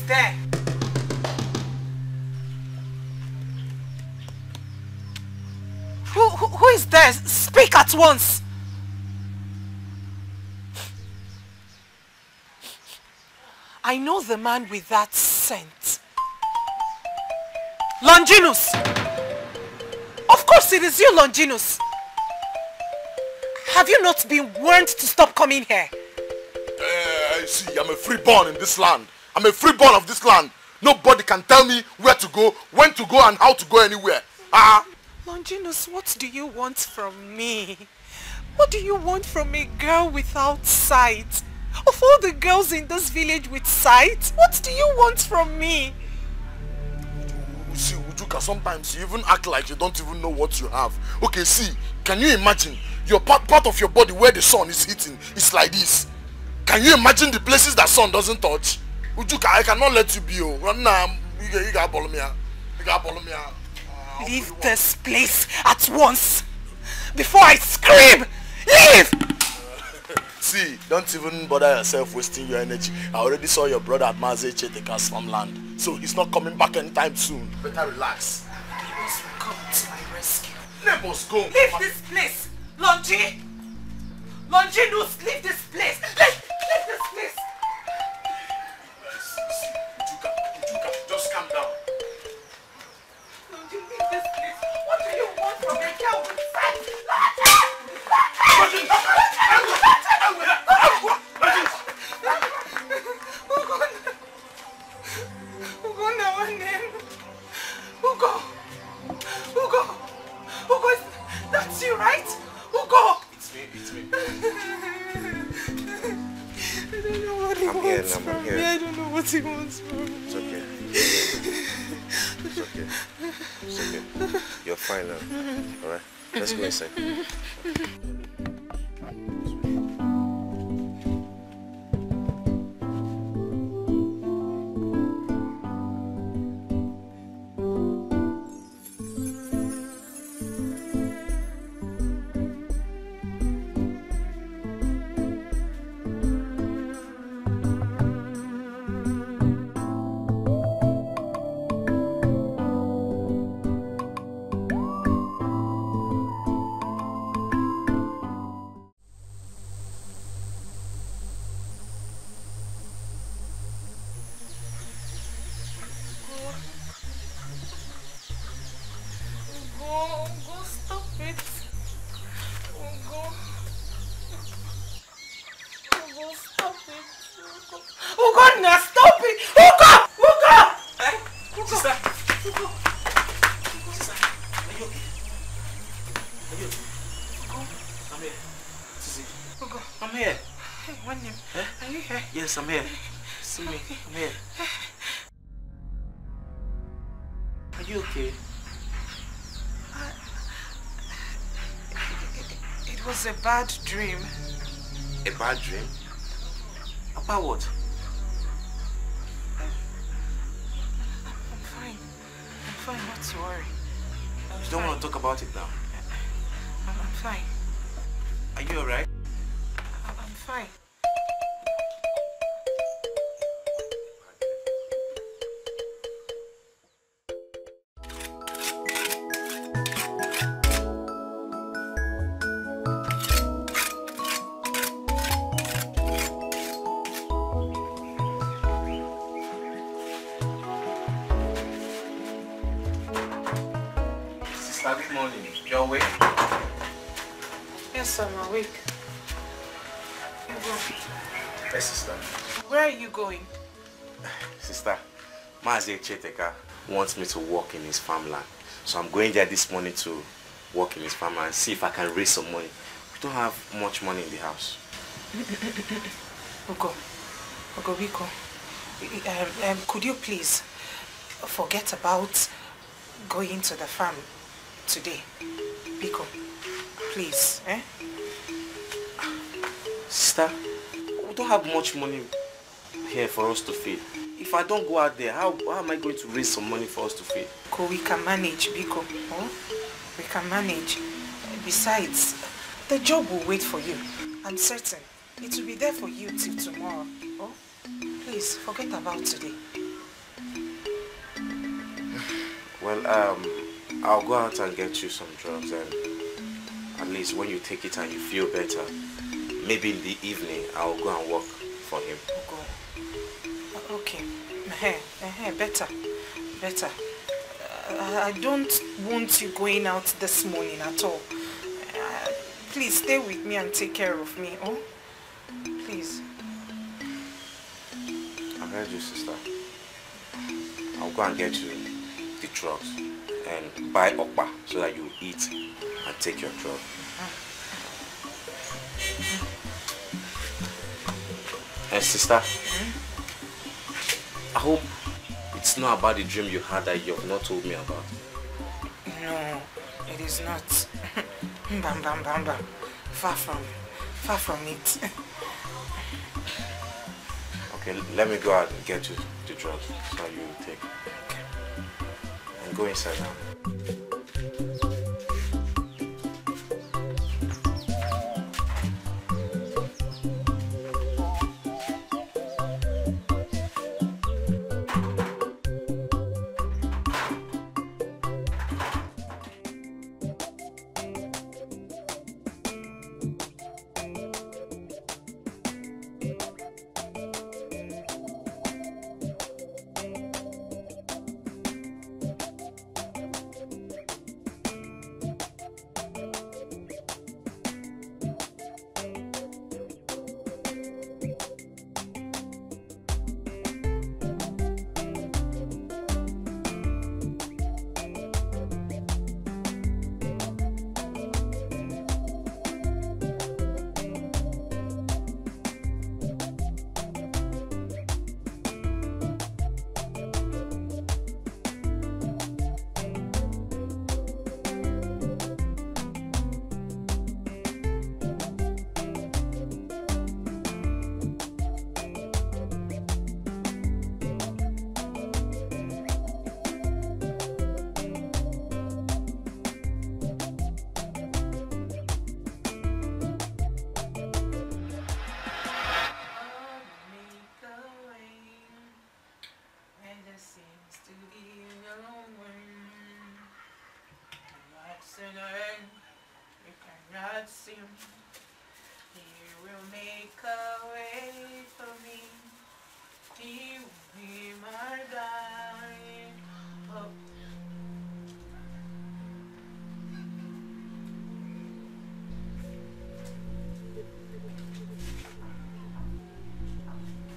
there? Who is there? Speak at once! I know the man with that scent. Longinus! Of course it is you, Longinus! Have you not been warned to stop coming here? See, I'm a freeborn in this land. I'm a freeborn of this land. Nobody can tell me where to go, when to go, and how to go anywhere. Longinus, what do you want from me? What do you want from a girl without sight? Of all the girls in this village with sight, what do you want from me? See, Ujuka, sometimes you even act like you don't even know what you have. Okay, see, can you imagine your part of your body where the sun is hitting is like this? Can you imagine the places that sun doesn't touch? Ujuka, I cannot let you be. You gotta follow me. You gotta follow me. Leave this place at once before I scream! Leave! See, don't even bother yourself wasting your energy. I already saw your brother at Maze Cheteka's farmland, so he's not coming back anytime soon. Better relax. Neighbors will come to my rescue. Neighbors, go. Leave this place! Longi! Longinus, leave this place! Leave this place! Ujuka, just calm down. Longi, leave this place! What do you want from a girl with sight? Ugo, that's you, right? Ugo! It's me. I don't know what he wants from me. I don't know what he wants from me. It's okay. It's okay. You're fine now. Alright? Let's go inside. Yes, I'm here. See me. I'm here. Are you okay? It was a bad dream. A bad dream? About what? I'm fine, not to worry. You don't want to talk about it now? I'm fine. Are you alright? I'm fine. Good morning. You're awake? Yes, I'm awake. Yes, sister. Where are you going? Sister, Mazi Cheteka wants me to work in his farmland. So I'm going there this morning to work in his farmland and see if I can raise some money. We don't have much money in the house. Ugo, Biko, could you please forget about going to the farm today? Biko, please, eh? Sister, we don't have much money here for us to feed. If I don't go out there, how am I going to raise some money for us to feed? We can manage, Biko. Oh? We can manage. Besides, the job will wait for you. I'm certain it will be there for you till tomorrow. Oh? Please, forget about today. Well, I'll go out and get you some drugs, and at least when you take it and you feel better, maybe in the evening I'll go and work for him. Okay. Better. I don't want you going out this morning at all. Please stay with me and take care of me, oh? Please. I heard you, sister. I'll go and get you the drugs and buy okpa so that you eat and take your drug. And sister, I hope it's not about the dream you had that you have not told me about. No, it is not. Bam. Far from it. Okay, let me go out and get you the drugs so you take. Okay. And go inside now.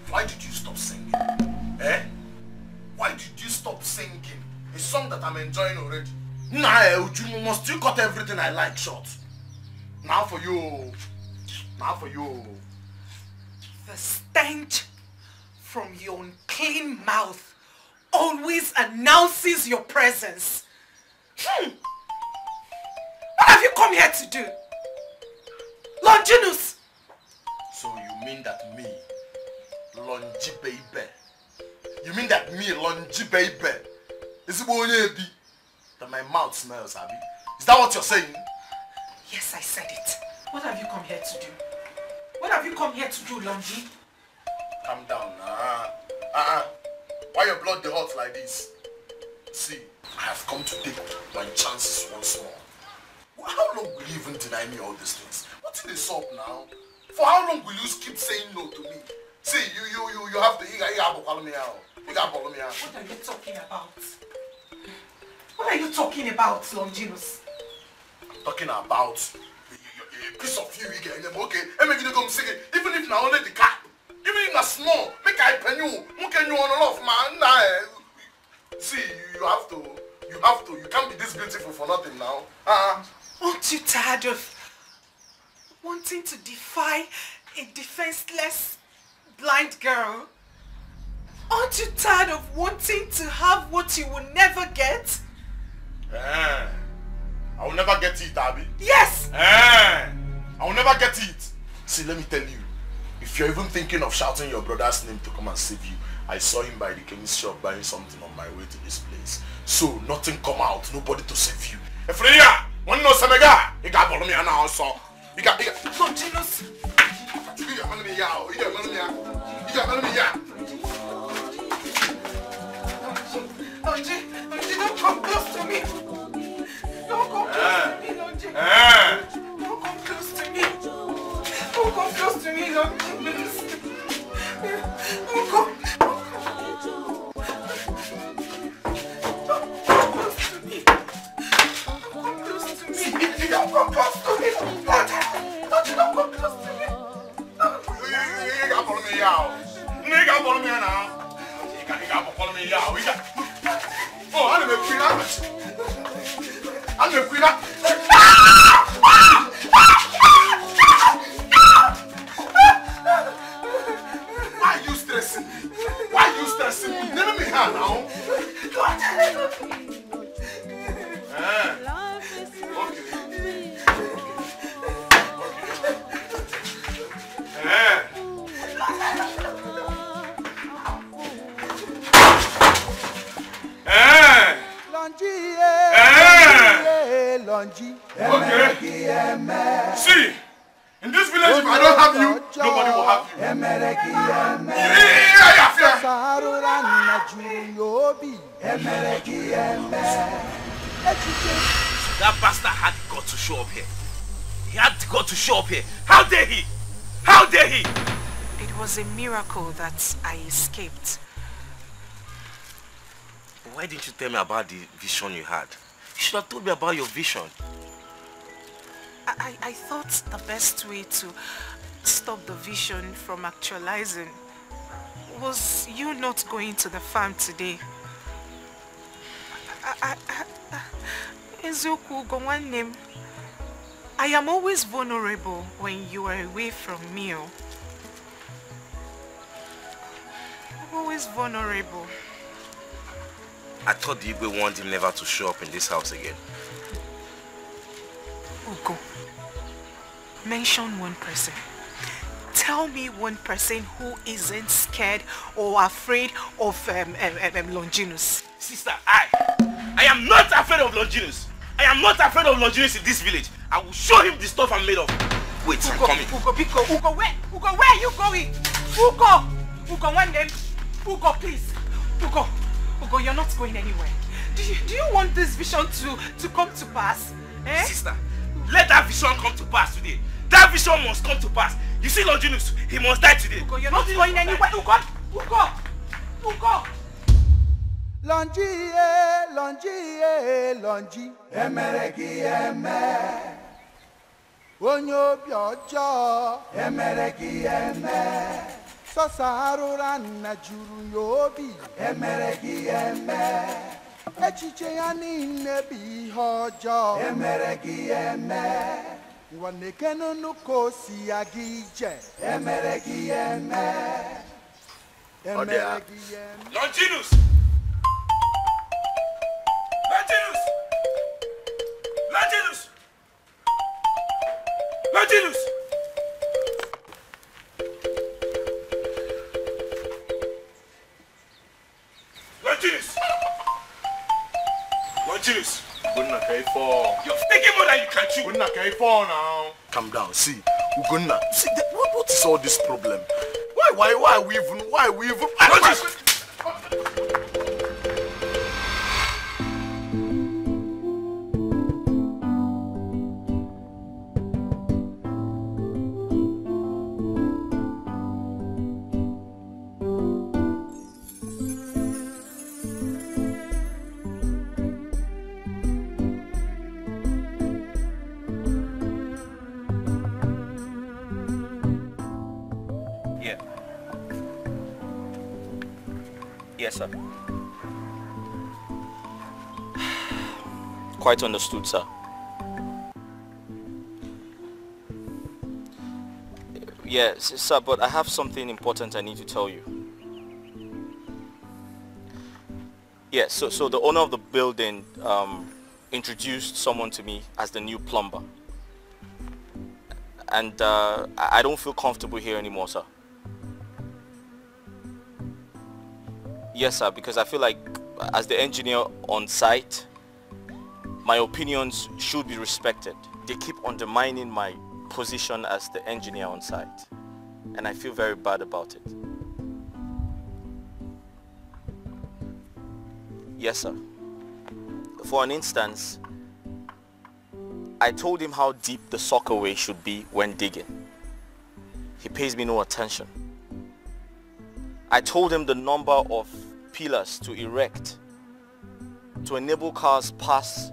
Why did you stop singing? Eh? Why did you stop singing? A song that I'm enjoying already. Nah, must you cut everything I like short? Now for you. The stench from your unclean mouth always announces your presence. What have you come here to do? Longinus! So you mean that me, Longy Baby? You mean that me, Longy Baby? Is it that my mouth smells, Abby? Is that what you're saying? Yes, I said it. What have you come here to do? What have you come here to do, Longy? Calm down. Why your blood dey hot like this? See, I have come to take my chances once more. How long will you even deny me all these things? What's in this up now? For how long will you keep saying no to me? See, you have to. What are you talking about? What are you talking about, Longinus? I'm talking about a piece of you again. Okay, and make you come sing it. Even if now only the cat. Even if not small, make I pen you. Who can you on and off, man? Nah. See, you have to. You can't be this beautiful for nothing now. Aren't you tired of wanting to defy a defenseless blind girl? Aren't you tired of wanting to have what you will never get? I will never get it, Abby. Yes! I will never get it. See, let me tell you. If you're even thinking of shouting your brother's name to come and save you, I saw him by the king's shop buying something on my way to this place. So, nothing come out, nobody to save you. Efreya, one no semega, you got follow me now also. You got Longinus. You got money out. You got money out. You got money out. Longy, don't come close to me. Don't come close to me, Lonji. Don't come close to me. Don't come close to me, Lonji, please. Don't come. Don't come close to me. Come close to me. Don't come close to me. Lonji, don't come close to me. You got follow me out. You got follow me now. You got follow me out. Oh, I'm the queen. I'm the queen. Why are you stressing me? Why are you stressing me? Let me have now. Okay. See, in this village, if I don't have you, nobody will have you. That bastard had got to show up here. He had got to show up here. How dare he? How dare he? It was a miracle that I escaped. Why didn't you tell me about the vision you had? You should have told me about your vision. I thought the best way to stop the vision from actualizing was you not going to the farm today. I am always vulnerable when you are away from me. I'm always vulnerable. I thought the Igwe wanted him never to show up in this house again. Ugo, mention one person. Tell me one person who isn't scared or afraid of Longinus. Sister, I am not afraid of Longinus. I am not afraid of Longinus in this village. I will show him the stuff I'm made of. Wait, Ugo, I'm coming. Ugo, where are you going? Ugo, one name. Ugo, please. Ugo, you're not going anywhere. Do you want this vision to come to pass? Eh? Sister, let that vision come to pass today. That vision must come to pass. You see Longinus, he must die today. Ugo, you're not going anywhere. Ugo! Longi, emereki eme. Onyo biojo, emereki eme. Sosarura na juru yobi, emereki eme. Echiche ya niile bi hojo, emereki eme. Wanekeno nuko si agije, emereki eme. Emereki eme. Longinus! Longinus! You're taking more than you can chew. Calm down. See, Ugonna. See, what is all this problem? Why are we even? Yes, sir. Quite understood, sir. Yes, sir, but I have something important I need to tell you. Yes, so the owner of the building introduced someone to me as the new plumber. And I don't feel comfortable here anymore, sir. Yes, sir, because I feel like as the engineer on site, my opinions should be respected. They keep undermining my position as the engineer on site, and I feel very bad about it. Yes, sir. for an instance, I told him how deep the sockaway should be when digging. He pays me no attention. I told him the number of pillars to erect to enable cars pass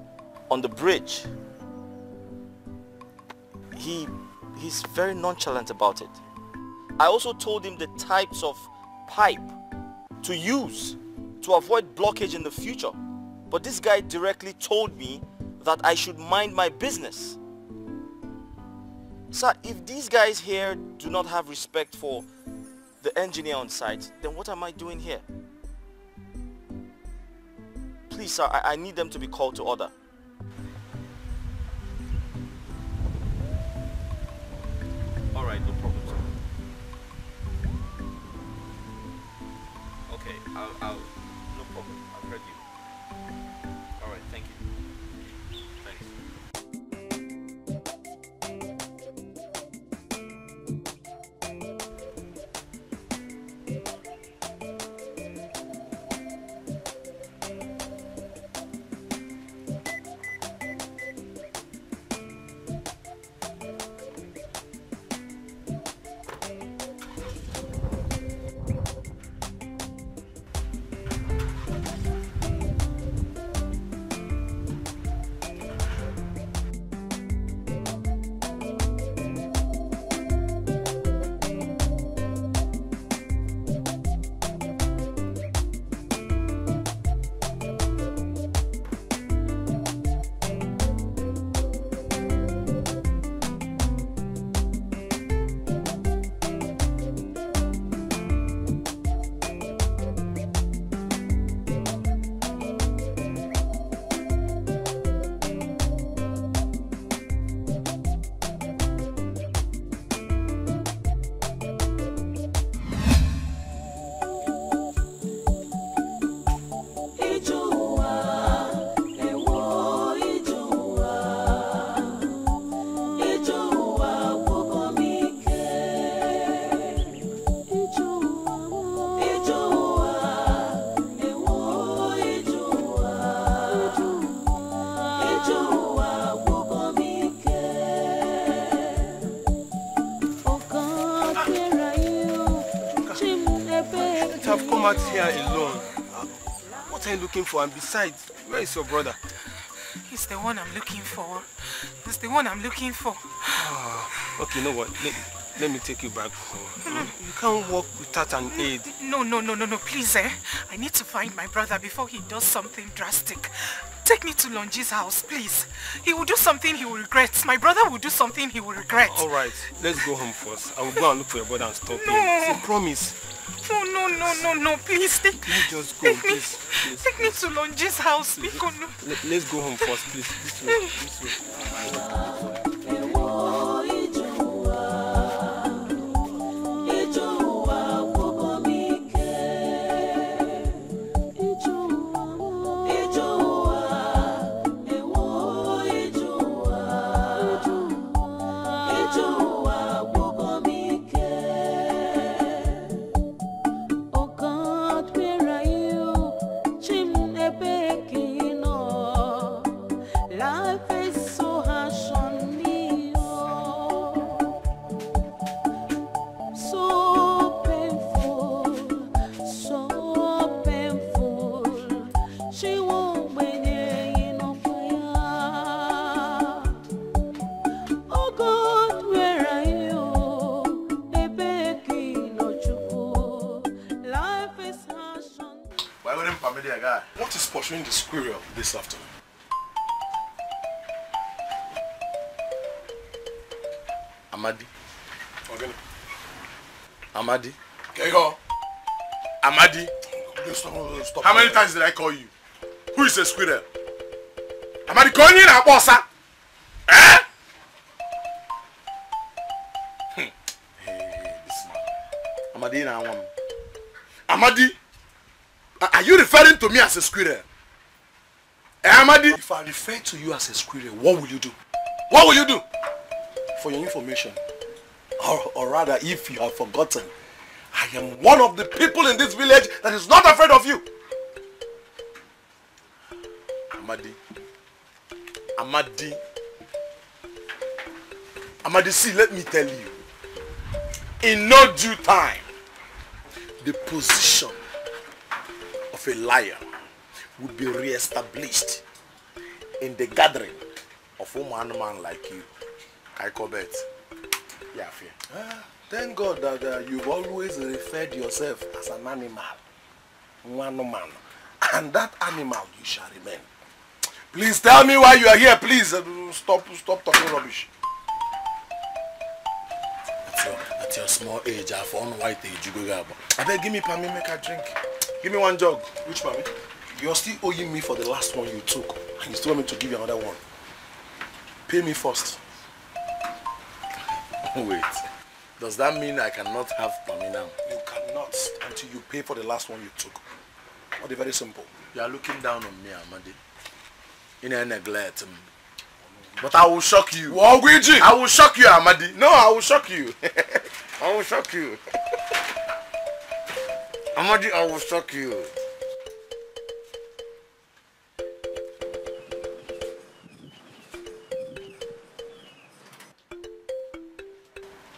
on the bridge. He's very nonchalant about it. I also told him the types of pipe to use to avoid blockage in the future. But this guy directly told me that I should mind my business. Sir, if these guys here do not have respect for the engineer on site, then what am I doing here? Please, sir, I need them to be called to order. All right, no problem, sir. Okay, I'll no problem. I've heard you. All right, thank you. Thanks. Out here alone. What are you looking for? And besides, where is your brother? He's the one I'm looking for. He's the one I'm looking for. Okay, you know what? Let me take you back home. You can't walk without an aid. No, please, I need to find my brother before he does something drastic. Take me to Lonji's house, please. He will do something he will regret. My brother will do something he will regret. Alright, let's go home first. I will go and look for your brother and stop him. So promise. No, please. Let's just go, please. Take me to Lonji's house. Let's go home first, please. This way. What is pursuing the squirrel this afternoon? Amadi. Okay. Amadi. Okay, go. Amadi. Stop. How many times did I call you? Who is a squirrel? Amadi, call you now, boss. Eh? Hey, this man. Amadi, now one. Amadi. Are you referring to me as a squirrel? Amadi? If I refer to you as a squirrel, what will you do? What will you do? For your information, or rather, if you have forgotten, I am one of the people in this village that is not afraid of you. Amadi, see, let me tell you. In no due time, the position of a lion will be re-established in the gathering of a man like you. I call bet. Yeah, fear. Thank God that you've always referred yourself as an animal. One man. And that animal you shall remain. Please tell me why you are here, please. Stop talking rubbish. At your small age, I found white age you go. I beg, give me Pami, make a drink. Give me one jug. Which Pami? You're still owing me for the last one you took. And you still want me to give you another one. Pay me first. Wait. Does that mean I cannot have Pami now? You cannot until you pay for the last one you took. Or very simple. You are looking down on me, Amadi. In a neglect. But I will shock you. I will shock you, Amadi. No, I will shock you. I will shock you. Amadi, I will shock you.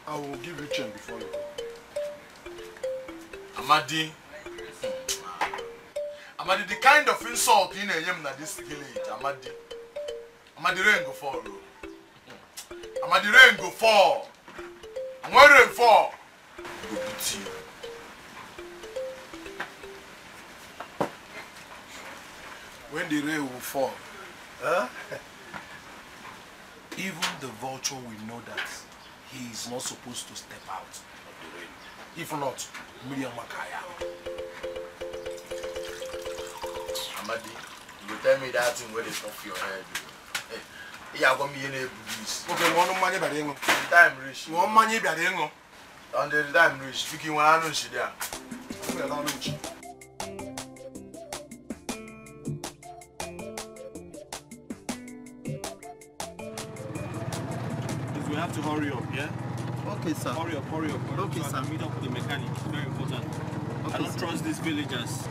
I will give you change before you go. Amadi. Amadi, the kind of insult in this village, Amadi. Amadi, rain go fall. Amadi, rain go fall. And when rain fall, go beat you. When the rain will fall, even the vulture will know that he is not supposed to step out of the rain. If not, Miriam Makaya. Amadi, you tell me that thing where they off your head. Yeah, I'm going to be in a police. Okay, one money by the time reach. One money by the on the time reach. Speaking when I know she there. We have to hurry up, yeah? Okay, sir. Hurry up. Okay, so sir. I can meet up with the mechanic. It's very important. Okay, I don't trust these villagers.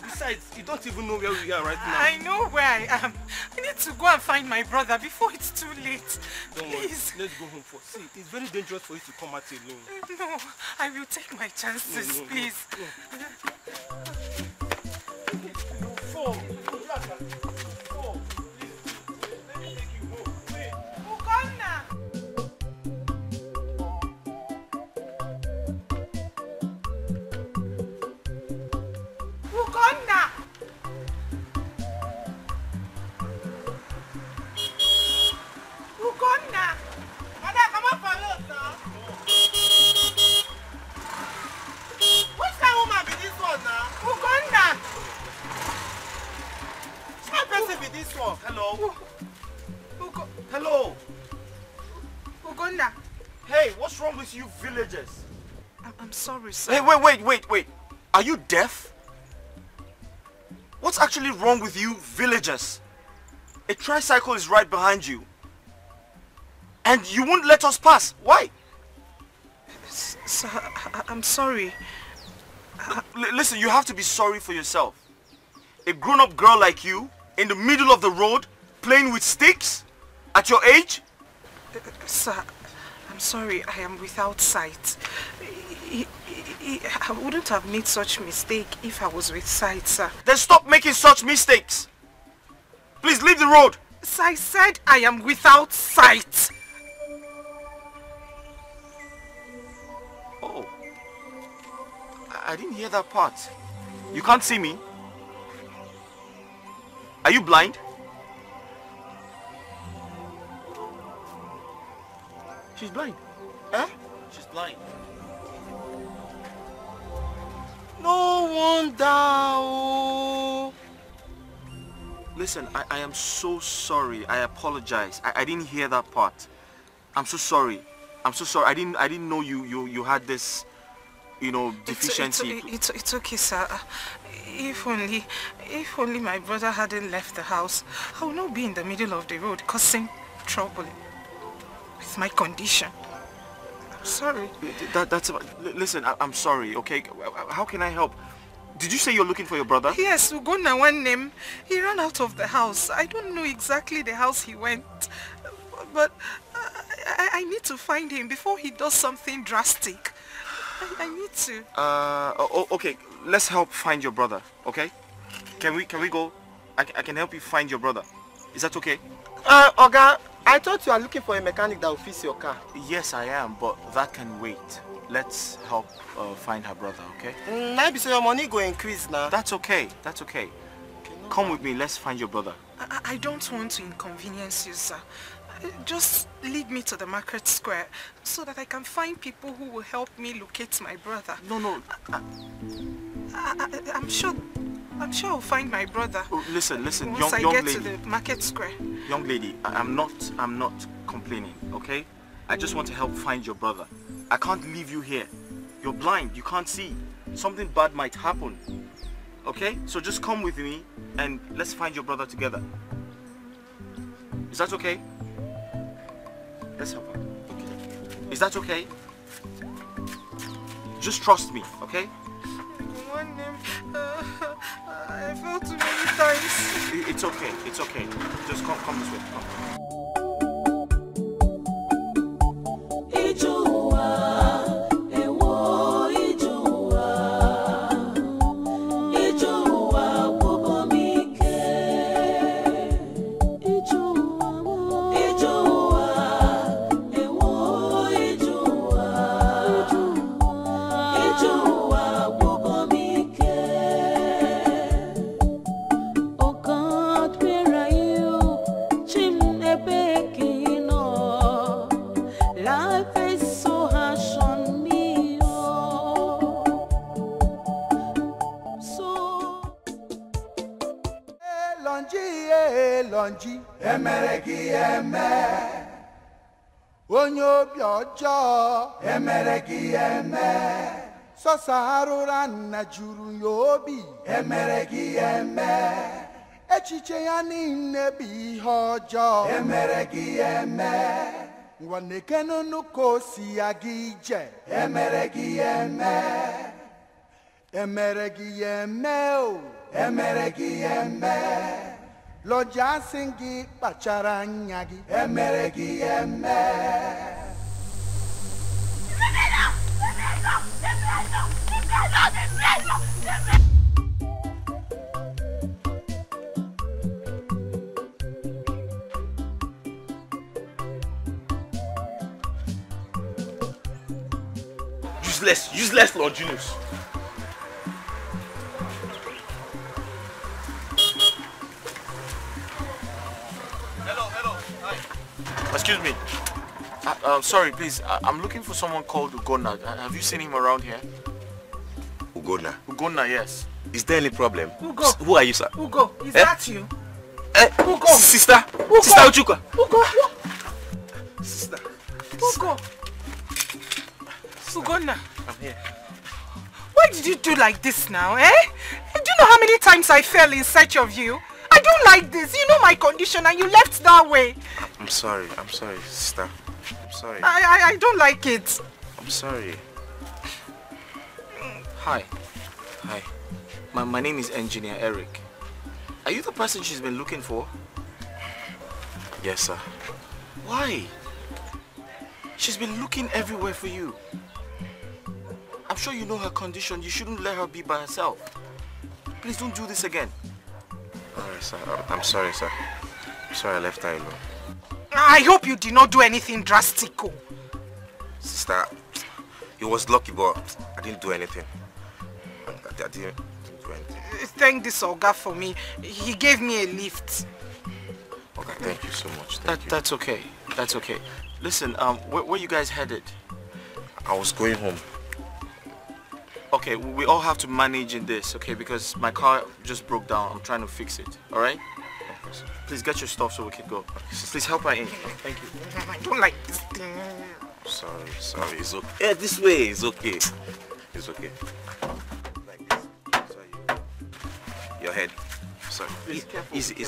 Besides, you don't even know where we are right now. I know where I am. I need to go and find my brother before it's too late. Don't worry. Please. Let's go home first. See, it's very dangerous for you to come out alone. No, I will take my chances, please. Four. Hello. Uganda. Hey, what's wrong with you villagers? I'm sorry, sir. Hey, wait. Are you deaf? What's actually wrong with you villagers? A tricycle is right behind you. And you won't let us pass. Why? Sir, I'm sorry. Listen, you have to be sorry for yourself. A grown-up girl like you, in the middle of the road, playing with sticks? At your age? Sir, I'm sorry, I am without sight. I wouldn't have made such mistake if I was with sight, sir. Then stop making such mistakes. Please leave the road. Sir, I said I am without sight. Oh. I didn't hear that part. You can't see me? Are you blind? She's blind. Huh? She's blind. No wonder. Oh. Listen, I am so sorry. I apologize. I didn't hear that part. I'm so sorry. I'm so sorry. I didn't know you had this, you know, deficiency. It's okay, sir. If only my brother hadn't left the house, I would not be in the middle of the road causing trouble with my condition. I'm sorry. Listen, I'm sorry, okay? How can I help? Did you say you're looking for your brother? Yes, Ugonna one name. He ran out of the house. I don't know exactly the house he went, but I need to find him before he does something drastic. I need to. Okay. Let's help find your brother, okay? Can we go? I can help you find your brother. Is that okay? Oga, I thought you are looking for a mechanic that will fix your car. Yes, I am, but that can wait. Let's help find her brother, okay? Maybe so your money go increase now. That's okay. That's okay. Come with me. Let's find your brother. I don't want to inconvenience you, sir. Just lead me to the market square so that I can find people who will help me locate my brother. No. I'm sure I'll find my brother. Oh, listen, once young I get lady. to the market square. Young lady, I'm not complaining, okay? I just want to help find your brother. I can't leave you here. You're blind, you can't see. Something bad might happen. Okay? So just come with me and let's find your brother together. Is that okay? Let's help her. Okay. Is that okay? Just trust me, okay? One name, I fell too many times. It's okay. Just come this way. Come. Lonji emereki eme onyo biojo emereki eme sosarura na juru yobi emereki eme echiche ya ninne bi hojo emereki eme ngwanekenu nukosi agije emereki eme emereki eme o emereki eme Loja singi pachara nyagi emereki eme Useless Lord Julius. Excuse me. Sorry, please. I'm looking for someone called Ugonna. Have you seen him around here? Ugonna? Ugonna, yes. Is there any problem? Ugo. Who are you, sir? Ugo, is that you? Ugo. Sister. Ugo. Sister Uchuka. Ugo. Sister. Ugo. Ugonna. I'm here. Why did you do like this now, eh? Do you know how many times I fell in search of you? I don't like this. You know my condition and you left that way. I'm sorry, sister. I'm sorry. I don't like it. I'm sorry. Hi. Hi. My name is Engineer Eric. Are you the person she's been looking for? Yes, sir. Why? She's been looking everywhere for you. I'm sure you know her condition. You shouldn't let her be by herself. Please don't do this again. Alright, sir. I'm sorry, sir. I'm sorry I left her alone. I hope you did not do anything drastic. Sister, it was lucky, but I didn't do anything. I didn't do anything. Thank this Oga for me. He gave me a lift. Okay, thank you so much. That's okay. That's okay. Listen, where you guys headed? I was going home. Okay, we all have to manage in this, okay? Because my car just broke down. I'm trying to fix it, alright? Please get your stuff so we can go. Please help her in. Thank you. I don't like this thing. Sorry. It's okay. Yeah, this way. It's okay. It's okay. Like this. Sorry. Your head. Sorry. Please, careful. Easy.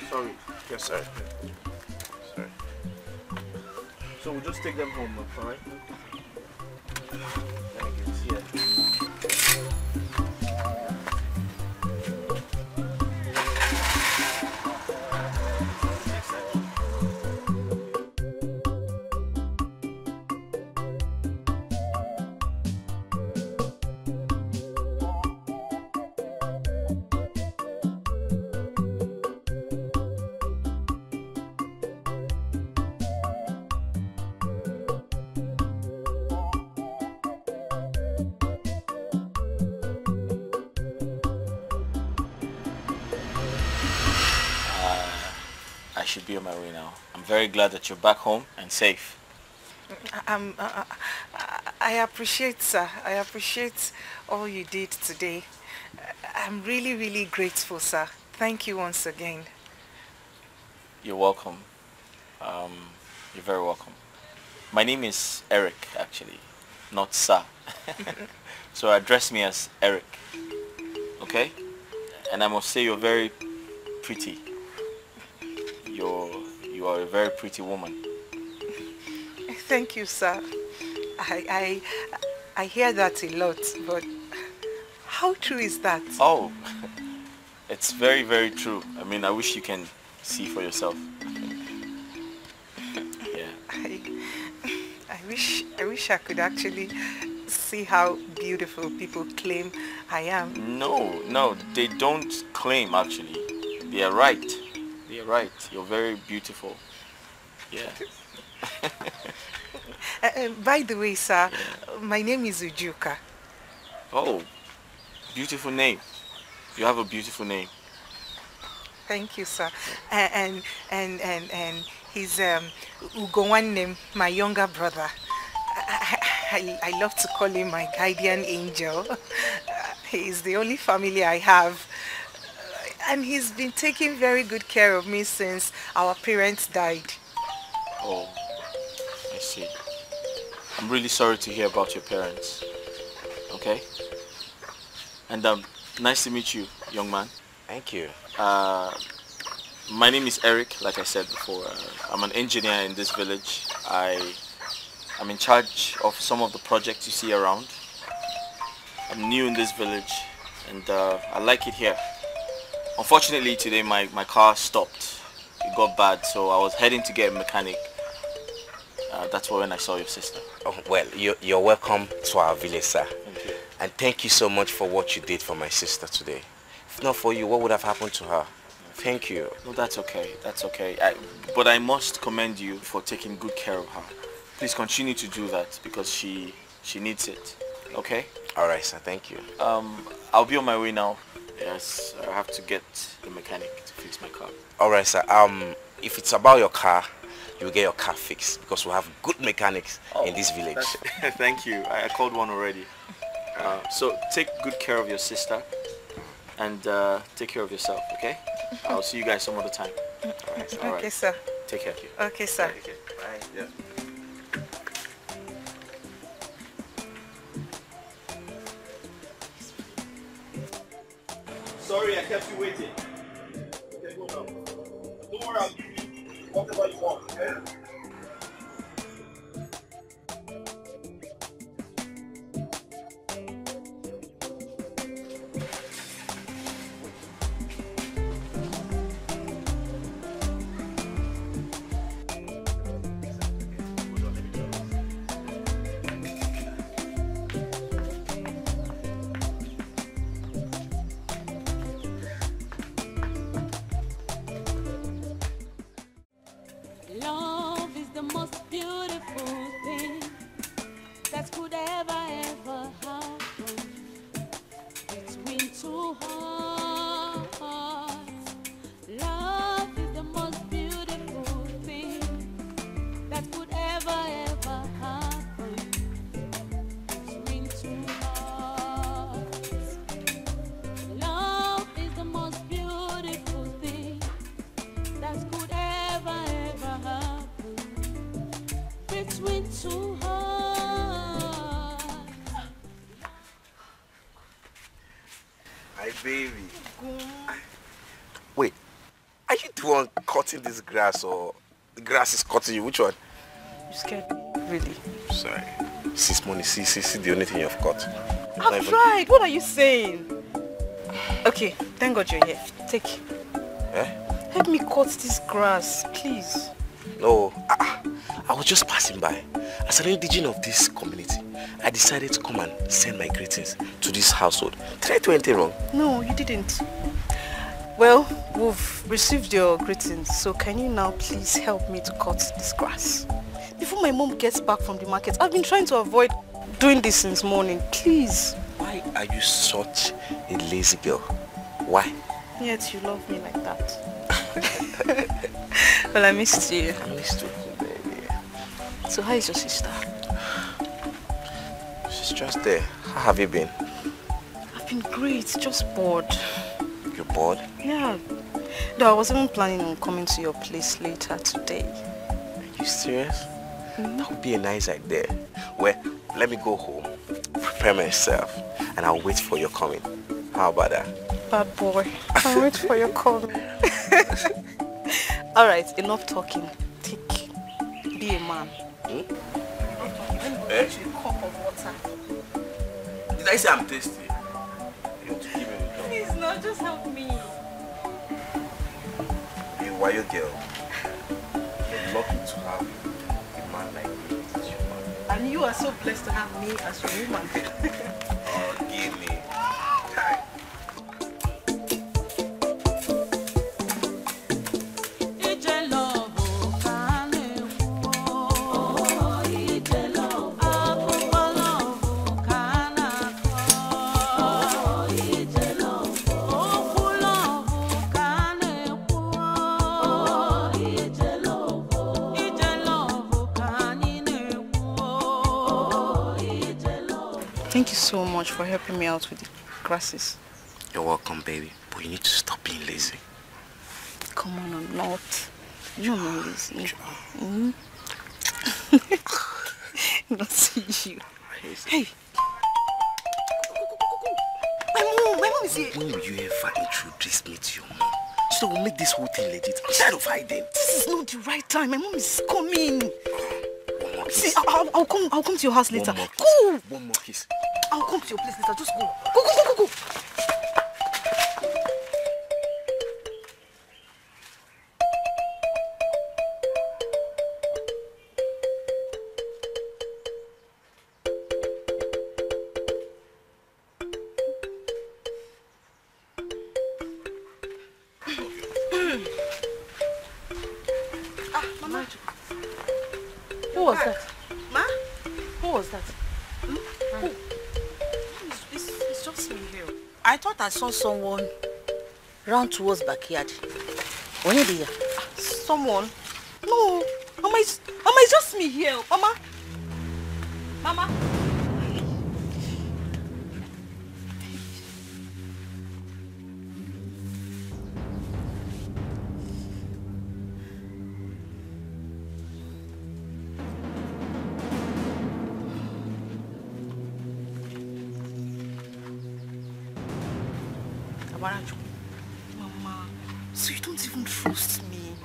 Sorry. Yes, sorry. Sorry. So we'll just take them home, alright? Yeah. I should be on my way now. I'm very glad that you're back home and safe. I appreciate, sir. I appreciate all you did today. I'm really, really grateful, sir. Thank you once again. You're welcome. You're very welcome. My name is Eric, actually, not Sir. So address me as Eric, okay? And I must say you're very pretty. You are a very pretty woman. Thank you, sir. I hear that a lot, but how true is that? Oh, it's very, very true. I mean, I wish you can see for yourself. Yeah. I wish I could actually see how beautiful people claim I am. No, they don't claim actually. They are right. They are right. You're very beautiful. Yeah. By the way, sir, my name is Ujuka. Oh, beautiful name. You have a beautiful name. Thank you, sir. And he's Ugowannem, my younger brother. I love to call him my guardian angel. He's the only family I have. And he's been taking very good care of me since our parents died. Oh, I see. I'm really sorry to hear about your parents. Okay? And nice to meet you, young man. Thank you. My name is Eric, like I said before. I'm an engineer in this village. I'm in charge of some of the projects you see around. I'm new in this village and I like it here. Unfortunately today my car stopped. It got bad, so I was heading to get a mechanic. That's when I saw your sister. Oh, well, you're welcome to our village, sir. Thank you. And thank you so much for what you did for my sister today. If not for you, what would have happened to her? Thank you. No, that's okay. That's okay. But I must commend you for taking good care of her. Please continue to do that because she needs it. Okay? Alright, sir. Thank you. I'll be on my way now. Yes, I have to get the mechanic to fix my car. Alright, sir. If it's about your car, you'll get your car fixed because we have good mechanics in this village. Thank you. I called one already. So take good care of your sister and take care of yourself, okay? I'll see you guys some other time. All right. Okay, sir. Take care. Okay, sir. Okay. Bye. Yeah. Sorry, I kept you waiting. Okay, go now. Don't worry, I'll give you whatever you want. Okay? ever, ever happen between two hearts. Love is the most beautiful thing that could ever, ever happen between two hearts. Love is the most beautiful thing that could ever, ever happen between two hearts. Hi, baby. Wait, are you the one cutting this grass or the grass is cutting you? Which one? You scared me, really? Sorry. Sis, money, see the only thing you've cut. I've tried. What are you saying? Okay, thank God you're here. Take. Eh? Help me cut this grass, please. No, I was just passing by. As an indigenous of this community, I decided to come and send my greetings to this household. Did I do anything wrong? No, you didn't. Well, we've received your greetings, so can you now please help me to cut this grass? Before my mom gets back from the market, I've been trying to avoid doing this since morning. Please. Why are you such a lazy girl? Why? Yet you love me like that. Well, I missed you. I missed you, baby. So how is your sister? She's just there. How have you been? I've been great, just bored. You're bored? Yeah. Though I was even planning on coming to your place later today. Are you serious? That would be a nice idea. Well, let me go home, prepare myself, and I'll wait for your coming. How about that? Bad boy. I'll wait for your coming. Alright, enough talking. Take. Be a man. Hmm? Let me go get you a cup of water. Did I say I'm thirsty? You want to give me a cup? Please, no, just help me. You are your girl. You're lucky to have a man like me as your man. And you are so blessed to have me as your woman. Oh, give me. Thank you so much for helping me out with the grasses. You're welcome, baby. But you need to stop being lazy. Come on, I'm not. You're not lazy. Not see you. Hey. My mom is here. When will you ever introduce me to your mom? So we'll make this whole thing legit. I'm tired of hiding. This is not the right time. My mom is coming. One more kiss. See, I'll come to your house later. One more kiss. Go. One more kiss. I'll come to your place later. Just go. Go. Mama. Who was that? Ma? Who was that? Who? It's just me here. I thought I saw someone round towards backyard. When you there? Someone? No. Mama, it's just me here. Mama. Mama, so you don't even trust me.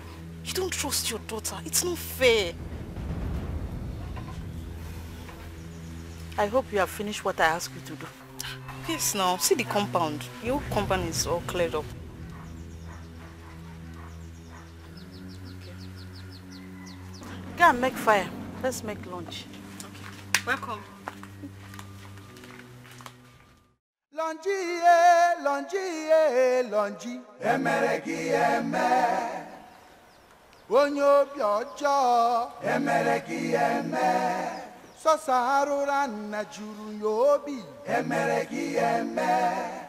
You don't trust your daughter. It's not fair. I hope you have finished what I asked you to do. Yes, now. See the compound. Your compound is all cleared up. Okay. Go and make fire. Let's make lunch. Okay. Welcome. Lonji, emereki eme. Onyo biojo, emereki eme. Sasarura na juru yobi. Emereki eme.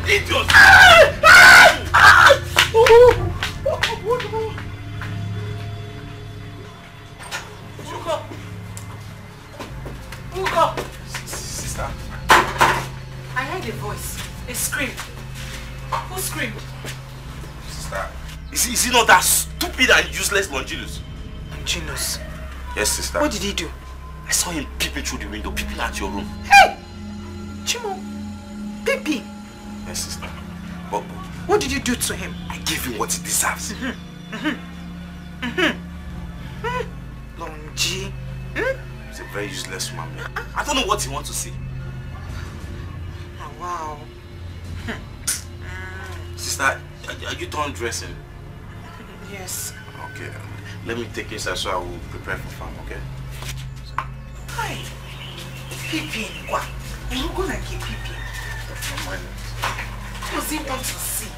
Idiot! Ugo! Sister? I heard a voice. A scream. Who screamed? Sister? Is he not that stupid and useless Longinus? Longinus? Yes, sister. What did he do? I saw him peeping through the window, peeping at your room. Hey! Chimo! Peeping! Yes, sister. But what did you do to him? I gave him what he deserves. Longi. He's a very useless man. I don't know what he wants to see. Oh, wow. Sister, are you done dressing? Yes. Okay. Let me take you inside so I will prepare for farm, okay? Hi. Peeping. What? You're gonna keep peeping. What does he want to see?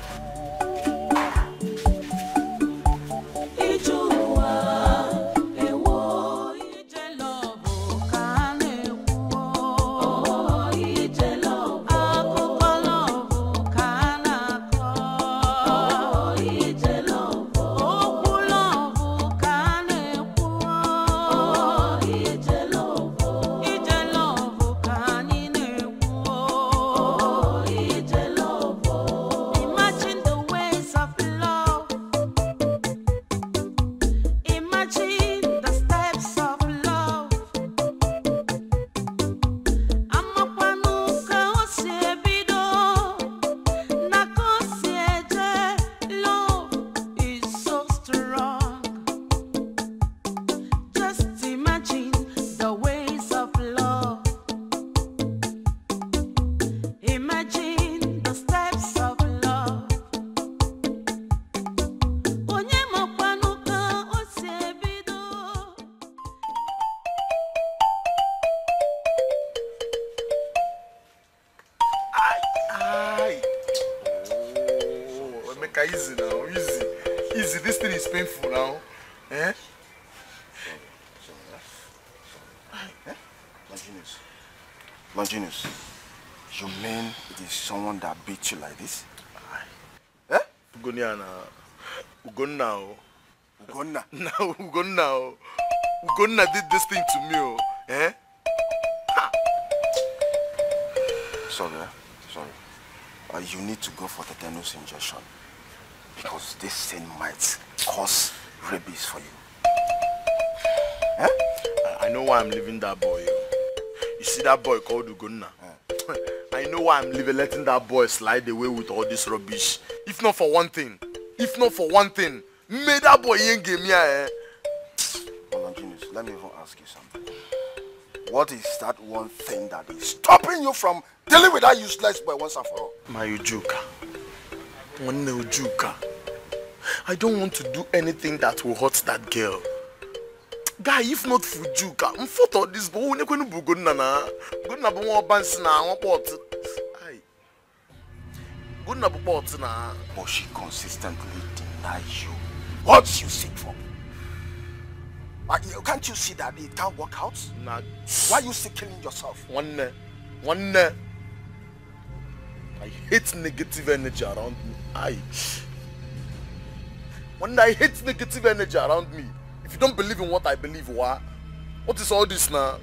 Easy now, easy. Easy, this thing is painful now. Eh? Longinus, you mean it is someone that beat you like this? Eh? Ugonna. Ugonna did this thing to me, oh. Eh? Sorry. You need to go for the tetanus injection because this thing might cause rabies for you. Eh? I know why I'm leaving that boy. You see that boy called Ugonna? I know why I'm letting that boy slide away with all this rubbish. If not for one thing, may that boy ain't give me a... Longinus, let me even ask you something. What is that one thing that is stopping you from dealing with that useless boy once and for all? My Ujuka. I don't want to do anything that will hurt that girl. Guy, if not for Ujuka, I'm for all this, but we're not going to be good na. Good na be more bands na, one pot. Aye. Good na be pot na. But she consistently denies you what you seek for. Can't you see that it can't work out? Nah. Why are you still killing yourself? One. I hate negative energy around me. I hate negative energy around me. If you don't believe in what I believe, what is all this now?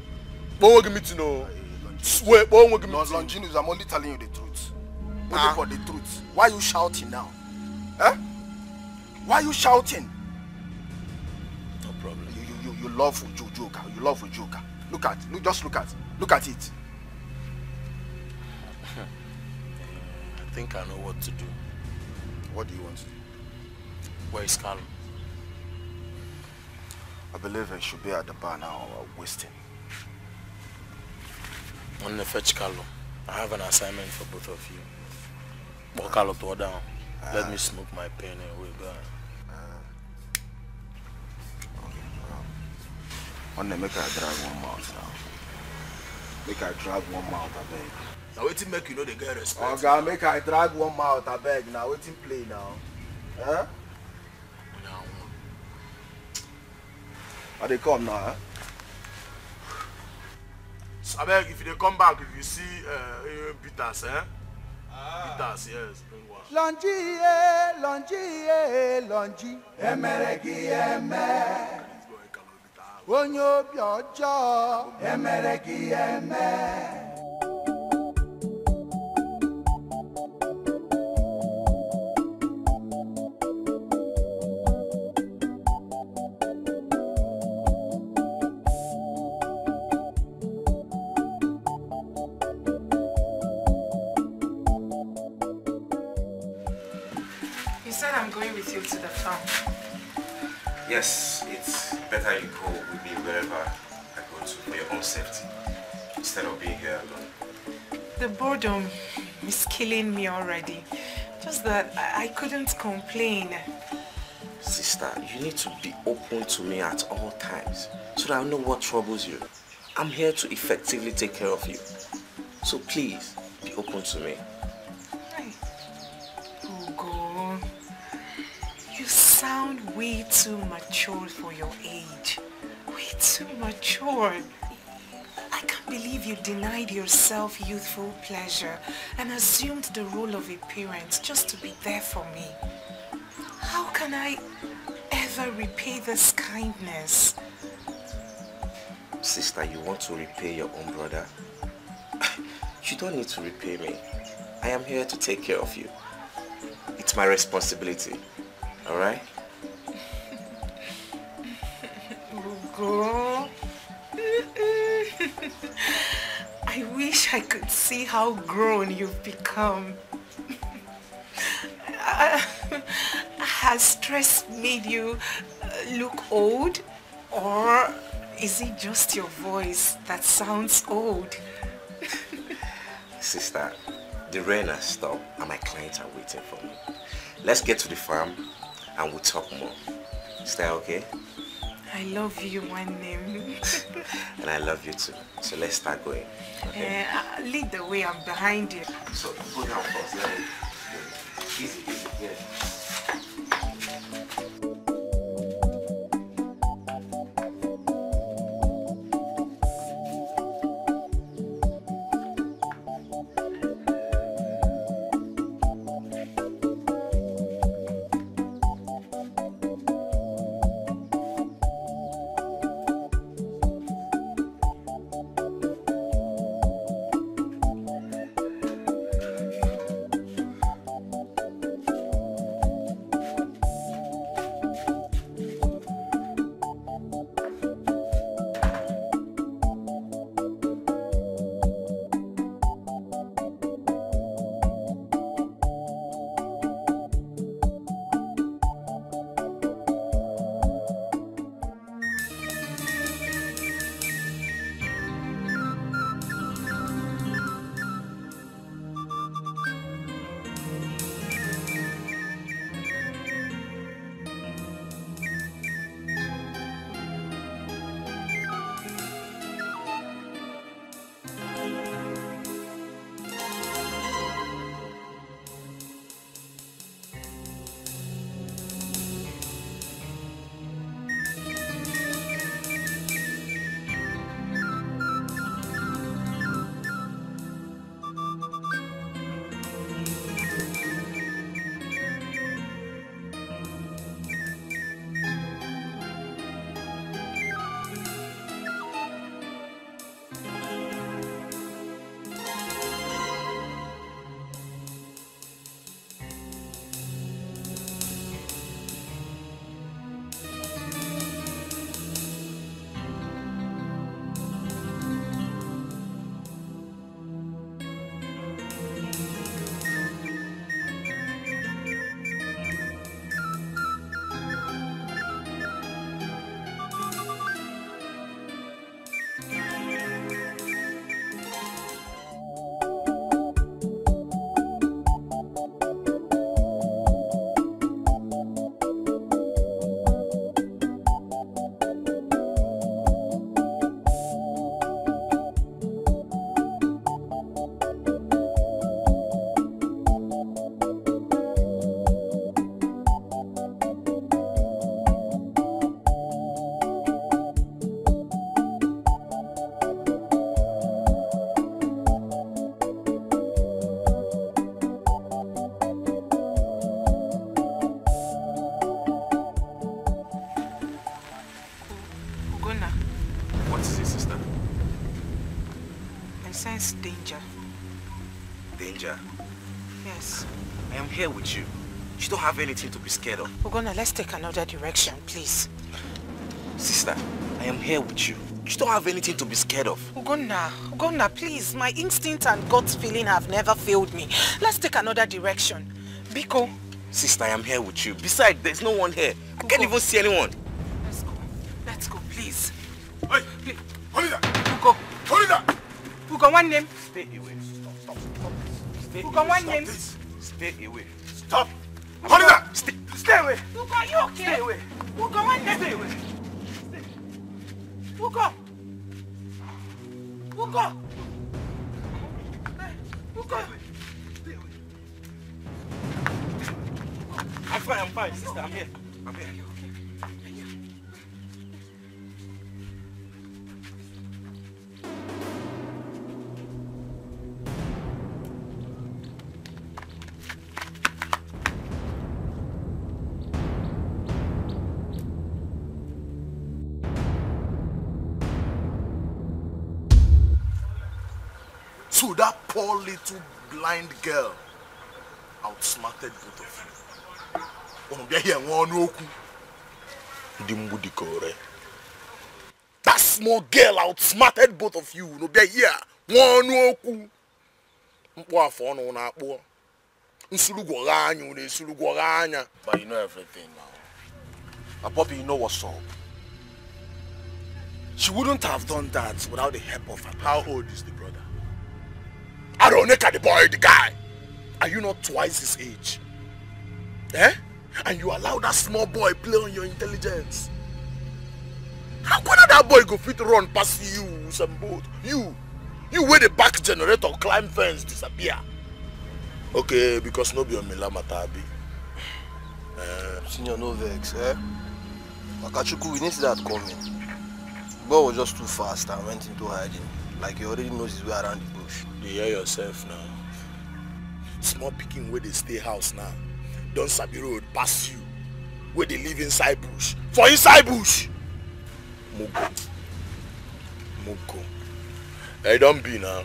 What want me to know? Swear, what want me to know? Longinus, I'm only telling you the truth. Only for the truth. Why are you shouting now? Eh? Why are you shouting? No problem. You love Ujuka. You love Ujuka. Just look at it. I think I know what to do. What do you want to do? Where is Carlo? I believe he should be at the bar now, wasting. I'm gonna fetch Carlo. I have an assignment for both of you. Walk Carlo to down. Let me smoke my pen and we'll go. Make I drag one mouth now. Make I drag one mouth, I beg. Now waiting make you know the girl respect. Oh God, make I drag one mouth, I beg. Now waiting play now. Huh? Are they come now? So, I beg, if they come back, if you see Peters, eh? Peters, yes, bring one. Longi, longi, emereki eme. Onyo biojo, emereki eme. You said I'm going with you to the farm. Yes, it's better you go with me wherever I go to for your own safety, instead of being here alone. The boredom is killing me already. Just that I couldn't complain. Sister, you need to be open to me at all times so that I know what troubles you. I'm here to effectively take care of you. So please, be open to me. Hey, Ugo, you sound way too mature for your age. Way too mature. I can't believe you denied yourself youthful pleasure and assumed the role of a parent just to be there for me. How can I ever repay this kindness? Sister, you want to repay your own brother? You don't need to repay me. I am here to take care of you. It's my responsibility. Alright? Ugo. I wish I could see how grown you've become. Has stress made you look old? Or is it just your voice that sounds old? Sister, the rain has stopped and my clients are waiting for me. Let's get to the farm and we'll talk more. Is that okay? I love you, one name. And I love you too. So let's start going. Okay? Lead the way, I'm behind you. So go down first. Easy, yeah. stranger. Yes. I am here with you. You don't have anything to be scared of. Ugonna, let's take another direction, please. Sister, I am here with you. You don't have anything to be scared of. Ugonna, please. My instinct and gut feeling have never failed me. Let's take another direction. Biko. Sister, I am here with you. Besides, there's no one here. I can't even see anyone. Let's go, please. Hey, hold it there. Ugo. Hold it there. Ugo, one name. Stay away. Stop. Stay Ugo, one name. Stay away. Stop. Hold it there. Stay away. Ugo, are you okay? Stay away. Ugo, one name. Stay away. Ugo. Ugo. Ugo. I'm fine, sister. I'm here. So that poor little blind girl outsmarted both of you. That small girl outsmarted both of you. But you know everything now. Bobby, you know what's up. She wouldn't have done that without the help of her. How old is the brother? I don't know the boy, the guy. Are you not twice his age? Eh? And you allow that small boy play on your intelligence. How can that boy go fit run past you, some boat? You where the back generator climb fence disappear. Okay, because no be on Milamatabi. Senior, no vex, eh? Makachuku, we need that coming. Boy was just too fast and went into hiding. Like he already knows his way around the bush. You hear yourself now. Small picking where they stay house now. Don't Sabi road pass you. Where they live inside bush. For inside bush. Mugo. It don't be now.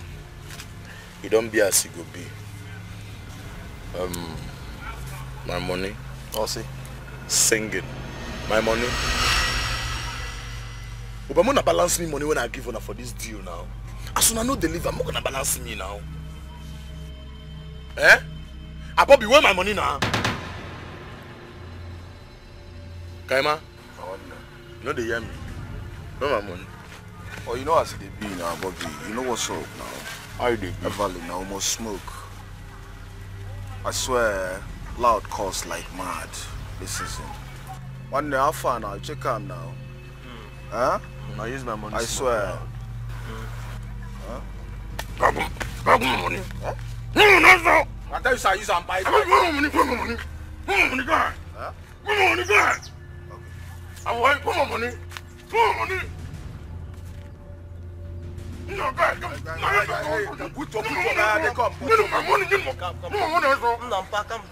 It don't be as it go be. My money. I'll see. Singing. My money. But I'm gonna balance me money when I give her for this deal now. As soon as I know deliver, I'm not gonna balance me now. Eh? I Bobby, where my money now? Kaima? You know they hear me. Where my money? Oh, you know as they be now, Bobby. You know what's up now? How you dey? Everly now almost smoke. I swear, loud calls like mad this season. One day, how far now? Check out now. Huh? I use my money. I swear. Huh? Grab my money. Huh? No. I tell you, sir, use and buy it. Where my money, guy? Huh? Where my money, guy? Okay. I want my money. Where my money? No, guy, come. Put your they come. Give me my money, give me my money. Come.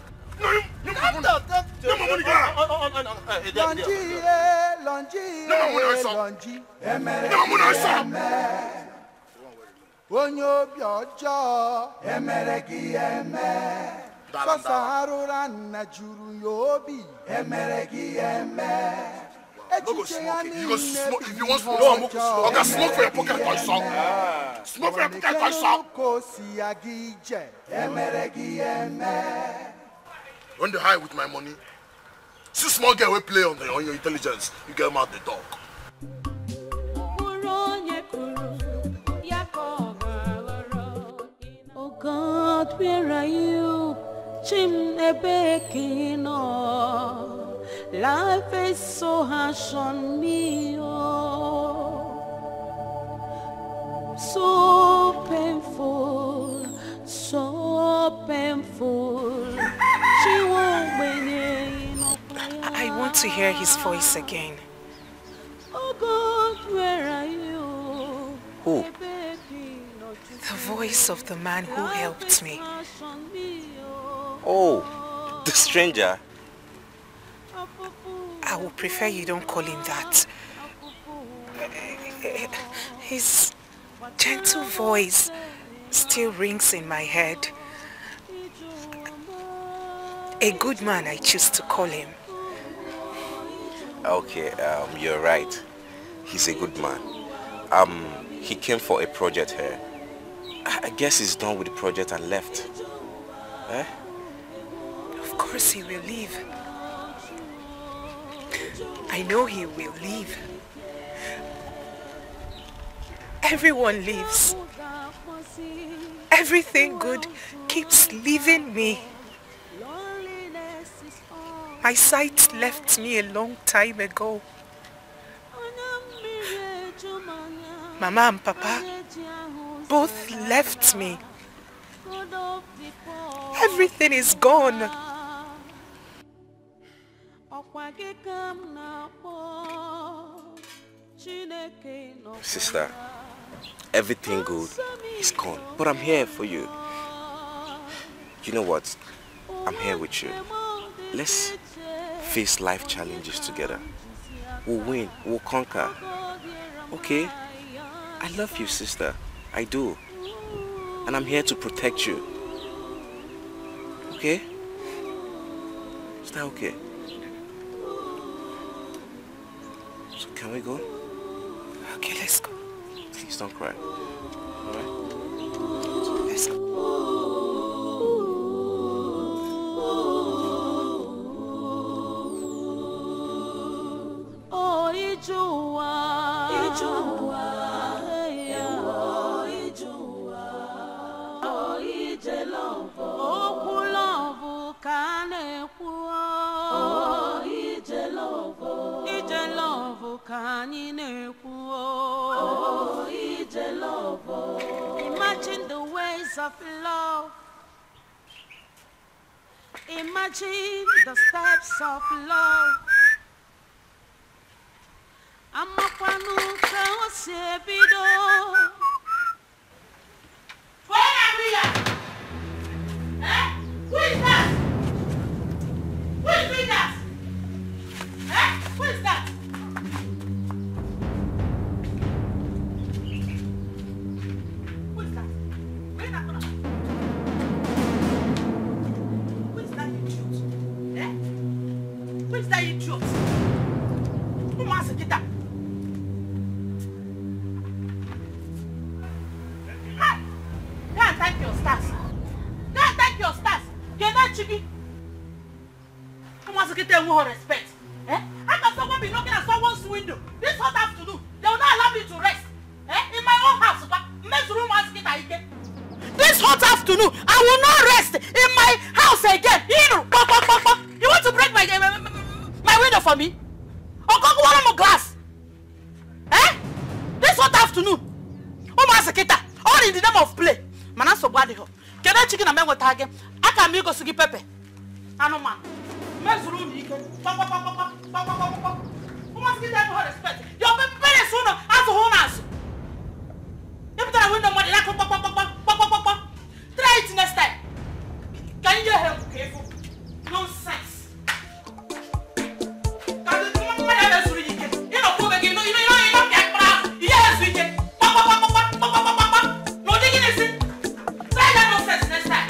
Don't go smoke it. You go smoke. If you want smoke, okay, smoke for your pocket for yourself. Smoke for your pocket for yourself. When they hide with my money, see small girl will play on your intelligence. You get them out the dog. Oh God, where are you? Life is so harsh on me, oh, so painful, so painful. I want to hear his voice again. Oh God, where are you? Who? The voice of the man who helped me. Oh, the stranger. I would prefer you don't call him that. His gentle voice still rings in my head. A good man, I choose to call him. Okay, you're right. He's a good man. He came for a project here. I guess he's done with the project and left. Eh? Of course he will leave. I know he will leave. Everyone leaves. Everything good keeps leaving me. My sight left me a long time ago. Mama and Papa both left me. Everything is gone. Sister, everything good is gone. But I'm here for you. You know what? I'm here with you. Let's face life challenges together. We'll win. We'll conquer. Okay? I love you, sister. I do. And I'm here to protect you. Okay? Is that okay? So can we go? Okay, let's go. Please don't cry. Alright? Let's go. Oh, Ijua. Ijua. Oh, Ijelovo. Oh, Kulovo Kaneku. Oh, Ijelovo. Ijelovo Kanineku. Oh, Ijelovo. Imagine the ways of love. Imagine the steps of love. Amapanuka osebido. Where are we at? Eh? Who is that? Who is doing that? Eh? Who is that? Who is that? Where is that? Who is that idiot? Eh? Who is that idiot? Who wants to get that? Can't thank your stars. Can't thank your stars. You're not chicken. Who wants to get them more respect? Eh? How can someone be knocking at someone's window this hot afternoon? They will not allow me to rest. Eh? In my own house, this hot afternoon, I will not rest in my house again. You want to break my window for me? Or go one more glass? Eh? This hot afternoon. All in the name of play. Mana so bad ho. Can I chicken and mango tag? I can make go sugi pepe. Ano man. Mezuru ni ike. Who must get them respect? Your parents soon as a honas. If I win the money, try it next time. Can you help careful? Nonsense. Yes, we can. No digging is it. Try that nonsense next time.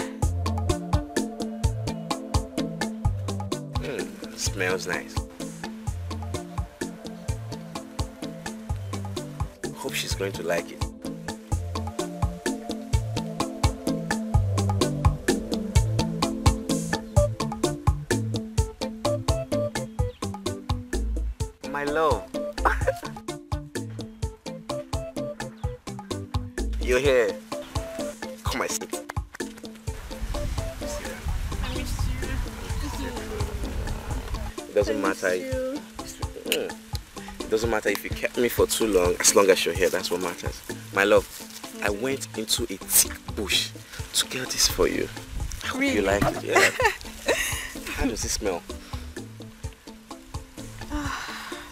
Smells nice. Hope she's going to like it. My love. You're here. Come on, sit. I miss you. It doesn't matter. It doesn't matter if you kept me for too long. As long as you're here, that's what matters. My love, I went into a thick bush to get this for you. I hope you like it. Yeah. How does it smell?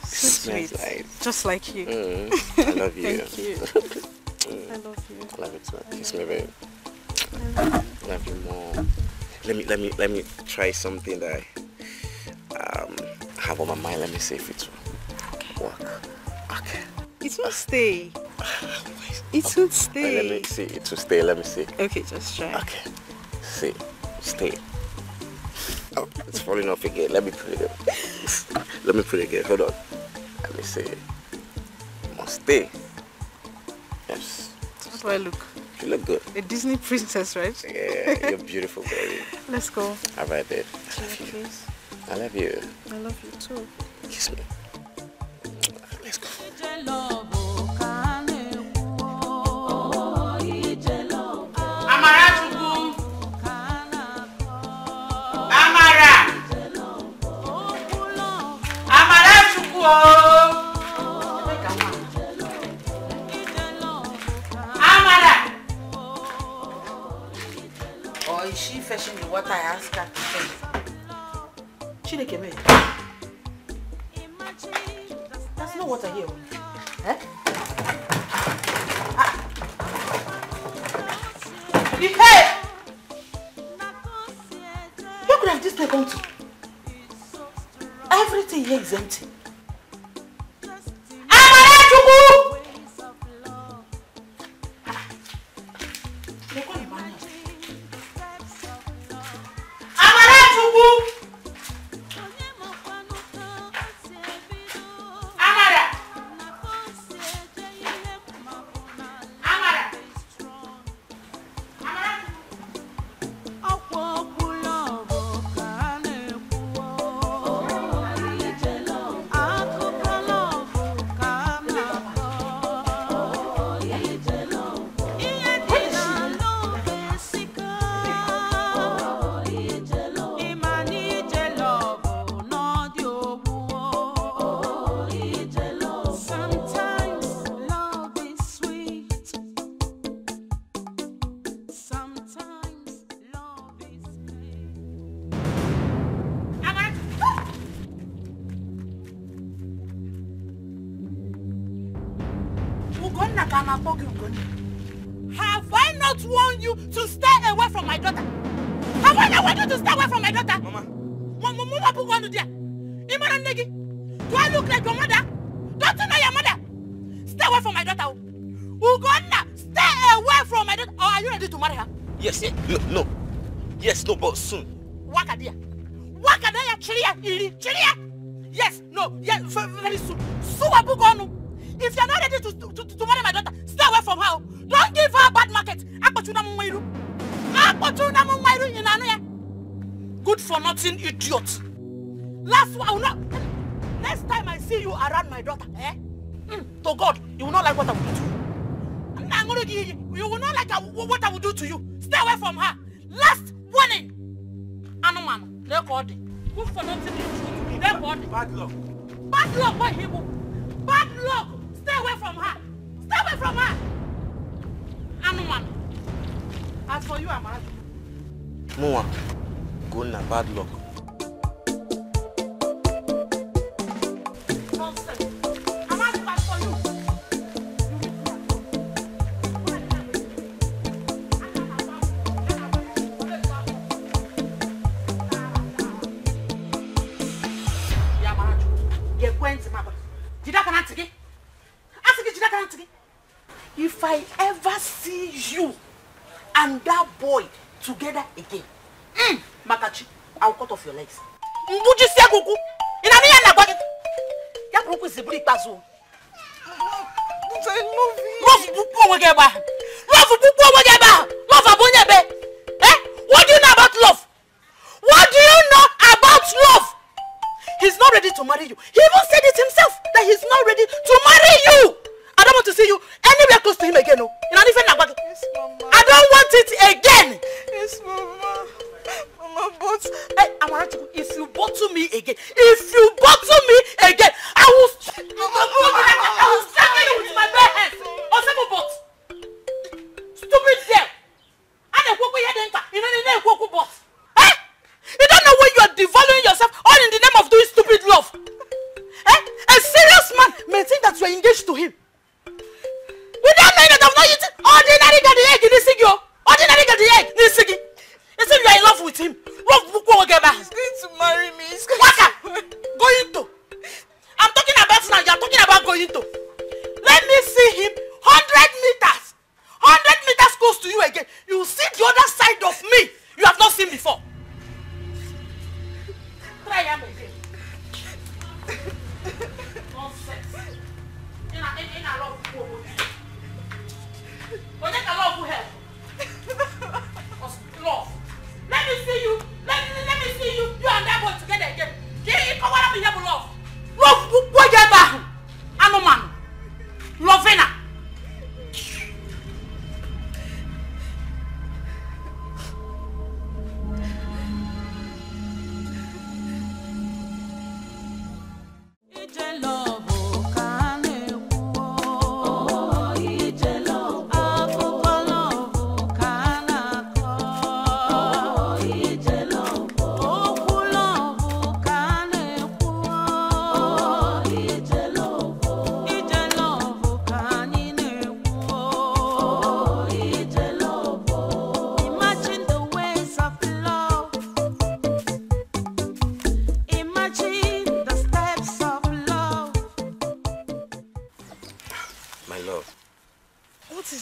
So smells sweet. nice. Just like you. I love you. Thank you. I love you. I love it too. Kiss me, babe. Love you more. Let me try something that I have on my mind. Let me see if it will work. Okay. It will stay. It will stay. Let me see. It will stay. Let me see. Okay, just try. Okay. See. Stay. Oh, falling off again. Let me put it again. Let me put it again. Hold on. Let me see. Must stay. Yes. How do I look? You look good. A Disney princess, right? Yeah, you're beautiful, baby. Let's go. All right, babe. I love you. Please. I love you. I love you too. Kiss me. Let's go. Or is she fetching the water I asked her to fetch? Chineke me. That's no water here. Eh? Hey! Where could have this place gone to? Everything here is empty. Have I not warned you to stay away from my daughter? Have I not warned you to stay away from my daughter? Mama. Mama, do I look like your mother? Don't you know your mother? Stay away from my daughter. Ugonna, stay away from my daughter. Or are you ready to marry her? Yes, no. Yes, no, but soon. Wakadia. Wakadia, Chiria. Yes, no, yes, very soon. Suwabugonu. If you're not ready to marry my daughter, stay away from her. Don't give her a bad market. Good for nothing, idiot. Last one, next time I see you around my daughter, to God, you will not like what I will do to you. You will not like what I will do to you. Stay away from her. Last warning. Anuman, good for nothing, idiot. Bad luck. Bad luck, what he will. Bad luck. Stay away from her. Stay away from her. Anuman. As for you, Amara. Moa, go na bad luck. Nonsense. Amara, as for you. If I ever see you and that boy together again, Makachi, I'll cut off your legs. Mbuji siaguku. Inaniya na bagi. Ya broku zibri pazo. But I love you. Love buku wegeba. Love buku wegeba. Love abonyebe. What do you know about love? What do you know about love? He's not ready to marry you. He even said it himself that he's not ready to marry you. I don't want to see you anywhere close to him again. No. Yes, Mama. I don't want it again. Yes, Mama. Mama, but if you bottle me again, I will strangle you with my bare hands. Stupid girl. You don't know when you are devaluing yourself all in the name of doing stupid love. A serious man may think that you are engaged to him. Without knowing that I'm not eating ordinary got the egg in this thing, yo. Ordinary got the egg in this thing. You say you are in love with him. He's going to marry me. Going to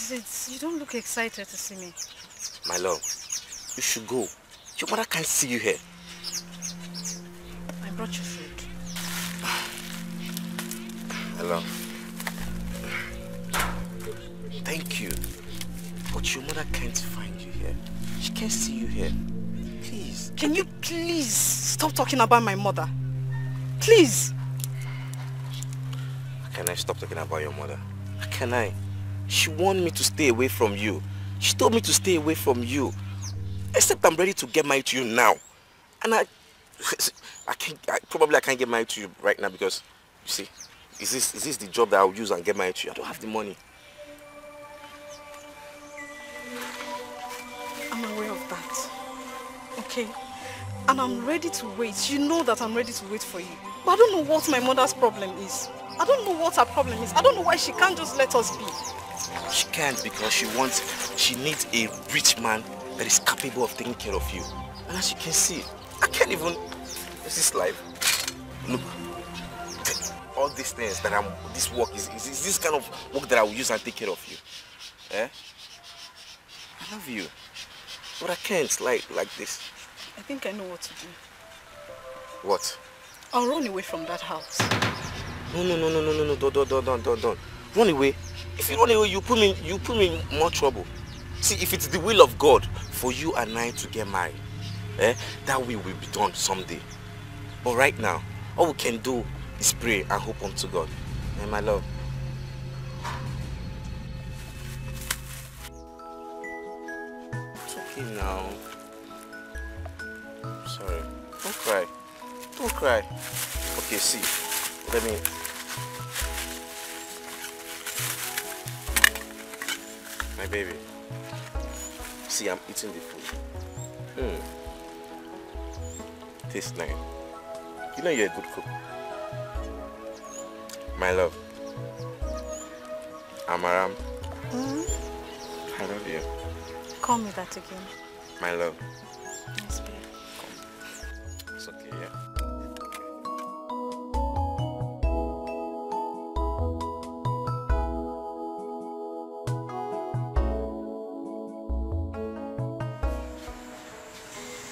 You don't look excited to see me. My love, you should go. Your mother can't see you here. I brought you food. My love. Thank you. But your mother can't find you here. She can't see you here. Please. Can you please stop talking about my mother? Please. How can I stop talking about your mother? How can I? She wanted me to stay away from you. She told me to stay away from you. Except I'm ready to get married to you now. And I can't get married to you right now because, you see, is this the job that I'll use and get married to you? I don't have the money. I'm aware of that. Okay? And I'm ready to wait. You know that I'm ready to wait for you. But I don't know what my mother's problem is. I don't know what her problem is. I don't know why she can't just let us be. She can't because she needs a rich man that is capable of taking care of you. And as you can see, I can't even, this life. Look, all these things that this work is this kind of work that I will use and take care of you. Eh? I love you. But I can't like this. I think I know what to do. What? I'll run away from that house. No, don't. Run away. If you run away, you put me in more trouble. See, if it's the will of God for you and I to get married, that will be done someday. But right now, all we can do is pray and hope unto God. And my love. It's okay now. Sorry. Don't cry. Don't cry. Okay, see. Let me... My baby. See, I'm eating the food. Tastes nice. You know you're a good cook. My love. Amaram. I love you. Call me that again. My love. Yes, babe. It's okay, yeah?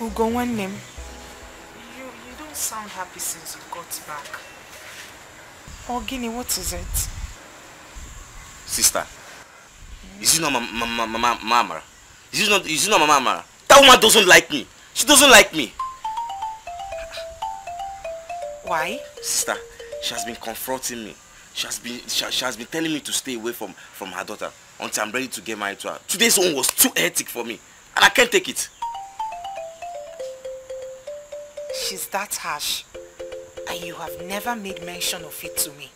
Ugo, one name. You don't sound happy since you got back. Oh, Guinea, what is it? Sister, is it not Mama? Is it not Mama? That woman doesn't like me. She doesn't like me. Why? Sister, she has been confronting me. She has been telling me to stay away from her daughter until I'm ready to get married to her. Today's one was too hectic for me, and I can't take it. She's that harsh, and you have never made mention of it to me.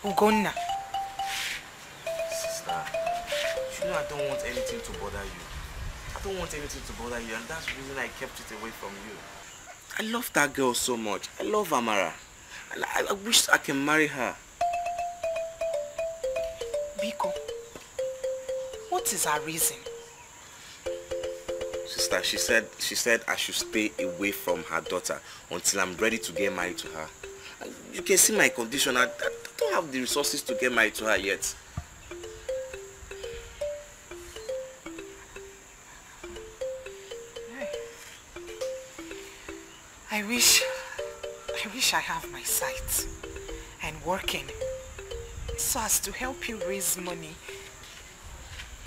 Ugonna. Sister, you know I don't want anything to bother you. I don't want anything to bother you, and that's the reason I kept it away from you. I love that girl so much. I love Amara. And I wish I can marry her. Biko, what is her reason? Sister, she said I should stay away from her daughter until I'm ready to get married to her. And you can see my condition. I don't have the resources to get married to her yet. I wish I have my sight and working so as to help you raise money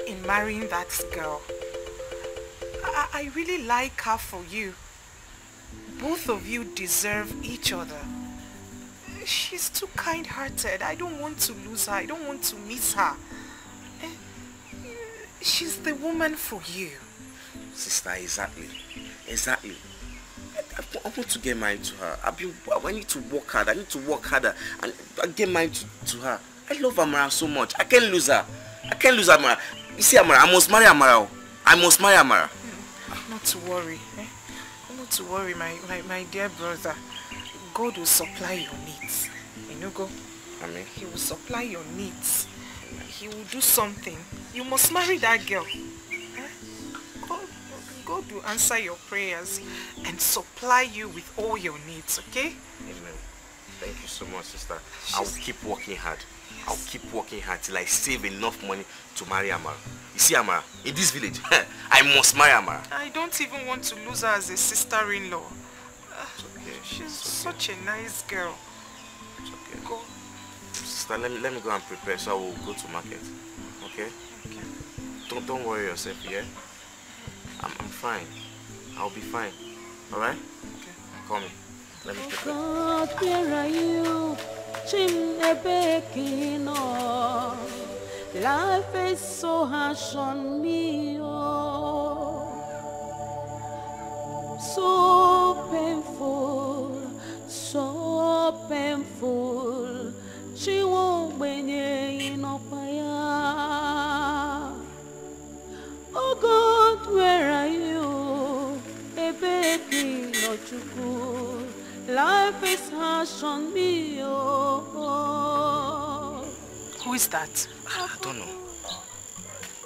in marrying that girl. I really like her for you. Both of you deserve each other. She's too kind-hearted. I don't want to lose her. I don't want to miss her. She's the woman for you. Sister, exactly. I want to get married to her. I need to work hard. I need to work harder and get married to her. I love Amara so much. I can't lose her. Amara. You see, Amara, I must marry Amara. Not to worry. Not to worry, my dear brother. God will supply your needs. You know, go. Amen. He will supply your needs. He will do something. You must marry that girl. God will answer your prayers and supply you with all your needs, okay? Amen. Thank you so much, sister. I will keep working hard. I'll keep working hard till I save enough money to marry Amara. You see Amara, in this village, I must marry Amara. I don't even want to lose her as a sister-in-law. Okay. She's such a nice girl. It's okay. Go. Sister, let me go and prepare so I will go to market. Okay? Okay. Don't worry yourself, yeah? I'm fine. I'll be fine. Alright? Okay. Call me. Let me prepare. God, where are you? Life is so harsh on me, oh. So painful, so painful. She won't be no fire. Oh God, where are you? Baby, not too good. Life is harsh on me, oh. Who is that? I don't know.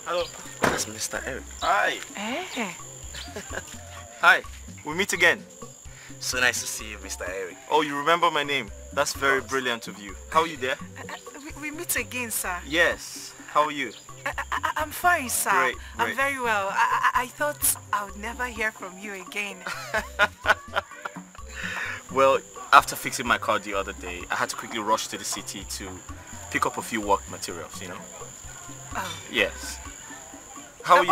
Hello. That's Mr. Eric. Hi. Eh? Hi. We meet again. So nice to see you, Mr. Eric. Oh, you remember my name? That's very brilliant of you. How are you there? We meet again, sir. Yes. How are you? I'm fine, sir. Great. I'm very well. I thought I would never hear from you again. Well, after fixing my car the other day, I had to quickly rush to the city to pick up a few work materials, you know? Oh. Yes. How are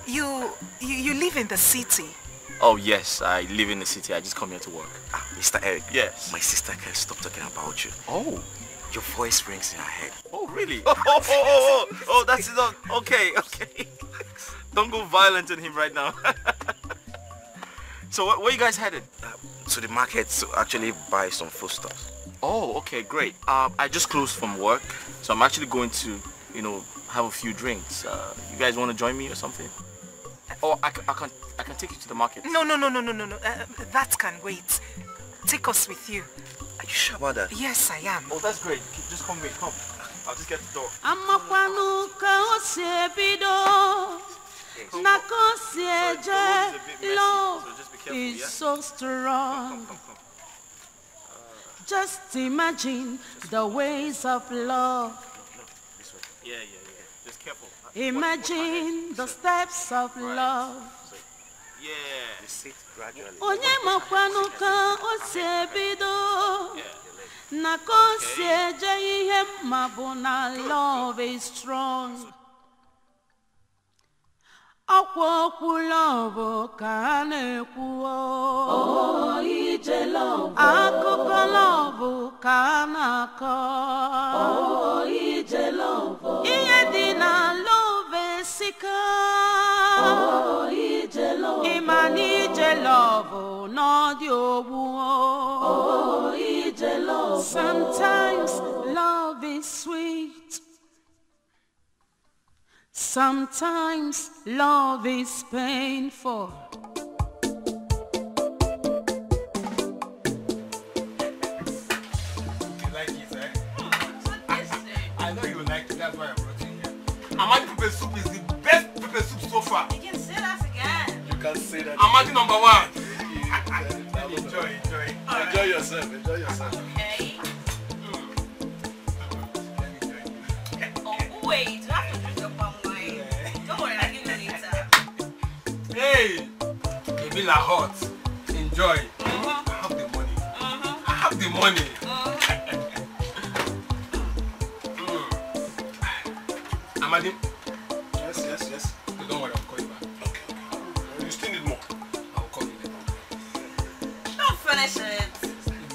you? You live in the city? Oh, yes. I live in the city. I just come here to work. Mr. Eric. Yes. My sister can't stop talking about you. Oh. Your voice rings in her head. Oh, really? Oh, that's enough. Okay. Don't go violent on him right now. So, where you guys headed? To the market to actually buy some foodstuffs. Oh, okay, great. I just closed from work, so I'm actually going to, have a few drinks. You guys want to join me or something? Oh, I can take you to the market. No. That can wait. Take us with you. Are you sure about that? Yes, I am. Oh, that's great. Just come. I'll just get the door. Love is so strong. Come. Just imagine the ways of love. No, this way. Yeah. Just careful. Imagine the steps of love. Yeah. Just sit gradually. Onye makwanu ka o si ebido. Na ko si eje ihe mma bụ na love is strong. Akwa okwu love ka a na-ekwu. Oh, ije love. Akụkọ love ka a na-akọ. Oh, ije love. Ihe dị na love esika. Oh, ije love. Ịma na ije love n'ọdị ogbu. Oh, ije love. Sometimes love is sweet. Sometimes love is painful. You like it, eh? I know you like it, that's why I brought you here. Amadi pepper soup is the best pepper soup so far. You can say that again. You can say that. Amadi number one. Enjoy. Enjoy yourself. Okay. Oh, wait. You have to drink your palm wine. Don't worry, I'll give you later. Hey! It be like hot. Enjoy. I have the money. I have the money. Amadi? Yes. Don't worry, I'll call you back. Okay. You still need more? I'll call you later. Don't finish it.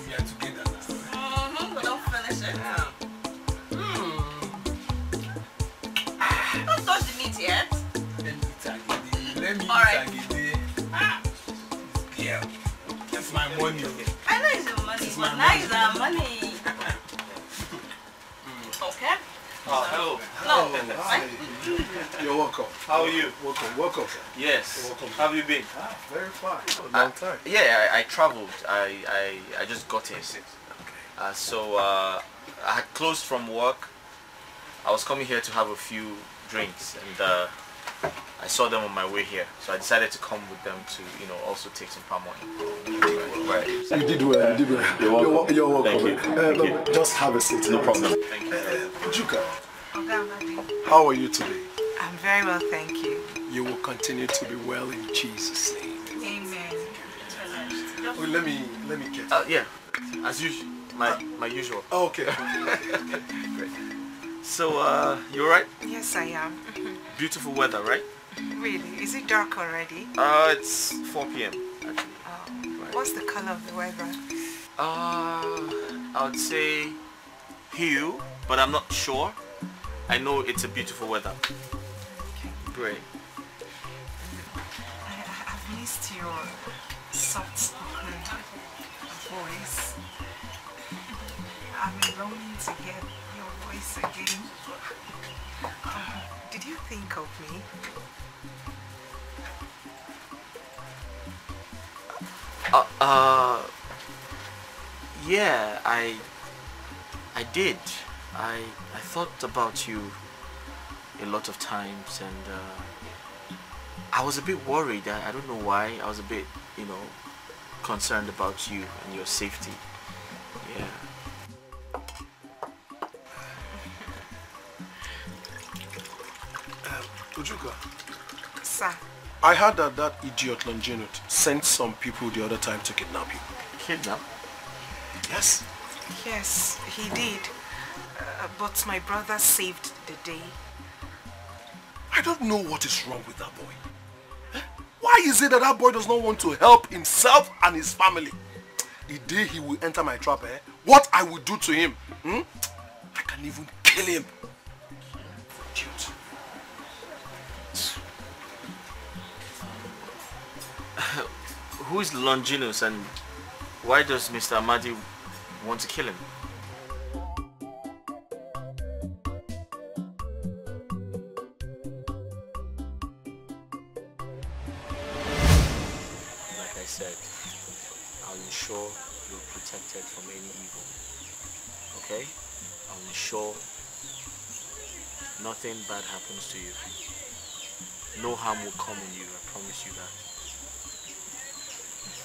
We are together now. But don't finish it. Don't touch the meat yet. Let me All right. Yeah. That's my money. I know it's your money, but now it's our money. Okay? Hello. No. You're welcome. How are you? Welcome, sir. Yes. You're welcome. How have you been? Very fine. Long time. Yeah, I traveled. I just got here. So I had closed from work. I was coming here to have a few drinks, and I saw them on my way here, so I decided to come with them to, you know, also take some palm oil. Right. You did well, you did well. You're welcome. You're welcome. Thank you. Just have a seat. No problem. Thank you. Juka, how are you today? I'm very well, thank you. You will continue to be well in Jesus' name. Amen. Oh, let me get. Yeah, as usual, my usual. Oh, okay. Great. So, you alright? Yes, I am. Beautiful weather, right? Really? Is it dark already? It's 4 p.m. actually. Oh. What's the color of the weather? I would say hue, but I'm not sure. I know it's a beautiful weather. Okay. Great. I've missed your soft-spoken voice. I've been longing to hear your voice again. Did you think of me? Yeah, I did. I thought about you a lot of times, and I was a bit worried. I don't know why. I was a bit, you know, concerned about you and your safety. Yeah. Ujuka, Sir. I heard that idiot Longino sent some people the other time to kidnap you. Kidnap? Yes. Yes, he did. But my brother saved the day. I don't know what is wrong with that boy. Eh? Why is it that that boy does not want to help himself and his family? The day he will enter my trap, what I will do to him, I can even kill him. Idiot. Who is Longinus, and why does Mr. Amadi want to kill him? Like I said, I'll ensure you're protected from any evil. Okay? I'll ensure nothing bad happens to you. No harm will come on you, I promise you that.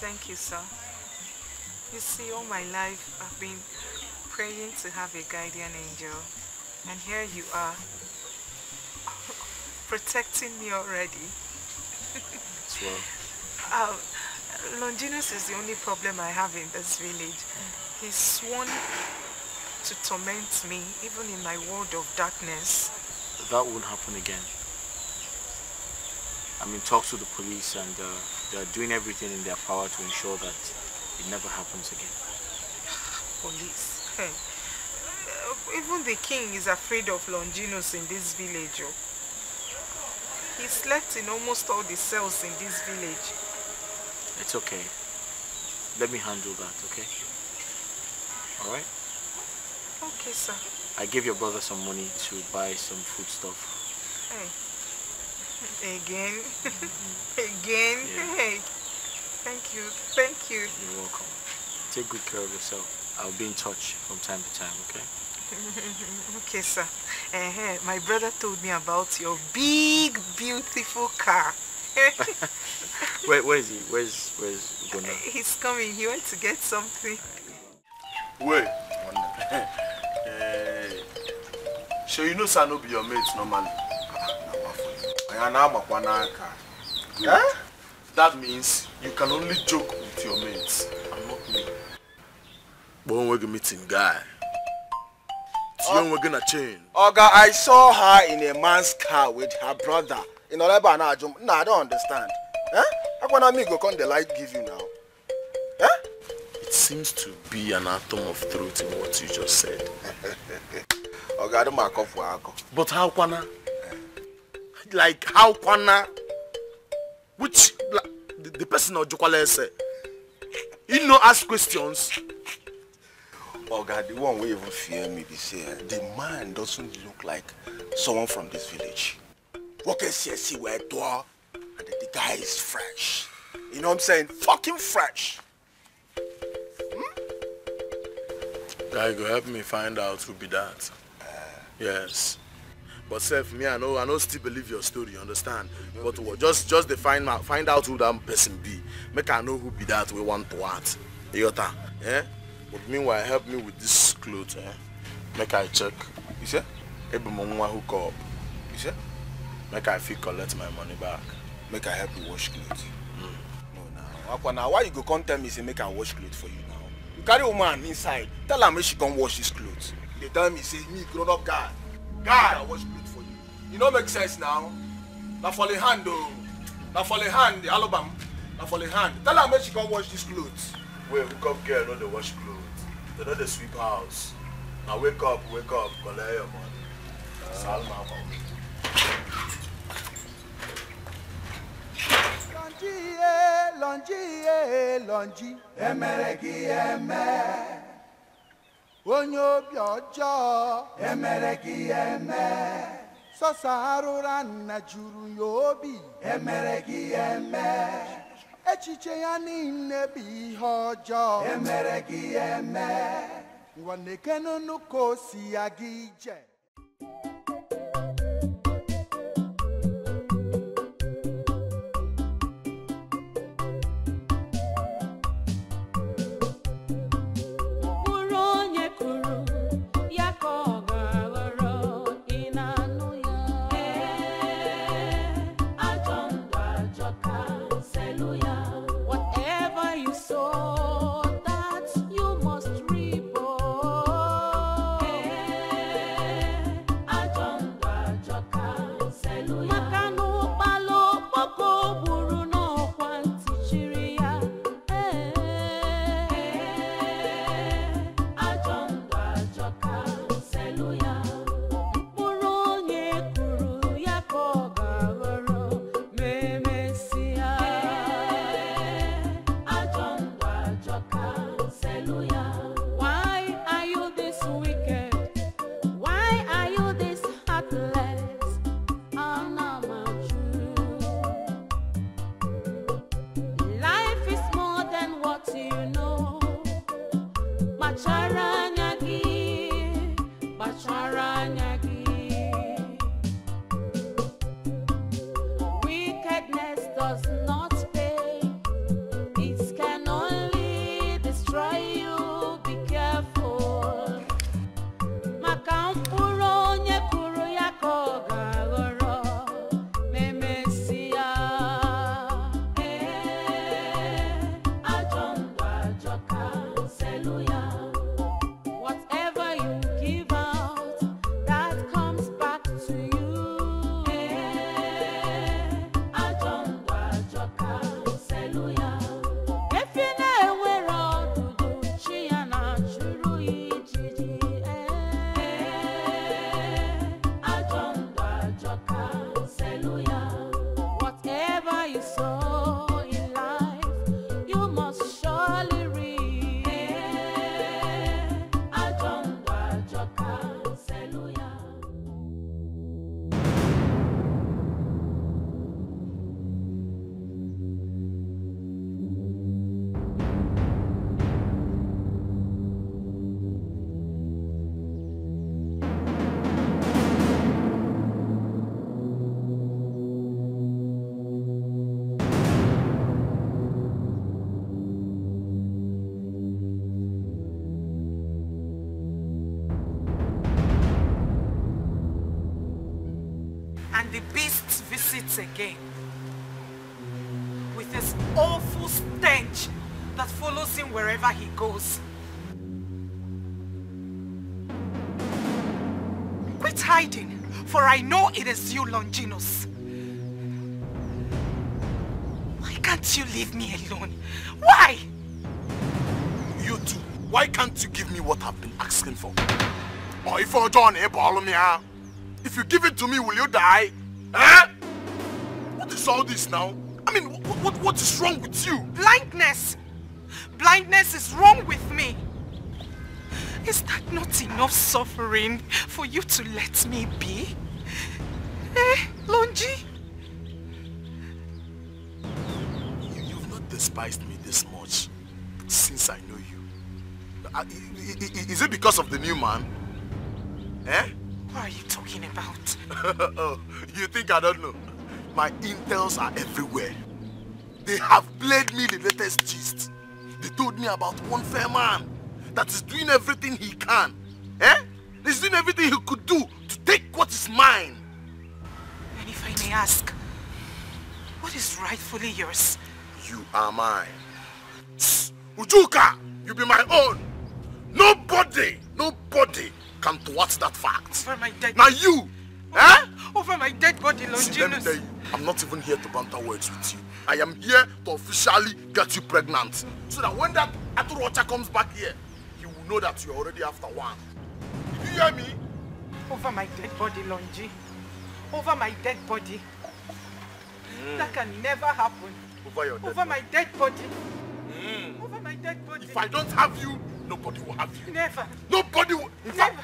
Thank you, sir. You see, all my life I've been praying to have a guardian angel. And here you are, protecting me already. As well. Longinus is the only problem I have in this village. He's sworn to torment me, even in my world of darkness. That won't happen again. I'm in talks with the police, and they're doing everything in their power to ensure that it never happens again. Police? Hey. Even the king is afraid of Longinus in this village. Oh. He slept in almost all the cells in this village. It's okay. Let me handle that, okay? Alright? Okay, sir. I gave your brother some money to buy some food stuff. Hey. Again? Again? Yeah. Hey. Thank you. Thank you. You're welcome. Take good care of yourself. I'll be in touch from time to time, okay? Okay, sir. My brother told me about your big, beautiful car. Where is he? Where's he going now? He's coming. He went to get something. Wait. So you know Sano be your mate normally? That means you can only joke with your mates and not me. But when we're meeting guy, we're gonna change. Oga, I saw her in a man's car with her brother. In Oleba na Ajum. No, I don't understand. How can I go come the light give you now? It seems to be an atom of truth in what you just said. Oga, I don't mark off work. But how kwana? Like how kwana? Which the person of Jokwale say? You know, ask questions. Oga, the one who even fear me be say the man doesn't look like someone from this village. What can see where door and the guy is fresh. You know what I'm saying? Fucking fresh. Guy, go help me find out who be that. Yes. But self, me, I know still believe your story, you understand? But just to find out who that person be. Make I know who be that we want to what. Yota, eh? But meanwhile, help me with this clothes, eh? Make I check. You see? Every moment hook up. You see? Make I feel collect my money back. Make I help you wash clothes. No, now why you go come tell me say make I wash clothes for you now? You carry a woman inside. Tell her make she come wash his clothes. They tell me say me grown up guy. I wash clothes for you. You know make sense now. Now for the hand though. Now for the hand, the album. Now for the hand. Tell her make she come wash these clothes. Wait, hook up girl, know they wash clothes. They know they sweep house. Now wake up, collect your money. Salma. Lonji, emereki eme. Onyo biojo, emereki eme. Sosarura na juru yobi, emereki eme. Echiche ya nine bi hojo, emereki eme. Wanekeno nuko si agije. The beast visits again with his awful stench that follows him wherever he goes. Quit hiding, for I know it is you, Longinus. Why can't you leave me alone? Why? You too. Why can't you give me what I've been asking for? Or if you're John, if you give it to me, will you die? Eh? What is all this now? I mean, what is wrong with you? Blindness! Blindness is wrong with me. Is that not enough suffering for you to let me be? Eh, Longi? You've not despised me this much since I know you. Is it because of the new man? Eh? What are you talking about? Oh, you think I don't know? My intels are everywhere. They have played me the latest gist. They told me about one fair man that is doing everything he can. He's doing everything he could do to take what is mine. And if I may ask, what is rightfully yours? You are mine. Ujuka, you be my own. Nobody can thwart that fact. Over my dead Now you, over my dead body, Longinus. See, let me tell you, I'm not even here to banter words with you. I am here to officially get you pregnant. So that when that Aturocha comes back here, he will know that you're already after one. Did you hear me? Over my dead body, Longi. Over my dead body. That can never happen. Over your dead Over my dead body. Over my dead body. If I don't have you, nobody will have you. Never. Nobody will. Never.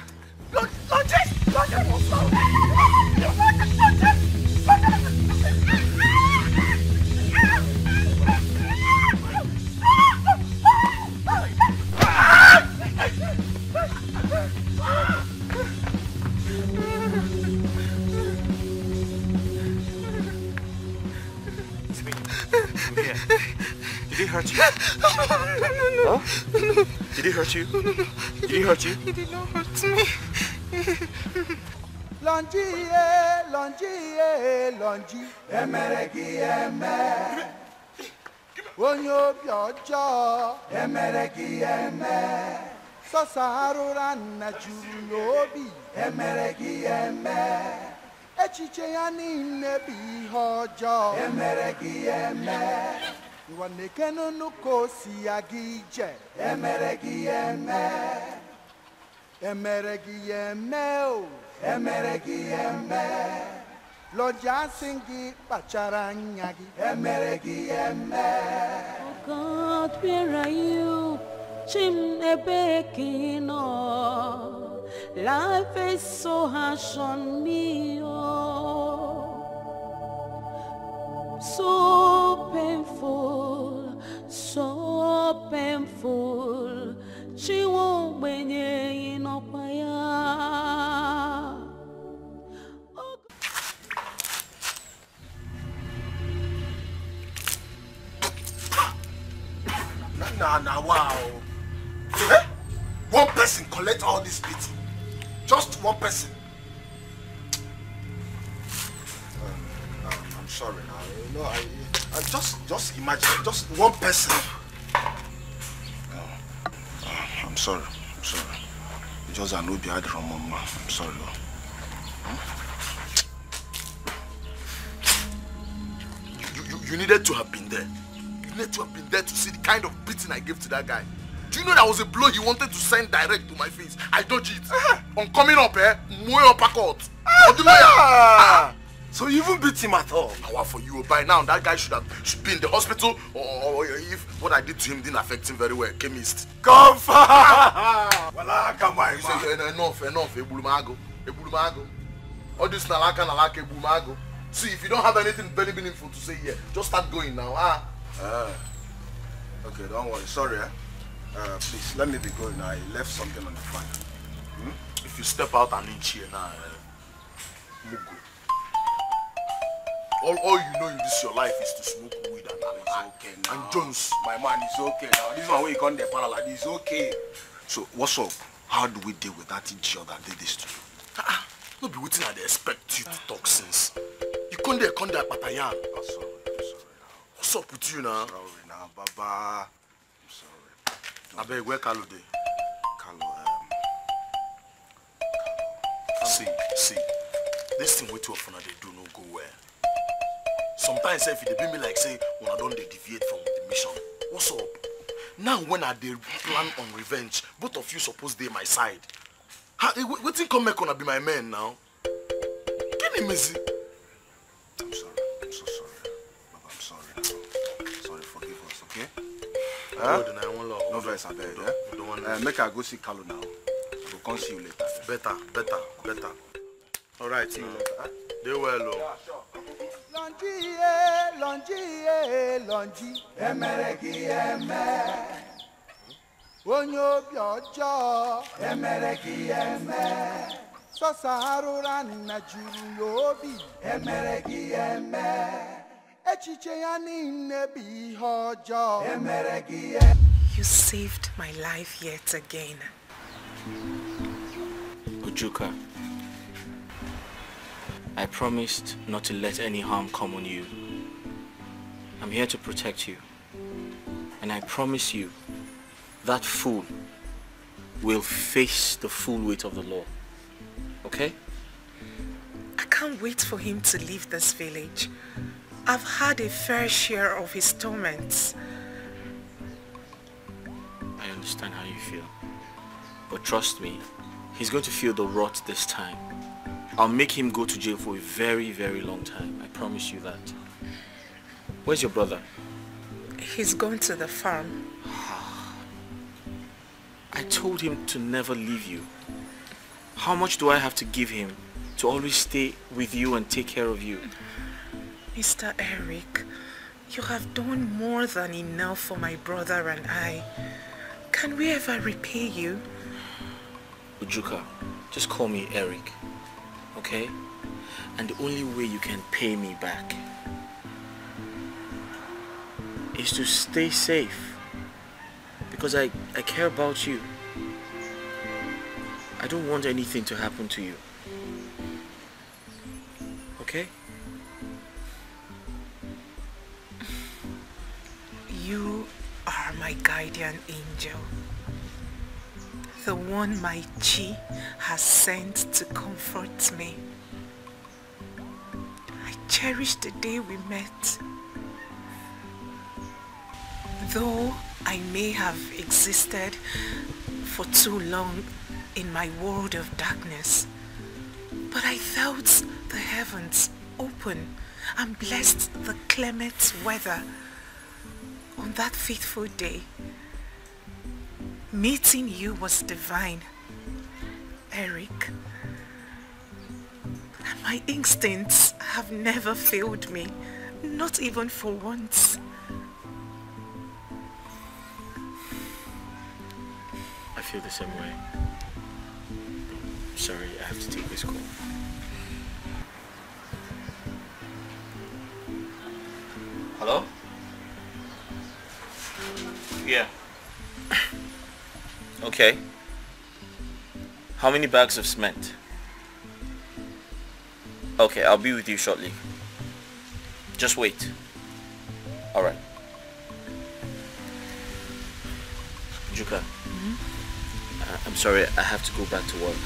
Did he hurt you? Huh? Did he hurt you? Did he hurt you? He did not hurt me. Longi, emereki eme. Onyo biojo, emereki eme. Sosarura na juru nobi, emereki eme. Echiche ya niile bi hojo, emereki eme. Iwaneke nuko si agije, emereki eme. Emereki eme o, emereki eme. Loja singi pacharanyagi, emereki eme. Oh God, where are you? Chimnebekino. Life is so harsh on me, oh. So painful, so painful. She won't win in Opaya. Nah, wow. One person collect all this beating. Just one person. I'm sorry now. You know, I just imagine just one person. I'm sorry. It just an obi had from Mama. I'm sorry. You needed to have been there. You needed to have been there to see the kind of beating I gave to that guy. Do you know that was a blow he wanted to send direct to my face? I dodged it. On coming up, Moe uppercut. So you even beat him at all? Now for you, by now that guy should be in the hospital, or if what I did to him didn't affect him very well. Chemist. Confirm. Well, come on. You say enough. Ebulumago. All this nalaka ebulumago. See, if you don't have anything very meaningful to say here, just start going now. Okay, don't worry. Sorry. Please let me be going. I left something on the front. If you step out an inch here now, Mugu. All you know in this your life is to smoke weed and okay now. And Jones. My man is okay now. This one where you come the parallel is okay. So what's up? How do we deal with that idiot that did this to you? No be waiting I dey expect you to talk since. You come there patayan. I'm sorry now. What's up with you now? Sorry now, Baba. I'm sorry. I beg, where Carlo dey? Carlo, See, this thing way too often they do no go well. Sometimes if they be me like say when I don't deviate from the mission. What's up? Now when I dey plan on revenge, both of you suppose dey my side. Wetin come make gonna be my man now? Can you miss it? I'm sorry. I'm so sorry. Baba, I'm sorry now. Sorry, forgive us, okay? No verse, I beg, make I go see Carlo now. We'll come see you later. Better. Alright, see you later. They well, yeah, sure. Longi, emereki eme. Onyo biojo, emereki eme. Sosarura na juru yobi emeregi eme echiche ya ninne bi hojo emeregi. You saved my life yet again. Ujuka, I promised not to let any harm come on you. I'm here to protect you. And I promise you, that fool will face the full weight of the law. Okay? I can't wait for him to leave this village. I've had a fair share of his torments. I understand how you feel. But trust me, he's going to feel the rot this time. I'll make him go to jail for a very, very long time. I promise you that. Where's your brother? He's gone to the farm. I told him to never leave you. How much do I have to give him to always stay with you and take care of you? Mr. Eric, you have done more than enough for my brother and I. Can we ever repay you? Ujuka, just call me Eric, okay? And the only way you can pay me back is to stay safe, because I care about you. I don't want anything to happen to you, okay? You are my guardian angel, the one my Chi has sent to comfort me. I cherish the day we met. Though I may have existed for too long in my world of darkness, but I felt the heavens open and blessed the clement weather. On that fateful day, meeting you was divine, Eric. And my instincts have never failed me, not even for once. I feel the same way. Sorry, I have to take this call. Hello? Yeah. Okay. How many bags of cement? Okay, I'll be with you shortly. Just wait. Alright. Juka. I'm sorry, I have to go back to work.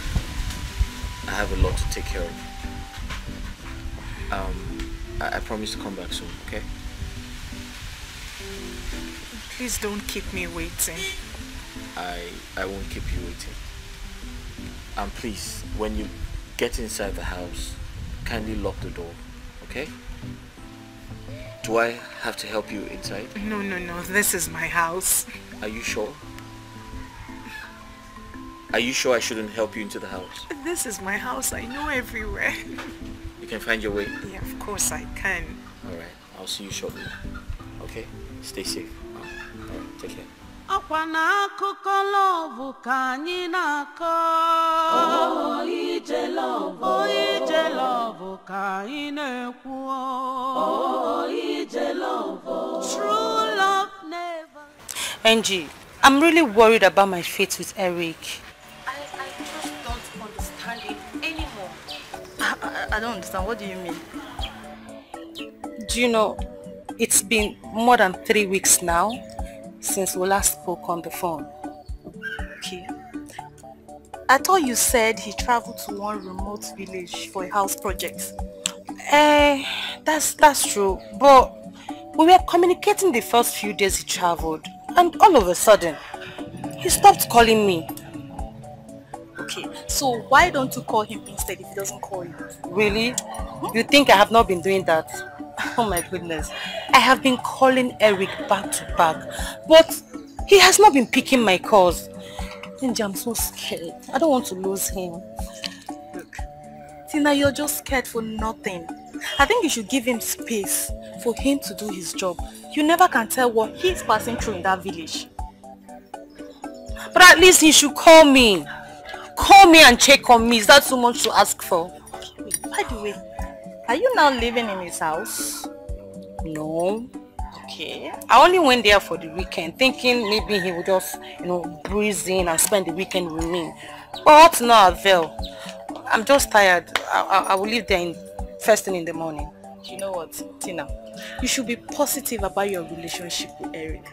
I have a lot to take care of. I promise to come back soon, okay? Please don't keep me waiting. I won't keep you waiting. And please, when you get inside the house, kindly lock the door, okay? Do I have to help you inside? No, this is my house. Are you sure? Are you sure I shouldn't help you into the house? This is my house. I know everywhere. You can find your way? Yeah, of course I can. Alright, I'll see you shortly. Okay? Stay safe. Alright, take care. Akwa n'akụkọ love ka anyị na-akọ. Oh, ije love ka anyị na-ekwu. Oh, ije love. True love never. Angie, I'm really worried about my fate with Eric. I just don't understand it anymore. I don't understand. What do you mean? Do you know, it's been more than 3 weeks now since we last spoke on the phone. Okay. I thought you said he traveled to one remote village for a house project. That's true. But we were communicating the first few days he traveled, and all of a sudden, he stopped calling me. Okay, so why don't you call him instead if he doesn't call you? Really? You think I have not been doing that? Oh my goodness. I have been calling Eric back to back, but he has not been picking my calls. Angie, I'm so scared. I don't want to lose him. Look, Tina, you're just scared for nothing. I think you should give him space for him to do his job. You never can tell what he's passing through in that village. But at least he should call me. call me and check on me. Is that too much to ask for? By the way, are you now living in his house? No. Okay. I only went there for the weekend, thinking maybe he would just, breeze in and spend the weekend with me. But no avail. I'm just tired. I will leave there first thing in the morning. You know what, Tina? You should be positive about your relationship with Eric.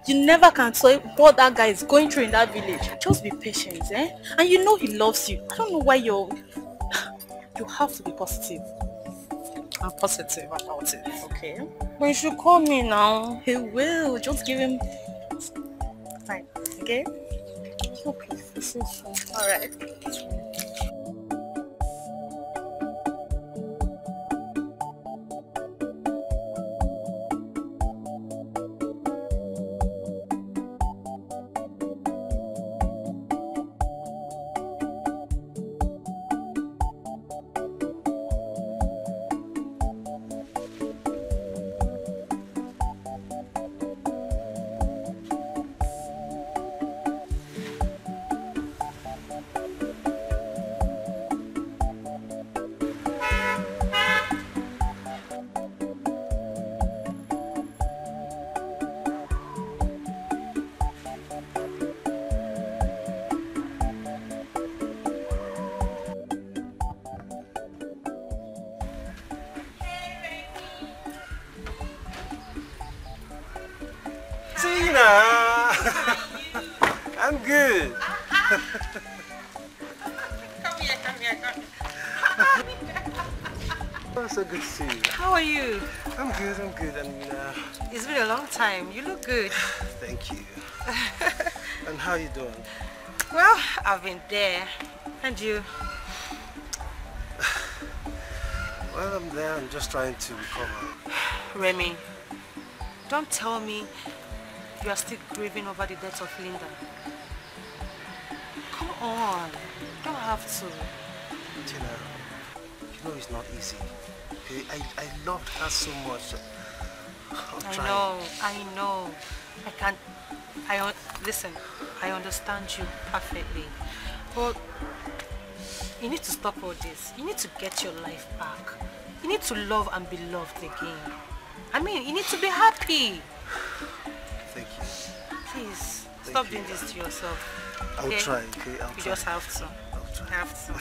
You never can tell what that guy is going through in that village. Just be patient, eh? And you know he loves you. I don't know why you have to be positive. I'm positive about it, okay? But you should call me now. He will. Just give him time, okay? Okay, this is alright. I'm good. Come here. Oh, so good to see you. How are you? I'm good. And it's been a long time. You look good. Thank you. And how you doing? Well, I've been there. And you? Well, I'm there. I'm just trying to recover. Remy, don't tell me you are still grieving over the death of Linda. Come on. You don't have to. Tina, you know it's not easy. Okay? I loved her so much. I know. Listen, I understand you perfectly. But you need to stop all this. You need to get your life back. You need to love and be loved again. I mean, you need to be happy. Thank you. Please, stop doing this to yourself. I'll try, okay? You just have to. I'll try. Have to.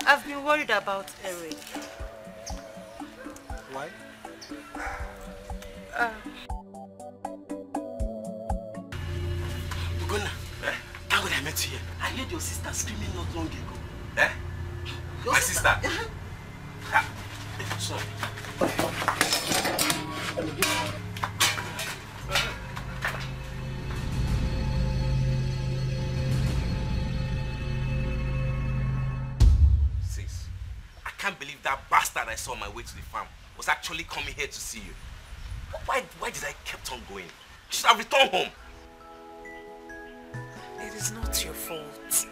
I've been worried about Eric. Why? Ugonna, thank God I met you here. I heard your sister screaming not long ago. Eh? My sister? Sorry. Sis, I can't believe that bastard I saw on my way to the farm was actually coming here to see you. Why did I kept on going? You should have returned home. It is not your fault.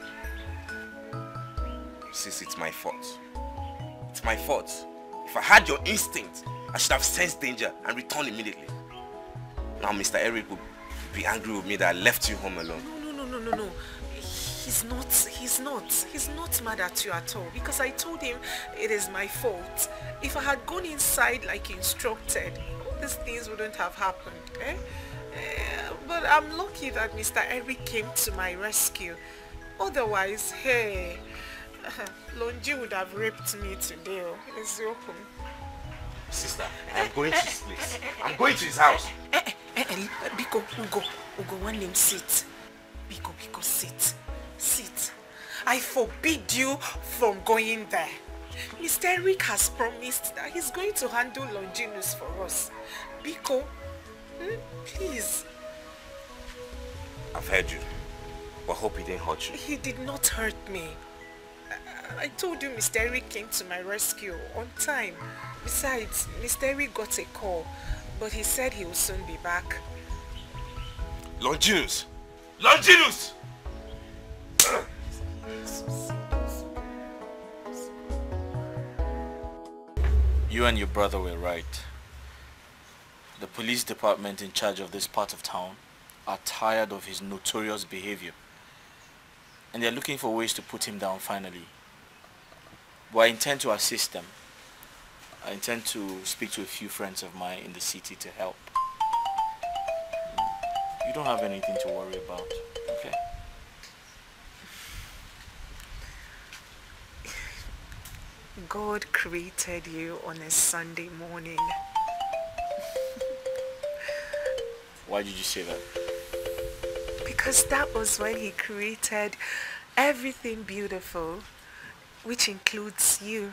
Sis, it's my fault. It's my fault. If I had your instinct, I should have sensed danger and returned immediately. Now Mr. Eric would be angry with me that I left you home alone. No. He's not mad at you at all because I told him it is my fault. If I had gone inside like instructed, all these things wouldn't have happened. But I'm lucky that Mr. Eric came to my rescue. Otherwise, hey, Lonji would have raped me today. It's open. Sister, I'm going to his place. I'm going to his house. Biko, Ugo, one name, sit. Biko, sit. Sit. I forbid you from going there. Mr. Eric has promised that he's going to handle Longinus for us. Biko, please. I've heard you, but hope he didn't hurt you. He did not hurt me. I told you Mr. Eric came to my rescue on time. Besides, Mr. Eric got a call, but he said he will soon be back. Longinus! Longinus! You and your brother were right. The police department in charge of this part of town are tired of his notorious behavior. and they're looking for ways to put him down finally. But I intend to assist them. I intend to speak to a few friends of mine in the city to help. You don't have anything to worry about, okay? God created you on a Sunday morning. Why did you say that? Because that was when he created everything beautiful, which includes you.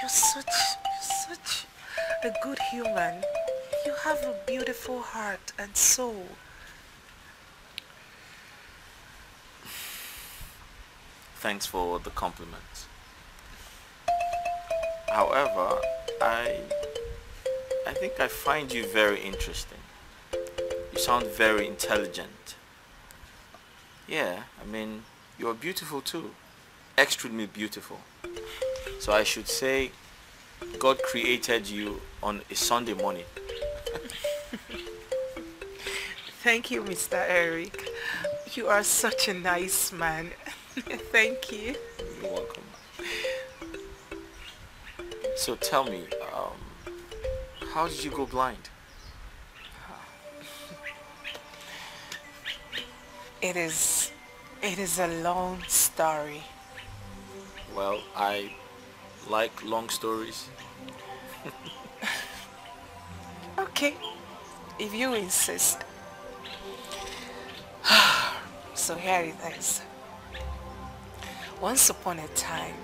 You're such a good human. You have a beautiful heart and soul. Thanks for the compliment. However, I think I find you very interesting. You sound very intelligent. Yeah, I mean, you're beautiful too. Extremely beautiful. So I should say, God created you on a Sunday morning. Thank you, Mr. Eric. You are such a nice man. Thank you. You're welcome. So tell me, how did you go blind? It is a long story. Well, I like long stories. Okay, if you insist. So here it is. Once upon a time,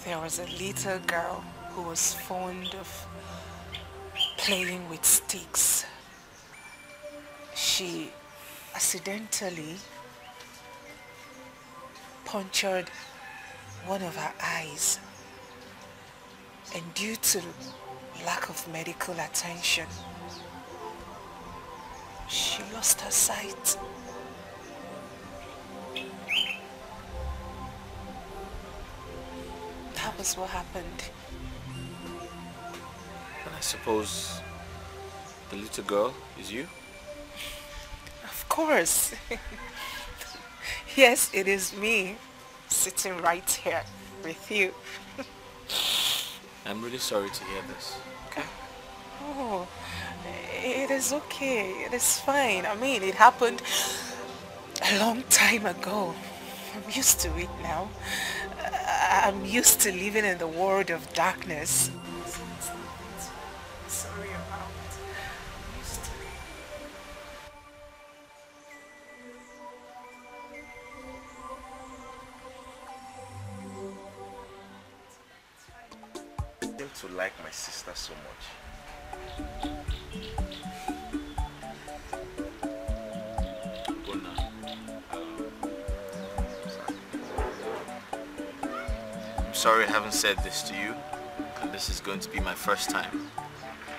there was a little girl who was fond of playing with sticks. She accidentally punctured one of her eyes, and due to lack of medical attention, she lost her sight. That was what happened. And I suppose the little girl is you? Of course. Yes, it is me, sitting right here with you. I'm really sorry to hear this, okay? Oh, it is okay. It is fine. I mean, it happened a long time ago. I'm used to it now. I'm used to living in the world of darkness. Sorry about it. I'm used to it. I seem to like my sister so much. I'm sorry I haven't said this to you, and this is going to be my first time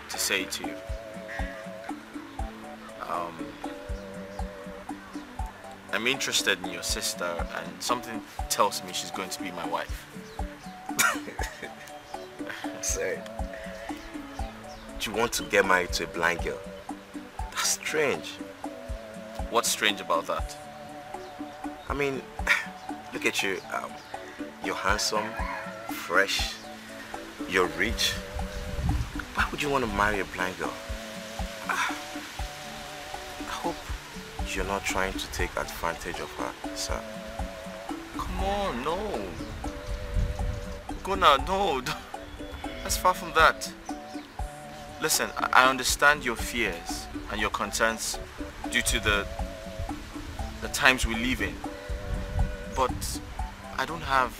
to say it to you. I'm interested in your sister, and something tells me she's going to be my wife. Sorry. Do you want to get married to a blind girl? That's strange. What's strange about that? I mean, look at you. You're handsome, fresh, you're rich. Why would you want to marry a blind girl? I hope you're not trying to take advantage of her, sir. Come on, no. Gona, no. That's far from that. Listen, I understand your fears and your concerns due to the times we live in. But I don't have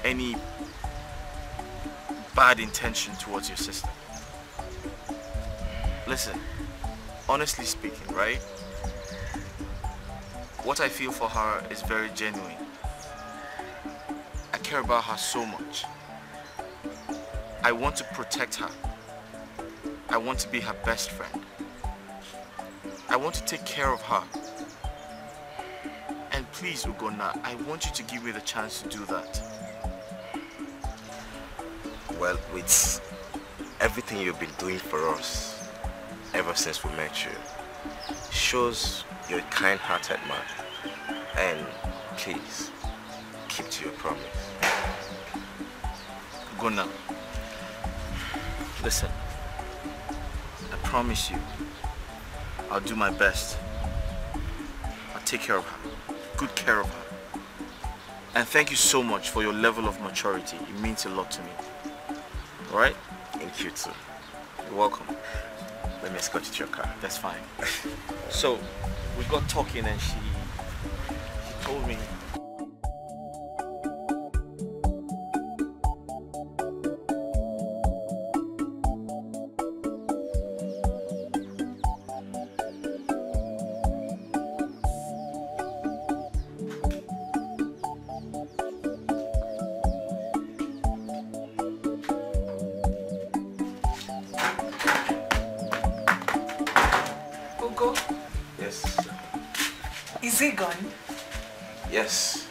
any bad intention towards your sister. Listen, honestly speaking, right? What I feel for her is very genuine. I care about her so much. I want to protect her. I want to be her best friend. I want to take care of her. And please, Ugonna, I want you to give me the chance to do that. Well, with everything you've been doing for us ever since we met you, shows you're a kind-hearted man. And please, keep to your promise. Guna, listen, I promise you, I'll do my best. I'll take care of her, good care of her. And thank you so much for your level of maturity. It means a lot to me. Alright? Thank you too. You're welcome. Let me escort you to your car. That's fine. So, we got talking and she told me. Is he gone? Yes.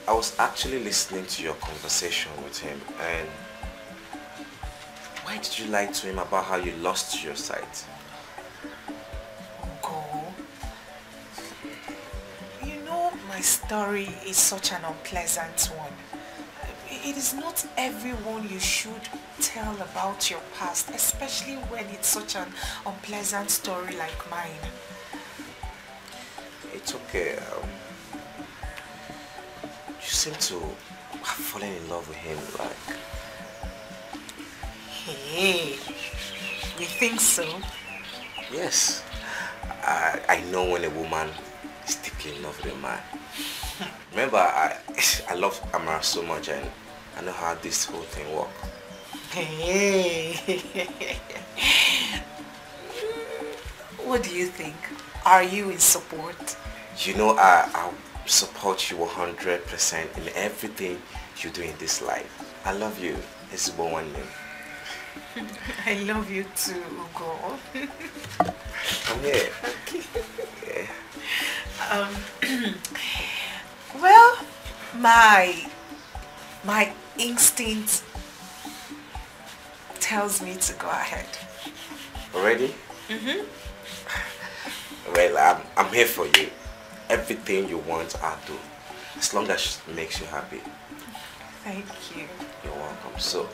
I was actually listening to your conversation with him, and why did you lie to him about how you lost your sight? Go. You know, my story is such an unpleasant one. It is not everyone you should tell about your past, especially when it's such an unpleasant story like mine. It's okay. You seem to have fallen in love with him, like... Hey, you think so? Yes. I know when a woman is deeply in love with a man. Remember, I love Amara so much, and I know how this whole thing works. Hey. What do you think? Are you in support? You know, I'll support you 100% in everything you do in this life. I love you. This is one name. I love you too, Ugo. Come here. Yeah. Well, my instinct tells me to go ahead. Already? Mm-hmm. Well, I'm here for you. Everything you want, I'll do. As long as it makes you happy. Thank you. You're welcome. So,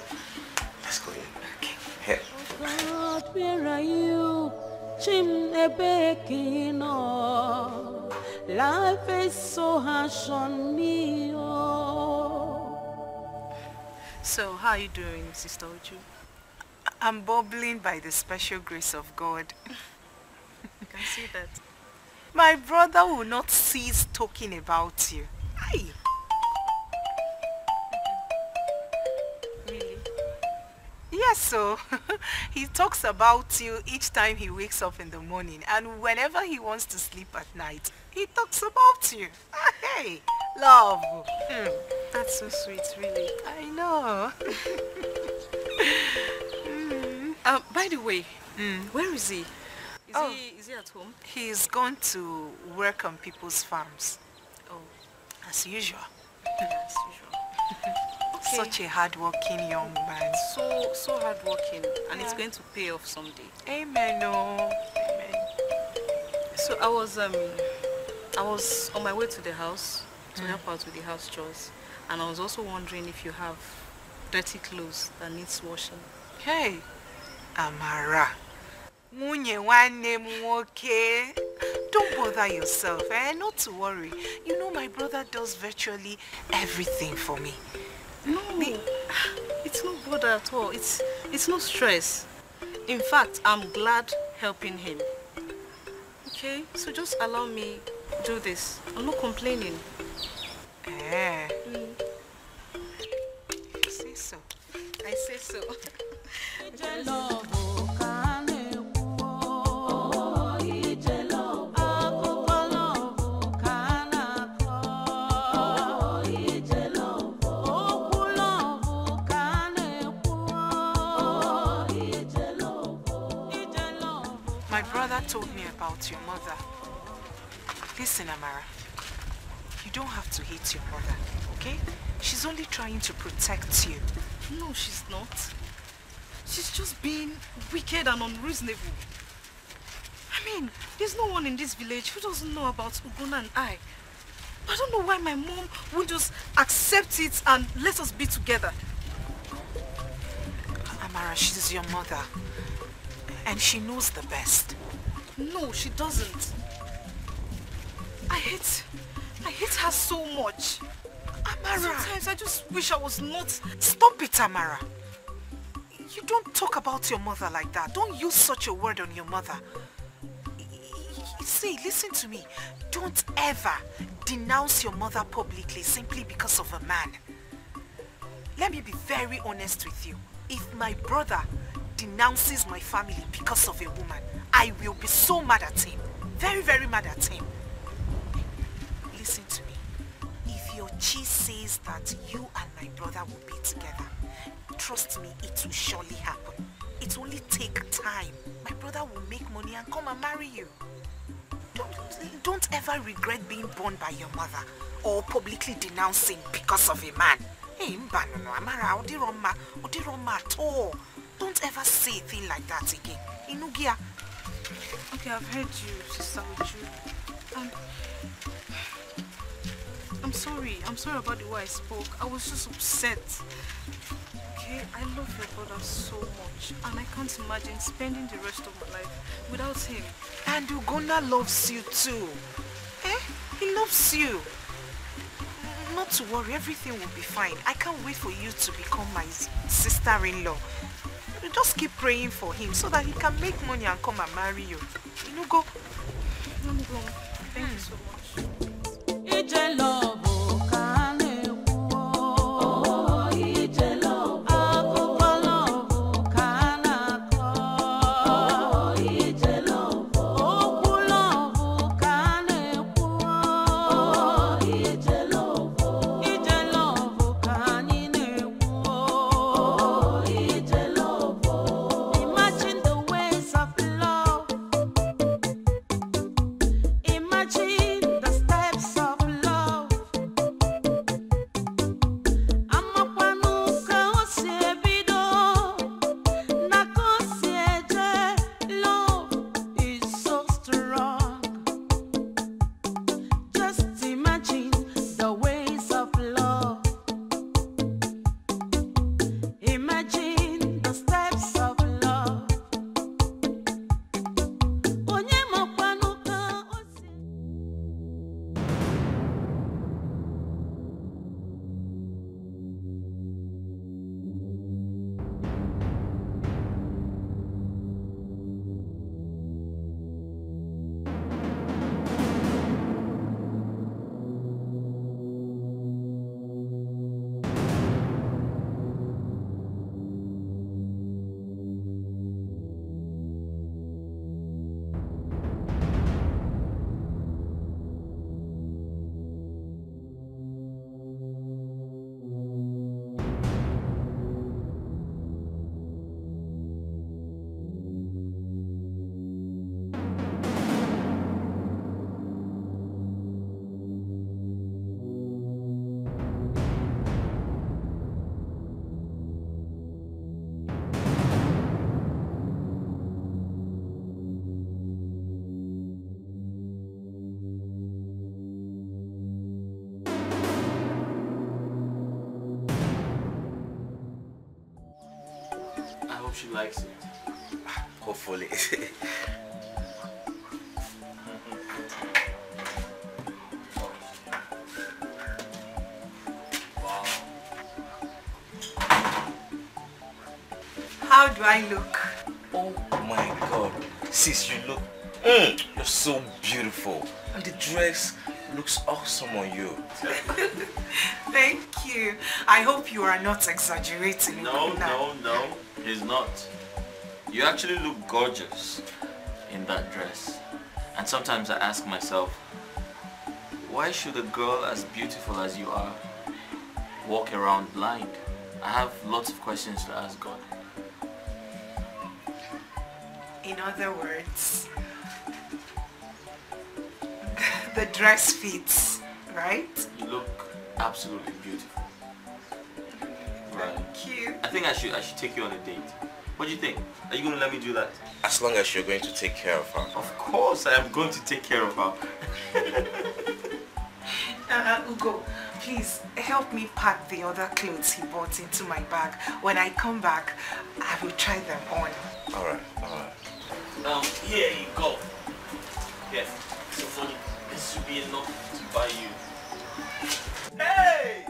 let's go in. Okay. Here. God, where are you? Chimnebekino. Life is so harsh on me. Oh. So, how are you doing, Sister Uju? I'm bubbling by the special grace of God. I can see that. My brother will not cease talking about you. Aye. Really? Yes, so he talks about you each time he wakes up in the morning, and whenever he wants to sleep at night, he talks about you. Hey, love. That's so sweet, really. I know. By the way, where is he? Is he at home? He's gone to work on people's farms. Oh. As usual. As usual. Okay. Such a hard-working young man. So hard-working, and it's going to pay off someday. Amen, oh. Amen. So I was on my way to the house to help out with the house chores, and I was also wondering if you have dirty clothes that needs washing. Hey, Amara. Okay. Don't bother yourself, not to worry. You know my brother does virtually everything for me. No, it's no bother at all. It's no stress. In fact, I'm glad helping him. Okay, so just allow me do this. I'm not complaining. You say so. I say so. My brother told me about your mother. Listen, Amara, you don't have to hate your mother, okay? She's only trying to protect you. No, she's not. She's just being wicked and unreasonable. I mean, there's no one in this village who doesn't know about Ugonna and I. I don't know why my mom won't just accept it and let us be together. Amara, she's your mother. And she knows the best. No, she doesn't. I hate her so much. Amara. Sometimes I just wish I was not... Stop it, Amara. You don't talk about your mother like that. Don't use such a word on your mother. See, listen to me. Don't ever denounce your mother publicly simply because of a man. Let me be very honest with you. If my brother denounces my family because of a woman, I will be so mad at him. Very, very mad at him. Listen to me. If your chi says that you and my brother will be together, trust me, it will surely happen. It will only take time. My brother will make money and come and marry you. Don't ever regret being born by your mother or publicly denouncing because of a man. Hey, Mbano, Amara, Odiroma at all. Don't ever say a thing like that again. Inugia. Okay, I've heard you, Sister Uju. I'm sorry. I'm sorry about the way I spoke. I was just upset. Okay, I love your brother so much. And I can't imagine spending the rest of my life without him. And Ugonna loves you too. He loves you. Not to worry, everything will be fine. I can't wait for you to become my sister-in-law. Just keep praying for him so that he can make money and come and marry you. You know, go. Let me go. Thank you so much. It's a love. She likes it. Hopefully. Wow. How do I look? Oh my god. Sis, you look... you're so beautiful. And the dress looks awesome on you. Thank you. I hope you are not exaggerating. No. He's not. You actually look gorgeous in that dress. And sometimes I ask myself, why should a girl as beautiful as you are walk around blind? I have lots of questions to ask God. In other words, the dress fits, right? You look absolutely beautiful. Right. Thank you. I think I should take you on a date. What do you think? Are you going to let me do that? As long as you're going to take care of her. Of course, I am going to take care of her. Ugo, please help me pack the other clothes he bought into my bag. When I come back, I will try them on. Alright. Here you go. Yes. So funny. This should be enough to buy you. Hey!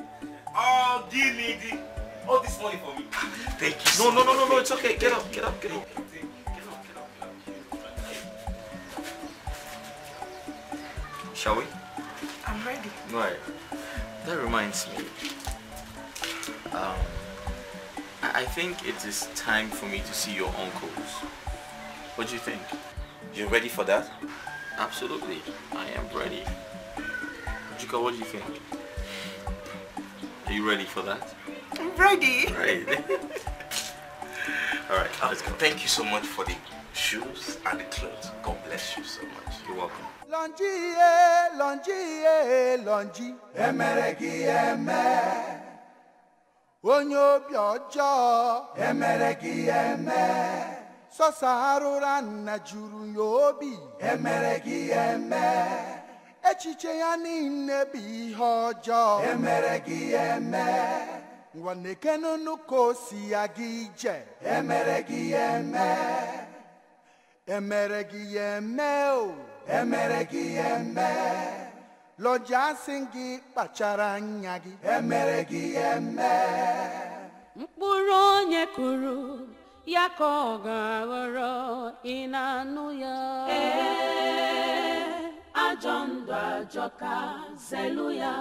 Oh, give me all this money for me. Thank you. No, it's okay. Get up. Shall we? I'm ready. Right. That reminds me. I think it is time for me to see your uncles. What do you think? You ready for that? Absolutely. I am ready. Juka, what do you think? Are you ready for that? I'm ready. Right. Alright, let's go. Thank you so much for the shoes and the clothes. God bless you so much. You're welcome. Longi, emeregi eme. Onyo biojo, emeregi eme. Sosa na juru yobi, emeregi eme. Echiche ya niile bụ ihe ọjọọ, emeregi eme. Nwanekenu nuko si ya gị ije, emeregi eme. Emeregi eme o, emeregi eme. Lọja singi kpachara anya gị, emeregi eme. Mkpụrụ onye kụrụ ya ka ọ ga-aghọrọ, ị na-anụ ya. Ajọ ndụ ajọka, zelu ya.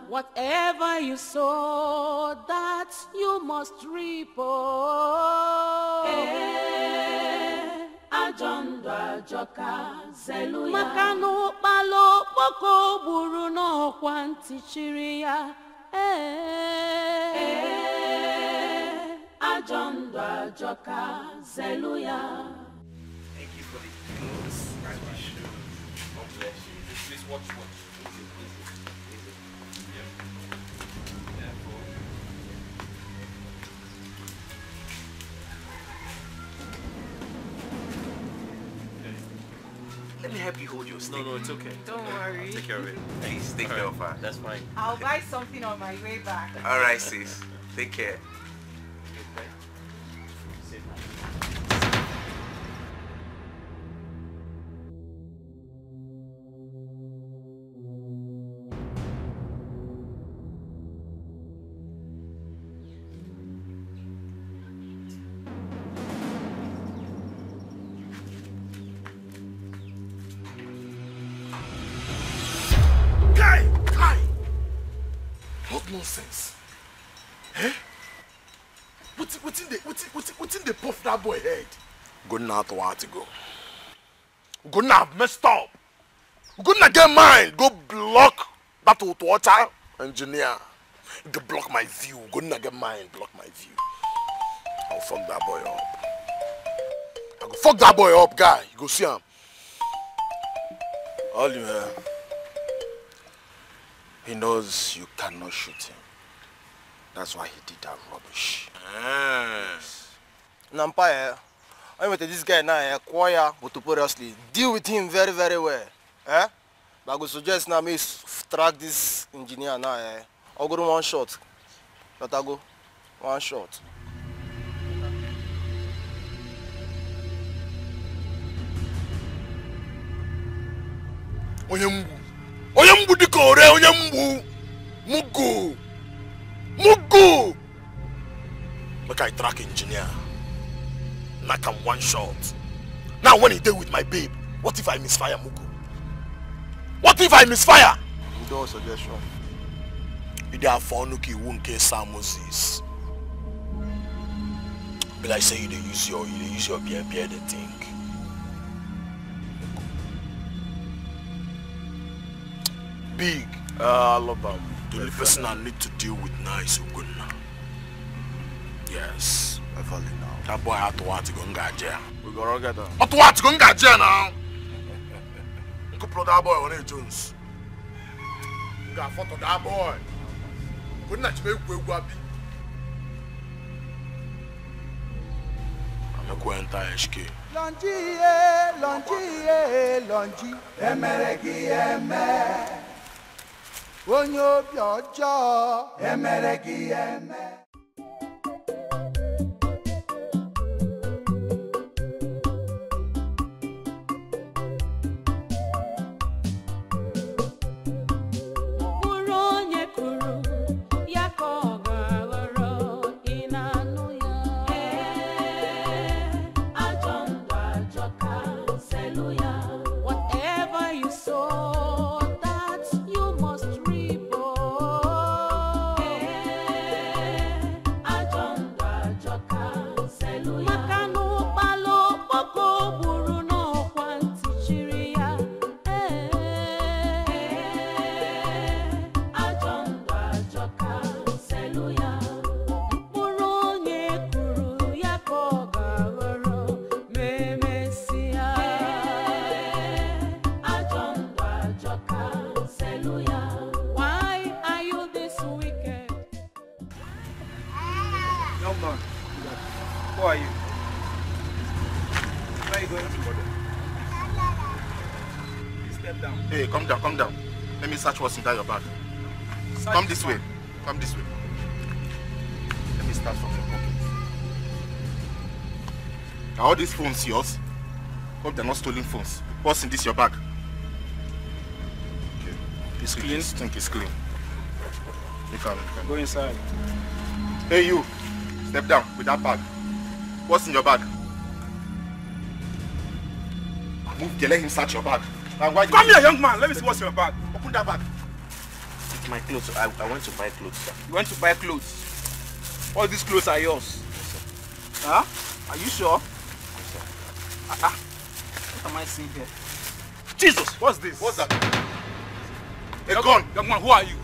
Whatever you sow, that you must reap. Ajọ ndụ ajọka, zelu ya. Maka na ụkpala okpoko gburu n'ọkwa ntị chiri ya. Ajọ ndụ ajọka, zelu ya. Thank you for the clothes and the shoes. God bless you. Please watch. Easy. Yeah. Let me help you hold your stick. No, it's okay. Don't worry. I'll take care of it. Please take care of her. That's fine. I'll buy something on my way back. Alright, sis. Take care. What nonsense? Eh? What's in the puff that boy head? Good now to want to go. Good now, messed up. Good now, get mine. Go block that water engineer. Go block my view. Good now, get mine. Block my view. I'll fuck that boy up. I go fuck that boy up, guy. You go see him. All you have. He knows you cannot shoot him. That's why he did that rubbish. Nampire, I met this guy now, quiet, but notoriously. Deal with him very, very well. But I would suggest now me track this engineer now. I'll go to one shot. Let I go. One shot. Oyembu dikore, oyembu. Mugu. Make I track engineer. Knock him one shot. Now when he deal with my babe, what if I misfire Mugu? What if I misfire? No suggestion. You there for Nuki won't care Sam Moses. But I say you use your beer the thing. Big. I love him. The only person I need to deal with now is Ugonna. Yes. I follow now. That boy had to want to go and get jail. We're gonna get him. What to want to go and get jail now? You could put that boy on it, Jones. You got a photo of that boy. Couldn't that make you go. Lonji, emereki eme. Onye obi ọjọọ, emereki eme. Hey, come down. Let me search what's inside your bag. Come this way. Let me start from your pocket. Are all these phones yours? Hope they're not stolen phones. What's in this your bag? Okay. It's clean? I think it's clean. You can go inside. Hey you, step down with that bag. What's in your bag? Move there, let him search your bag. Come here, young man. Let me see what's in your bag. Open that bag. It's my clothes. I went to buy clothes, sir. You went to buy clothes? All these clothes are yours? Yes, sir. Huh? Are you sure? Yes, sir. What am I seeing here? Jesus, what's this? What's that? A gun. Young man, who are you?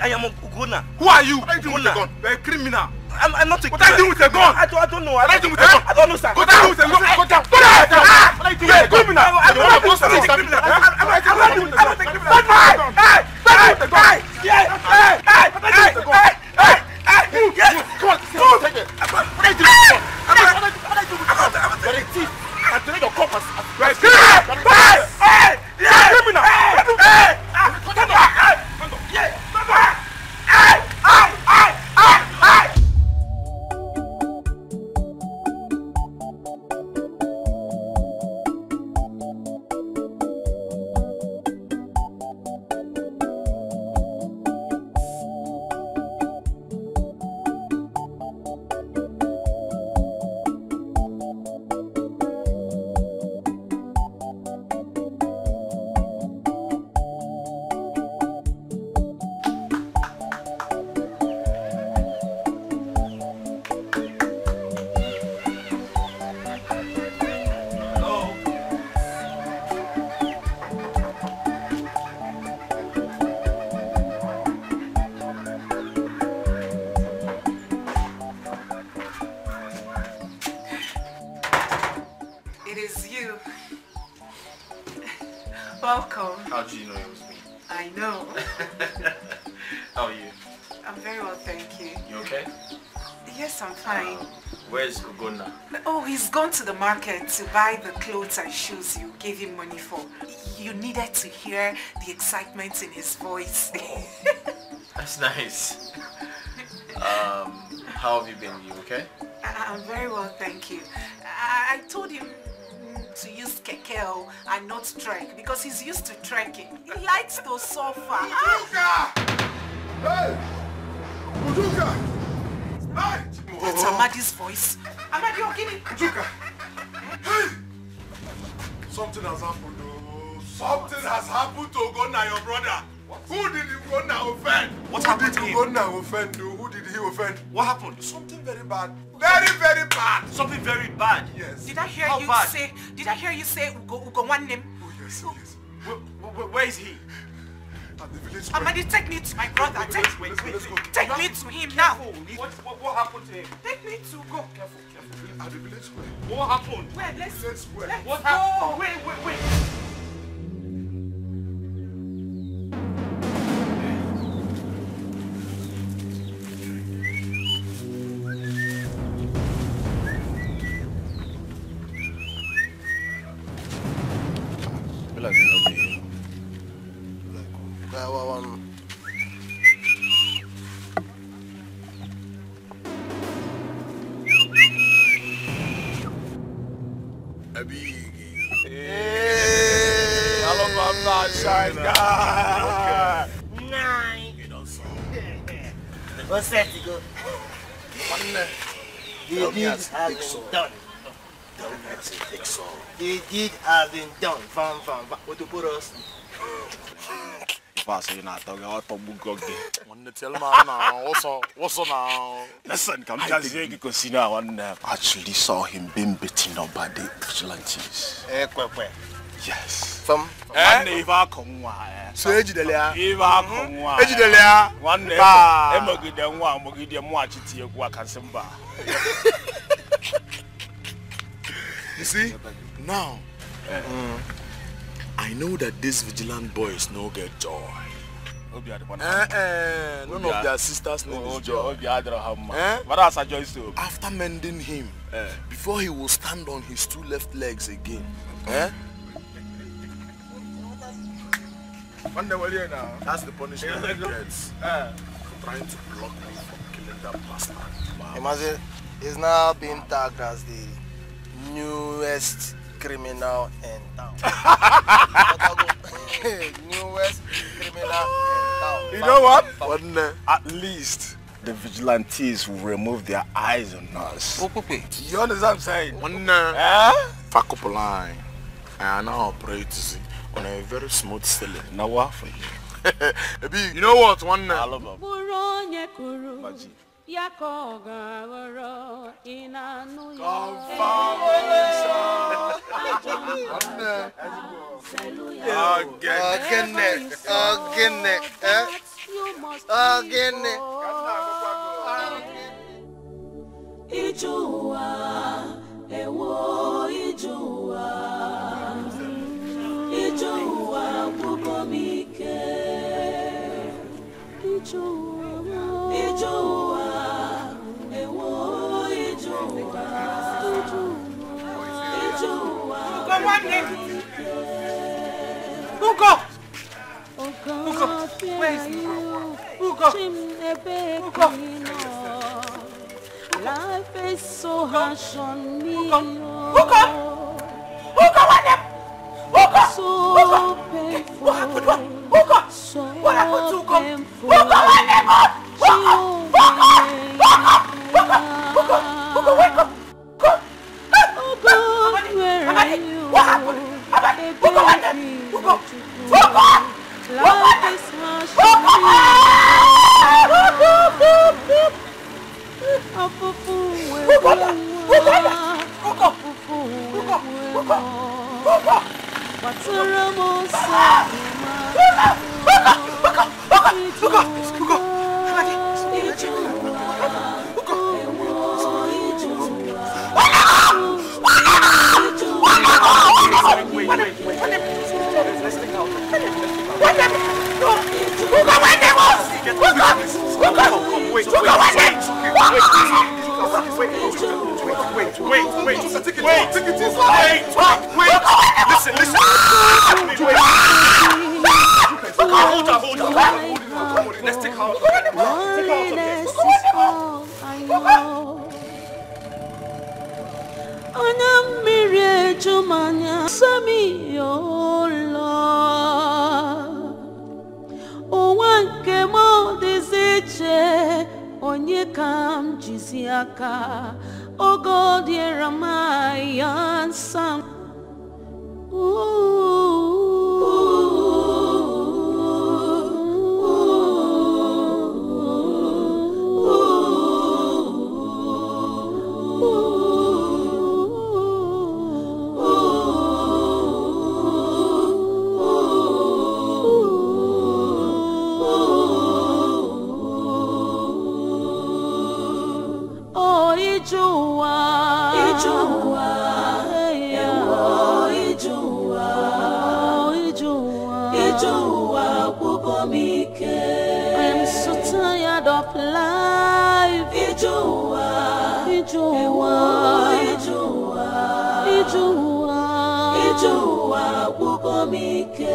I am a Ugona. Who are you? What are you doing with a gun? You're a criminal. I'm not a What are you doing with a gun? I don't know. What are you doing with a gun? I don't know, sir. Go down with a gun. Go down. What are you doing with a criminal? I'm not a criminal. Welcome. How do you know it was me? I know. How are you? I'm very well, thank you. You okay? Yes, I'm fine. Where's Ugonna? Oh, he's gone to the market to buy the clothes and shoes you gave him money for. You needed to hear the excitement in his voice. That's nice. How have you been? You okay? I'm very well, thank you. I told him to use keke and not trek because he's used to trekking. He likes to suffer. Ujuka! Hey! Ujuka! Hey! That's Amadi's voice. Amadi, you're getting... Ujuka! Hey! Something has happened, oh. Something has happened to Ugonna, your brother. What? Who did Ugonna offend? What happened to him? Who did Ugonna offend? Who did he offend? What happened? Something very bad. Very, very bad. Something very bad? Yes. Did I hear How you bad? say... Did I hear you say Ugo one name? Oh, yes, yes. Where is he? At the village square. Amadi, take me to my brother. Let's go. Take me to him now. What happened to him? Take me to go. Careful. At the village square. What happened? Wait, let's Village square. What happened? Wait. feel like it'll be. Hello, Mama, shine guy. Nine. What's that, you go? The deed has been done. The deed has been done. What to put us? If I say you're not talking, I'll talk about it. Tell me now, what's on now? Listen, come just here because see now one actually saw him being beaten up by the vigilantes. Yes. From Eva Kongwa. So Ejidelia. Eva Kongwa. Ejidelia. One day, Emogid and one Mogid and watch it here, Wakasimba. You see, now I know that this vigilant boys no get joy. None of their sisters name is Joy. But that's a joy too. After mending him, before he will stand on his two left legs again. That's the punishment he gets. Trying to block me from killing that bastard. Imagine, he's now being tagged as the newest criminal in town. Newest criminal in town. You know what? At least the vigilantes will remove their eyes on us. You understand what I'm saying? Fuck up a line. I now operate on a very smooth ceiling. Now what for you? You know what? One I love them. Life is so harsh on me. So painful. So painful. Oh God, where are you? Life is harsh Let's take hold. Loneliness is all I know. Anamire Jumanya Sami O Lord. O wanke mo diseche onye kam jisiaka. O God yeramayan sam. I'm so tired of life. Ijua. Ijua Bugomike.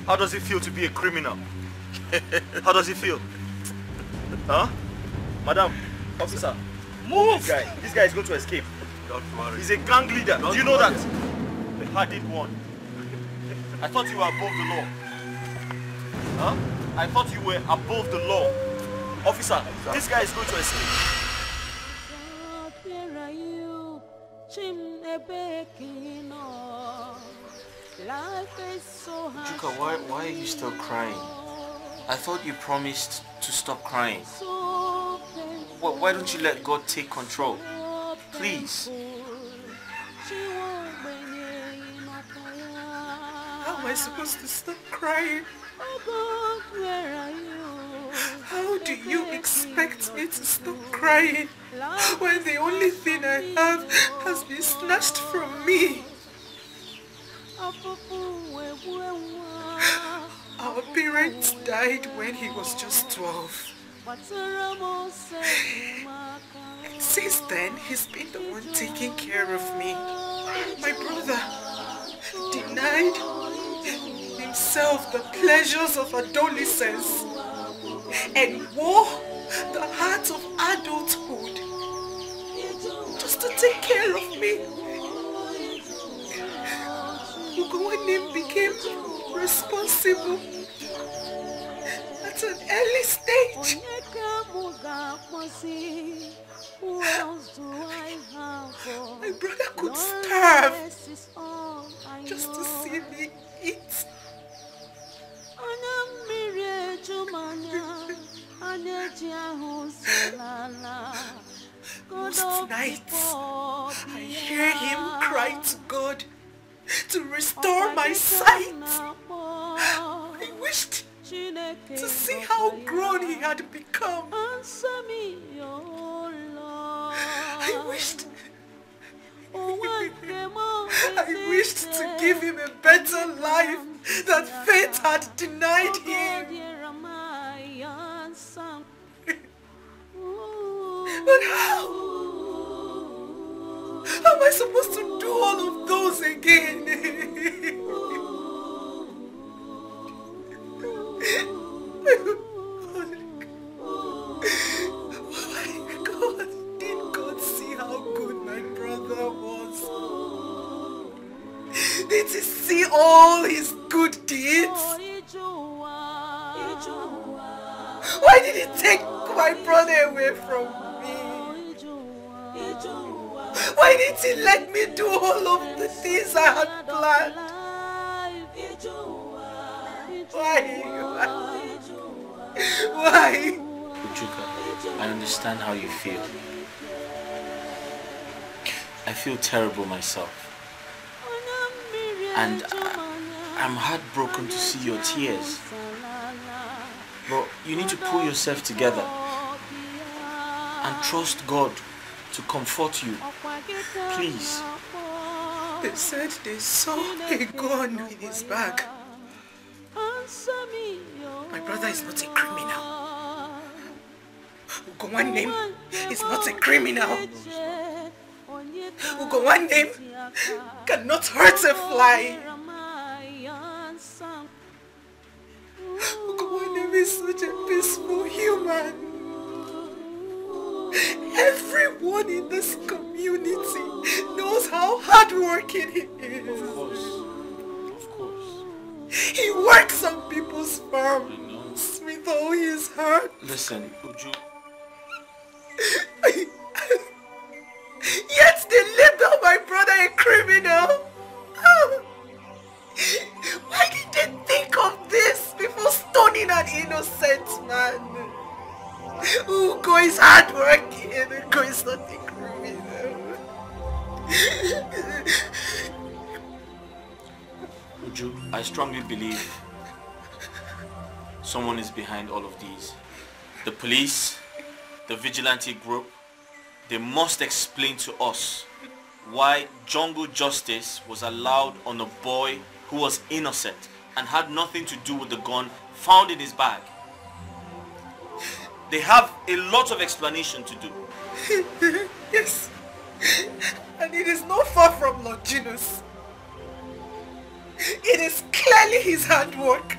How does it feel to be a criminal? How does it feel? Huh? Madam, officer, move! This guy is going to escape. Don't worry. He's a gang leader. Do you know that? The hardened one. I thought you were above the law. Huh? I thought you were above the law. Officer, this guy is going to escape. Juka, why are you still crying? I thought you promised to stop crying. Why don't you let God take control? Please. How am I supposed to stop crying? How do you expect me to stop crying when the only thing I have has been snatched from me? Our parents died when he was just 12. And since then, he's been the one taking care of me. My brother denied himself the pleasures of adolescence and wore the heart of adulthood just to take care of me. Ugowanim became responsible at an early stage. My brother could starve just to see me eat. Most nights, I hear him cry to God to restore my sight. I wished to see how grown he had become. I wished to give him a better life that fate had denied him. But how? How am I supposed to do all of those again? My God, did God see how good my brother was? Did he see all his good deeds? Why did he take my brother away from me? Why didn't he let me do all of the things I had planned? Why? Ujuka, I understand how you feel. I feel terrible myself. And I'm heartbroken to see your tears. But you need to pull yourself together and trust God to comfort you. Please. They said they saw a gun in his bag. My brother is not a criminal. Ugo one name is not a criminal. Ugo one name cannot hurt a fly. Ugo one name is such a peaceful human. Everyone in this community knows how hardworking he is. Of course. He works on people's farms with all his heart. Listen, Uju. Yet they label my brother a criminal. Why did they think of this before stoning an innocent man? Ugo is hardworking and Ugo is not a criminal. Uju, I strongly believe someone is behind all of these. The police, the vigilante group, they must explain to us why jungle justice was allowed on a boy who was innocent and had nothing to do with the gun found in his bag. They have a lot of explanation to do. Yes, and it is not far from Longinus. It is clearly his hard work.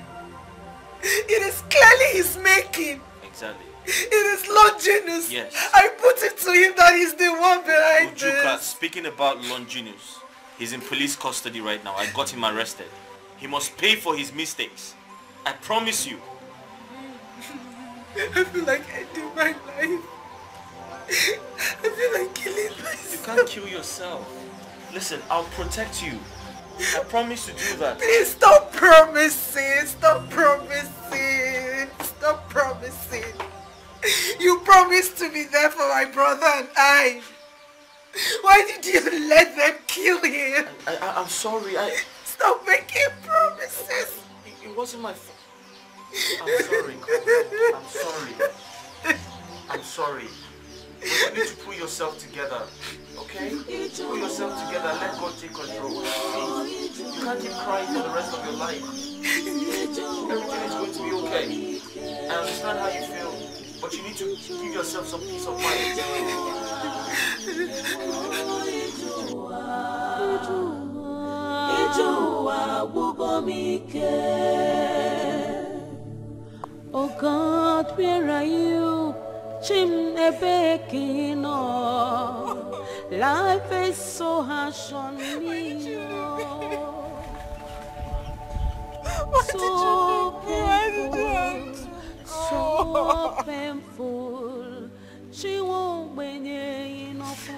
It is clearly his making. Exactly. It is Longinus. Yes. I put it to him that he's the one behind Ujuka, this. speaking about Longinus, he's in police custody right now. I got him arrested. He must pay for his mistakes. I promise you. I feel like ending my life. I feel like killing myself. You can't kill yourself. Listen, I'll protect you. I promise to do that. Please stop promising. Stop promising. Stop promising. You promised to be there for my brother and I. Why did you let them kill him? I'm sorry. Stop making promises. It wasn't my fault. I'm sorry. I'm sorry. I'm sorry. But you need to pull yourself together. Okay? Pull yourself together and let God take control. Please. You can't keep crying for the rest of your life. Everything is going to be okay. I understand how you feel, but you need to give yourself some peace of mind. Oh God, where are you? Chimnebekino. Life is so harsh on me. So painful. So painful. She won't win in fire.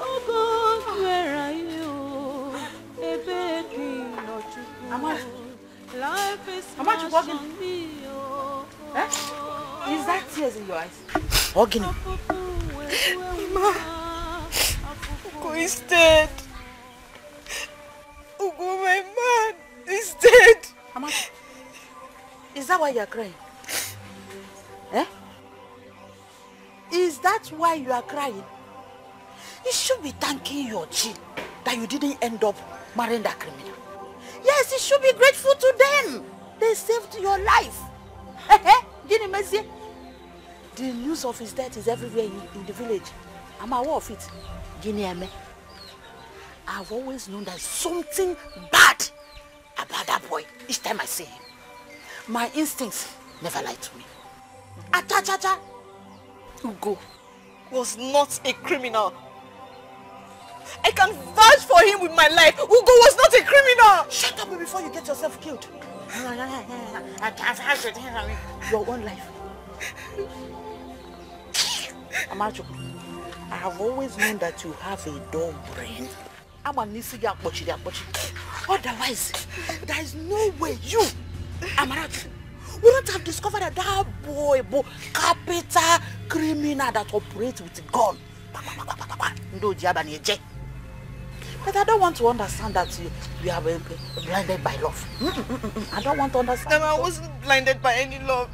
Oh God, where are you? Life is harsh on me. Eh? Is that tears in your eyes? Hugging him. Mama, Ugo is dead. Ugo, my man, is dead. Mama, is that why you are crying? Eh? Is that why you are crying? You should be thanking your G that you didn't end up marrying that criminal. Yes, you should be grateful to them. They saved your life. The news of his death is everywhere in the village. I'm aware of it. I've always known there's something bad about that boy each time I see him. My instincts never lied to me. Acha. Ugo was not a criminal. I can vouch for him with my life. Ugo was not a criminal. Shut up before you get yourself killed. I can't vouch with your own life. Amacho, I have always known that you have a dull brain. Otherwise, there is no way you, Amarachi, wouldn't have discovered that boy, capital criminal that operates with a gun. But I don't want to understand that you are blinded by love. I don't want to understand. No, I wasn't blinded by any love.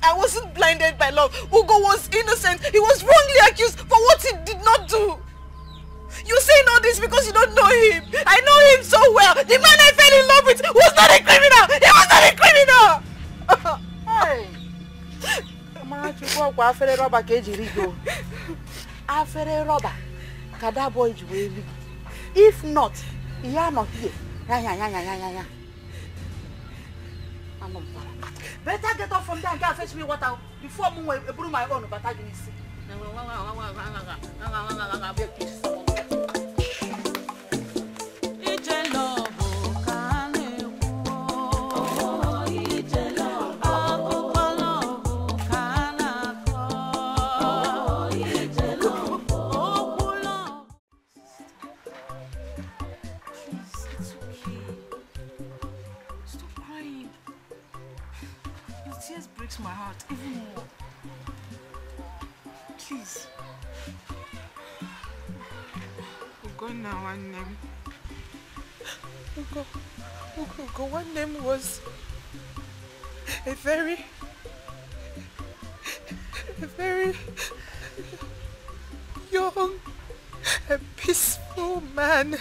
I wasn't blinded by love. Ugo was innocent. He was wrongly accused for what he did not do. You're saying all this because you don't know him. I know him so well. The man I fell in love with was not a criminal. He was not a criminal. Hey. Mama, you go kwa afere roba keji rigo. Afere roba. Kada boy juwe. If not, he are not here. Yeah. Better get off from there and go fetch me water before I brew my own. But I didn't see. Tears breaks my heart even more. Please. Ugo now one name. Ugo one name was a very young and peaceful man.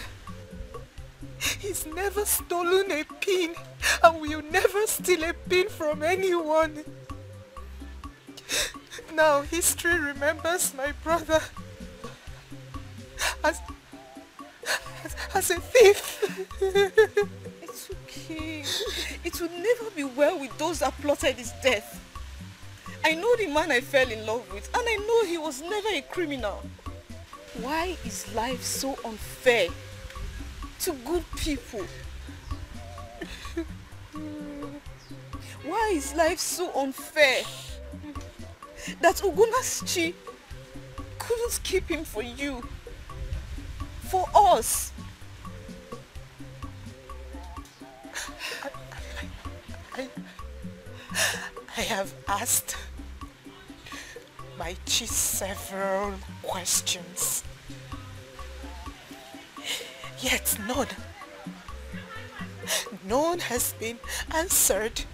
He's never stolen a pin and will never steal a pin from anyone. Now history remembers my brother as a thief. It's okay. It will never be well with those that plotted his death. I know the man I fell in love with and I know he was never a criminal. Why is life so unfair to good people? Why is life so unfair that Uguna's chi couldn't keep him for you, for us? I have asked my chi several questions, yet none has been answered.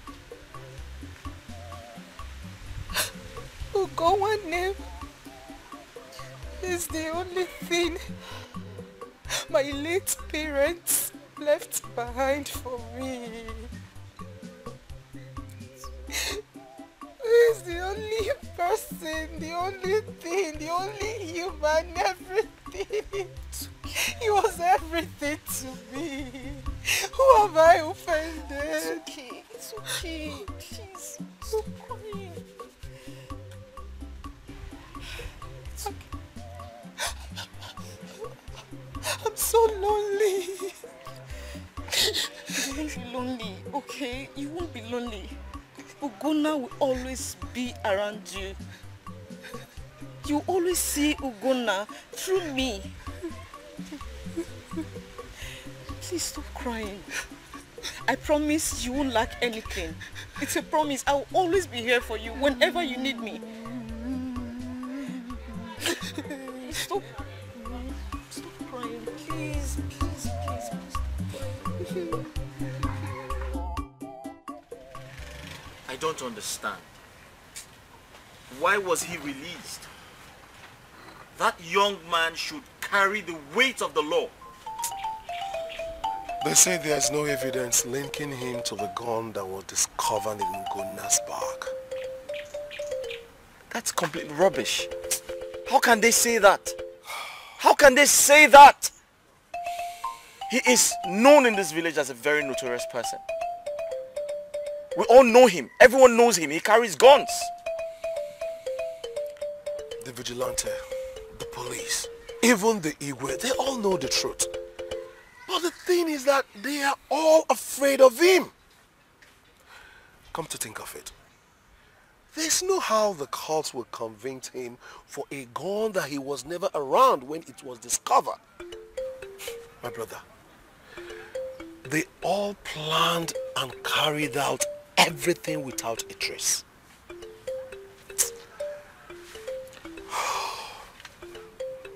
Ugowa name is the only thing my late parents left behind for me. He's the only person, the only thing, the only human, everything. He was everything to me. Who have I offended? It's okay, please, stop crying. I'm so lonely. You won't be lonely, okay? You won't be lonely. Ugonna will always be around you. You always see Ugonna through me. Please stop crying. I promise you won't lack anything. It's a promise. I will always be here for you whenever you need me. Stop crying. Please. I don't understand. Why was he released? That young man should carry the weight of the law. They say there's no evidence linking him to the gun that was discovered in Ugonna's bag. That's complete rubbish. How can they say that? How can they say that? He is known in this village as a very notorious person. We all know him. Everyone knows him. He carries guns. The vigilante, the police, even the Igwe, they all know the truth. But the thing is that they are all afraid of him. Come to think of it, there's no how the courts will convict him for a gun that he was never around when it was discovered. My brother, they all planned and carried out everything without a trace.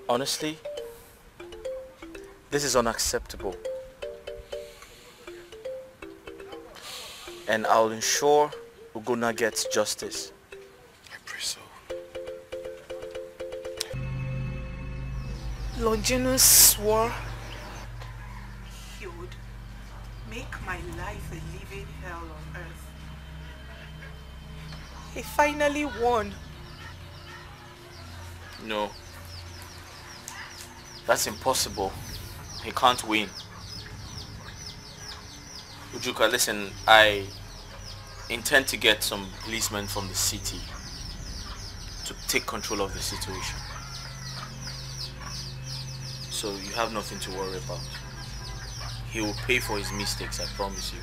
Honestly, this is unacceptable. And I'll ensure Ugonna gets justice. I pray so. Longinus swore he would make my life a living hell on earth. He finally won. No. That's impossible. He can't win. Ujuka, listen, I intend to get some policemen from the city to take control of the situation. So you have nothing to worry about. He will pay for his mistakes, I promise you.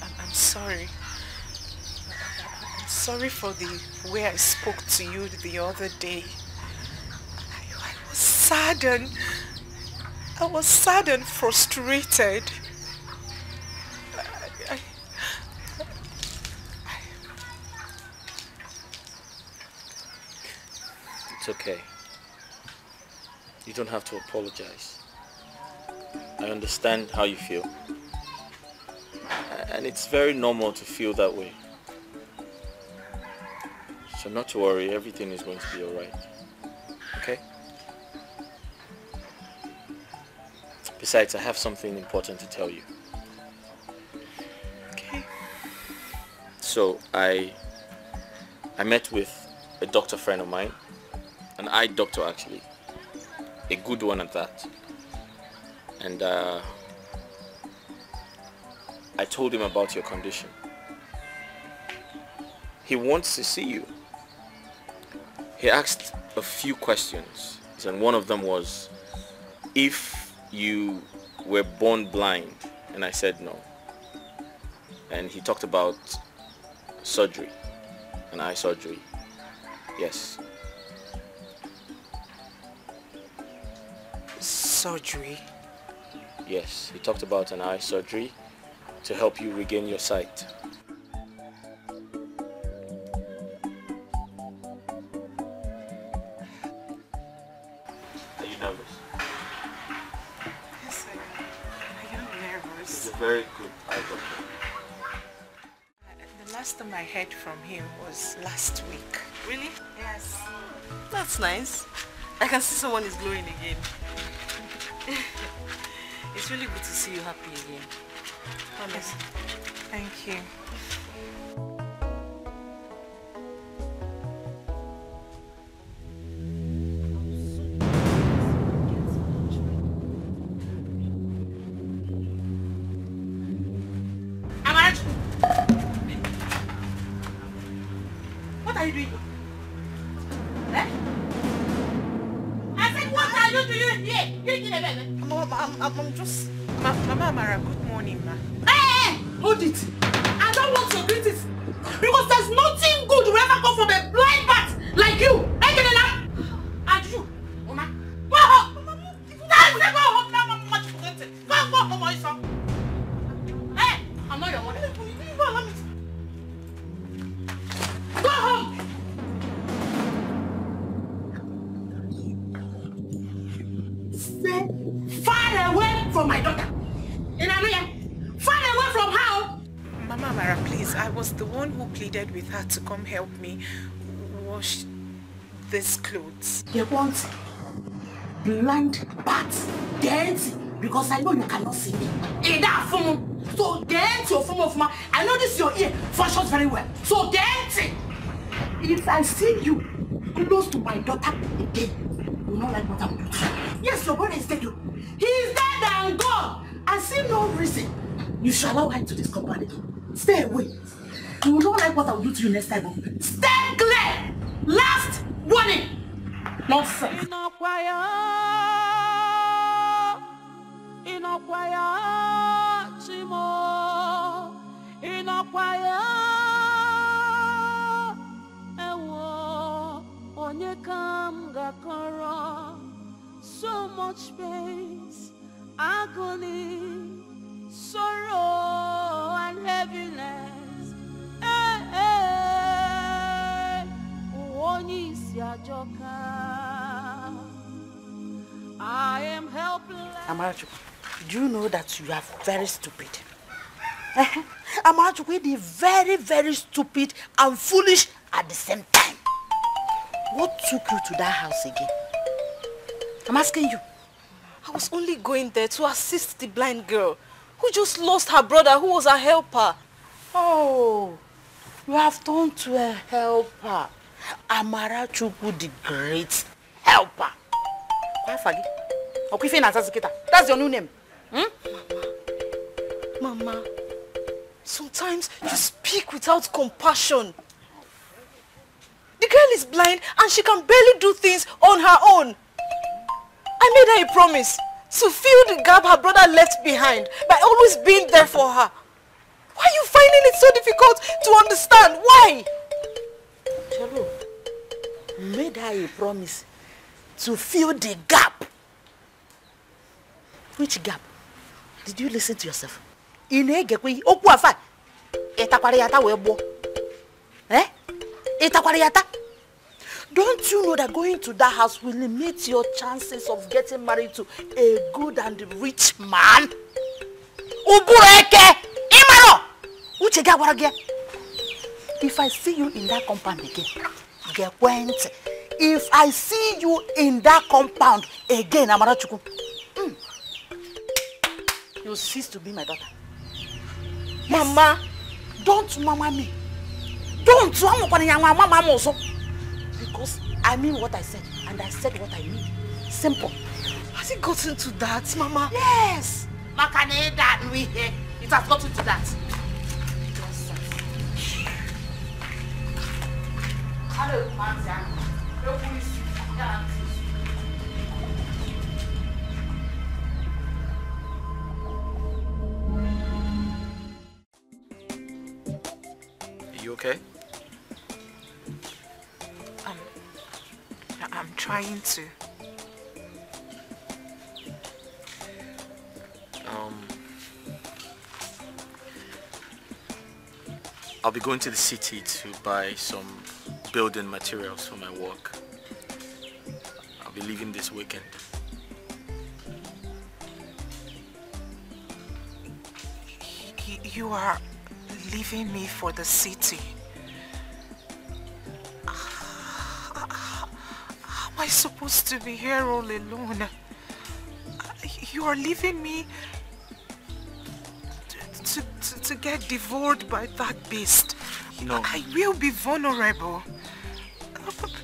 I'm sorry. I'm sorry for the way I spoke to you the other day. I was saddened. I was sad and frustrated. It's okay. You don't have to apologize. I understand how you feel. And it's very normal to feel that way. So not to worry, everything is going to be alright. Okay? Besides, I have something important to tell you. Okay. So I met with a doctor friend of mine, an eye doctor actually, a good one at that. And I told him about your condition. He wants to see you. He asked a few questions, and one of them was, if you were born blind, and I said no. And he talked about surgery, an eye surgery. Yes. Surgery? Yes, he talked about an eye surgery to help you regain your sight. Are you nervous? Yes, I am nervous. He's a very good eye doctor. The last time I heard from him was last week. Really? Yes. That's nice. I can see someone is glowing again. It's really good to see you happy again. Honestly. Thank you. What are you doing? Eh? I said, what are you doing here? I'm just... Mama Amara, good morning, ma. Hey! Hold it! I don't want your greetings. Because there's nothing good will ever come from a blind bat like you. And you, Mama. Go home! Go home now, Mama. Go home, my son. Hey! I'm not your mother. Go home! Stay far away from my daughter. Far away from her. Mama Amara, please, I was the one who pleaded with her to come help me wash these clothes. They want blind bats. Dance, because I know you cannot see me. So dance your form of I know this your ear functions very well. So dance. If I see you close to my daughter again, you will not like what I will do to you. Yes, your brother is dead. He is dead and gone. I see no reason you should allow her into this company. Stay away. You will not like what I will do to you next time. Stay clear. Last warning. Nonsense. So much pain, agony, sorrow and heaviness. I am helpless. Amaraju, do you know that you are very stupid? Amaraju, we are very, very stupid and foolish at the same time. What took you to that house again? I'm asking you. I was only going there to assist the blind girl who just lost her brother who was her helper. Oh, you have turned to a helper. Amara Chukwu, the great helper. That's your new name. Mama, sometimes you speak without compassion. The girl is blind and she can barely do things on her own. I made her a promise to fill the gap her brother left behind by always being there for her. Why are you finding it so difficult to understand? Why? Chelo, made her a promise to fill the gap. Which gap? Did you listen to yourself? Eh? Don't you know that going to that house will limit your chances of getting married to a good and rich man? If I see you in that compound again, if I see you in that compound again, Amarachuku, you cease to be my daughter. Yes. Mama, don't mama me. Don't mama also. Because I mean what I said, and I said what I mean. Simple. Has it gotten to that, Mama? Yes. It has gotten to that. Hello, Manzia. Are you okay? I'm trying to. I'll be going to the city to buy some building materials for my work. I'll be leaving this weekend. You are leaving me for the city? How am I supposed to be here all alone? You are leaving me to get devoured by that beast. No. I will be vulnerable.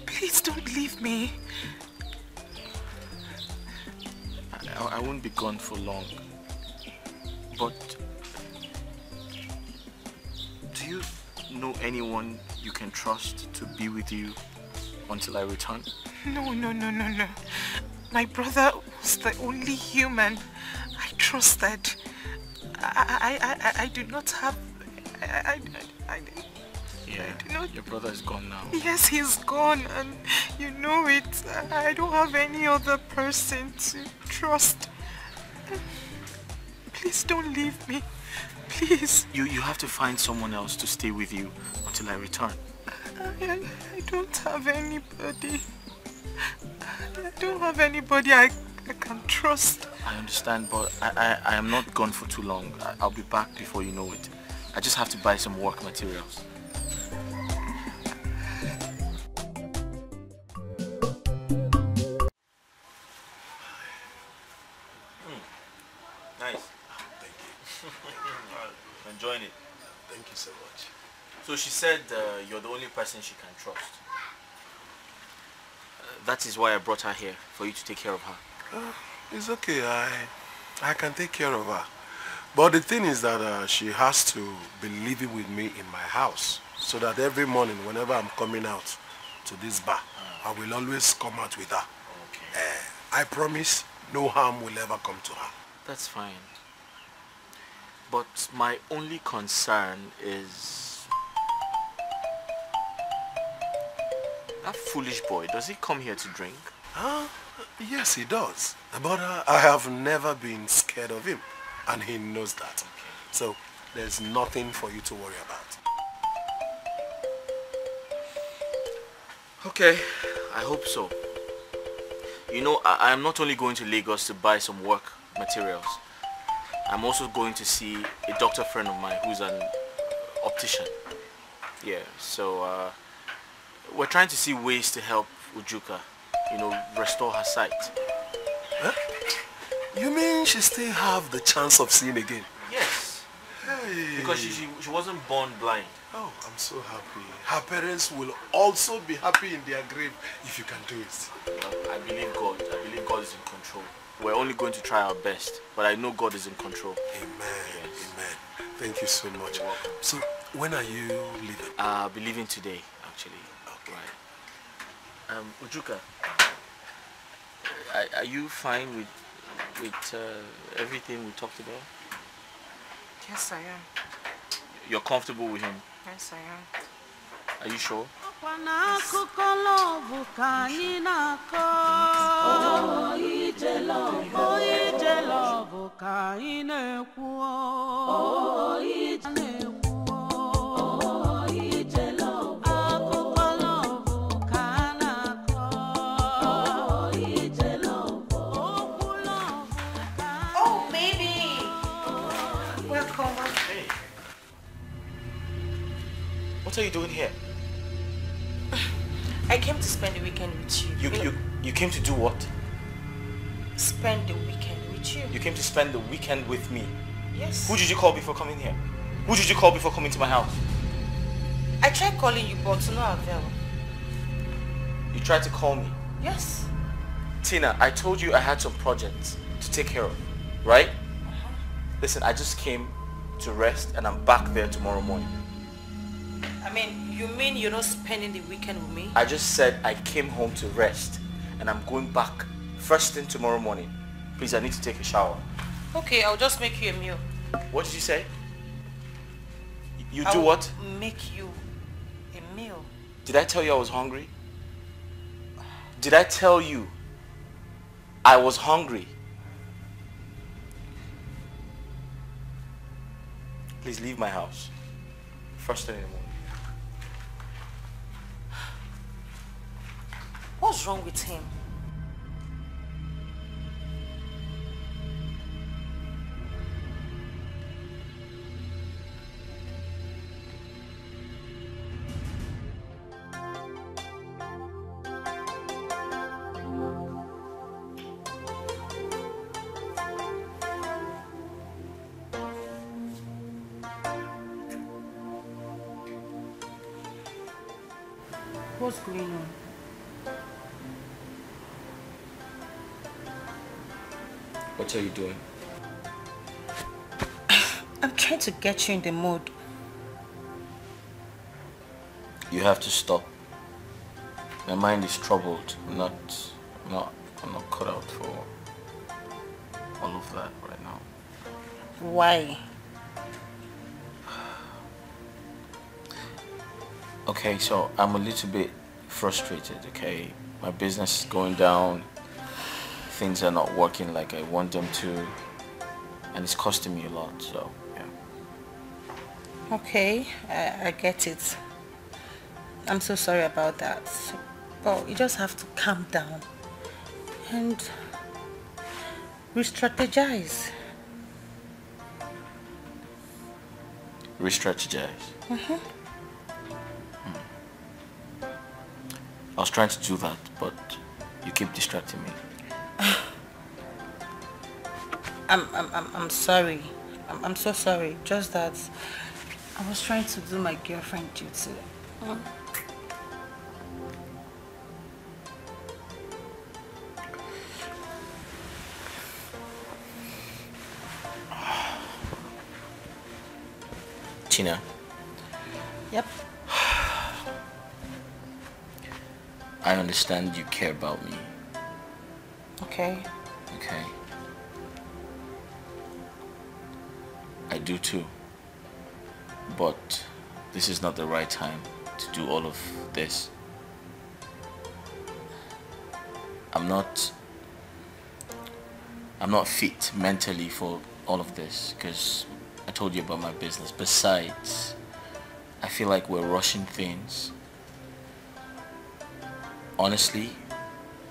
Please don't leave me. I won't be gone for long. But do you know anyone you can trust to be with you until I return? No. My brother was the only human I trusted. I do not have... Your brother is gone now. Yes, he's gone, and you know it. I don't have any other person to trust. Please don't leave me. Please. You have to find someone else to stay with you until I return. I don't have anybody. I don't have anybody I can trust. I understand, but I am not gone for too long. I'll be back before you know it. I just have to buy some work materials. Nice. Thank you. I'm enjoying it. Thank you so much. So she said you're the only person she can trust. That is why I brought her here, for you to take care of her. It's okay, I can take care of her. But the thing is that she has to be living with me in my house, so that every morning whenever I'm coming out to this bar, I will always come out with her. Okay. I promise no harm will ever come to her. That's fine. But my only concern is... that foolish boy, does he come here to drink? Yes, he does. But I have never been scared of him, and he knows that. Okay. So there's nothing for you to worry about. Okay, I hope so. You know, I am not only going to Lagos to buy some work materials. I'm also going to see a doctor friend of mine who's an optician. Yeah, so we're trying to see ways to help Ujuka, restore her sight. Huh? You mean she still have the chance of seeing again? Yes. Hey. Because she wasn't born blind. Oh, I'm so happy. Her parents will also be happy in their grave if you can do it. I believe God. I believe God is in control. We're only going to try our best, but I know God is in control. Amen. Yes. Amen. Thank you so much. You're welcome. So, when are you leaving? I'll be leaving today, actually. Okay. Right. Ujuka, are you fine with everything we talked about? Yes, I am. You're comfortable with him? Yes, I am. Are you sure? Oh, baby! Welcome. Hey. What are you doing here? I came to spend the weekend with you. You came to do what? Spend the weekend with you. You came to spend the weekend with me? Yes. Who did you call before coming here? Who did you call before coming to my house? I tried calling you, but to no avail. You tried to call me? Yes. Tina, I told you I had some projects to take care of, right? Listen, I just came to rest and I'm back there tomorrow morning. I mean, you mean you're not spending the weekend with me? I just said I came home to rest and I'm going back first thing tomorrow morning. Please, I need to take a shower. Okay, I'll just make you a meal. What did you say? You I'll do what? Make you a meal. Did I tell you I was hungry? Did I tell you I was hungry? Please leave my house. First thing in the morning. What's wrong with him? What's going on? What are you doing? I'm trying to get you in the mood. You have to stop. My mind is troubled. I'm not cut out for all of that right now. Why? Okay, so I'm a little bit frustrated, okay? My business is going down. Things are not working like I want them to. And it's costing me a lot, so, yeah. Okay, I get it. I'm so sorry about that. But you just have to calm down and re-strategize. Re-strategize? Mm-hmm. I was trying to do that, but you keep distracting me. I'm sorry. I'm so sorry. Just that I was trying to do my girlfriend duty. Tina. Yep. I understand you care about me. Okay. Okay. I do too. But this is not the right time to do all of this. I'm not fit mentally for all of this because I told you about my business. Besides, I feel like we're rushing things. Honestly,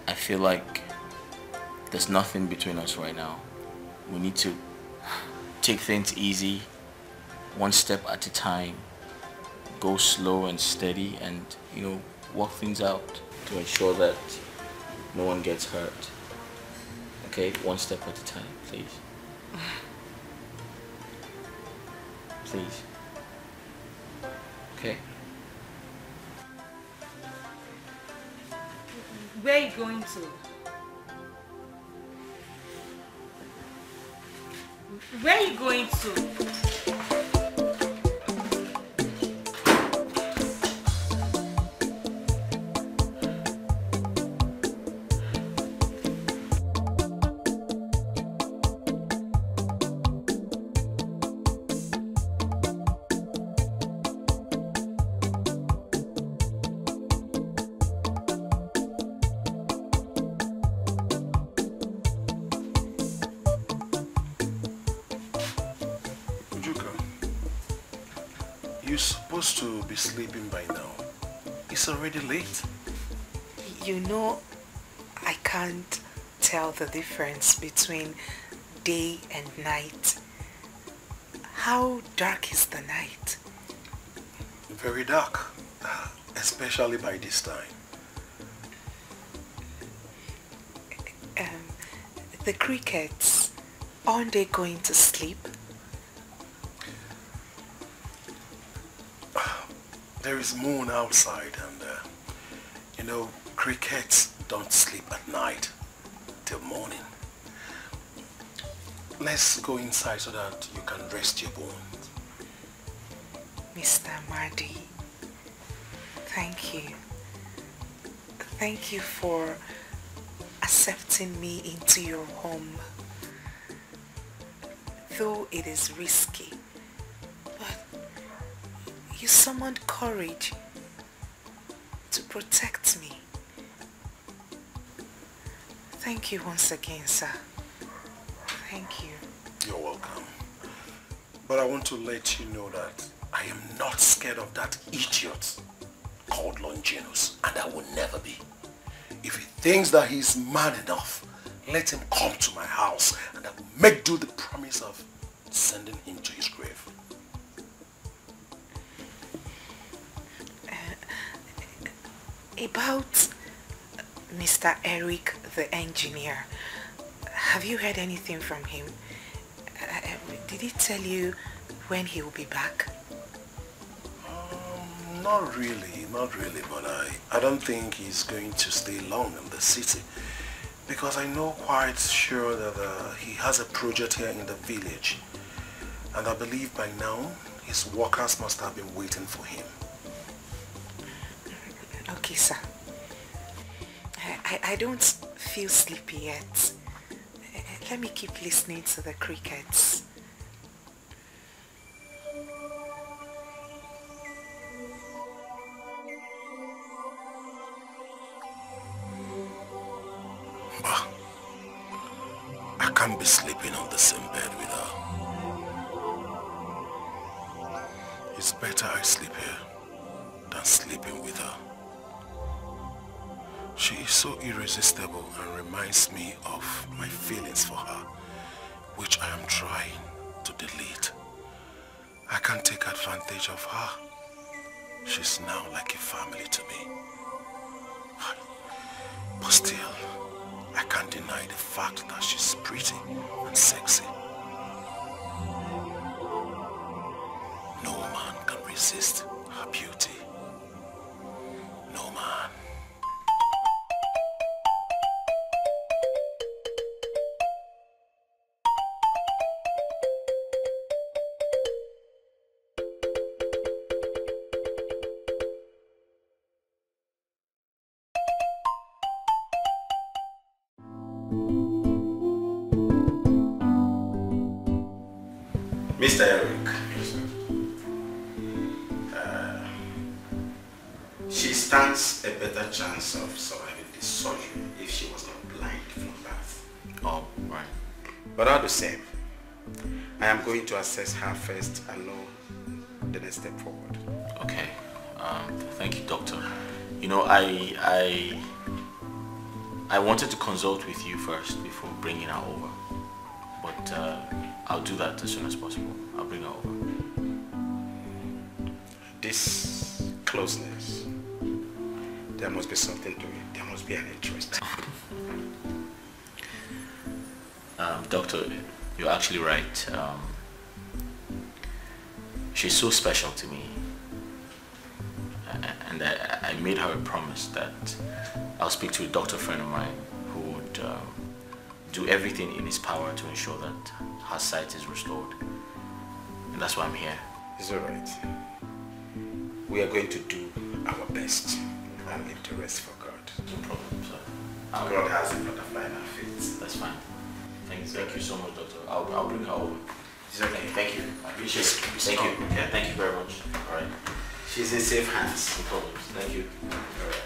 I feel like there's nothing between us right now. We need to take things easy, one step at a time, go slow and steady and, work things out. to ensure that no one gets hurt. Okay, one step at a time, please. Please. Okay? Where are you going to? Where are you going to? To be sleeping by now. It's already late. You know, I can't tell the difference between day and night. How dark is the night? Very dark, especially by this time. The crickets, aren't they going to sleep? There is moon outside and you know, crickets don't sleep at night till morning. Let's go inside so that you can rest your bones. Mr. Mardi, thank you. Thank you for accepting me into your home. Though it is risky, you summoned courage to protect me. Thank you once again, sir. Thank you. You're welcome. But I want to let you know that I am not scared of that idiot called Longinus, and I will never be. If he thinks that he's man enough, let him come to my house and I will make do the promise of sending him to his grave. About Mr. Eric the engineer, have you heard anything from him? Did he tell you when he will be back? Not really, but I don't think he's going to stay long in the city, because I know quite sure that he has a project here in the village, and I believe by now his workers must have been waiting for him. Okay, sir. I don't feel sleepy yet. Let me keep listening to the crickets. I can't be sleeping on the same bed with her. It's better I sleep here than sleeping with her. She is so irresistible and reminds me of my feelings for her, which I am trying to delete. I can't take advantage of her. She's now like a family to me. But still, I can't deny the fact that she's pretty and sexy. No man can resist her beauty. No man. Mr. Eric, she stands a better chance of surviving this surgery if she was not blind from birth. Oh, right. But all the same, I am going to assess her first and know the next step forward. Okay. Thank you, doctor. You know, I wanted to consult with you first before bringing her over, but I'll do that as soon as possible. I'll bring her over. This closeness There must be something to it. There must be an interest. Doctor, you're actually right. She's so special to me. And I made her a promise that I'll speak to a doctor friend of mine who would do everything in his power to ensure that her sight is restored. And that's why I'm here. It's alright. We are going to do our best and leave the rest for God. No problem, sir. God has it for the final fate. That's fine. Thank you so much, doctor. I'll bring her over. It's okay. Thank you. I appreciate it. Thank you. Yeah, thank you very much. All right. She's in safe hands. No problem. Thank you. All right.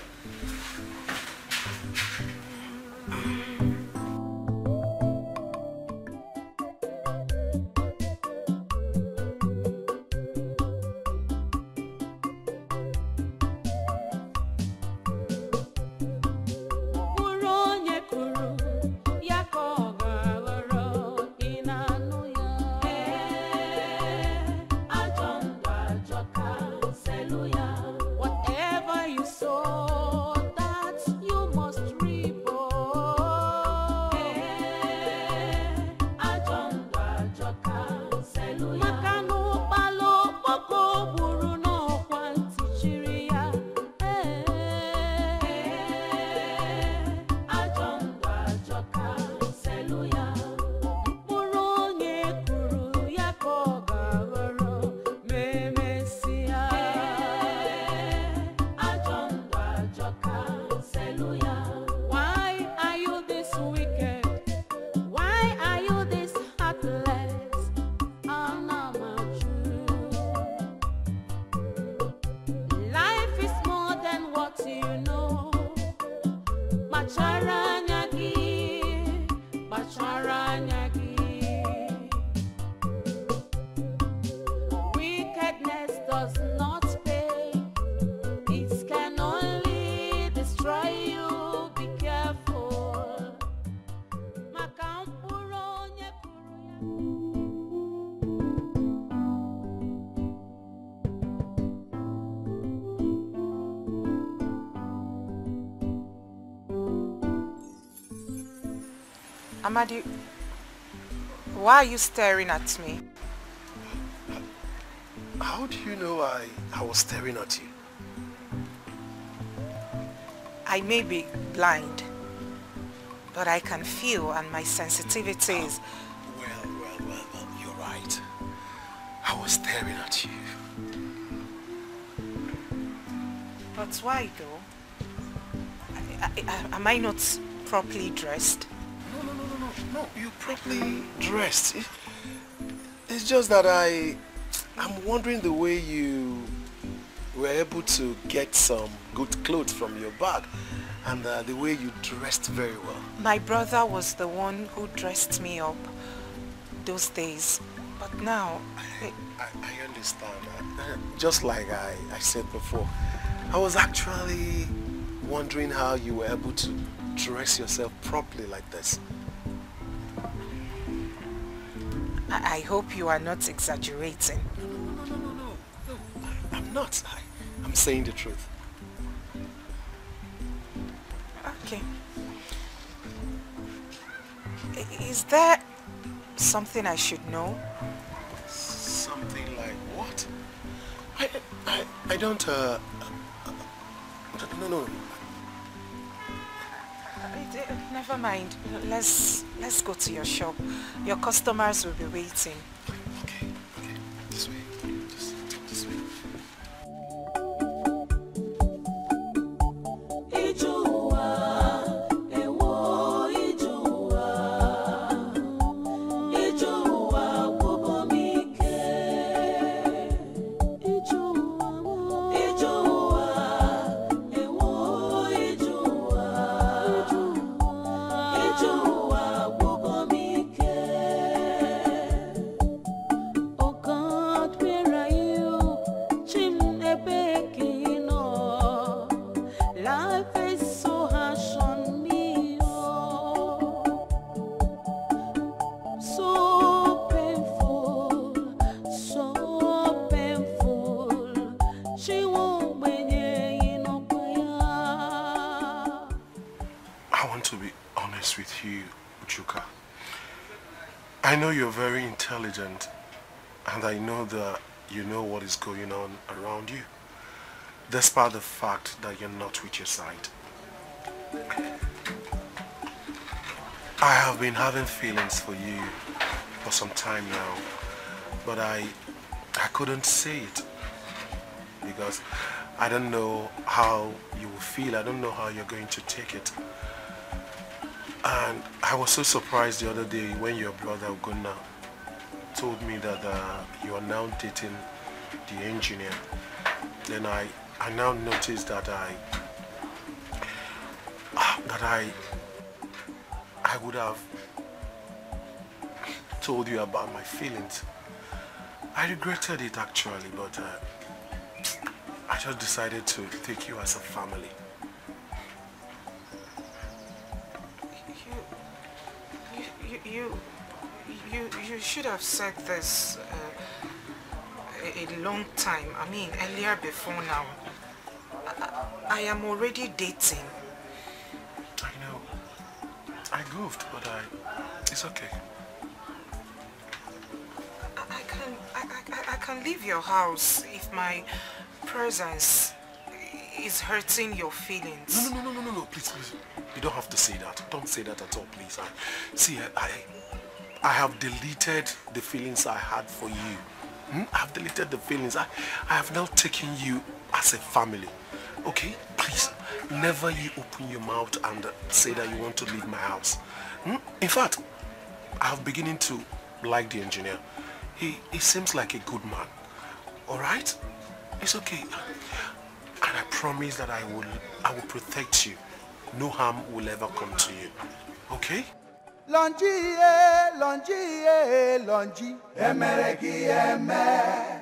Whatever you sow, that you must reap. Maka na ụkpala okpoko gburu n'ọkwa ntị chiri ya. Mkpụrụ onye kụrụ ya ka ọ ga-aghọrọ ma emesịa. Why are you this wicked? Why are you this heartless? Life is more than what you know. Kpachara anya gị, kpachara anya gị. Wickedness does not pay. It can only destroy you. Be careful. Maka mkpụrụ onye kụrụ ya. Amadi, why are you staring at me? How do you know I was staring at you? I may be blind, but I can feel, and my sensitivity is... Well, you're right. I was staring at you. But why though? Am I not properly dressed? No, you're properly dressed. It's just that I'm wondering the way you were able to get some good clothes from your bag and the way you dressed very well. My brother was the one who dressed me up those days, but now... I understand. Just like I said before, I was actually wondering how you were able to dress yourself properly like this. I hope you are not exaggerating. No, I'm not. I'm saying the truth. Okay. Is there something I should know? Something like what? I don't, no. Never mind. Let's go to your shop. Your customers will be waiting. Okay. This way. Just this way. I know you're very intelligent, and I know that you know what is going on around you, despite the fact that you're not with your side. I have been having feelings for you for some time now, but I couldn't say it because I don't know how you will feel. I don't know how you're going to take it. And I was so surprised the other day when your brother Ugonna told me that you are now dating the engineer. Then I now noticed that I would have told you about my feelings. I regretted it actually, but I just decided to take you as a family. You should have said this a long time. I mean, earlier before now. I am already dating. I know. I goofed, but it's okay. I can leave your house if my presence is hurting your feelings. No, please. You don't have to say that. Don't say that at all, please. I have deleted the feelings I had for you. I have deleted the feelings. I have now taken you as a family. Okay? Please, never you open your mouth and say that you want to leave my house. In fact, I have beginning to like the engineer. He seems like a good man. Alright? It's okay. And I promise that I will protect you. No harm will ever come to you. Okay? Longi, emereki eme.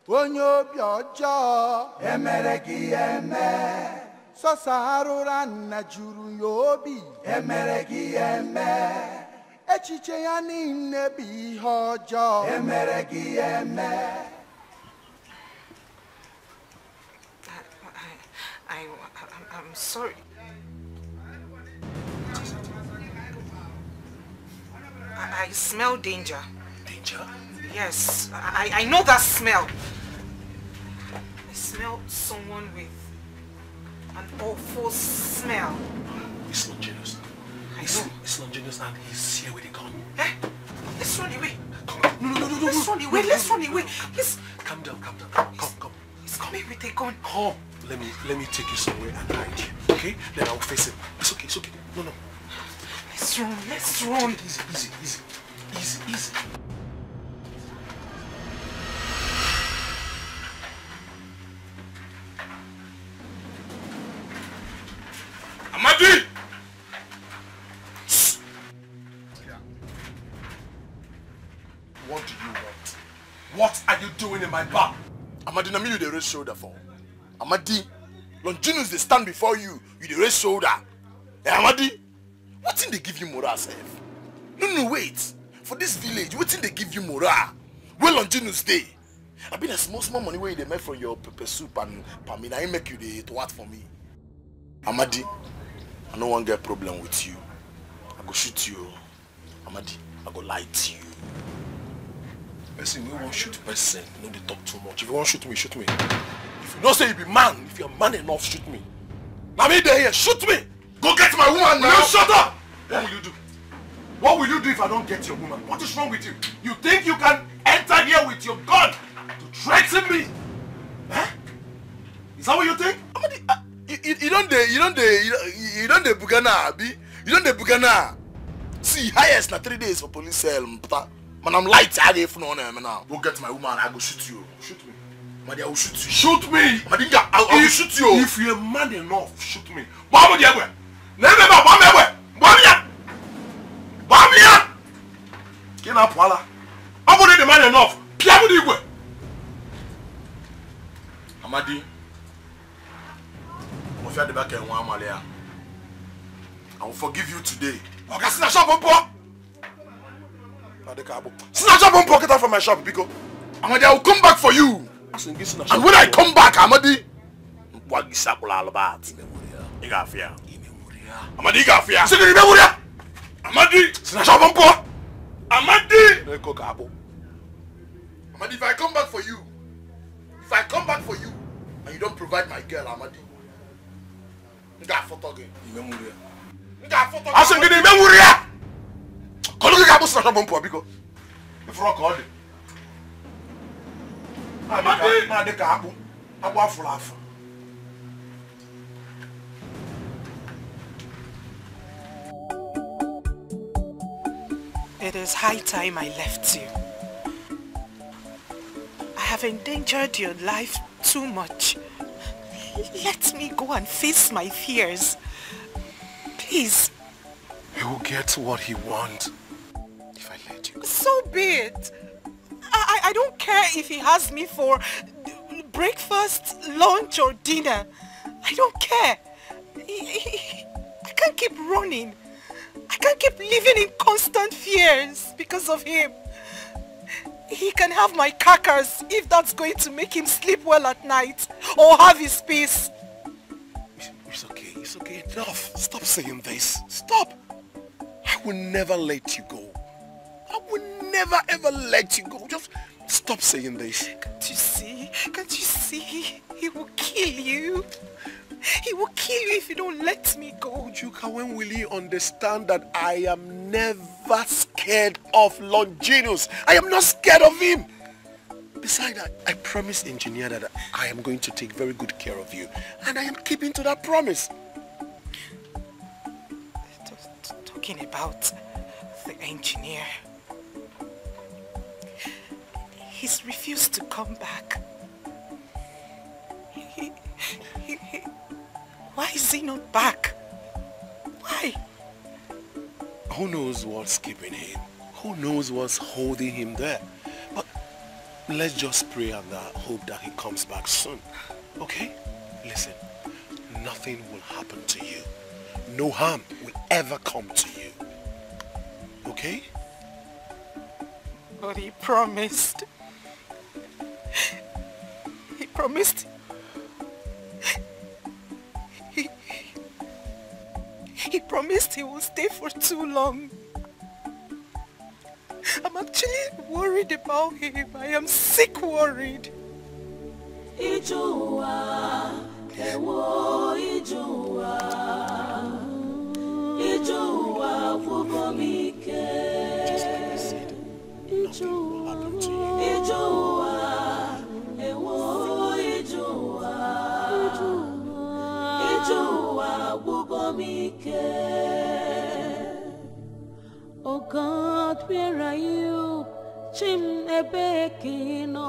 Onyo biojo, emereki eme. Sosarura na juru yobi, emereki eme. Echiche ya nine bi hojo, emereki eme. I'm sorry. I smell danger. Danger? Yes, I know that smell. I smell someone with an awful smell. It's Longinus. It's Longinus and he's here with a gun. Eh? Let's run away. No. Let's run away. Let's run away. Let's... Calm down. Come. He's coming with a gun. Come. Let me take you somewhere and hide you. Okay? Then I'll face him. It's okay. No. Let's run. Easy. Amadi! What do you want? What are you doing in my bar? Amadi, na me you the raise shoulder for. Amadi, Longinus they stand before you, you the raise shoulder. Hey, Amadi, what thing they give you morale, self? No, wait. For this village, what thing they give you morale? Where Longinus day? I been a small money where they make from your pepper soup and pamina. I make you the what for me. Amadi, I no one get problem with you. I go shoot you. Amadi, I go lie to you. Person, we won't shoot person. You know they talk too much. If you want to shoot me, shoot me. If you don't say you be man, if you're man enough, shoot me. Now me there here, shoot me. Go get my woman now. No, shut up. What will you do? What will you do if I don't get your woman? What is wrong with you? You think you can enter here with your gun to threaten me? Huh? Is that what you think? You don't the Bugana, Abi. You don't the Bugana. See, highest na 3 days for police cell. Man, I'm light. I gave no name now. Go get my woman. I go shoot you. Shoot me. Madi, I will shoot you. Shoot me. Madinga, I will shoot you. If you're man enough, shoot me. Bambi Diabwe. Never Bambi. Bambi. Kina Pwala. I'm not the man enough. Piamu Diabwe. Amadi. I'm afraid the back end one Malia. I will forgive you today. Okay, snatch up one pot. Snatch up one pocket out from my shop, Biko. Amadi, I will come back for you. And when I come back, Amadi, what is up all about? Igafia. Amadi, Igafia. Amadi, snatch up one pot. Amadi, if I come back for you, and you don't provide my girl, Amadi, It is high time I left you. I have endangered your life too much. Let me go and face my fears. Please. He will get what he wants if I let you. So be it. I don't care if he has me for breakfast, lunch or dinner. I don't care. I can't keep running. I can't keep living in constant fears because of him. He can have my carcass if that's going to make him sleep well at night or have his peace. It's okay, enough. Stop saying this. Stop. I will never let you go. I will never ever let you go. Just stop saying this. Can't you see? He will kill you. He will kill you if you don't let me go. Juka, when will he understand that I am never scared of Longinus? I am not scared of him. Besides that, I promised engineer that I am going to take very good care of you. And I am keeping to that promise. Talking about the engineer. He's refused to come back. Why is he not back? Why? Who knows what's keeping him? Who knows what's holding him there? But let's just pray and hope that he comes back soon. Okay? Listen, nothing will happen to you. No harm will ever come to you. Okay? But he promised. He promised. He promised he will stay for too long. I'm actually worried about him. I am sick worried. Ijua, ewo Ijua, Ijua vugomike. Ijua, ewo Ijua, Ijua vugomike. Oh God, where are you? Chim ebekino.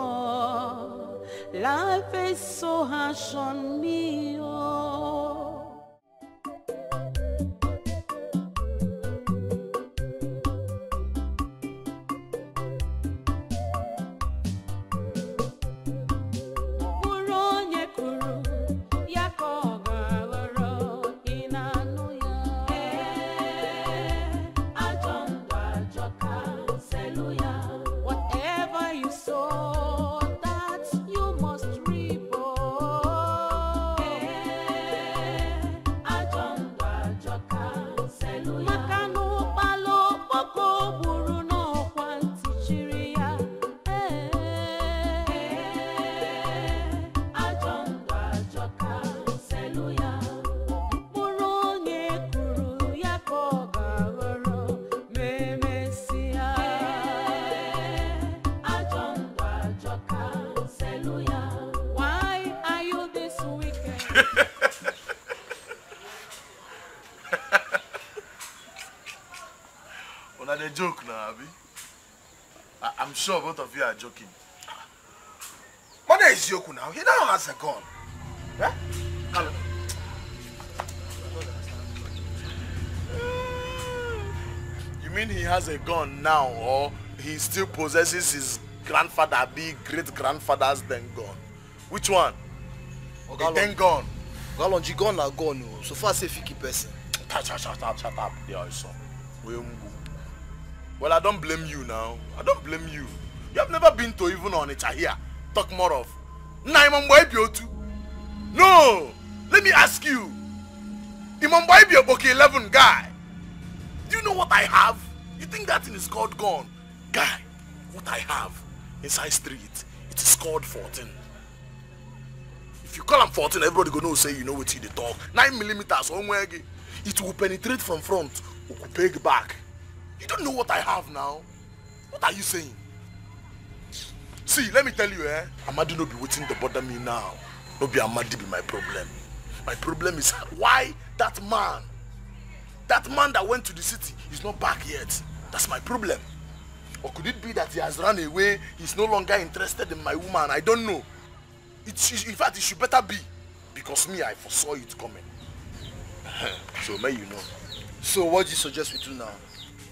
Life is so harsh on me, oh. Joke now, Abi. I'm sure both of you are joking. What is joke now? He now has a gun. Yeah? You mean he has a gun now, or he still possesses his grandfather, big great-grandfather's then gun? Which one? The then gun. Galonji gun na gun. So far say 50 person. Shut up. There I saw. Well, I don't blame you now. I don't blame you. You have never been to even on Onitsha here. Talk more of. No! Let me ask you. Imambaibi Oboke 11 guy. Do you know what I have? You think that thing is called gun? Guy, what I have inside street, it is called 14. If you call them 14, everybody gonna say you know what they talk. 9mm, it will penetrate from front, it will peg back. You don't know what I have now. What are you saying? See, let me tell you, Amadi no be waiting to bother me now. No be Amadi be my problem. My problem is why that man that went to the city is not back yet. That's my problem. Or could it be that he has run away, he's no longer interested in my woman? I don't know. In fact, it should better be. Because me, I foresaw it coming. So, may you know. So what do you suggest we do now?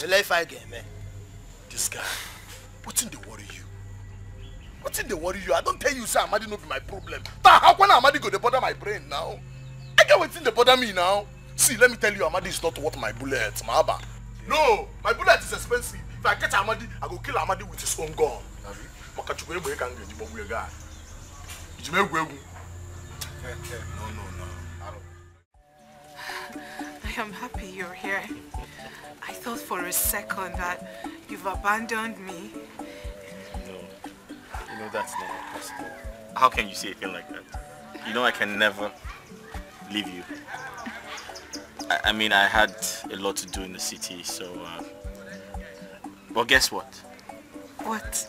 If I get man. This guy, what's in the worry you? What's in the worry you? I don't tell you, sir, Amadi no be my problem. How can Amadi go to bother my brain now? I get what's in the bother me now. See, let me tell you, Amadi is not worth my bullet, Mahaba. No, my bullet is expensive. If I catch Amadi, I go kill Amadi with his own gun. No. I am happy you're here. I thought for a second that you've abandoned me. No, you know that's not possible. How can you say a thing like that? You know I can never leave you. I mean, I had a lot to do in the city, so... Well, guess what? What?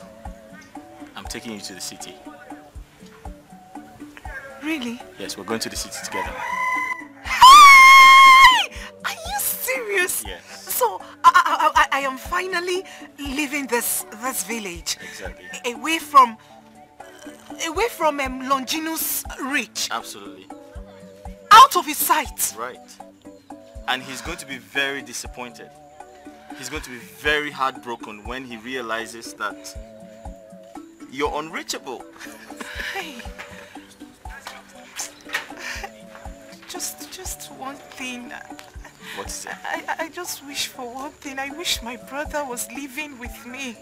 I'm taking you to the city. Really? Yes, we're going to the city together. Are you serious? Yes. So, I am finally leaving this village. Exactly. Away from Longinus reach. Absolutely. Out of his sight. Right. And he's going to be very disappointed. He's going to be very heartbroken when he realizes that you're unreachable. Hey. Just one thing. What's it? I just wish for one thing. I wish my brother was living with me.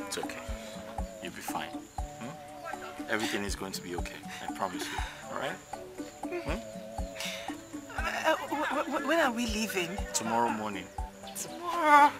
It's okay. You'll be fine. Everything is going to be okay. I promise you. Alright? When are we leaving? Tomorrow morning. Tomorrow.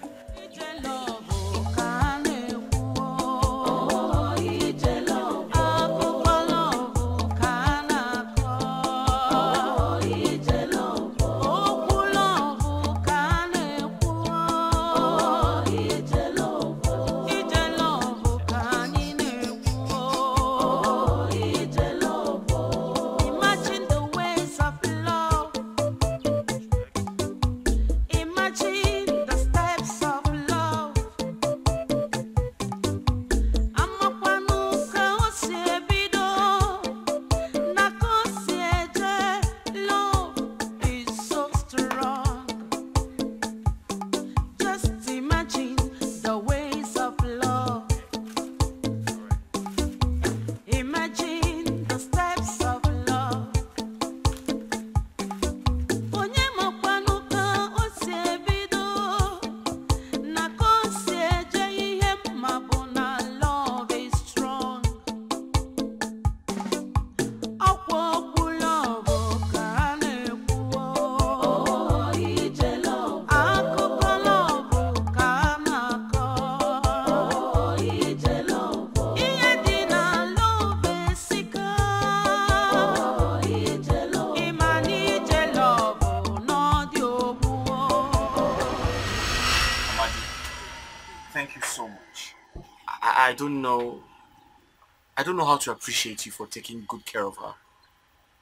I don't know how to appreciate you for taking good care of her.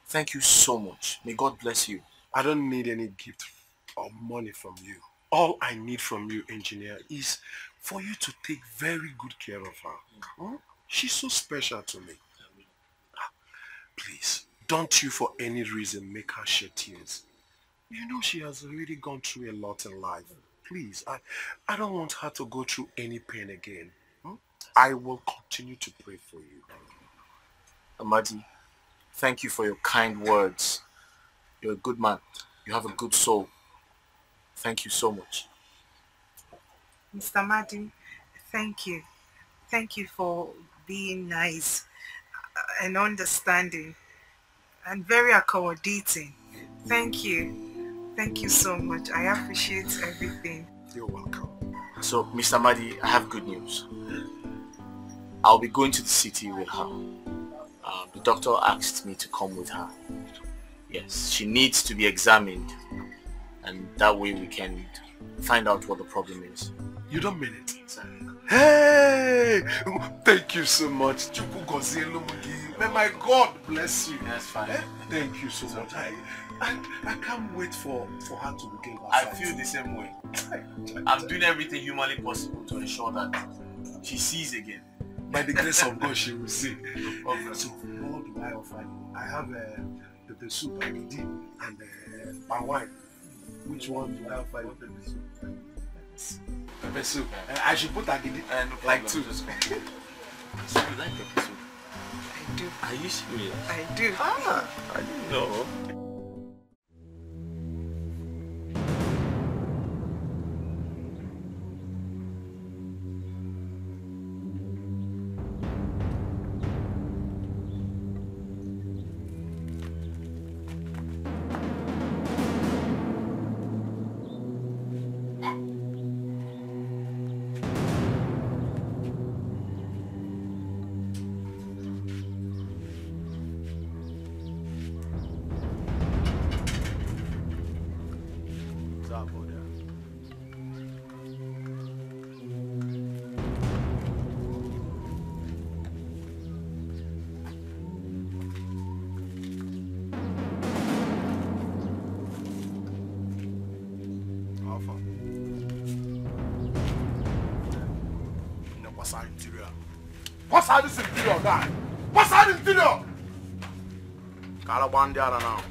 Thank you so much. May God bless you. I don't need any gift or money from you. All I need from you, engineer, is for you to take very good care of her. She's so special to me. Please, don't you for any reason make her shed tears. You know she has already gone through a lot in life. Please, I don't want her to go through any pain again. I will continue to pray for you. Amadi, thank you for your kind words. You're a good man. You have a good soul. Thank you so much. Mr. Amadi, thank you. Thank you for being nice and understanding and very accommodating. Thank you. Thank you so much. I appreciate everything. You're welcome. So, Mr. Madi, I have good news. I'll be going to the city with her. The doctor asked me to come with her. Yes, she needs to be examined, and that way we can find out what the problem is. You don't mean it? Hey! Thank you so much. May my God bless you. That's fine. Thank you so much. I can't wait for her to regain her I sight. feel the same way. I'm doing everything humanly possible to ensure that she sees again. By the grace of God, she will see. So, what do I offer you? I have the soup, agidi, and palm wine. Which one do I offer you? Pepper soup. I should put agidi like two. So you like pepper soup? I do. Are you serious? I do. Ah, I didn't know. What's out this interior, guy? What's out interior? Caravan there now.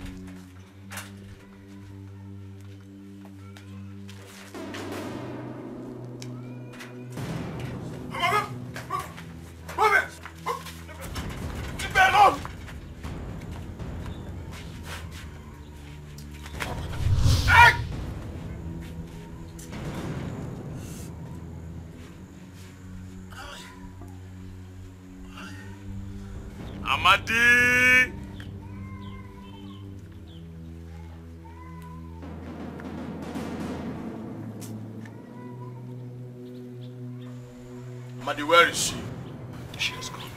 Move it! Keep it on! Hey! Amadi! Amadi, where is she? She has gone.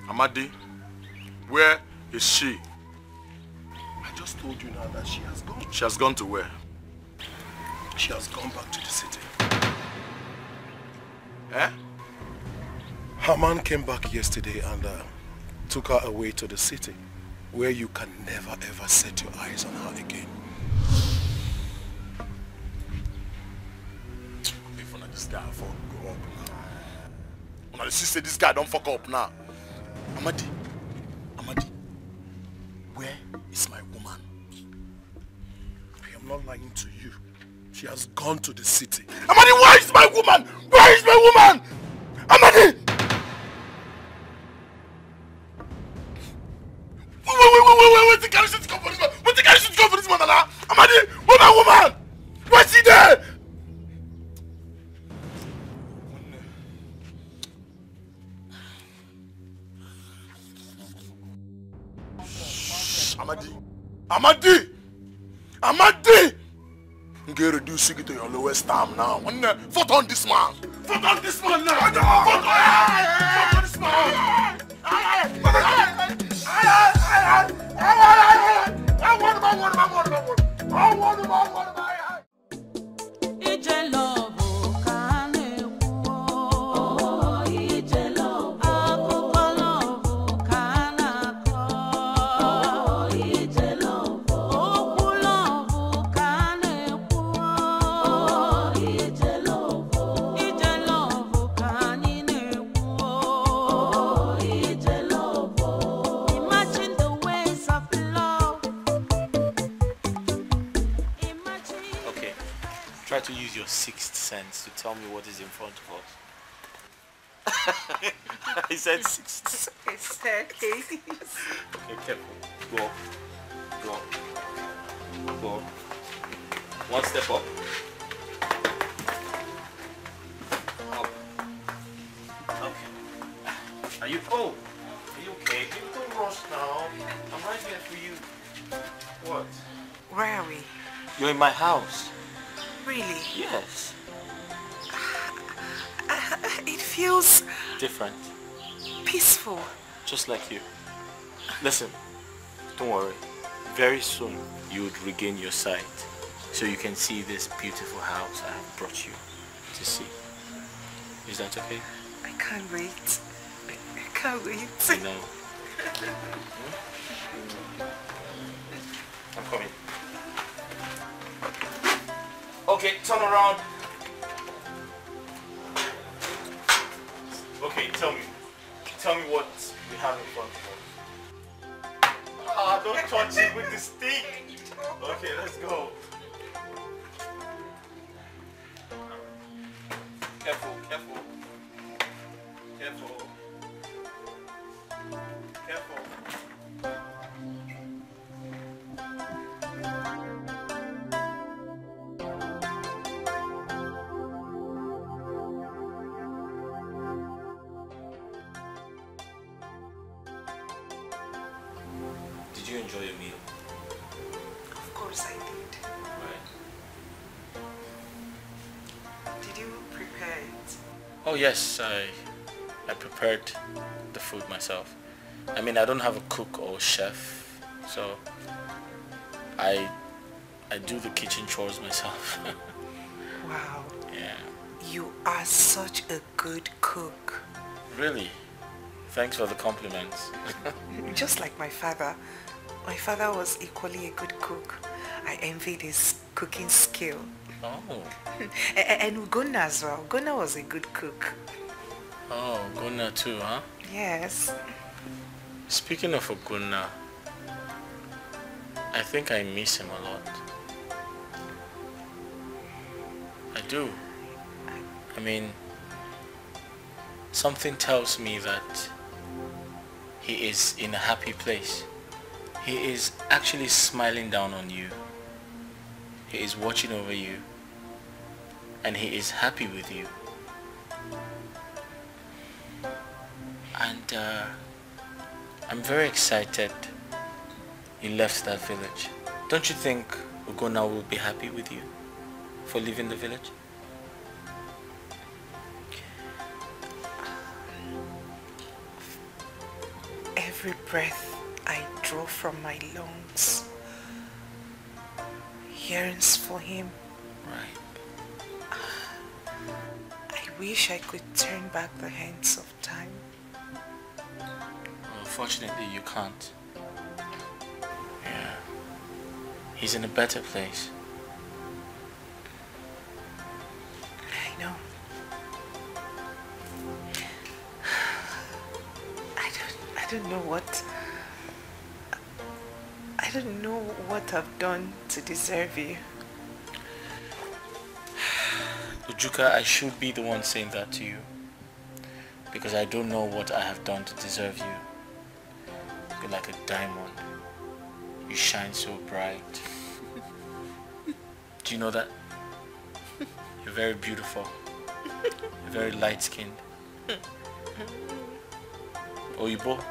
Amadi, where is she? I just told you now that she has gone. She has gone to where? She has gone back to the city. Eh? Her man came back yesterday and took her away to the city, where you can never ever set your eyes on her again. If one of this guy for go up now. When I see say this guy don't fuck up now. Amadi, where is my woman? I am not lying to you. She has gone to the city. Amadi, where is my woman? Where is my woman? Amadi! Wait, the garrison to come for this man. Wait, the garrison to come for this man, Nana. Amadi, where's my woman? Where's she there? Shh, Amadi! You get reduce it to your lowest time now. Vote on this man. Vote on this man now. Vote on this man. Try to use your sixth sense to tell me what is in front of us. I said sixth sense. It's staircase. Okay, careful. Go up. Go up. One step up. Up. Okay. Are you okay? You don't rush now. I'm right here for you. What? Where are we? You're in my house. Really? Yes. It feels Different. peaceful. Just like you. Listen, don't worry. Very soon you would regain your sight, so you can see this beautiful house I have brought you to see. Is that okay? I can't wait. I can't wait. I know. I'm coming. Okay, turn around. Okay, tell me what we have in front of us. Ah, don't touch it with the stick. Okay, let's go. Careful, careful. Careful. Careful. Did you enjoy your meal? Of course I did. Right. Did you prepare it? Oh yes, I prepared the food myself. I mean, I don't have a cook or chef, so I do the kitchen chores myself. Wow. Yeah. You are such a good cook. Really? Thanks for the compliments. Just like my father. My father was equally a good cook. I envied his cooking skill. Oh. And Gunna as well. Gunna was a good cook. Oh, Gunna too, huh? Yes. Speaking of Gunna, I think I miss him a lot. I do. I mean, something tells me that he is in a happy place. He is actually smiling down on you. He is watching over you. And he is happy with you. And I'm very excited he left that village. Don't you think Ugonna will be happy with you for leaving the village? Every breath I draw from my lungs yearns for him. Right. I wish I could turn back the hands of time. Unfortunately, you can't. Yeah. He's in a better place. I know. I don't know what I've done to deserve you. Ujuka, I should be the one saying that to you. Because I don't know what I have done to deserve you. You're like a diamond. You shine so bright. Do you know that? You're very beautiful. You're very light-skinned. Oyibo.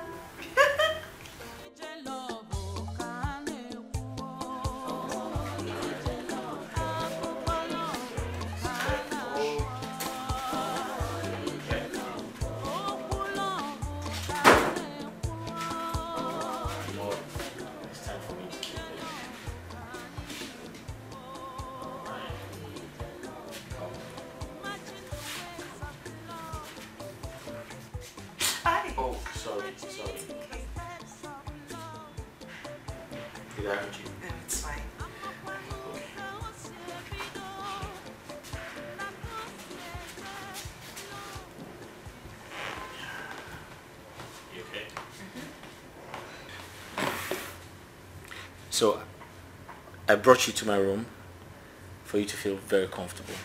Oh, sorry. Did I hurt you? No, it's fine. You okay? So, I brought you to my room for you to feel very comfortable.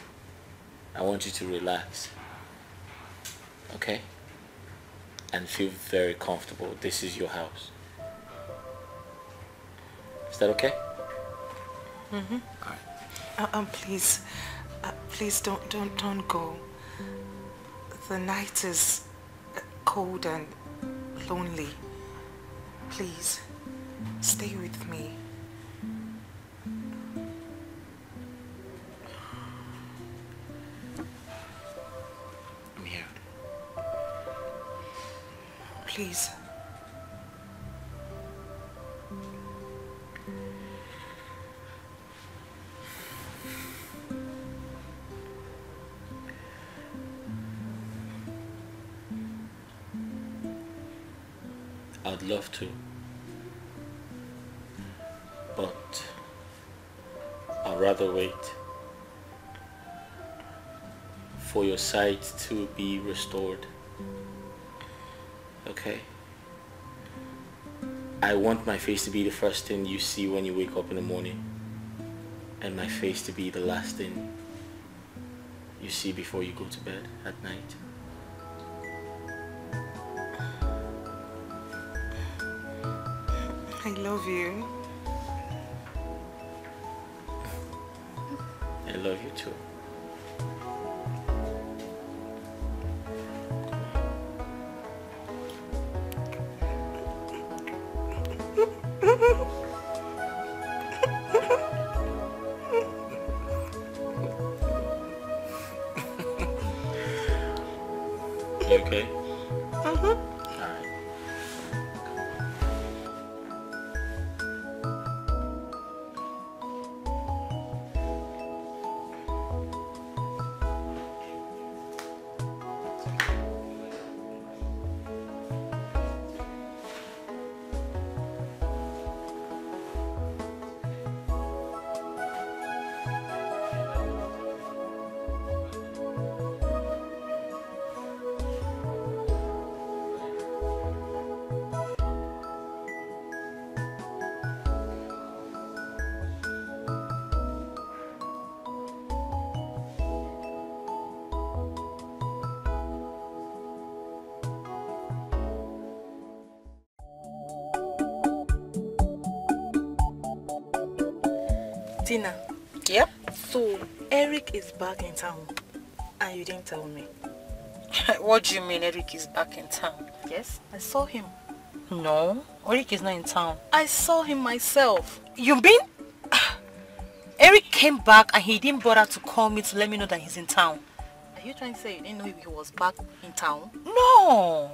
I want you to relax. Okay? And feel very comfortable. This is your house. Is that okay? Mm-hmm. All right. Please don't go. The night is cold and lonely. Please, stay with me. please. I'd love to, but I'd rather wait for your sight to be restored. Okay? I want my face to be the first thing you see when you wake up in the morning, and my face to be the last thing you see before you go to bed at night. I love you. I love you too. You okay? Tina. Yep. So Eric is back in town and you didn't tell me. What do you mean Eric is back in town? Yes, I saw him. No, Eric is not in town. I saw him myself. You mean? Eric came back and he didn't bother to call me to let me know that he's in town. Are you trying to say you didn't know he was back in town? No,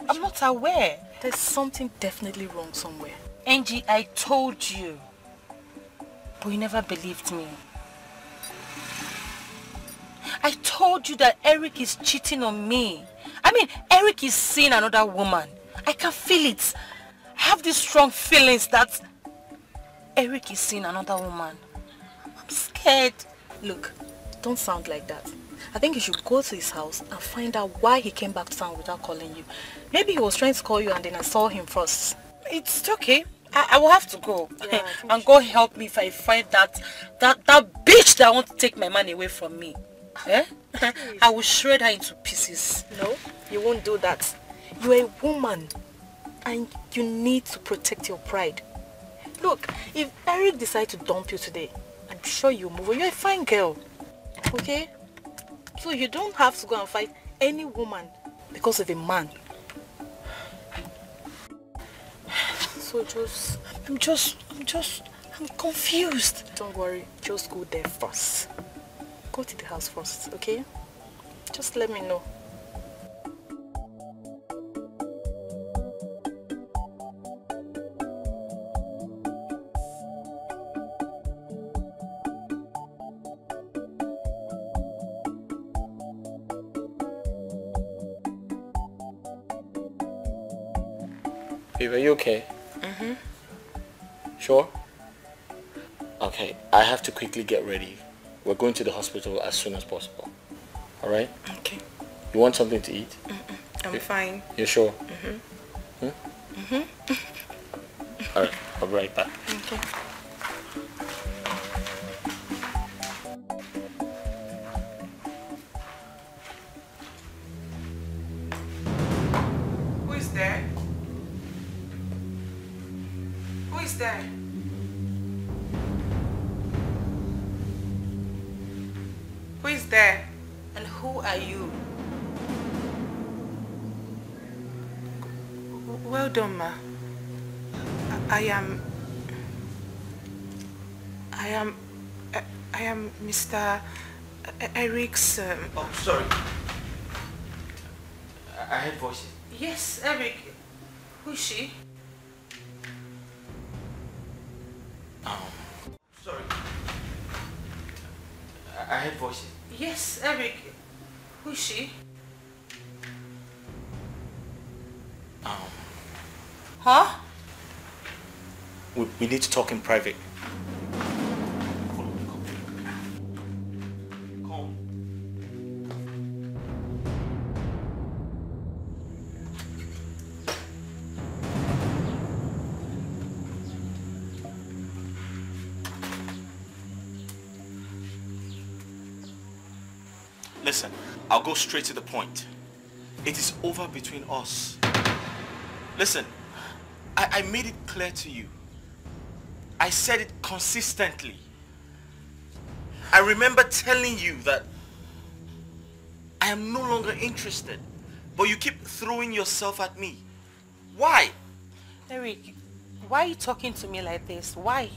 I'm not aware. There's something definitely wrong somewhere. Angie, I told you. But you never believed me. I told you that Eric is cheating on me. I mean, Eric is seeing another woman. I can feel it. I have these strong feelings that Eric is seeing another woman. I'm scared. Look, don't sound like that. I think you should go to his house and find out why he came back to town without calling you. Maybe he was trying to call you and then I saw him first. It's okay. I will have to go. Yeah, and God help me if I find that bitch that wants to take my man away from me. Eh? I will shred her into pieces. No, you won't do that. You're a woman and you need to protect your pride. Look, if Eric decides to dump you today, I'm sure you'll move on. You're a fine girl. Okay? So you don't have to go and fight any woman because of a man. So I'm confused. Don't worry, just go there first. Go to the house first, okay? Just let me know. Babe, are you okay? Mm-hmm. Sure? Okay, I have to quickly get ready. We're going to the hospital as soon as possible. Alright? Okay. You want something to eat? I'm fine. You're sure? Mm-hmm. Hmm? Alright, I'll be right back. Okay. Who is there? Who is there? Who is there? And who are you? Well done, ma. I am Mr. Eric's... Oh, sorry. I heard voices. Yes, Eric. Who is she? Sorry. I heard voices. Yes, Eric. Who is she? Huh? We need to talk in private. Listen, I'll go straight to the point. It is over between us. Listen, I made it clear to you. I said it consistently. I remember telling you that I am no longer interested, but you keep throwing yourself at me. Why? Eric, why are you talking to me like this? Why?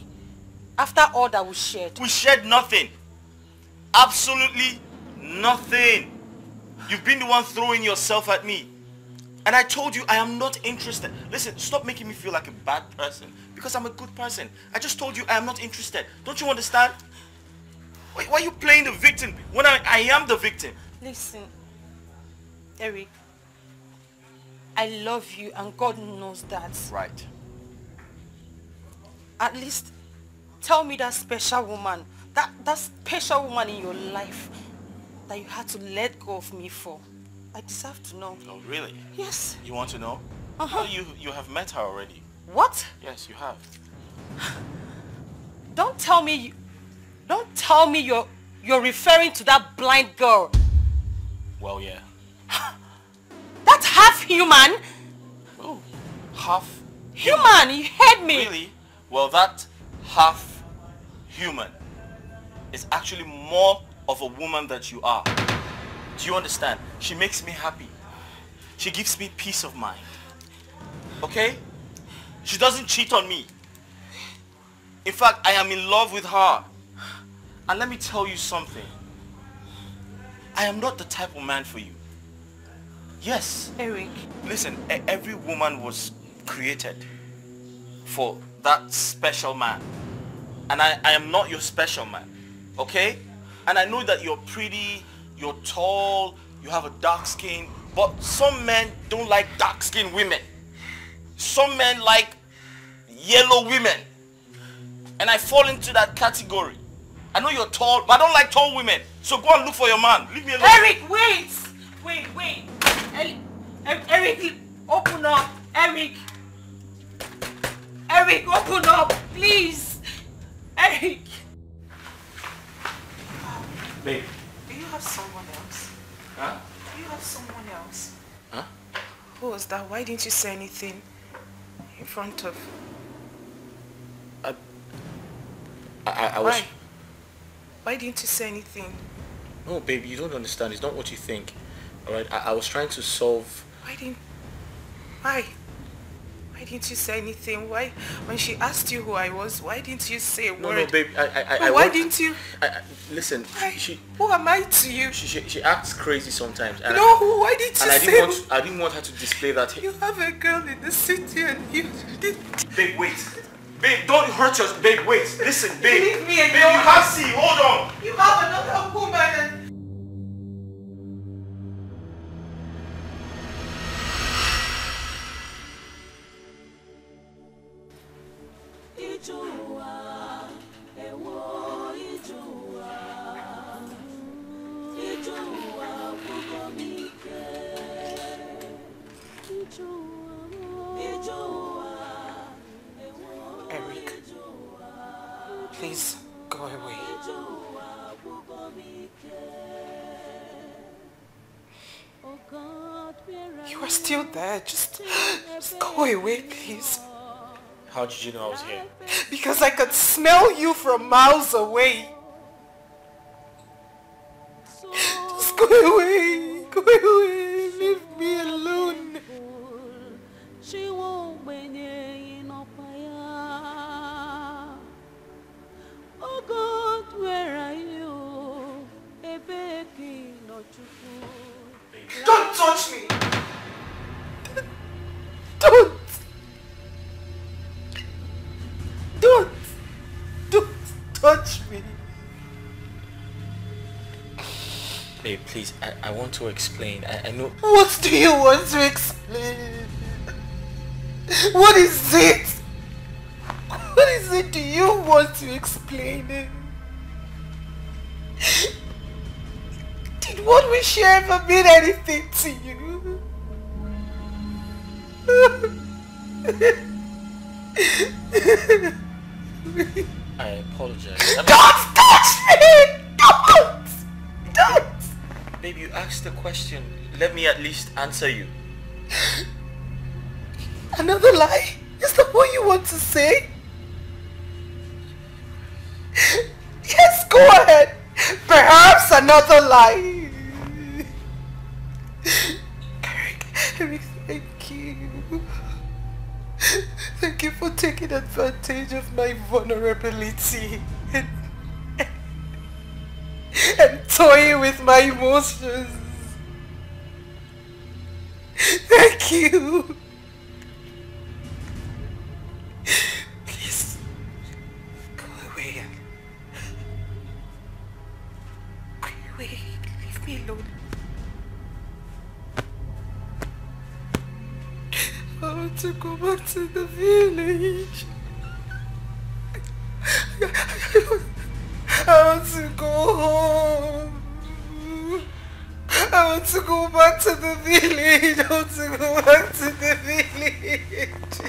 After all that we shared. We shared nothing. Absolutely nothing. You've been the one throwing yourself at me. And I told you I am not interested. Listen, stop making me feel like a bad person. Because I'm a good person. I just told you I am not interested. Don't you understand? Why are you playing the victim when I am the victim? Listen, Eric. I love you and God knows that. Right. At least tell me that special woman. That special woman in your life that you had to let go of me for. I deserve to know. Oh, really? Yes. You want to know? Uh-huh. Well, you have met her already. What? Yes, you have. Don't tell me you're referring to that blind girl. Well, yeah. That's half human. Oh, half human. You heard me. Really? Well, that half human is actually more of a woman that you are. Do you understand? She makes me happy. She gives me peace of mind. Okay? She doesn't cheat on me. In fact, I am in love with her. And let me tell you something. I am not the type of man for you. Yes. Eric. Listen, every woman was created for that special man. And I am not your special man. Okay? And I know that you're pretty, you're tall, you have a dark skin, but some men don't like dark skinned women. Some men like yellow women. And I fall into that category. I know you're tall, but I don't like tall women. So go and look for your man. Leave me alone. Eric, wait! Wait. Eric, open up. Eric, open up, please. Eric. Babe. Do you have someone else? Huh? Do you have someone else? Huh? Who was that? Why didn't you say anything in front of... I was... Why didn't you say anything? No, baby, you don't understand. It's not what you think. Alright, I was trying to solve... Why didn't you say anything? Why, when she asked you who I was, why didn't you say a word? No, baby, why didn't you? Listen, who am I to you? She acts crazy sometimes. And No, why didn't you say? I didn't want her to display that. You have a girl in the city and you did. Babe, wait. Babe, don't hurt yourself. Babe, wait. Listen, babe. Leave me alone. Babe, you can't see. Hold on. You have another woman and... Eric, please go away. You are still there. Just go away, please. How did you know I was here? Because I could smell you from miles away. Just go away. Go away. Leave me alone. Oh God, where are you? Don't touch me. Don't. Babe, please, I want to explain. I know... What do you want to explain? What is it? What is it do you want to explain? Did what we share ever mean anything to you? I apologize. Don't touch me! Don't! Babe, you asked the question. Let me at least answer you. Another lie? Is that what you want to say? Yes, go ahead. Perhaps another lie. Eric, thank you. Thank you for taking advantage of my vulnerability and toying with my emotions. Thank you. Please, go away. Go away. Leave me alone. I want to go back to the village. I want to go home. I want to go back to the village. I want to go back to the village.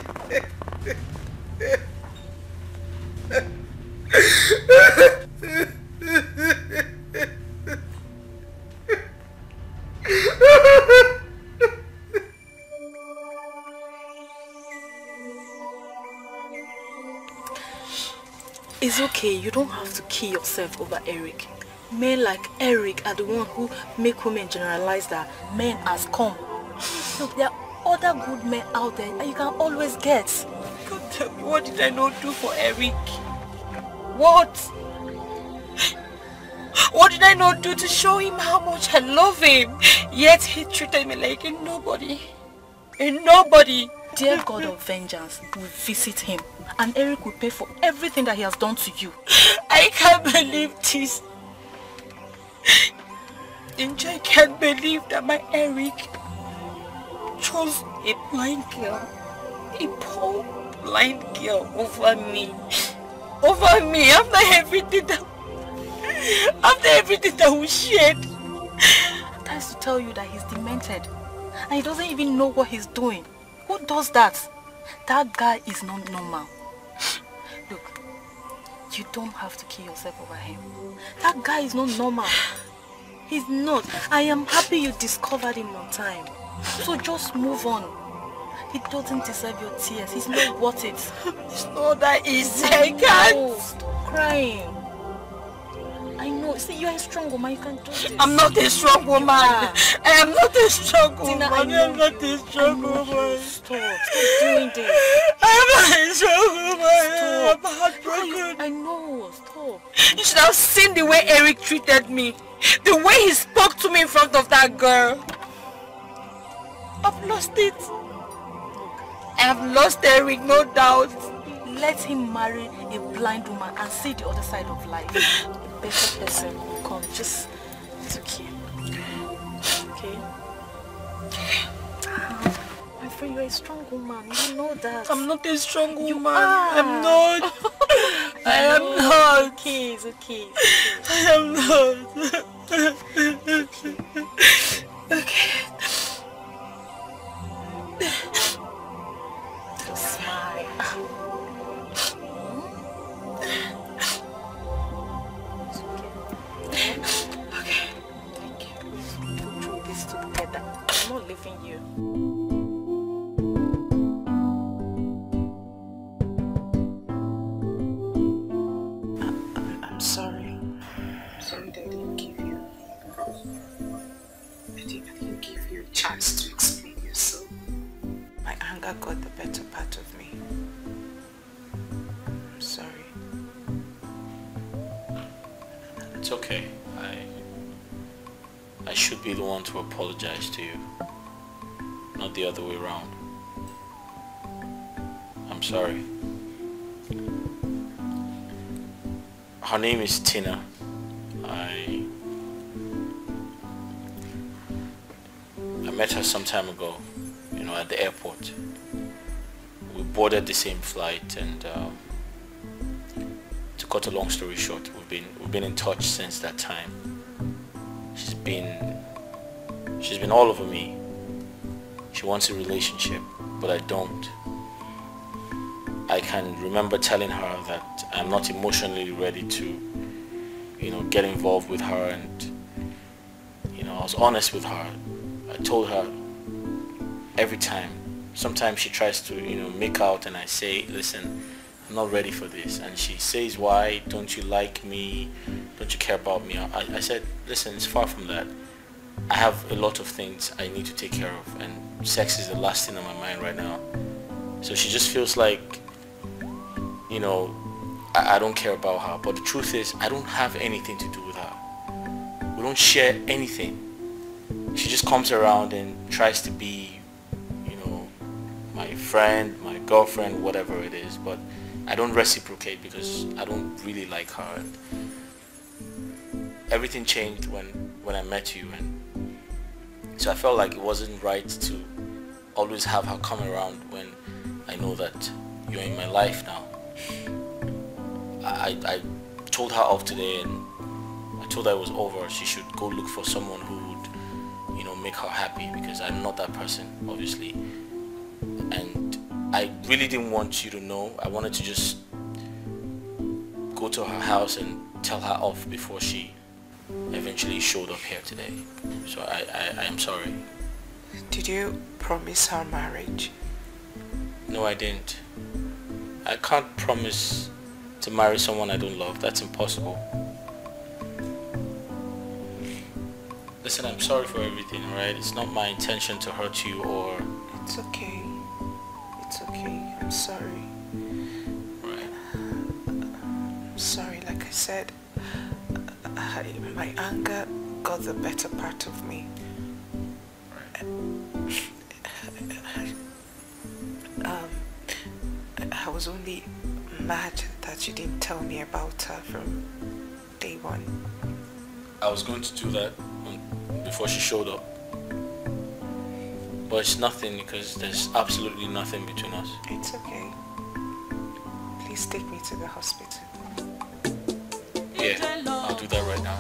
It's okay, you don't have to kill yourself over Eric. Men like Eric are the one who make women generalize that men has come. Look, there are other good men out there and you can always get. God tell me, what did I not do for Eric? What? What did I not do to show him how much I love him? Yet he treated me like a nobody. A nobody. Dear God of vengeance will visit him and Eric will pay for everything that he has done to you. I can't believe this. I can't believe that my Eric chose a blind girl, a poor blind girl over me. Over me, after everything that we shared. I'm trying to tell you that he's demented and he doesn't even know what he's doing. Who does that? That guy is not normal. Look, you don't have to kill yourself over him. That guy is not normal. He's not. I am happy you discovered him on time. So just move on. He doesn't deserve your tears. He's not worth it. It's not that easy. I can't. Stop crying. I know. See, you're a strong woman. You can do this. I'm not a strong woman. I am not a strong woman. Tina, I am not a strong woman. Stop doing this. I'm not a strong woman. I'm heartbroken. I know. Stop. You should have seen the way Eric treated me. The way he spoke to me in front of that girl. I've lost it. I have lost Eric, no doubt. Let him marry a blind woman and see the other side of life. A better person will come. Just, it's okay. Okay? My friend, you're a strong woman. You know that. I'm not a strong woman. You are. I'm not. I am not. Okay, it's okay. I am not. Okay. Smile. Okay. Thank you. Let's go through this together. I'm not leaving you. I'm sorry. I'm sorry that I didn't give you. I didn't give you a chance to explain yourself. My anger got the better part of me. I'm sorry. It's okay. I should be the one to apologize to you, not the other way around. I'm sorry. Her name is Tina. met her some time ago, you know, at the airport. We boarded the same flight, and to cut a long story short, we've been in touch since that time. She's been all over me. She wants a relationship, but I don't. I can remember telling her that I'm not emotionally ready to, you know, get involved with her, and, you know, I was honest with her. I told her every time. Sometimes she tries to, you know, make out, and I say, listen, I'm not ready for this. And she says, why? Don't you like me? Don't you care about me? I said, listen, it's far from that. I have a lot of things I need to take care of, and sex is the last thing on my mind right now. So she just feels like, you know, I don't care about her. But the truth is, I don't have anything to do with her. We don't share anything. She just comes around and tries to be, you know, my friend, my girlfriend, whatever it is. But I don't reciprocate because I don't really like her. And everything changed when I met you, and so I felt like it wasn't right to always have her come around when I know that you're in my life now. I told her off today, and I told her it was over. She should go look for someone who would, you know, make her happy, because I'm not that person, obviously. And I really didn't want you to know. I wanted to just go to her house and tell her off before she eventually showed up here today. So I am sorry. Did you promise her marriage? No, I didn't. I can't promise to marry someone I don't love. That's impossible. Listen, I'm sorry for everything, alright? It's not my intention to hurt you or... It's okay. It's okay. I'm sorry. Right. I'm sorry, like I said. My anger got the better part of me. I was only mad that you didn't tell me about her from day one. I was going to do that before she showed up. But it's nothing, because there's absolutely nothing between us. It's okay. Please take me to the hospital. Yeah, I'll do that right now.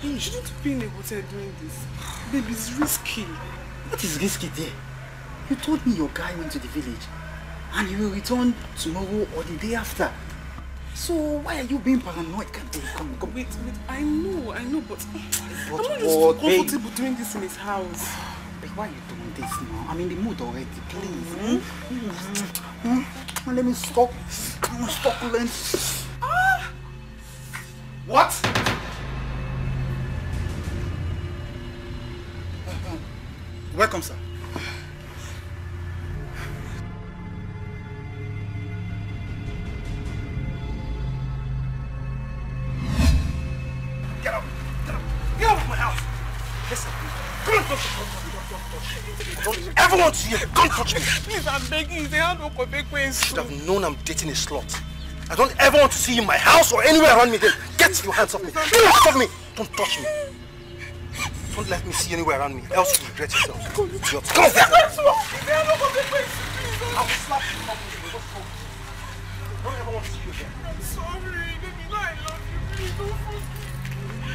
You shouldn't be in a hotel doing this. Baby, it's risky. What is risky there? You told me your guy went to the village and he will return tomorrow or the day after. So why are you being paranoid? Come. Wait, I know, but I'm not just comfortable doing this in his house. But why are you doing this now? I'm in the mood already, please. Let me stop. I'm succulent. What? Welcome, sir. Get out of my house. Listen, don't ever want to see you. Don't touch me. Please, I'm begging you. You should have known I'm dating a slut. I don't ever want to see you in my house or anywhere around me. Then get your hands off me. Get off me. Don't touch me. Don't let me see you anywhere around me, else you regret yourself. Come on, I will slap you. I don't ever want to see you again. I'm sorry, baby. I love you. Please don't forgive me.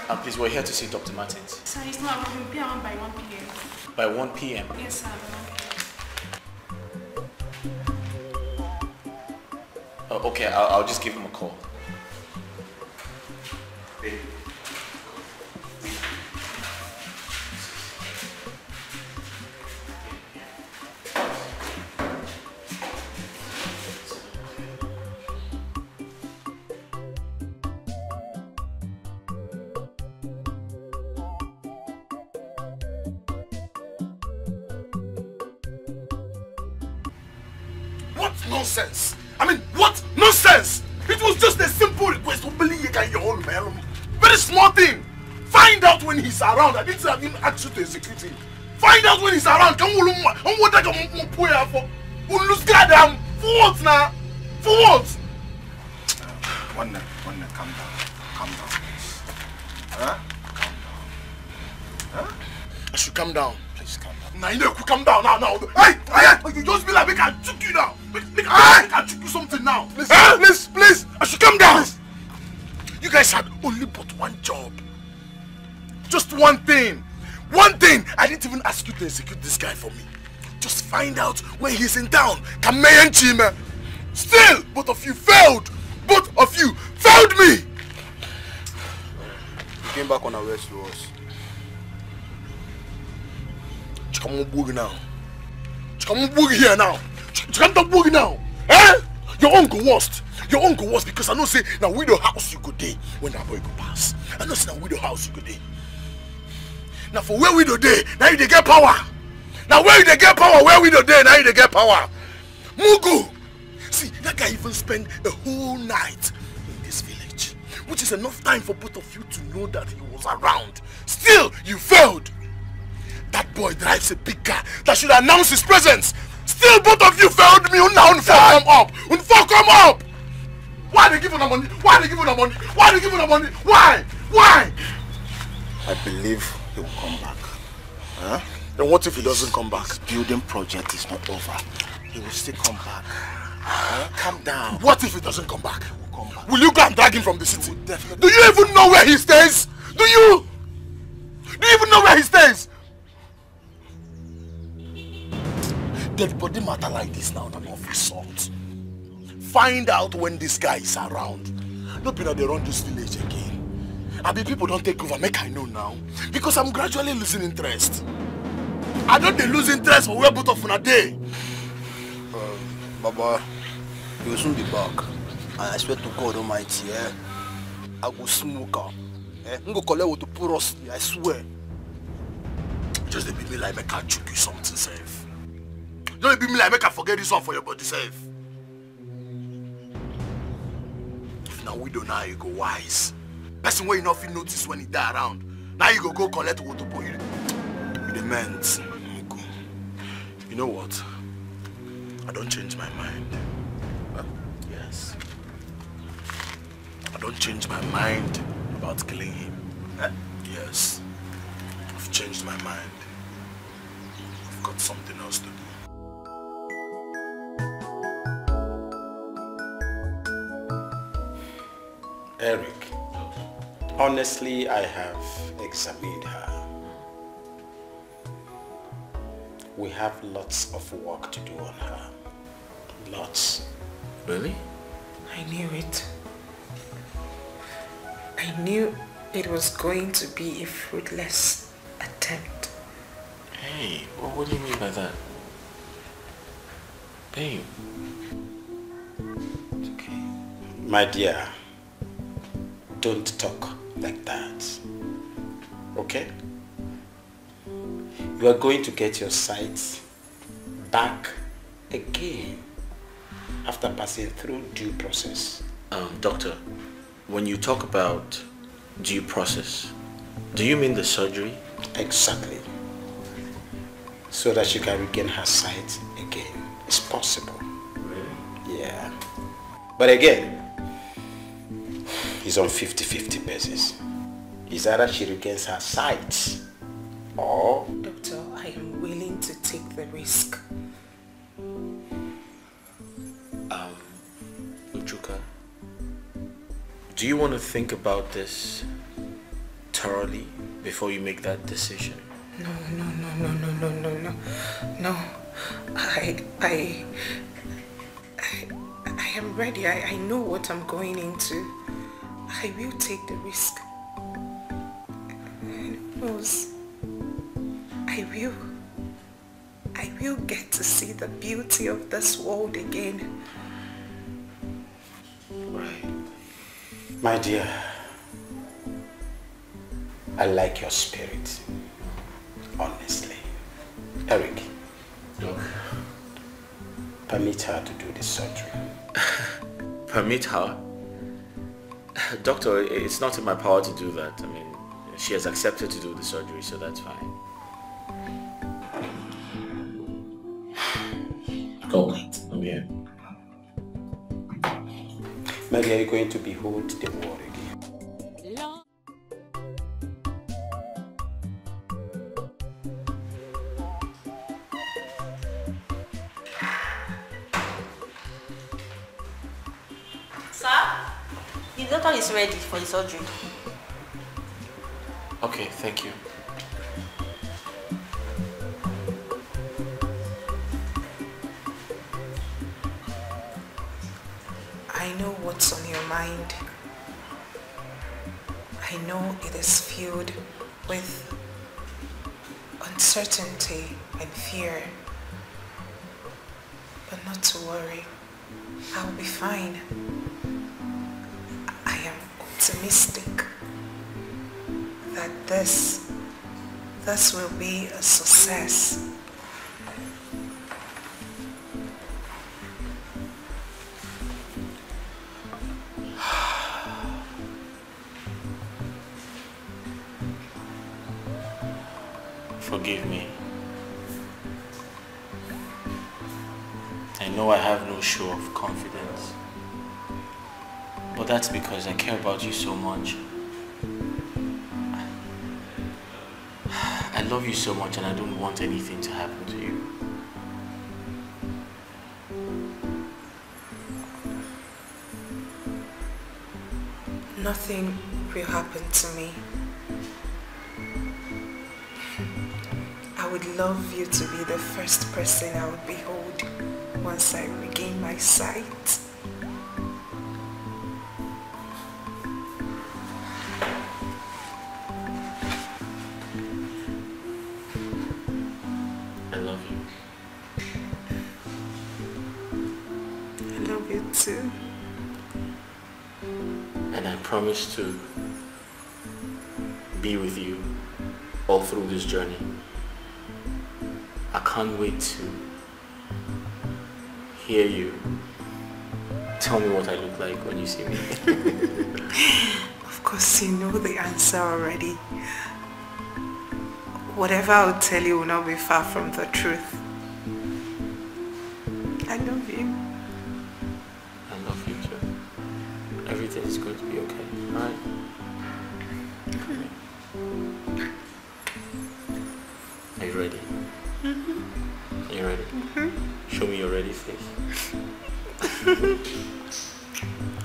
Please, we're here to see Dr. Martins. Sir, it's not going to be around by 1 p.m. By 1 p.m.? Yes, sir. Oh, okay, I'll just give him a call. What nonsense? I mean, what nonsense? It was just a simple request. Very small thing. Find out when he's around. I didn't even ask you to execute him. Find out when he's around. For what now? For what? One, calm down. Calm down, please. Huh? Calm down. Huh? I should calm down. Please calm down. Now you know, calm down now. Hey, you just be like, make I choke you now. Make I choke you something now. Please. I should calm down. Please. You guys had only but one job. Just one thing. One thing. I didn't even ask you to execute this guy for me. Just find out when he's in town. Ghanaian Chima. Still, both of you failed. Both of you failed me. You came back on our way to us. Come on, now. Come on, here now. Come on, now. Eh? Your uncle worst. Your uncle worst because I know say now widow house you go day when that boy go pass. I know say now widow house you go day. Now for where widow day, now you dey get power. Now where you dey get power, where widow day, now you dey get power. Mugu. See, that guy even spent a whole night in this village, which is enough time for both of you to know that he was around. Still, you failed. That boy drives a big car that should announce his presence. Still, both of you failed me. Now, come up. Come up. Why they give you the money? Why they give you the money? Why they give you the money? Why? Why? I believe he will come back. Huh? Then what if he doesn't come back? His building project is not over. He will still come back. Calm down. What if he doesn't come back? He will come back. Will you go and drag him from the city? Do you even know where he stays? Do you even know where he stays? Dead body matter like this now, not of salt. Find out when this guy is around. No be that they run this village again. I mean, people don't take over, make I know now. Because I'm gradually losing interest. I don't lose interest for where both of una dey. Baba, you will soon be back. And I swear to God Almighty, I go smoke out. I'm go collect what to put us, I swear. Just be me like make I choke you something safe. Don't be me like make I forget this one for your body safe. If now we don't know, you go wise. Person where you not feel notice when he die around. Now you go collect what to put you. The meant. You know what? I don't change my mind. Yes. I don't change my mind about killing him. Yes. I've changed my mind. I've got something else to do. Eric, honestly, I have examined her. We have lots of work to do on her. Lots. Really? I knew it. I knew it was going to be a fruitless attempt. Hey, what do you mean by that? Babe. It's okay. My dear, don't talk like that. Okay? You are going to get your sight back again after passing through due process. Doctor, when you talk about due process, do you mean the surgery? Exactly. So that she can regain her sight again. It's possible. Really? Yeah. But again, it's on 50-50 basis. It's either she regains her sight or... Doctor, I am willing to take the risk. Uchuka, do you want to think about this thoroughly before you make that decision? No. I am ready. I know what I'm going into. I will take the risk. And who knows? I will get to see the beauty of this world again. Right. My dear, I like your spirit. Honestly. Eric. Look. Permit her to do the surgery. Permit her? Doctor, it's not in my power to do that. I mean, she has accepted to do the surgery, so that's fine. Go. I'm here. Maybe are you going to behold the world again? The doctor is ready for the surgery. Okay, thank you. I know what's on your mind. I know it is filled with uncertainty and fear. But not to worry. I'll be fine. I am optimistic that this will be a success. Forgive me. I know I have no show of confidence, but that's because I care about you so much. I love you so much and I don't want anything to happen to you. Nothing will happen to me. I would love you to be the first person I would behold once I regain my sight. I love you. I love you too. And I promise to be with you all through this journey. I can't wait to hear you tell me what I look like when you see me. Of course you know the answer already. Whatever I'll tell you will not be far from the truth. I love you. I love you too. Everything is going to be okay, alright? Are you ready? Are you ready? Show me your ready face.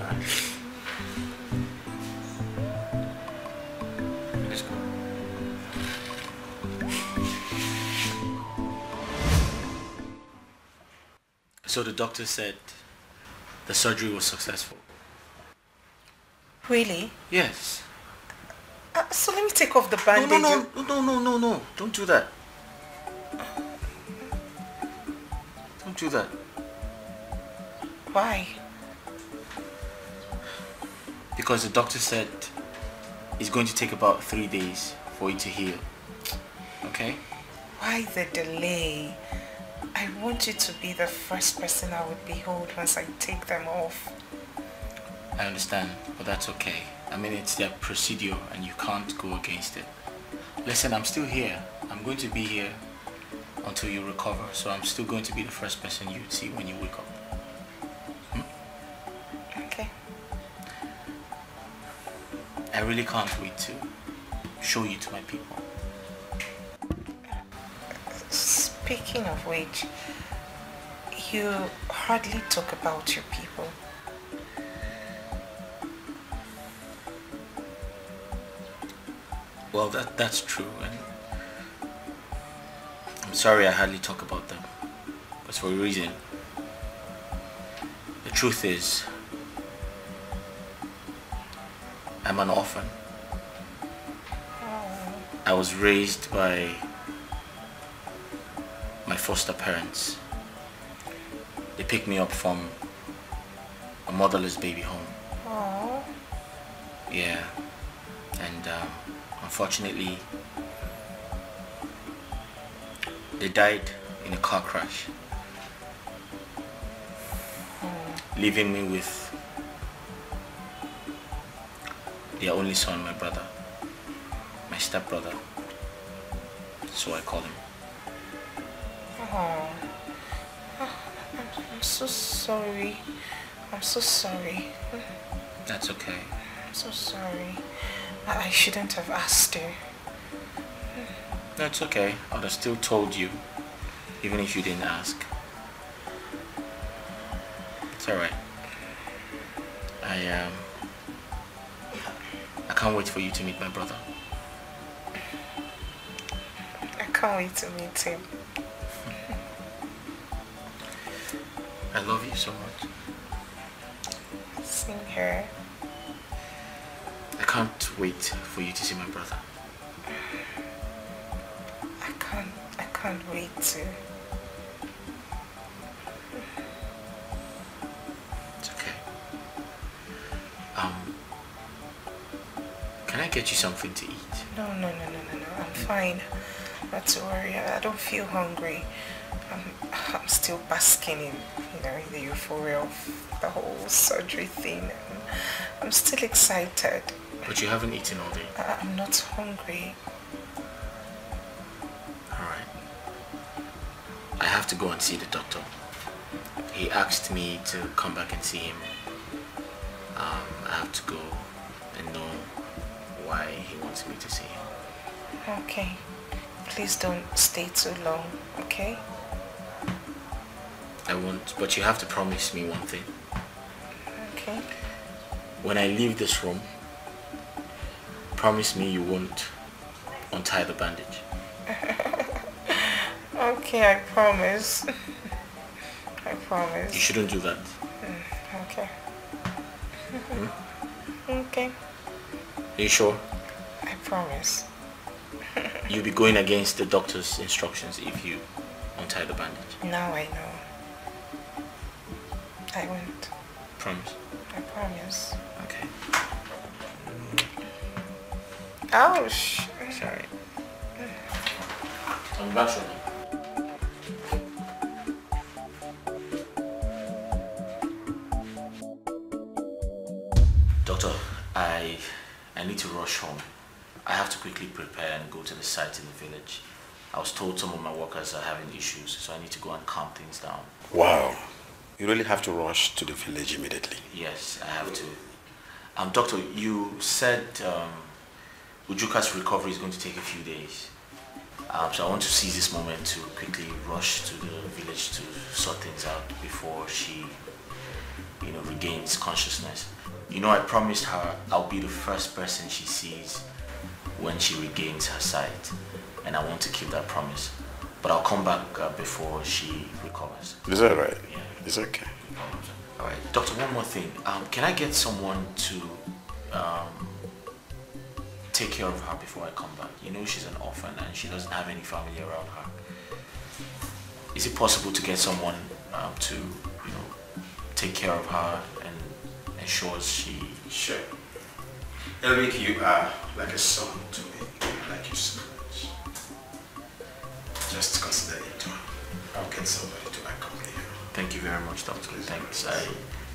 Alright. Let's go. So the doctor said the surgery was successful. Really? Yes. So let me take off the bandage. No. Don't do that. Don't do that. Why? Because the doctor said it's going to take about 3 days for it to heal. Okay? Why the delay? I want you to be the first person I would behold once I take them off. I understand, but that's okay. I mean, it's their procedure and you can't go against it. Listen, I'm still here. I'm going to be here until you recover, so I'm still going to be the first person you'd see when you wake up. Okay. I really can't wait to show you to my people. Speaking of which, you hardly talk about your people. Well, that's true, and I'm sorry I hardly talk about them, but for a reason. The truth is, I'm an orphan. I was raised by my foster parents. They picked me up from a motherless baby home. Oh. Yeah, and unfortunately, they died in a car crash, leaving me with their only son, my brother, my stepbrother, so I call him. Oh. I'm so sorry. I'm so sorry. That's okay. I'm so sorry. I shouldn't have asked you. That's okay. I would have still told you, even if you didn't ask. It's alright. I can't wait for you to meet my brother. I can't wait to meet him. I love you so much. Same here. I can't wait for you to see my brother. I can't wait to. It's okay. Can I get you something to eat? No. I'm fine. Not to worry. I don't feel hungry. I'm still basking in, in the euphoria of the whole surgery thing. I'm still excited. But you haven't eaten all day. I'm not hungry. Alright. I have to go and see the doctor. He asked me to come back and see him. I have to go and know why he wants me to see him. Okay. Please don't stay too long, okay? I won't, but you have to promise me one thing. Okay. When I leave this room, promise me you won't untie the bandage. Okay, I promise. I promise. You shouldn't do that. Okay. Okay. Are you sure? I promise. You'll be going against the doctor's instructions if you untie the bandage. Now I know. I won't. Promise? I promise. Okay. Ouch. Sorry. I'm back shortly. Doctor, I need to rush home. I have to quickly prepare and go to the site in the village. I was told some of my workers are having issues, so I need to go and calm things down. Wow. You really have to rush to the village immediately. Yes, I have to. Doctor, you said Ujuka's recovery is going to take a few days. So I want to seize this moment to quickly rush to the village to sort things out before she, regains consciousness. I promised her I'll be the first person she sees when she regains her sight, and I want to keep that promise. But I'll come back before she recovers. Is that right? Yeah. It's okay. All right, doctor. One more thing. Can I get someone to take care of her before I come back? She's an orphan and she doesn't have any family around her. Is it possible to get someone to, take care of her and ensures she... Sure. Eric, you are like a son to me. I like you so much. Just consider it. I'll get somebody to accompany you. Thank you very much, doctor. Thanks.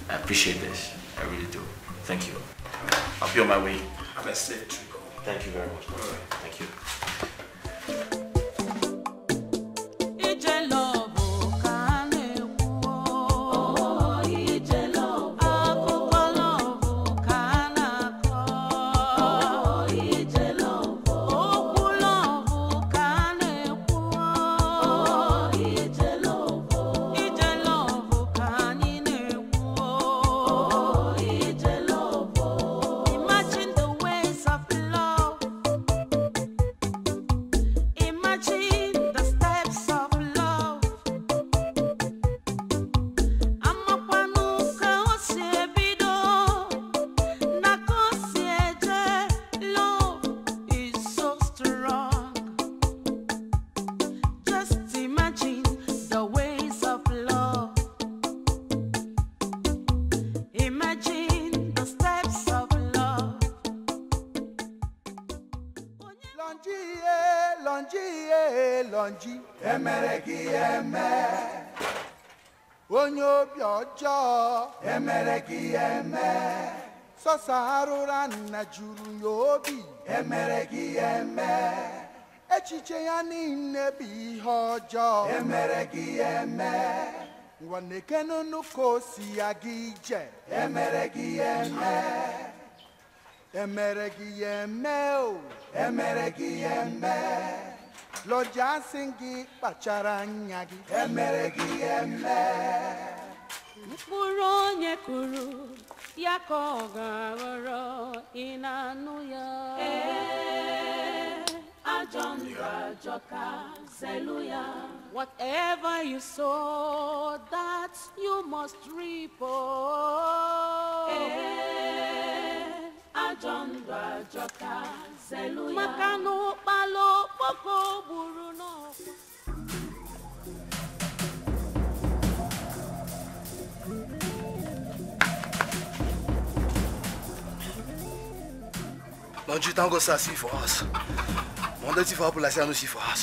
I appreciate this. I really do. Thank you. I'll be on my way. Have a safe trip. Thank you very much, doctor. Thank you. Lonji emeregi eme onye obi ọjọọ emeregi eme sọsa arụra nna juru ya obi emeregi eme echiche ya niile bụ ihe ọjọọ emeregi eme ngwa nekenu ka o si ya gị ije emeregi eme emeregi eme o emeregi eme Lord asị gị kpachara anya gị emeregi eme mkpụrụ onye kụrụ ya ka ọ ga-aghọrọ ị na-anụ ya ajọ ndụ ajọka zelu ya whatever you sow that you must reap ajọ ndụ ajọka zelu ya maka na ụkpala okpoko gburu n'ọkwa Don't you think God see for us? Wonder if our police no see for us.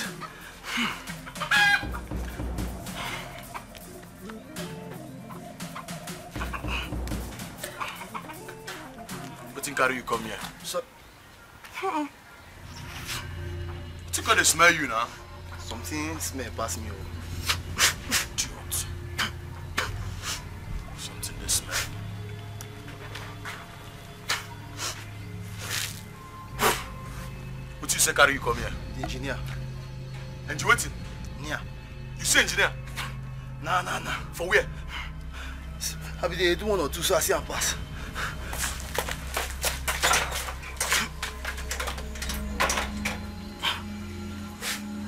What in carry you come here? So, what you gonna smell you now? something smell pass me. Idiot. Something they smell. What you say carry you come here? The engineer. And you waiting? Yeah. You say engineer? Nah. For where? I be there do 1 or 2 so I see and pass.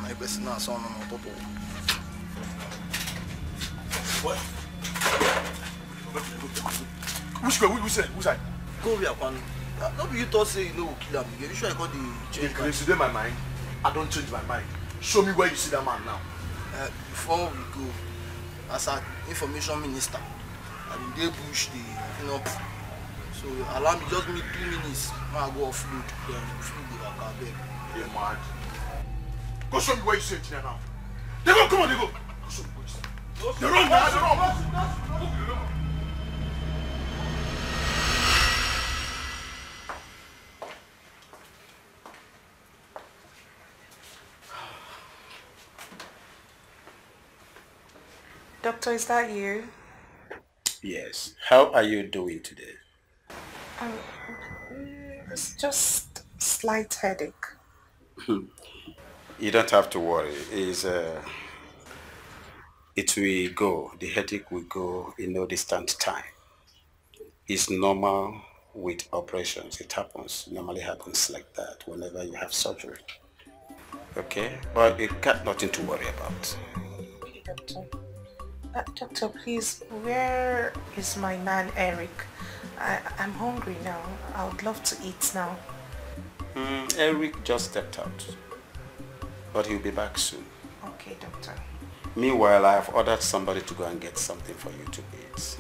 My best now son on top of. What? Which way? Who say? Go here, one. No be you thought say you know kill him. You sure I got the change? If you my mind, I don't change my mind. Show me where you see that man now. Before we go, as an information minister, I mean they push the so allow me just me 2 minutes. I go offload, then feed the waka back. You're mad. Go show me where you see it now. They go, come on, they go. Go show me where you see it. They run now, they run. Doctor, is that you? Yes. How are you doing today? It's just slight headache. You don't have to worry. It will go. The headache will go in no distant time. It's normal with operations. It happens. Normally happens like that whenever you have surgery. Okay? But you got nothing to worry about. Okay, doctor. Doctor, please, where is my man Eric? I'm hungry now. I would love to eat now. Eric just stepped out, but he'll be back soon. Okay, doctor. Meanwhile, I have ordered somebody to go and get something for you to eat.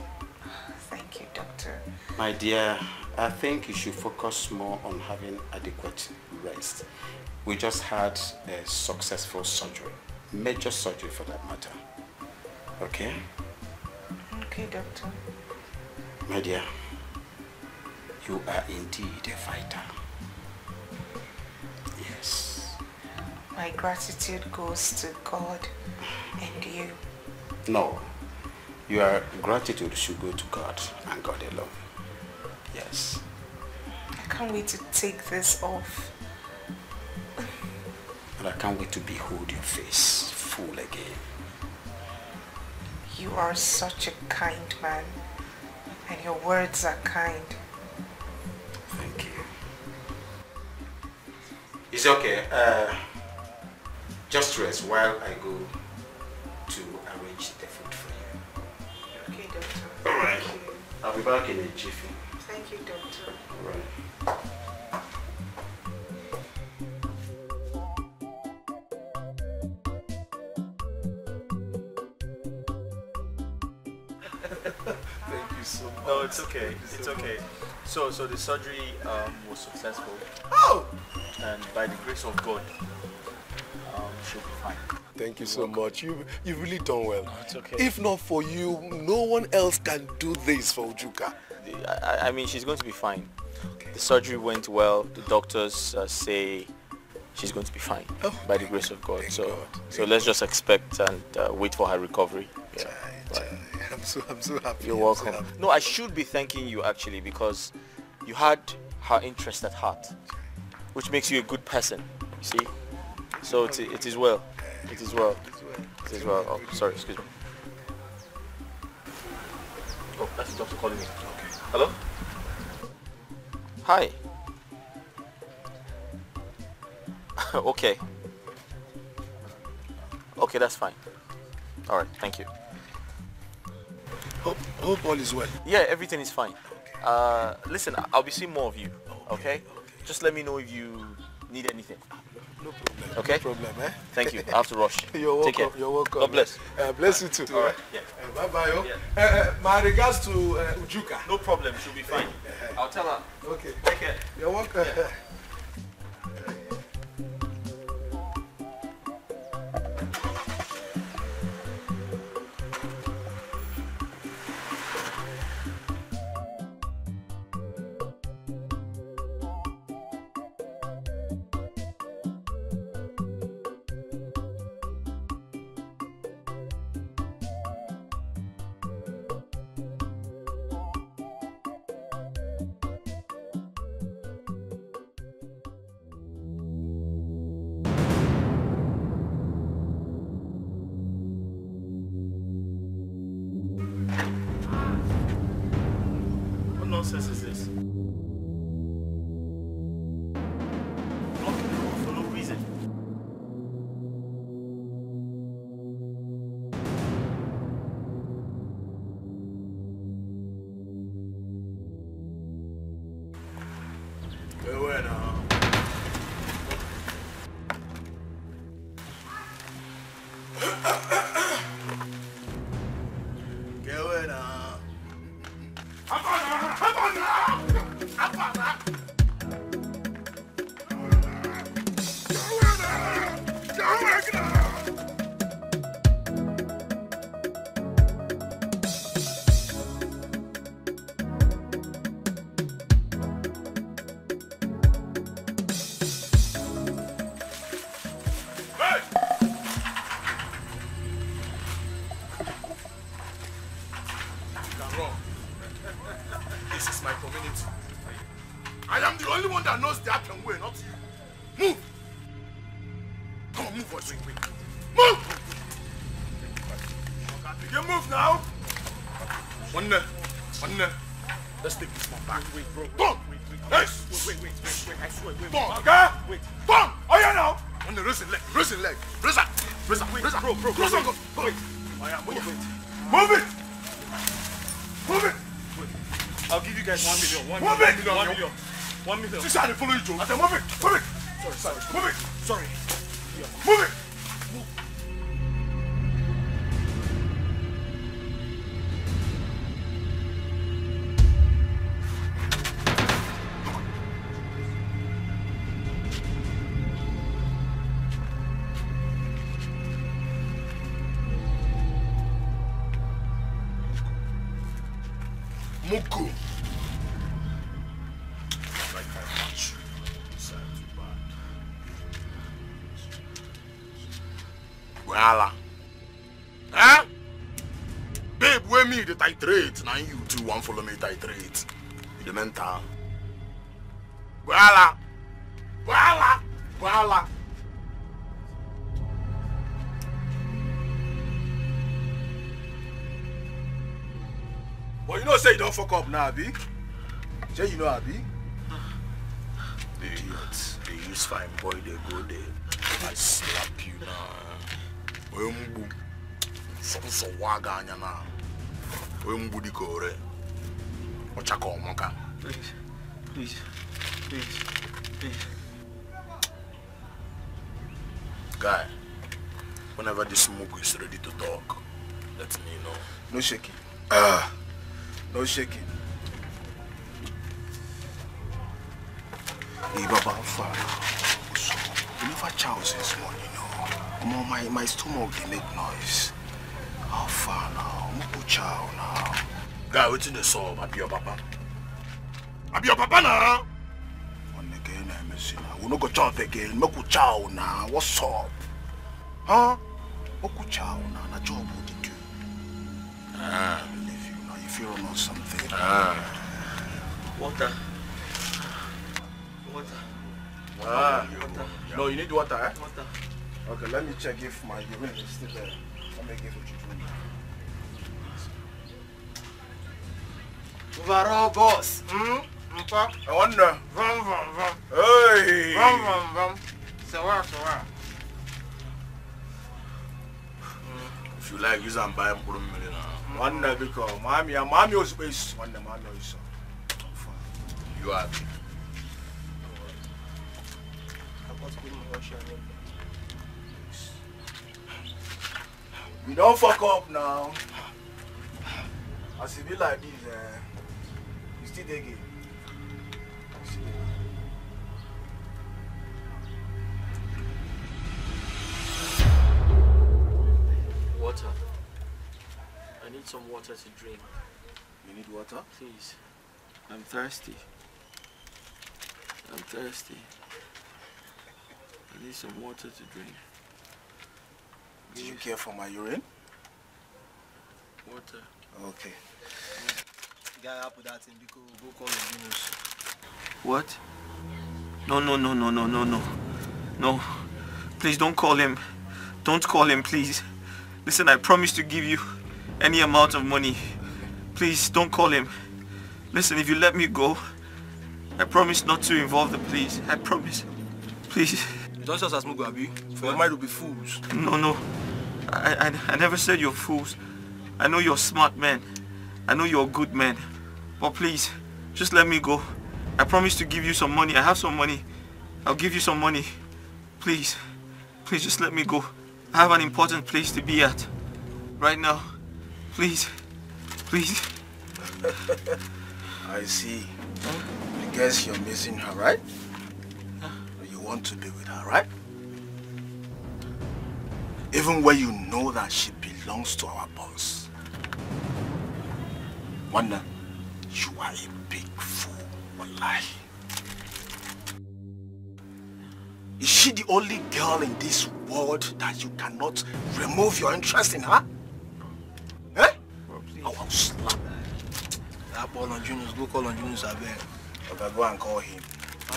Thank you, doctor. My dear, I think you should focus more on having adequate rest. We just had a successful surgery, major surgery for that matter. Okay? Okay, doctor. My dear, you are indeed a fighter. Yes. My gratitude goes to God and you. No. Your gratitude should go to God and God alone. Yes. I can't wait to take this off. And I can't wait to behold your face full again. You are such a kind man, and your words are kind. Thank you. It's okay. Just rest while I go to arrange the food for you. Okay, doctor. All right. I'll be back in a jiffy. Thank you, doctor. All right. Thank you so much. No, it's okay. It's okay. So the surgery was successful. Oh! And by the grace of God, she'll be fine. Thank you so much. You've really done well. It's okay. If not for you, no one else can do this for Ujuka. I mean, she's going to be fine. Okay. The surgery went well. The doctors say she's going to be fine by the grace of God. So let's just expect and wait for her recovery. Yeah. I'm so happy. You're welcome. No, I should be thanking you actually because you had her interest at heart, which makes you a good person. You see? So it is well. It is well. It is well. Oh, sorry, excuse me. Oh, that's the doctor calling me. Okay. Hello? Hi. Okay. Okay, that's fine. All right, thank you. Hope all is well. Yeah, everything is fine. Okay. Listen, I'll be seeing more of you. Okay? Just let me know if you need anything. No problem. Okay? No problem, eh? Thank you. I have to rush. You're welcome. Take care. You're welcome. God bless. Bless you too. All right. Yeah. Bye-bye. Yeah. My regards to Ujuka. No problem. She'll be fine. I'll tell her. Okay. Take care. You're welcome. Yeah. What nonsense is this? Blocking the road for no reason. Qué buena. Qué buena. This is my community. I am the only one that knows the Akan way, not you. Move! Come on, move, boys. Move! You can move now. One there. Let's take this one back. Wait, bro. Come! Yes! Wait, I swear, wait. Okay? Wait. Come! Oh, yeah, now! On the raise leg. Raise up. Bro. Close on, go. Wait. Oh, yeah, move it. I'll give you guys 1 million. 1 million. 1 million. This is how they follow you, Joe. I said, move it. Sorry. Move it. Sorry. Move it. Mugu. Like I want you. This ain't too bad. Voila. Huh? Babe, where me the titrate? Now you two want follow me titrate. The mental. Voila. But you know say you don't fuck up now, Abi. Say you know, Abi. The idiots. They use fine boy, they go there. I slap you now. Wembu. So waga anya na. Wembu di kore. Ochako omoka. Please. Guy, whenever this smoke is ready to talk, let me know. No shaking. No shaking. Hey, Baba, how far? So, you never chow since morning, no? my stomach, they make noise. How far now? Muku chow now. Guy, what's in the soul? I be your papa. I be your papa now. One again, I'm missing now. We no go chow again. Muku chow now. What's up? Huh? Muku chow now. Na job what you do. I believe you now. You feel on something. Water. Water. Water. No, you need water, eh? Water. Okay, let me check if my urine is still there. Let me give it to you. Overall, boss. I wonder. Vroom, vroom, vroom. Hey! Vroom, vroom, vroom. So where? If you like, use and buy $1 million. One day because mommy was space. One day mommy also. You are happy. We don't fuck up now. As it be like this, you still dig it. Water. I need some water to drink. You need water? Please. I'm thirsty. I need some water to drink. Did you care for my urine? Water. Okay. Guy up with that thing because go call him Venus. What? No. No. Please don't call him. Don't call him, please. Listen, I promise to give you any amount of money. Please don't call him. Listen, if you let me go, I promise not to involve the police. I promise. Please. You don't just ask Mugabe. For your mind to be fools. No. I never said you're fools. I know you're smart men. I know you're a good man. But please, just let me go. I promise to give you some money. I have some money. I'll give you some money. Please. Please just let me go. I have an important place to be at. Right now. Please. Please. I see. I guess you're missing her, right? You want to be with her, right? Even when you know that she belongs to our boss. Wanda, you are a big fool, wallahi. Is she the only girl in this world that you cannot remove your interest in her? Eh? I will slap. That ball on Junius, go call on Junius, I beg. Okay, go and call him.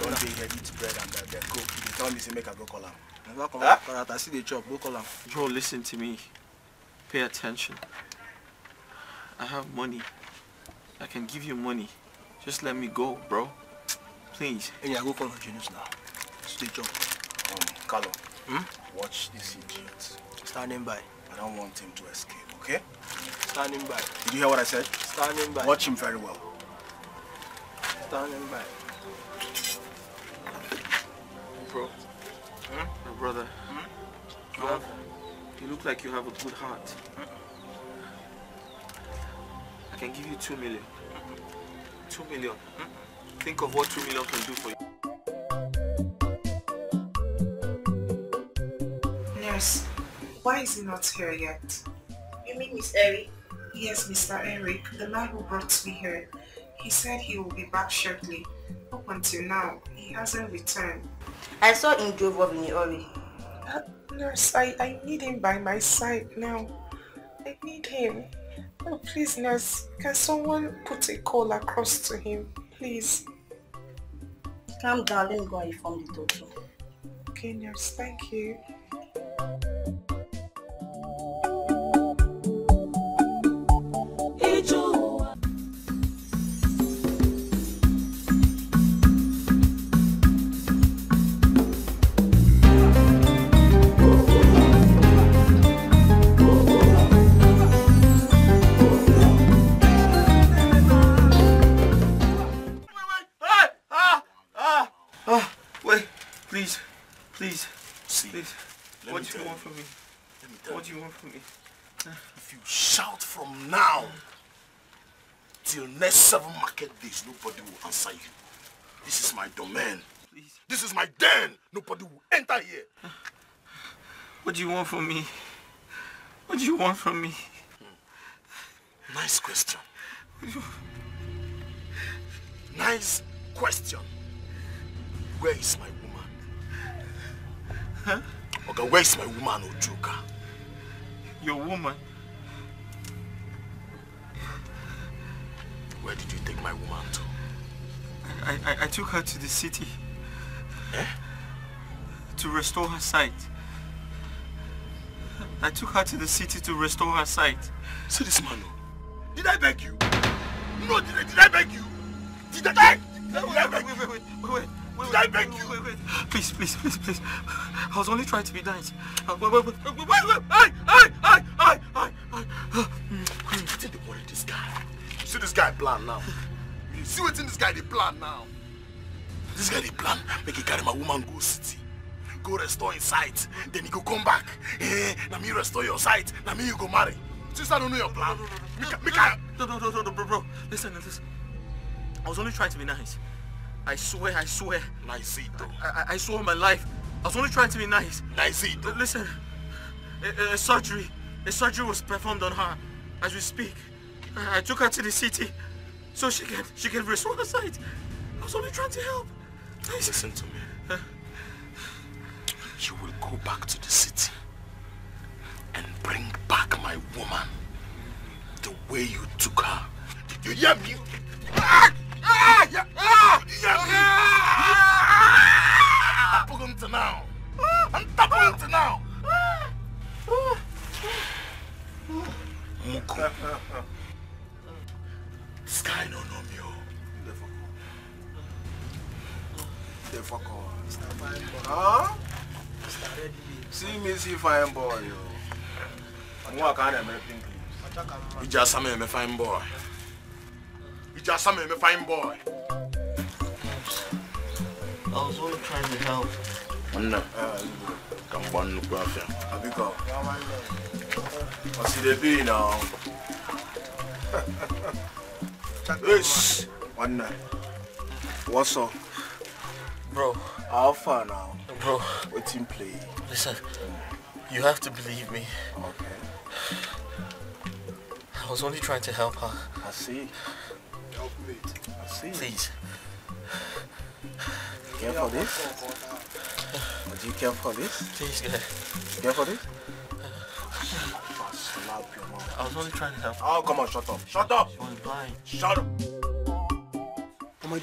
One day he eat bread and the coke. They tell me to make a go call him. I see the chop, go call him. Bro, listen to me. Pay attention. I have money. I can give you money. Just let me go, bro. Please. Hey, I go call on Junius now. See the chop. Carlo, watch this idiot. Standing by. I don't want him to escape, okay? Standing by. Did you hear what I said? Standing by. Watch him very well. Standing by. Bro. My brother. You look like you have a good heart. I can give you 2 million. 2 million. Think of what 2 million can do for you. Nurse, why is he not here yet? You mean Miss Eric? Yes, Mr. Eric, the man who brought me here. He said he will be back shortly. Up until now, he hasn't returned. I saw him drove off in a hurry. Nurse, I need him by my side now. I need him. Oh, please, nurse, can someone put a call across to him, please? Calm down, let me go and inform the doctor. Okay, nurse, thank you. Please. See, please. What do you want from me? What do you want from me? If you shout from now till next 7 market days, nobody will answer you. This is my domain. Please. This is my den. Nobody will enter here. What do you want from me? What do you want from me? Nice question. Nice question. Where is my woman? Huh? Okay, where is my woman, Ojuka? Your woman? Where did you take my woman to? I took her to the city. Eh? To restore her sight. I took her to the city to restore her sight. See this man. Did I beg you? No, did I beg you? Did I beg you? Did I beg you? Please. I was only trying to be nice. Wait. I think they worry this guy. You see this guy plan now. You see what's in this guy they plan now. This guy they plan. Make he carry my woman go city. Go restore his sight. Then he go come back. Now me restore your sight. Now me you go marry. Since I don't know your plan. No, bro. Listen. I was only trying to be nice. I swear. Nice it though. I swear my life. I was only trying to be nice. Nice it though. Listen. A surgery was performed on her as we speak. I took her to the city so she can restore her sight. I was only trying to help. Please. Listen to me. You will go back to the city and bring back my woman the way you took her. Did you hear me? I'm tapping now. Muku. Sky no know me. The fuck off. Mr. Fine Boy. Huh? Mr. Ready. See me, see fine boy, yo. And what kind of everything, please? You just saw me, fine boy. You just saw me, fine boy. I was only trying to help. No. Come on, look at him. Abiko. What's it be now? Yes. One night. What's up? Bro. How far now? Bro. Waiting play. Listen, you have to believe me. Okay. I was only trying to help her. I see. Help me. I see. Please. Care for this? Do you care for this? Please, guy. You care for this? I was only trying to help. Oh, come on, shut up. Shut up! She was blind. Shut up!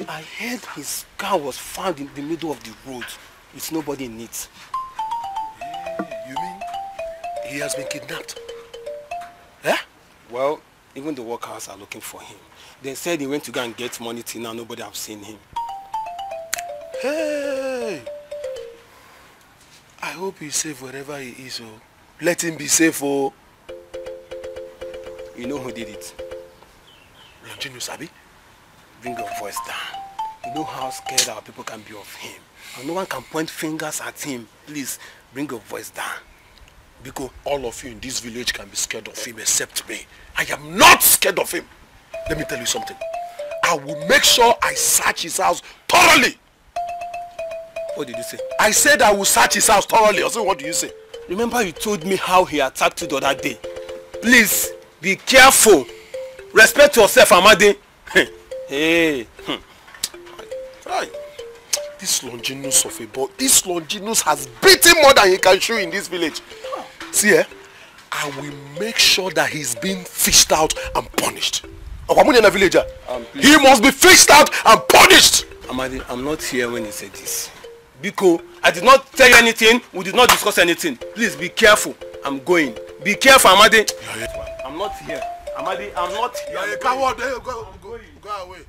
I heard his car was found in the middle of the road with nobody in it. You mean he has been kidnapped? Eh? Well, even the workers are looking for him. They said he went to go and get money till now nobody have seen him. Hey! I hope he's safe wherever he is. Oh. Let him be safe. Oh. You know who did it? Longinus, Sabi? Bring your voice down. You know how scared our people can be of him. And no one can point fingers at him. Please, bring your voice down. Because all of you in this village can be scared of him except me. I am not scared of him. Let me tell you something. I will make sure I search his house thoroughly. What did you say? I said I will search his house thoroughly. I said, what do you say? Remember you told me how he attacked you the other day. Please, be careful. Respect yourself, Amade. Hey. Right. This Longinus of a boy, this Longinus has beaten more than he can chew in this village. See, I will make sure that he's being fished out and punished. Villager. He must be fished out and punished. Amadi, I'm not here when he said this. Biko, I did not tell you anything. We did not discuss anything. Please be careful. I'm going. Be careful, Amadi. I'm not here. Amadi, I'm not here. You're a coward. Go away.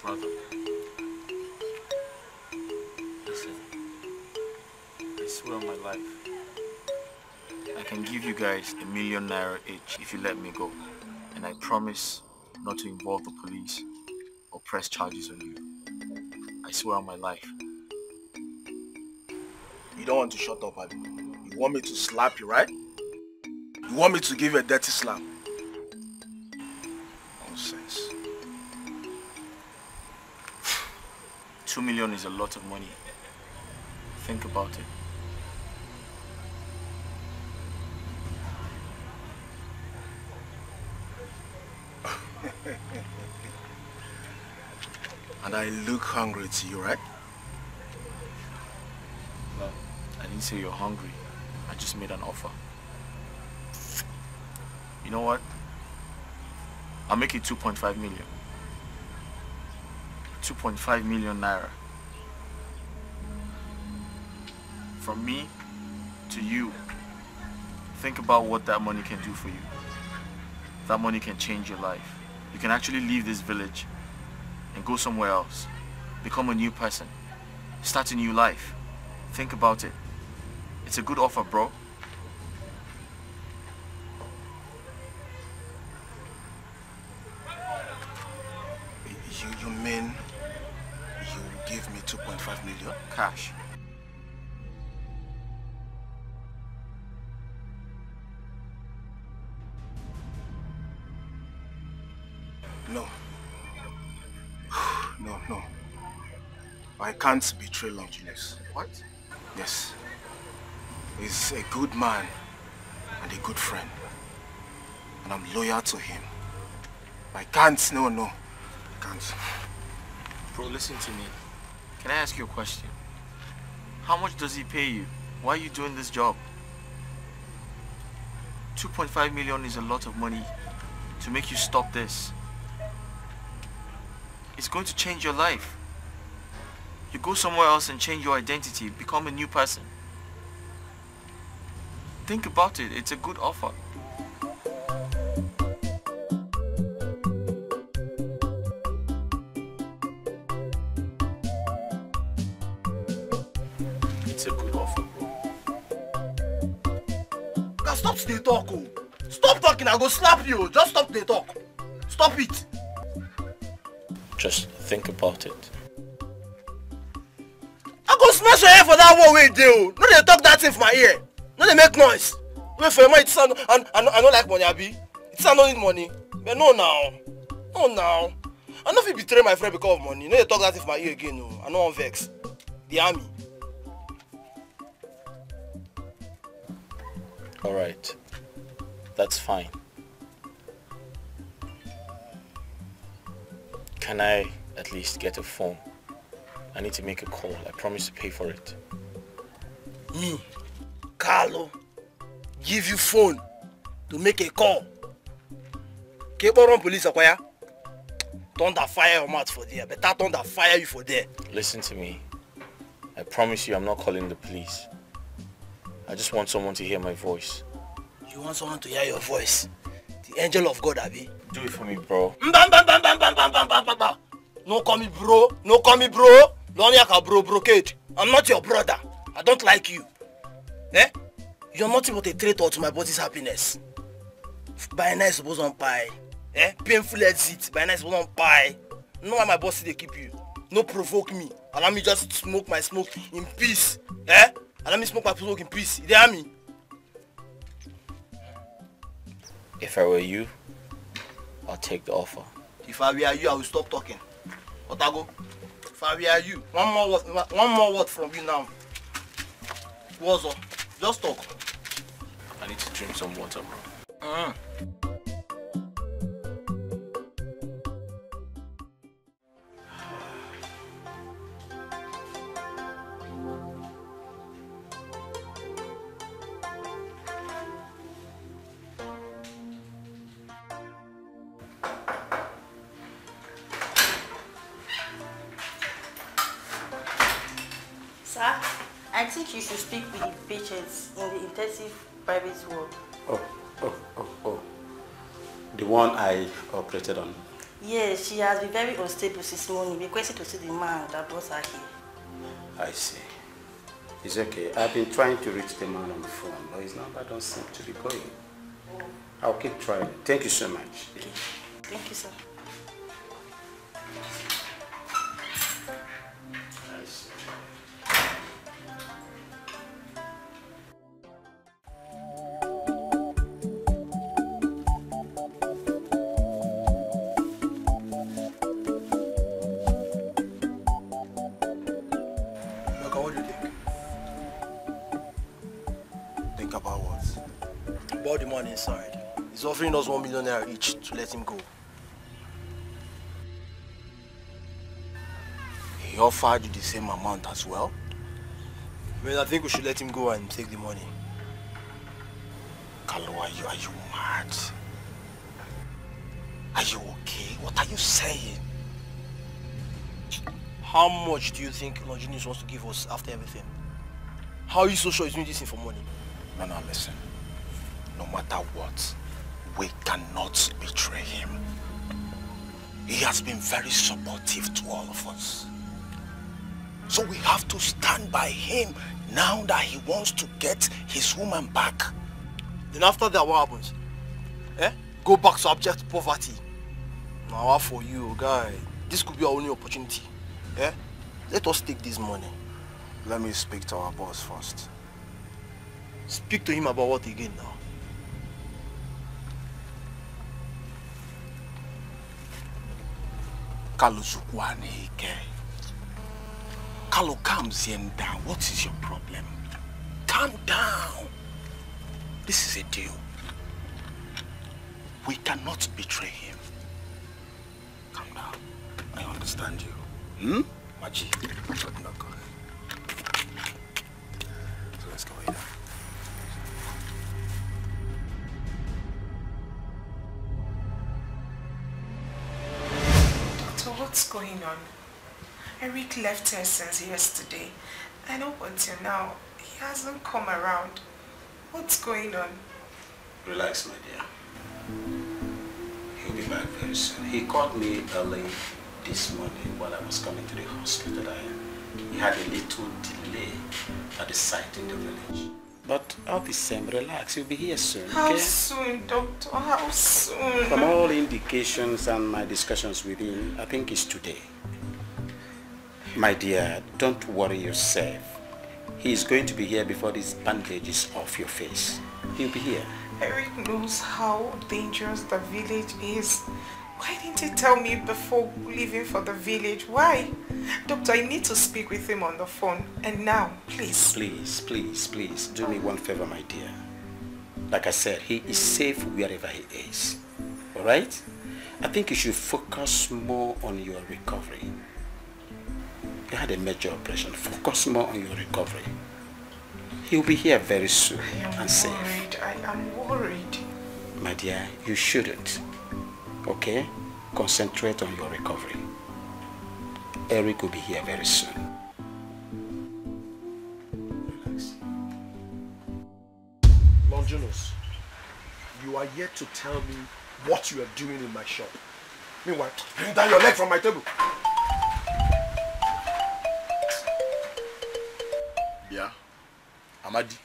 Brother, listen, I swear on my life, I can give you guys ₦1 million each if you let me go. And I promise not to involve the police or press charges on you. I swear on my life. You don't want to shut up, Abi. You want me to slap you, right? You want me to give you a dirty slam? Nonsense. 2 million is a lot of money. Think about it. And I look hungry to you, right? Well, I didn't say you're hungry. I just made an offer. You know what? I'll make it 2.5 million. 2.5 million naira. From me to you. Think about what that money can do for you. That money can change your life. You can actually leave this village and go somewhere else. Become a new person. Start a new life. Think about it. It's a good offer, bro. You mean you give me 2.5 million? Cash. No. No. I can't betray Longinus. What? Yes. He's a good man and a good friend. And I'm loyal to him. I can't, no. I can't. Bro, listen to me. Can I ask you a question? How much does he pay you? Why are you doing this job? 2.5 million is a lot of money to make you stop this. It's going to change your life. You go somewhere else and change your identity, become a new person. Think about it, it's a good offer. It's a good offer, bro. Stop the talk, oh. Stop talking, I go slap you. Just stop the talk. Stop it. Just think about it. I go smash your head for that one way, deal. No, they talk that thing for my ear. No, they make noise. Wait for your money, I don't like money, Abi. It's I don't need money. But no now. No now. I know if you betray my friend because of money. No, they talk that thing for my ear again, no. I know I'm vexed. The army. Alright. That's fine. Can I at least get a phone? I need to make a call. I promise to pay for it. Me, Carlo, give you phone to make a call. Keboron police acquire. Thunder fire your mouth for there. Better thunder fire you for there. Listen to me. I promise you I'm not calling the police. I just want someone to hear my voice. You want someone to hear your voice? The angel of God, Abi. Do it for me, bro. No call me bro. No call me bro. Loniaka bro, brocade. I'm not your brother. I don't like you. Eh? You're nothing but a traitor to my body's happiness. By night suppose on pie. Eh? Painful exit. By night suppose on pie. No why my boss they keep you. No provoke me. Allow me just smoke my smoke in peace. Eh? Allow me smoke my smoke in peace. You hear me? If I were you, I'll take the offer. If I were you, I will stop talking. Otago, if I were you, one more word from you now. What's up? Just talk. I need to drink some water, bro. Sir, I think you should speak with the patients in the intensive private ward. Oh. The one I operated on. Yes, she has been very unstable since morning, requested to see the man that brought her here. I see. It's okay. I've been trying to reach the man on the phone, but his number don't seem to be going. I'll keep trying. Thank you so much. Okay. Thank you, sir. about the man inside. He's offering us 1 million naira each to let him go. He offered you the same amount as well? Well, I think we should let him go and take the money. Kalu, are you mad? Are you okay? What are you saying? How much do you think Longinius wants to give us after everything? How are you so sure he's doing this thing for money? No, listen. No matter what, we cannot betray him. He has been very supportive to all of us. So we have to stand by him now that he wants to get his woman back. Then after that, what happens? Go back to abject poverty. Now for you, guy, this could be our only opportunity. Let us take this money. Let me speak to our boss first. Speak to him about what again now? Kalu, calm down. What is your problem? Calm down. This is a deal. We cannot betray him. Calm down. I understand you. Maji. So let's go here. Doctor, what's going on? Eric left here since yesterday, and up until now, he hasn't come around. What's going on? Relax, my dear. He'll be back very soon. He called me early this morning while I was coming to the hospital. He had a little delay at the site in the village. But all the same, relax. He'll be here soon. How okay? soon, doctor? How soon? From all indications and my discussions with him, I think it's today. My dear, don't worry yourself. He's going to be here before this bandage is off your face. He'll be here. Eric knows how dangerous the village is. Why didn't he tell me before leaving for the village? Why? Doctor, I need to speak with him on the phone. And now, please. Please, do me one favor, my dear. Like I said, he is safe wherever he is. Alright? I think you should focus more on your recovery. You had a major operation. Focus more on your recovery. He'll be here very soon and safe. I am worried. My dear, you shouldn't. Okay? Concentrate on your recovery. Eric will be here very soon. Relax. Longinus, you are yet to tell me what you are doing in my shop. Meanwhile, bring down your leg from my table. Yeah. Amadi.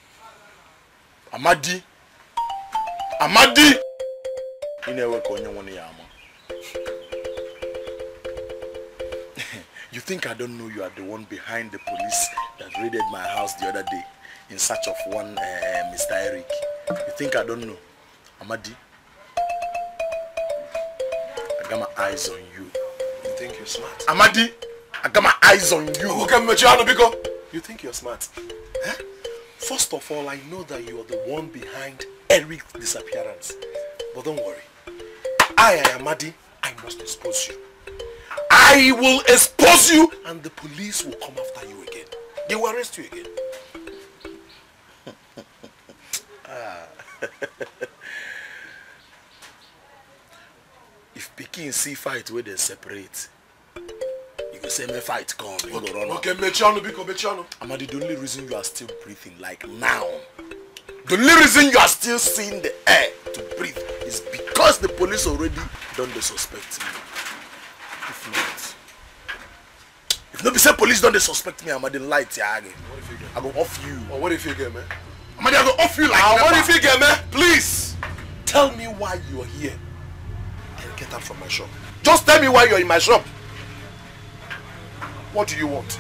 You never call anyone here, You think I don't know you are the one behind the police that raided my house the other day in search of one Mr. Eric? You think I don't know? Amadi, I got my eyes on you. You think you're smart? Amadi, I got my eyes on you. You think you're smart? First of all, I know that you are the one behind Eric's disappearance. But don't worry. I am Amadi. I must expose you. I will expose you and the police will come after you again. They will arrest you again. If Pekin see fight where they separate, you can say my fight come. You go run. Okay, Mechano. Amadi, the only reason you are still breathing like now, the only reason you are still seeing the air to breathe is because the police already done the suspect me. If not be say police don't they suspect me, Amadi light ya again. What if you get? I go off you. Oh, what if you get, man? Amadi, I go off you like what if you get, man? Please tell me why you are here and get out from my shop. Just tell me why you're in my shop. What do you want?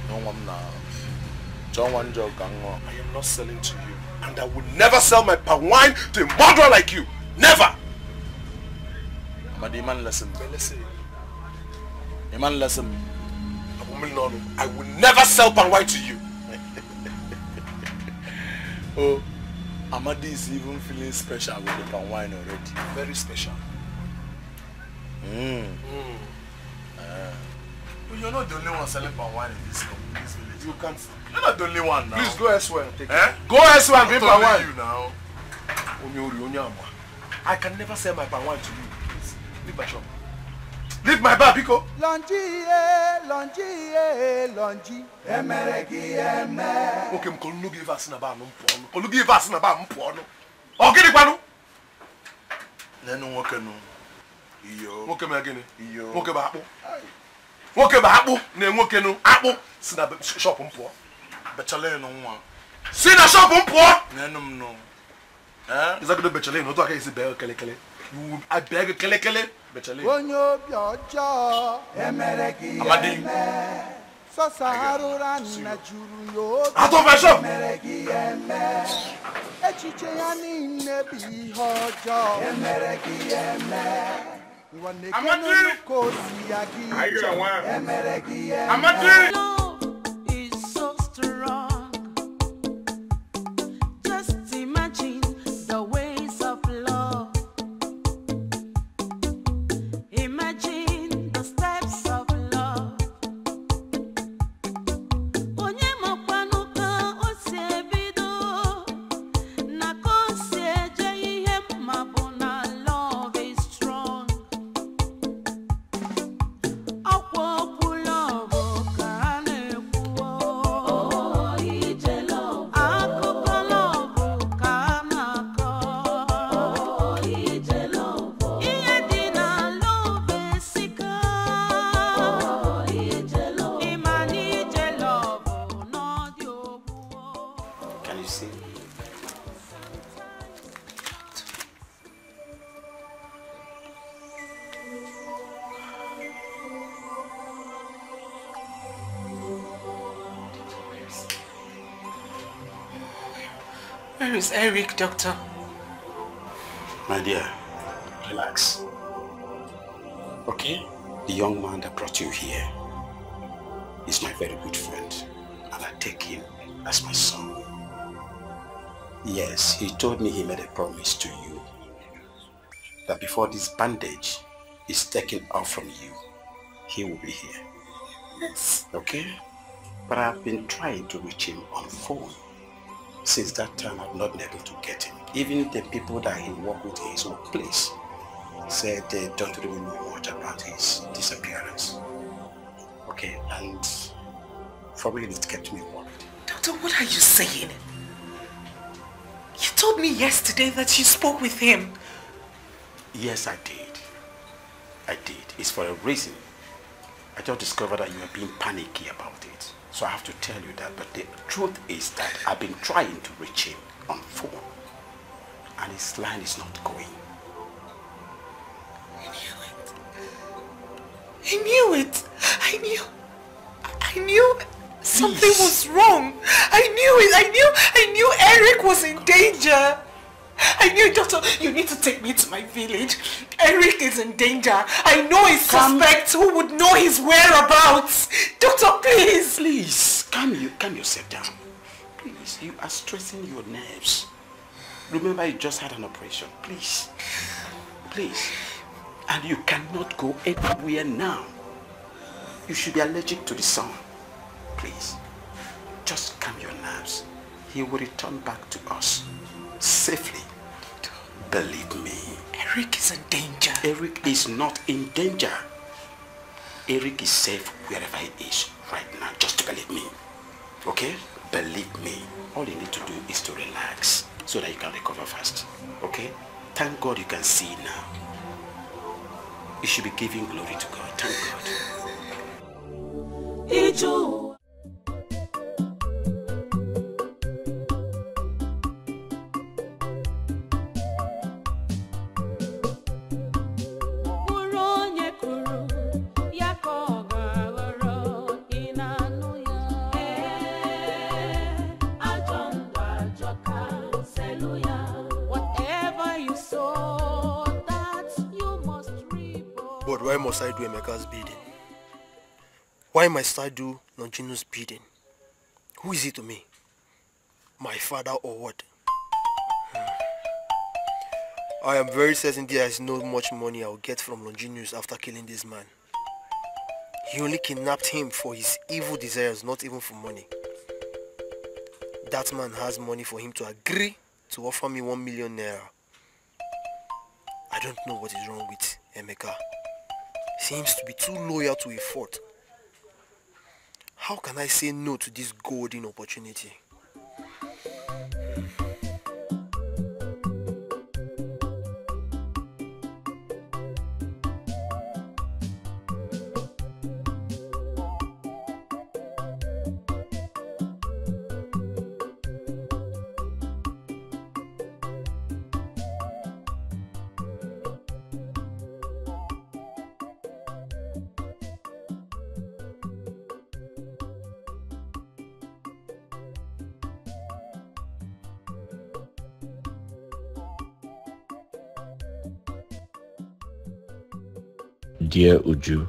No one now. John one joke I am not selling to you, and I will never sell my palm wine to a murderer like you. Never. Amadi, man, listen. Listen. Man, listen. I will never sell palm wine to you. Oh, Amadi is even feeling special with the palm wine already. Very special. Well, you're not the only one selling palm wine in this village. You can't. You're not the only one now. Please go elsewhere and take it. Go elsewhere and drink palm wine. You now. I can never sell my palm wine to you. Please, leave my shop. Leave my bar, Biko. Longi, emeregi eme. Okay, I'm calling you give us na bar, no porno. Calling you give us na bar, no porno. Okay, the panu. Nenu woke no. Iyo. Woke me again. Iyo. Woke ba akpu. Woke ba akpu. Ne woke no akpu. Si na shop mpo. Bechale no nwa. Si na shop mpo. Nenum no. Is that good bechale no to aka isi be kele kele. I beg kele kele. Bechale. Onyo bi ojo emeregi Amadi. Sasarura na juru yo. Out of my shop. Emeregi eme. Echiche ya ninne bi ojo emeregi eme. Amadi. Emeregi eme. Amadi. Is so strong. Just imagine the ways of love. Imagine the steps of love. Onye makwanu ka o si ebido, na ko si eje ihe mabu na love is strong. Akwa love ka na-ekwu. Oh, ije love. Akụkọ love ka na-akọ. Oh, ije love. Ihe dị na love esika. Oh, ije love. Ịma na ije love n'ọdị ogbu. Can you see? Where is Eric, doctor? My dear, relax. Okay? The young man that brought you here is my very good friend, and I take him as my son. Yes, he told me he made a promise to you that before this bandage is taken off from you, he will be here. Yes. Okay? But I've been trying to reach him on phone. Since that time, I've not been able to get him. Even the people that he worked with in his workplace said they don't really know much about his disappearance. Okay, and for me, it kept me worried. Doctor, what are you saying? You told me yesterday that you spoke with him. Yes, I did. I did. It's for a reason. I just discovered that you are being panicky about it. So I have to tell you that. But the truth is that I've been trying to reach him on phone. And his line is not going. I knew it. I knew something was wrong. I knew it. I knew Eric was in danger. I knew, doctor, you need to take me to my village. Eric is in danger. I know a suspect who would know his whereabouts. Doctor, please. Please, calm yourself down. Please, you are stressing your nerves. Remember, you just had an operation. Please. Please. And you cannot go anywhere now. You should be allergic to the sun. Please. Just calm your nerves. He will return back to us safely. Believe me. Eric is in danger. Eric is not in danger. Eric is safe wherever he is right now. Just believe me. Okay? Believe me. All you need to do is to relax so that you can recover fast. Okay? Thank God you can see now. You should be giving glory to God. Thank God. Ijo. But why must I do Emeka's bidding? Why must I do Nonchino's bidding? Who is he to me? My father or what? I am very certain there is not much money I will get from Longinus after killing this man. He only kidnapped him for his evil desires, not even for money. That man has money for him to agree to offer me 1 million naira. I don't know what is wrong with Emeka. Seems to be too loyal to a fault. How can I say no to this golden opportunity? Dear Uju,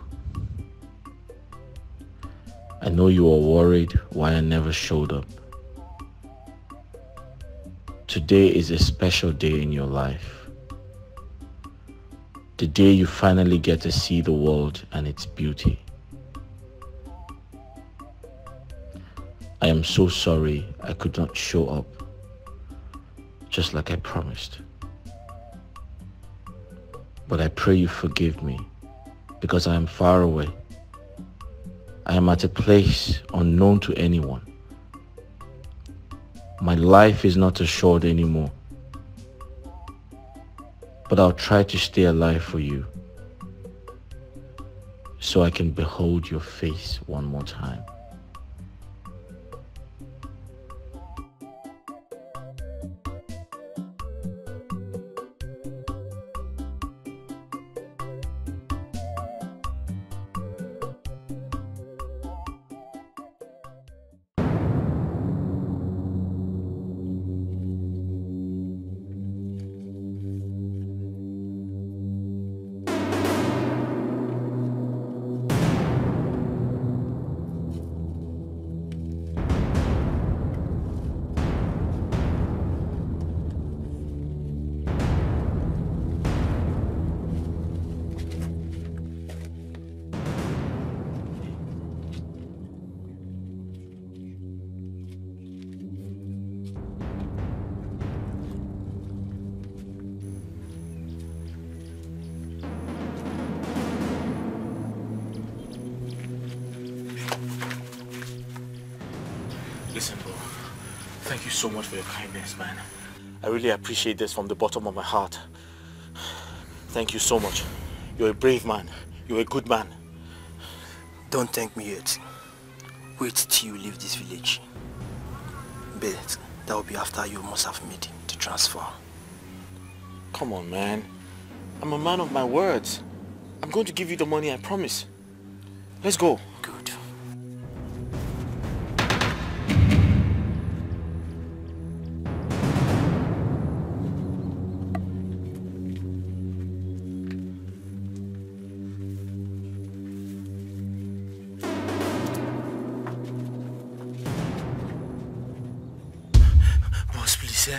I know you are worried why I never showed up. Today is a special day in your life. The day you finally get to see the world and its beauty. I am so sorry I could not show up, just like I promised. But I pray you forgive me, because I am far away. I am at a place unknown to anyone. My life is not assured anymore. But I'll try to stay alive for you, so I can behold your face one more time. Listen, bro. Thank you so much for your kindness, man. I really appreciate this from the bottom of my heart. Thank you so much. You're a brave man. You're a good man. Don't thank me yet. Wait till you leave this village. But that will be after you must have made the transfer. Come on, man. I'm a man of my words. I'm going to give you the money, I promise. Let's go. Good. Boss, please,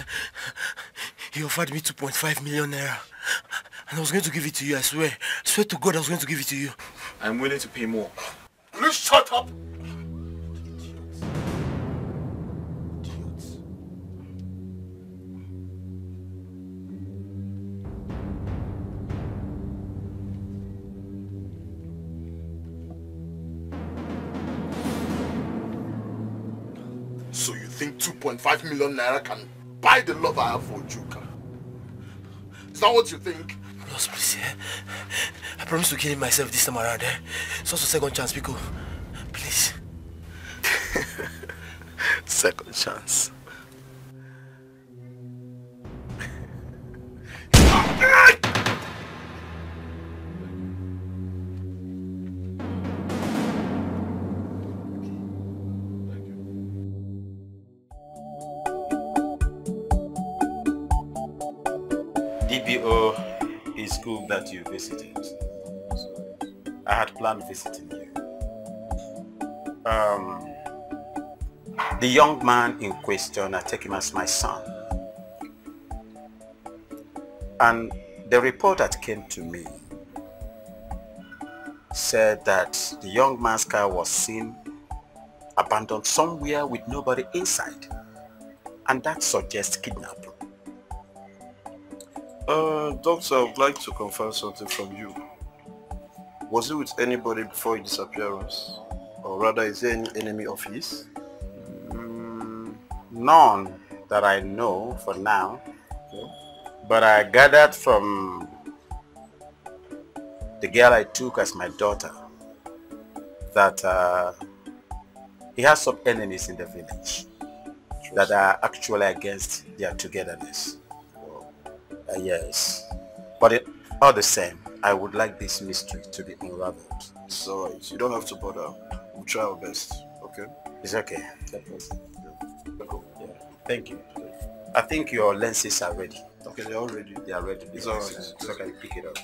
he offered me 2.5 million naira. And I was going to give it to you, I swear. I swear to God I was going to give it to you. I'm willing to pay more. Please shut up! So you think 2.5 million naira can buy the love I have for Juka? Is that what you think? Boss, please, I promise to kill him myself this time around, It's also second chance, Pico. Please. Second chance. DPO, it's good that you visited. I had planned visiting you. The young man in question, I take him as my son. And the report that came to me said that the young man's car was seen abandoned somewhere with nobody inside. And that suggests kidnapping. Doctor, I would like to confirm something from you. Was he with anybody before his disappearance? Or rather, is there any enemy of his? None that I know for now. Okay. But I gathered from the girl I took as my daughter that he has some enemies in the village that are actually against their togetherness. Yes. But all the same, I would like this mystery to be unraveled. It's alright. You don't have to bother. We'll try our best. Okay? It's okay. Yeah. Thank you. I think your lenses are ready. Okay, they're all ready. They are ready. It's alright. It's okay, pick it up.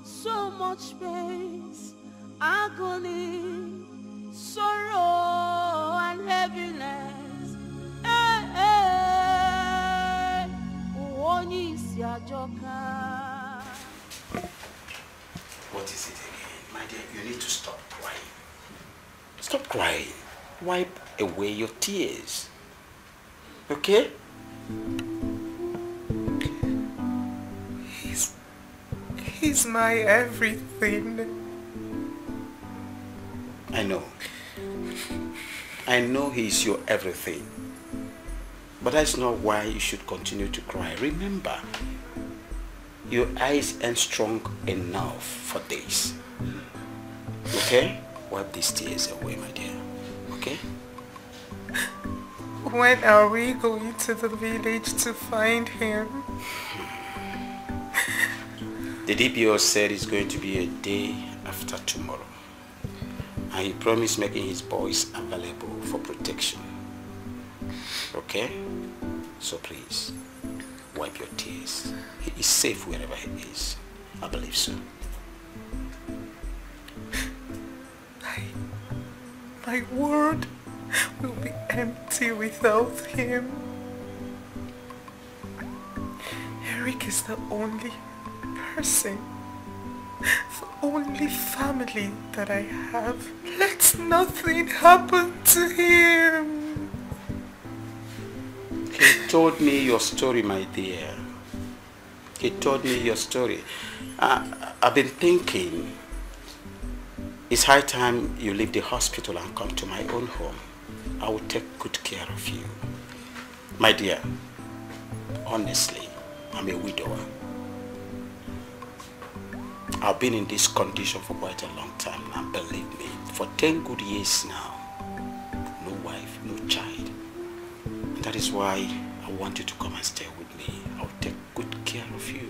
So much space, agony, sorrow and heaviness. What is it again? My dear, you need to stop crying. Stop crying. Wipe away your tears. Okay? He's my everything. I know. I know he's your everything. But that's not why you should continue to cry. Remember, your eyes aren't strong enough for this. Okay? Wipe these tears away, my dear. Okay? When are we going to the village to find him? The DPO said it's going to be a day after tomorrow. And he promised making his boys available for protection. Okay? So please, wipe your tears. He is safe wherever he is. I believe so. My world will be empty without him. Eric is the only person, the only family that I have. Let nothing happen to him. He told me your story, my dear. He told me your story. I've been thinking it's high time you leave the hospital and come to my own home. I will take good care of you. My dear, honestly, I'm a widower. I've been in this condition for quite a long time now, believe me. For 10 good years now. No wife, no child. And that is why I want you to come and stay with me. I'll take good care of you.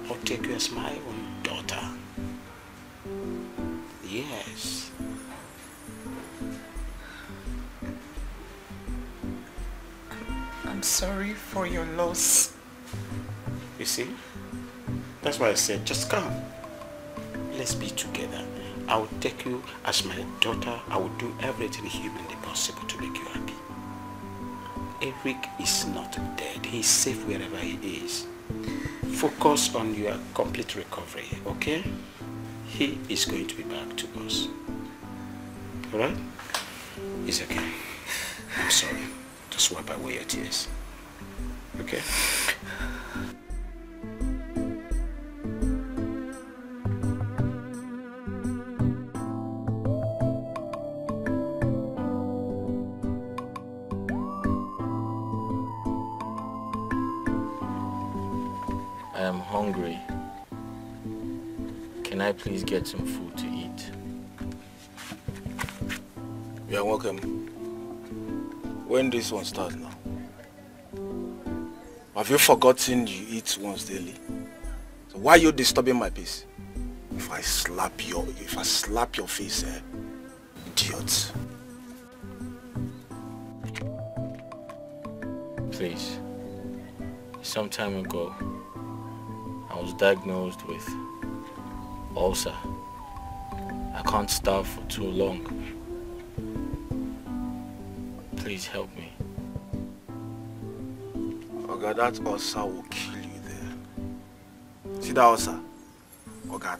I'll take you as my own daughter. Yes. I'm sorry for your loss. You see? That's why I said, just come. Let's be together. I will take you as my daughter. I will do everything humanly possible to make you happy. Eric is not dead. He is safe wherever he is. Focus on your complete recovery, okay? He is going to be back to us. Alright? It's okay. I'm sorry. Just wipe away your tears. Okay? I am hungry. Can I please get some food to eat? You are welcome. When this one starts now? Have you forgotten you eat once daily? So why are you disturbing my peace? If I slap your face, idiot. Please. Some time ago, I was diagnosed with ulcer. I can't starve for too long. Please help me. Okay, that ulcer will kill you there. See that ulcer? Okay,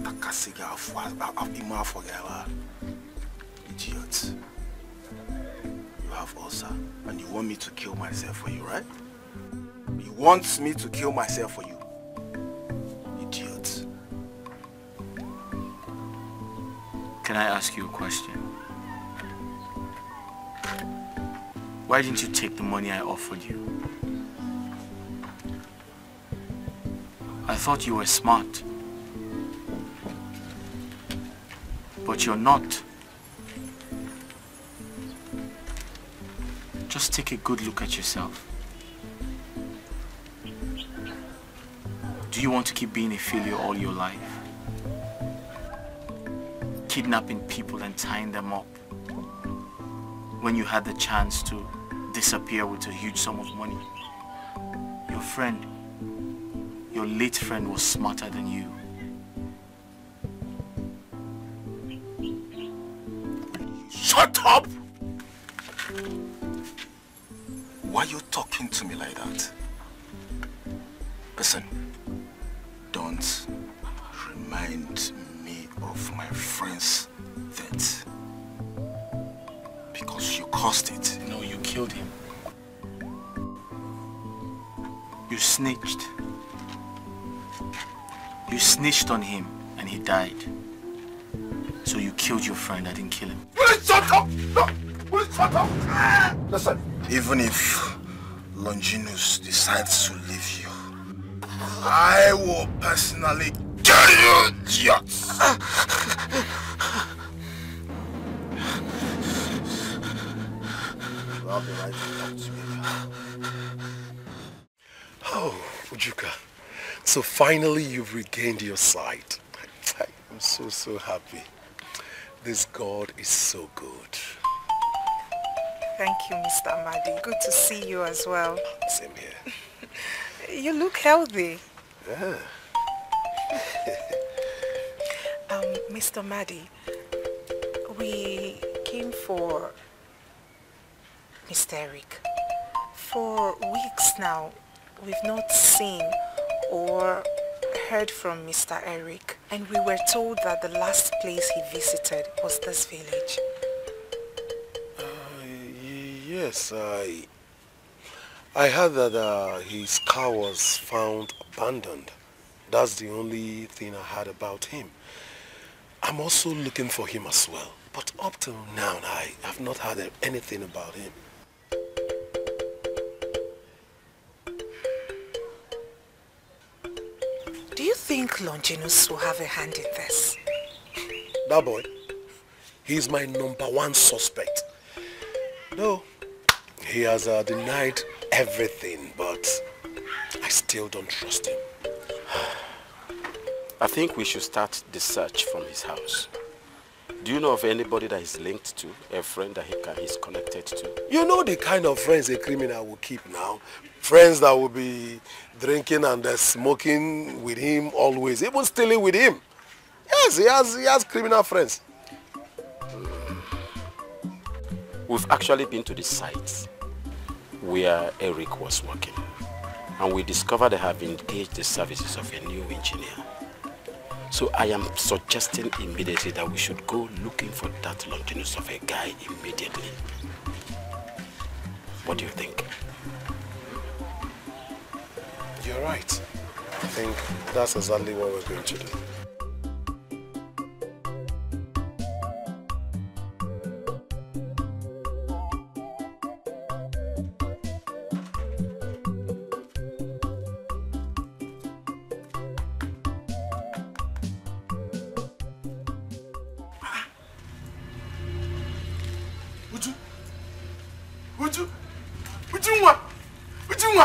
idiot. You have ulcer and you want me to kill myself for you, right? You want me to kill myself for you? Idiot. Can I ask you a question? Why didn't you take the money I offered you? I thought you were smart. But you're not. Just take a good look at yourself. Do you want to keep being a failure all your life? Kidnapping people and tying them up when you had the chance to disappear with a huge sum of money? Your friend, your late friend, was smarter than you. Shut up! Why are you talking to me like that? Listen, don't remind me of my friend's death. Because you caused it. No, you killed him. You snitched. You snitched on him and he died. So you killed your friend. I didn't kill him. Will you shut up? No! Will you shut up? Listen, even if Longinus decides to leave you, I will personally kill you, idiot! I'll be right back to you. Oh, Ujuka. So finally you've regained your sight. I'm so happy. This God is so good. Thank you, Mr. Amadi. Good to see you as well. Same here. You look healthy. Yeah. Mr. Amadi, we came for Mr. Eric. For weeks now, we've not seen or heard from Mr. Eric, and we were told that the last place he visited was this village. Yes, I heard that his car was found abandoned. That's the only thing I heard about him. I'm also looking for him as well. But up till now, I have not heard anything about him. Do you think Longinus will have a hand in this? That boy, he's my #1 suspect. No, he has denied everything, but I still don't trust him. I think we should start the search from his house. Do you know of anybody that he's linked to, a friend that he's connected to? You know the kind of friends a criminal will keep now? Friends that will be drinking and smoking with him always, even stealing with him. Yes, he has criminal friends. We've actually been to the site where Eric was working, and we discovered they have engaged the services of a new engineer. So I am suggesting immediately that we should go looking for that Longinus of a guy immediately. What do you think? You're right. I think that's exactly what we're going to do.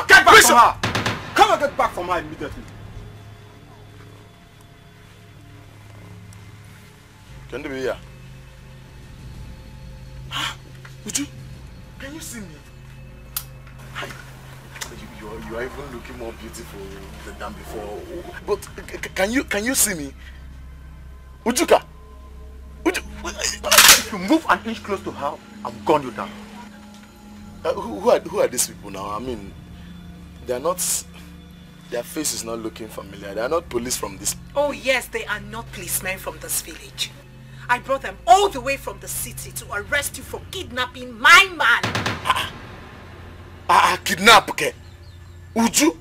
Get back from her! Come and get back from her immediately. Can you be here? Uju, can you see me? you are even looking more beautiful than before. But can you see me? Ujuka! If you move an inch close to her, I'll gun you down. Who are these people now? I mean, they are not... Their face is not looking familiar. They are not police from this... Oh yes, they are not policemen from this village. I brought them all the way from the city to arrest you for kidnapping my man. Kidnap, okay? Uju?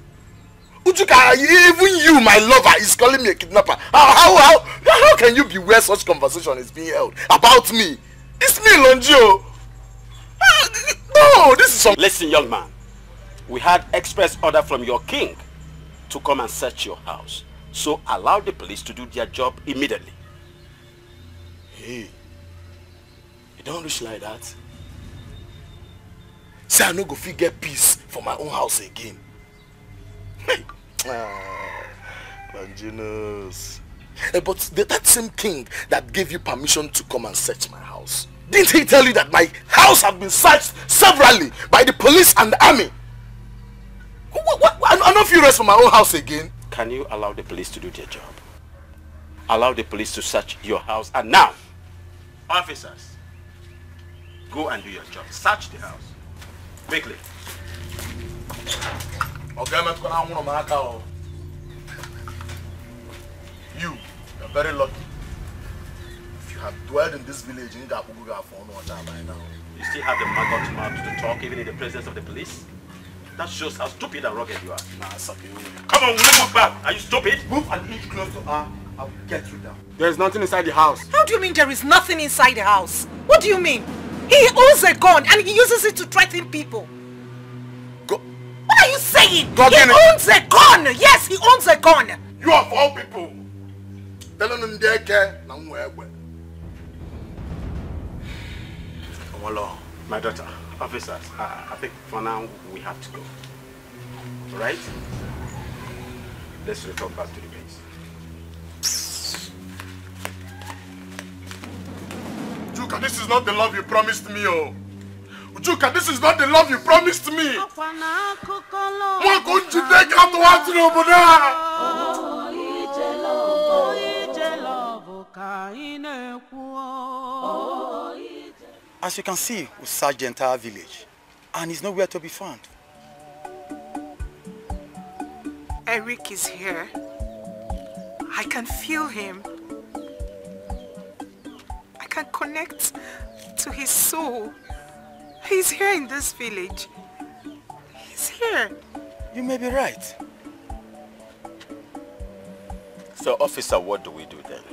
Ujuka, even you, my lover, is calling me a kidnapper. How can you be where such conversation is being held about me? It's me, Lonjo. No, this is some... Listen, young man. We had express order from your king to come and search your house. So allow the police to do their job immediately. Hey, you don't wish like that. Say I no go fit get peace for my own house again. Hey, Longinus. But that same king that gave you permission to come and search my house, didn't he tell you that my house has been searched severally by the police and the army? I'm not furious for my own house again. Can you allow the police to do their job? Allow the police to search your house, and now, officers, go and do your job. Search the house. Quickly. You're very lucky. If you have dwelled in this village in Gabuga for no time by now. You still have the maggot mouth to talk even in the presence of the police? That shows how stupid and rugged you are. Nah, Saki. Come on, we'll move back. Are you stupid? Move an inch close to her, I'll get you down. There's nothing inside the house. How do you mean there is nothing inside the house? What do you mean? He owns a gun and he uses it to threaten people. What are you saying? He owns a gun! Yes, he owns a gun! You are of all people. My daughter, officers, I think for now we have to go. Alright? Let's return back to the base. Ujuka, this is not the love you promised me, oh. Ujuka, this is not the love you promised me. As you can see, we searched the entire village, and he's nowhere to be found. Eric is here. I can feel him. I can connect to his soul. He's here in this village. He's here. You may be right. So, officer, what do we do then?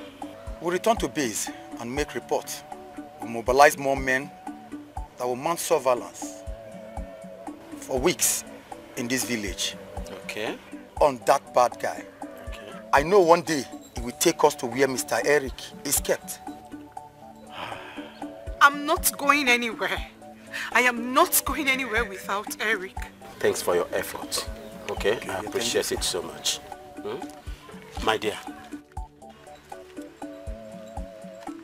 We'll return to base and make reports. We'll mobilize more men that will mount surveillance for weeks in this village. Okay. On that bad guy. Okay. I know one day he will take us to where Mr. Eric is kept. I'm not going anywhere. I am not going anywhere without Eric. Thanks for your effort. Okay? I appreciate it so much. My dear,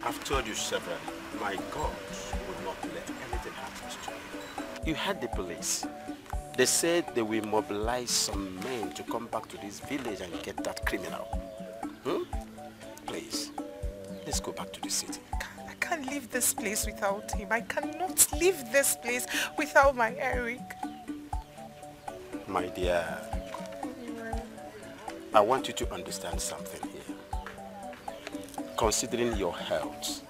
I've told you several. My God will not let anything happen to you. You had the police. They said they will mobilize some men to come back to this village and get that criminal. Please, let's go back to the city. I can't leave this place without him. I cannot leave this place without my Eric. My dear, I want you to understand something here. Considering your health,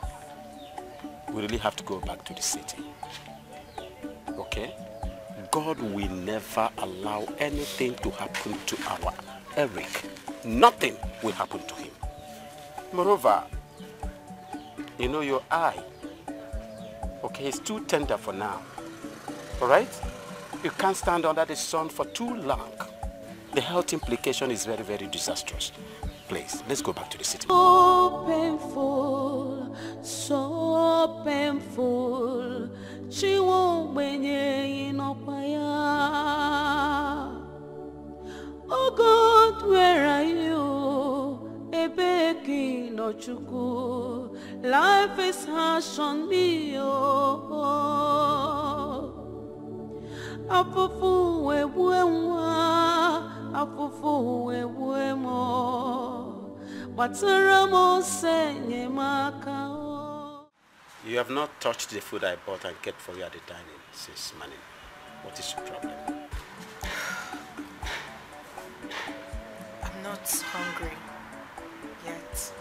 we really have to go back to the city. Okay? God will never allow anything to happen to our Eric. Nothing will happen to him. Moreover, you know your eye. Okay, it's too tender for now. Alright? You can't stand under the sun for too long. The health implication is very, very disastrous. Please, let's go back to the city. So painful, so painful. She won't in Oh God, where are you? Ebeki no chuku. Life is harsh on me, oh. Afufu webue mwa, afufu webue mo. Bataramo senye makao. You have not touched the food I bought and kept for you at the dining since morning. What is your problem? I'm not hungry yet.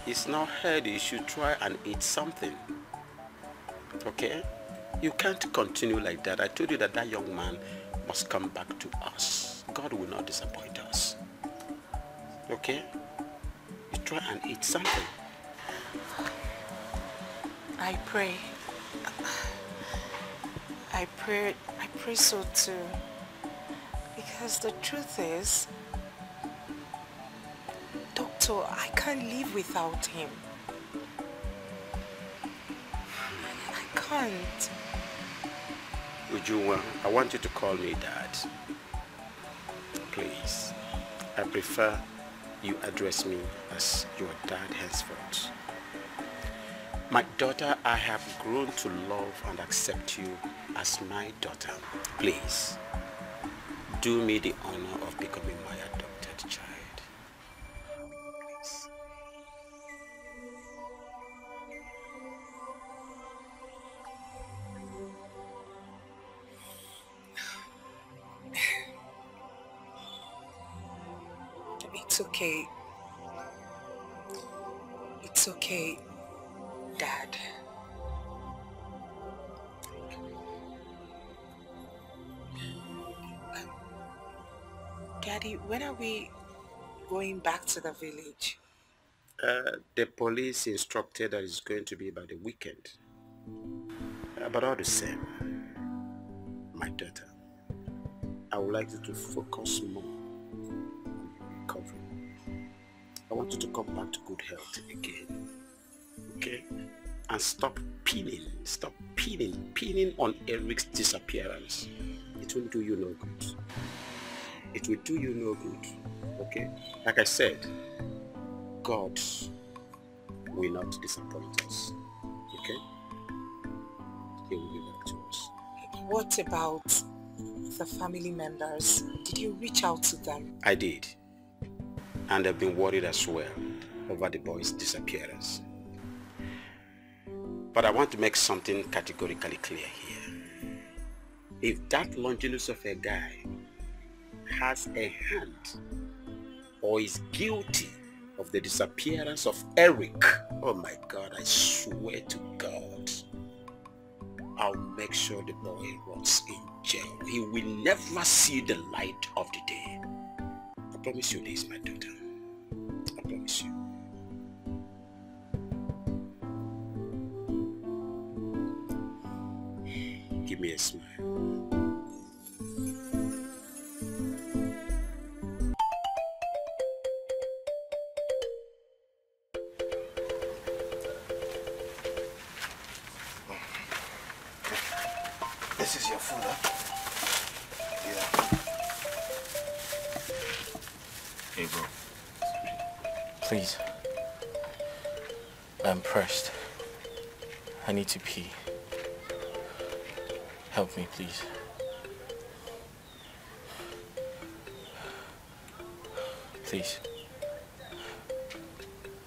It's not healthy. You should try and eat something. Okay? You can't continue like that. I told you that that young man must come back to us. God will not disappoint us. Okay? You try and eat something. I pray so too. Because the truth is, Doctor, I can't live without him. I can't. Ujunwa, I want you to call me Dad. Please. I prefer you address me as your dad henceforth. My daughter, I have grown to love and accept you as my daughter. Please, do me the honor of becoming my adopted child. It's okay. It's okay, Dad. Daddy, when are we going back to the village? The police instructed that it's going to be by the weekend. But all the same, my daughter, I would like you to focus more on recovery. I want you to come back to good health again. Okay? And stop pinning on Eric's disappearance. It will do you no good. It will do you no good. Okay? Like I said, God will not disappoint us. Okay? He will be back to us. What about the family members? Did you reach out to them? I did. And they've been worried as well over the boy's disappearance. But I want to make something categorically clear here. If that Longinus of a guy has a hand or is guilty of the disappearance of Eric, oh my God, I swear to God, I'll make sure the boy rots in jail. He will never see the light of the day. I promise you this, my daughter. I promise you. Give me a smile. This is your food, huh? Yeah. Hey, bro. Please. I'm pressed. I need to pee. Help me, please. Please.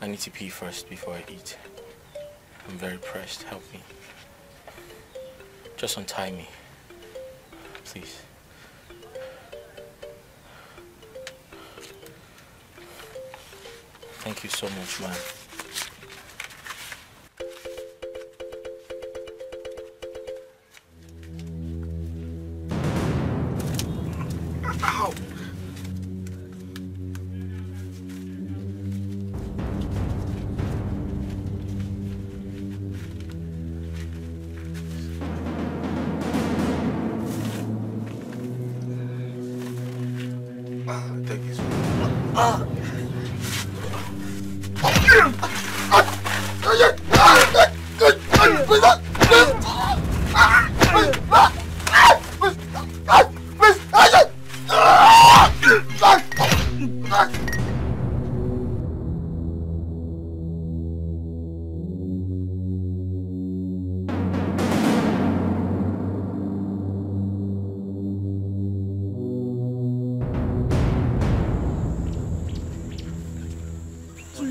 I need to pee first before I eat. I'm very pressed. Help me. Just untie me. Please. Thank you so much, man. Ow! Take this one.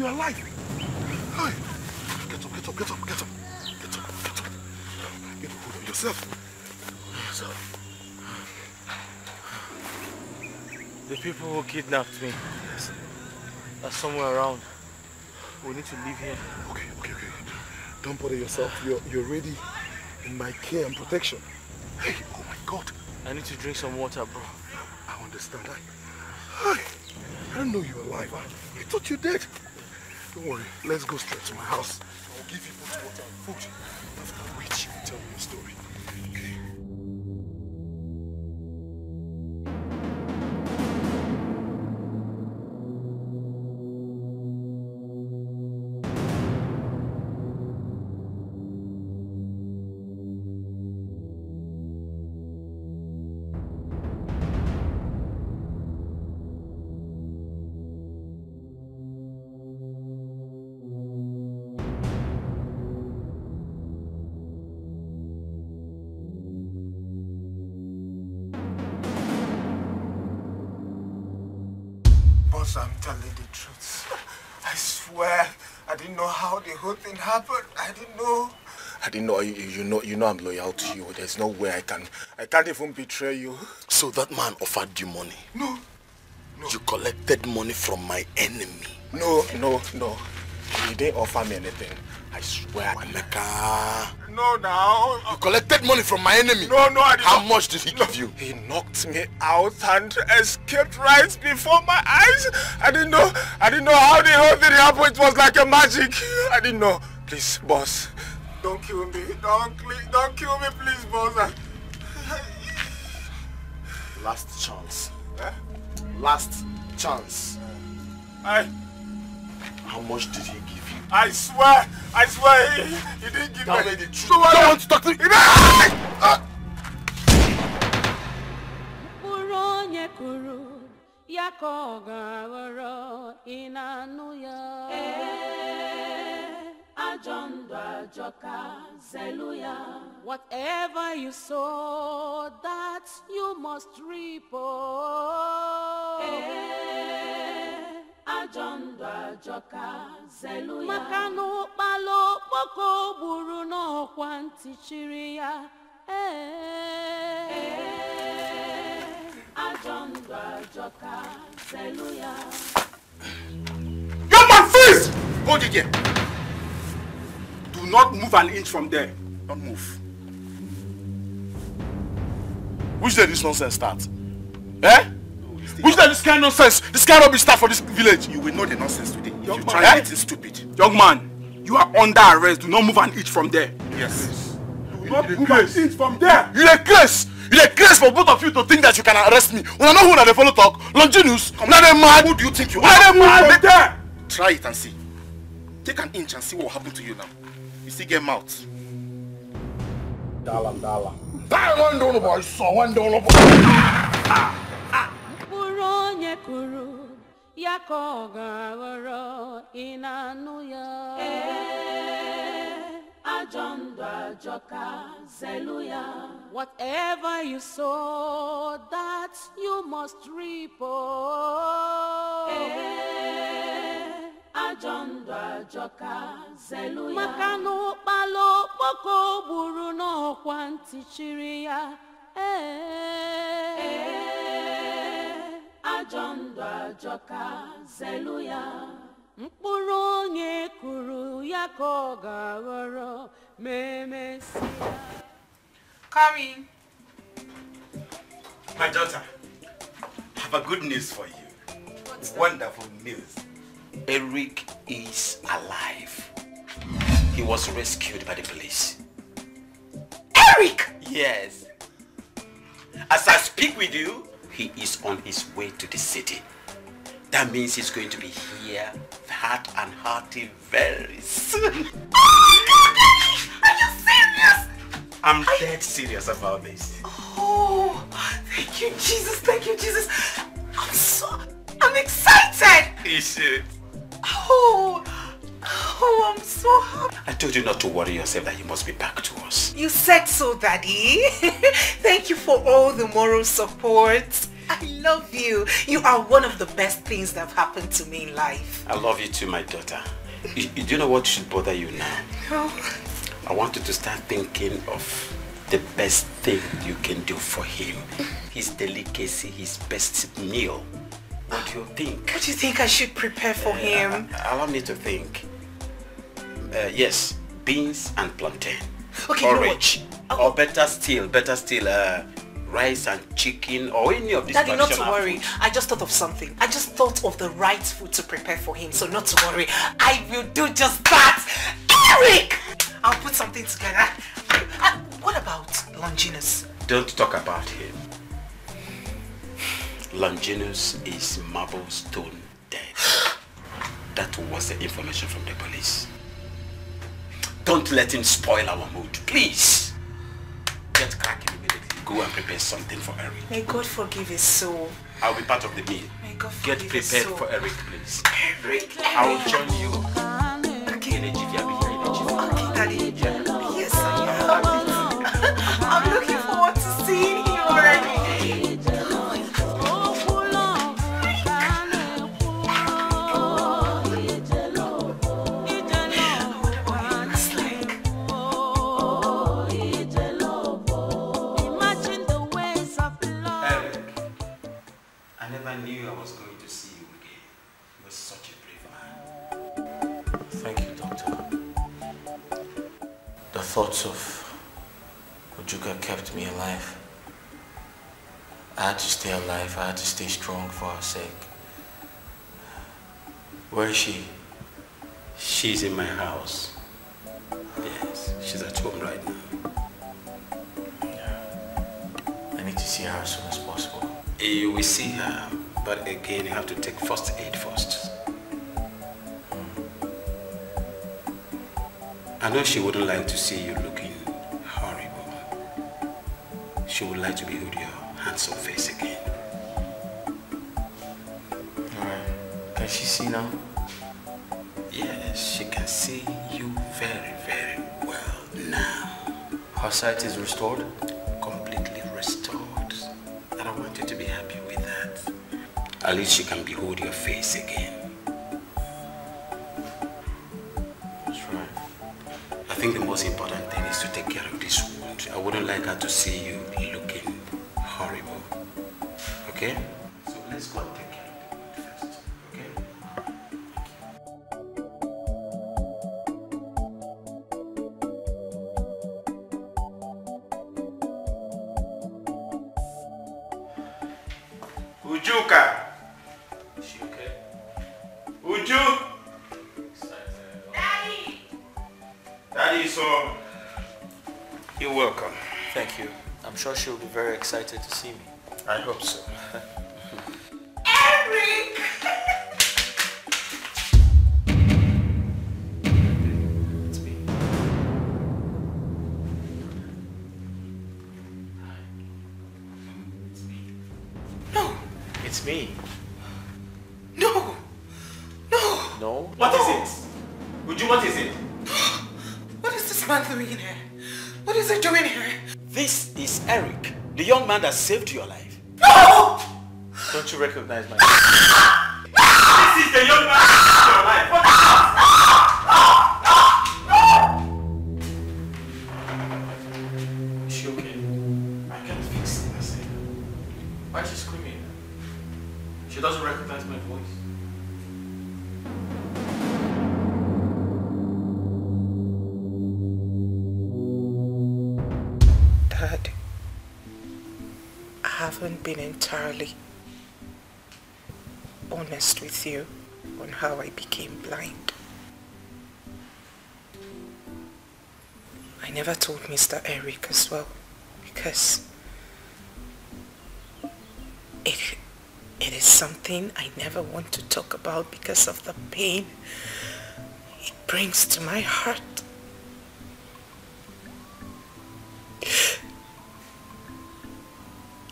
you're alive. Hi. Get up, get up, get up, get up. Get up, get up. Get hold of yourself. The people who kidnapped me are somewhere around. We need to leave here. Okay. Don't bother yourself. You're ready in my care and protection. Hey, oh my God. I need to drink some water, bro. I understand. I didn't know you were alive. I thought you dead. Don't worry. Let's go straight to my house. I'll give you both water and food. After which you will tell me your story. Okay? I'm telling the truth. I swear, I didn't know how the whole thing happened. I didn't know. You know I'm loyal to you. There's no way I can't even betray you. So that man offered you money? No. You collected money from my enemy? No. He didn't offer me anything. I swear, Emeka. No, now. You collected money from my enemy? No, I didn't. How much did he give you? He knocked me out and escaped right before my eyes. I didn't know how the whole thing happened. It was like a magic. I didn't know. Please, boss. Don't kill me. Don't kill me, please, boss. Last chance. Last chance. How much did he give you? I swear, he didn't give Tell me me the truth. No, I don't want to talk to me. Whatever you sow, that you must reap. Makano palo poko buru no kwanti chiria. Young man, freeze! Hold it here. Do not move an inch from there. Don't move. Which day this nonsense start? Which day this kind of nonsense? This kind of rubbish start for this village? You will know the nonsense today. If you try anything stupid. Young man, you are under arrest. Do not move an inch from there. Yes. Do not move an inch from there. You dey craze. You dey craze for both of you to think that you can arrest me. When I know who na dey follow talk. Longinus. Now they mad. Who do you think you are? Now they mad. There. Try it and see. Take an inch and see what will happen to you now. You still get mouth. Dala. That one don't know boy. So one don't know boy. Puronye kuru yakoga woro inanuya. Ajonda joka zeluya. Whatever you sow, that you must reap. Ajonda joka zeluya. Makano palo poko buru no kwanti chiria. Ajonda joka zeluya. Mpuronye kuru yakoga woro memesia. Come in. My daughter, I have a good news for you. What's Wonderful news. Eric is alive. He was rescued by the police. Eric! Yes. As I speak with you, he is on his way to the city. That means he's going to be here, hot and hearty very soon. Oh God! Are you serious? I'm dead serious about this. Oh, thank you, Jesus. Thank you, Jesus. I'm excited. You should. Oh, I'm so happy. I told you not to worry yourself that you must be back to us. You said so, Daddy. Thank you for all the moral support. I love you. You are one of the best things that have happened to me in life. I love you too, my daughter. You do know what should bother you now? Oh. I want you to start thinking of the best thing you can do for him. His delicacy, his best meal. What do you think? What do you think I should prepare for him? Allow me to think. Yes, beans and plantain. Okay, porridge. Or better still, rice and chicken or any of these Daddy, not to traditional worry. foods. I just thought of something. I just thought of the right food to prepare for him. So not to worry. I will do just that. Eric! I'll put something together. What about Longinus? Don't talk about him. Longinus is marble stone dead. That was the information from the police. Don't let him spoil our mood, please. Get cracking immediately. Go and prepare something for Eric. May God forgive his soul. I'll be part of the meal. May God Get forgive his prepared soul. for Eric, please. Eric, I will join you. Okay, Daddy. Yes, I am. I'm looking forward to seeing you already. I knew I was going to see you again. You were such a brave man. Thank you, Doctor. The thoughts of Ojuka kept me alive. I had to stay alive. I had to stay strong for her sake. Where is she? She's in my house. Yes, she's at home right now. I need to see her as soon as possible. You will see her, but again, you have to take first aid first. I know she wouldn't like to see you looking horrible. She would like to behold your handsome face again. Alright. Can she see now? Yes, she can see you very, very well now. Her sight is restored? Completely restored. And I want you to be happy with that. At least she can behold your face again. That's right. I think the most important thing is to take care of this wound. I wouldn't like her to see you looking horrible. Okay? So let's go and take care of the wound first. Okay? Ujuka! Is she okay? Uju! Daddy is home. You're welcome. Thank you. I'm sure she'll be very excited to see me. I hope so. Eric! It's me. No. It's me. No. No. No? What is it? Uju, what is it? What is this man doing here? What is he doing here? This is Eric, the young man that saved your life. No! Don't you recognize my This is the young man that saved your life. What Is she okay? I can't fix it myself. Why is she screaming? She doesn't recognize my voice. Dad, I haven't been entirely honest with you on how I became blind. I never told Mr. Eric as well because it is something I never want to talk about because of the pain it brings to my heart.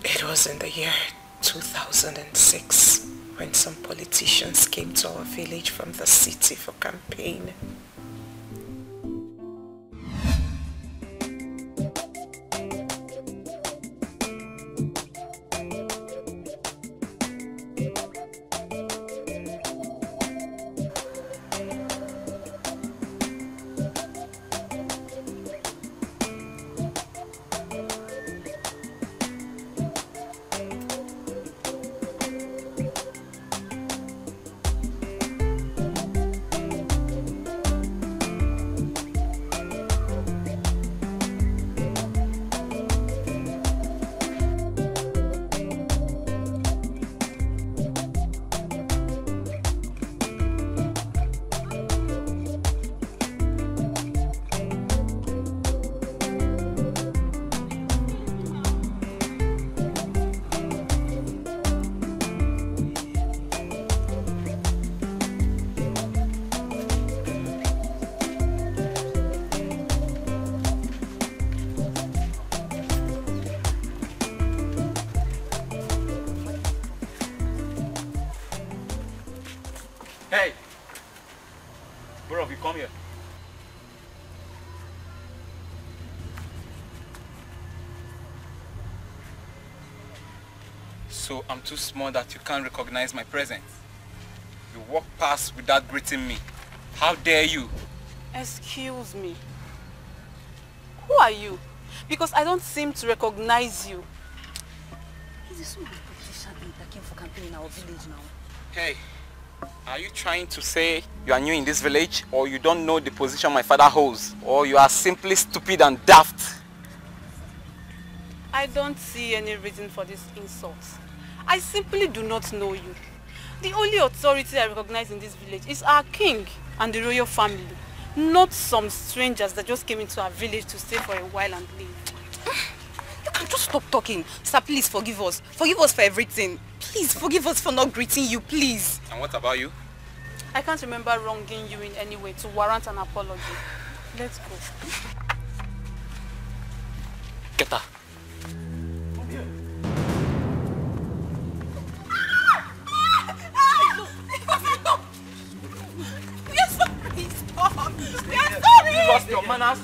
It was in the year 2006 when some politicians came to our village from the city for campaign. Hey! Both of you come here. So I'm too small that you can't recognize my presence. You walk past without greeting me. How dare you? Excuse me. Who are you? Because I don't seem to recognize you. He's a son of a politician that came for campaign in our village now. Hey, are you trying to say you are new in this village, or you don't know the position my father holds, or you are simply stupid and daft? I don't see any reason for this insult. I simply do not know you. The only authority I recognize in this village is our king and the royal family, not some strangers that just came into our village to stay for a while and leave. You can just stop talking. Sir, please forgive us. Forgive us for everything. Please forgive us for not greeting you, please. And what about you? I can't remember wronging you in any way to warrant an apology. Let's go. Get her. You lost your manners.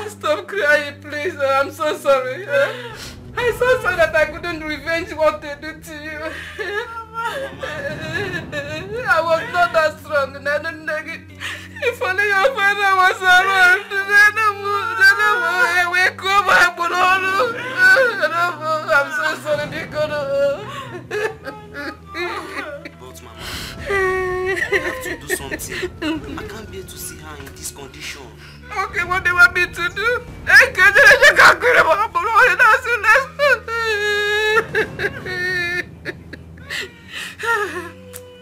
Stop crying, please. I'm so sorry. I'm so sorry that I couldn't revenge what they did to you. I was not that strong. If only your father was around, I'm so sorry because... But Mama, to do something. I can't bear to see her in this condition. Okay, what do you want me to do?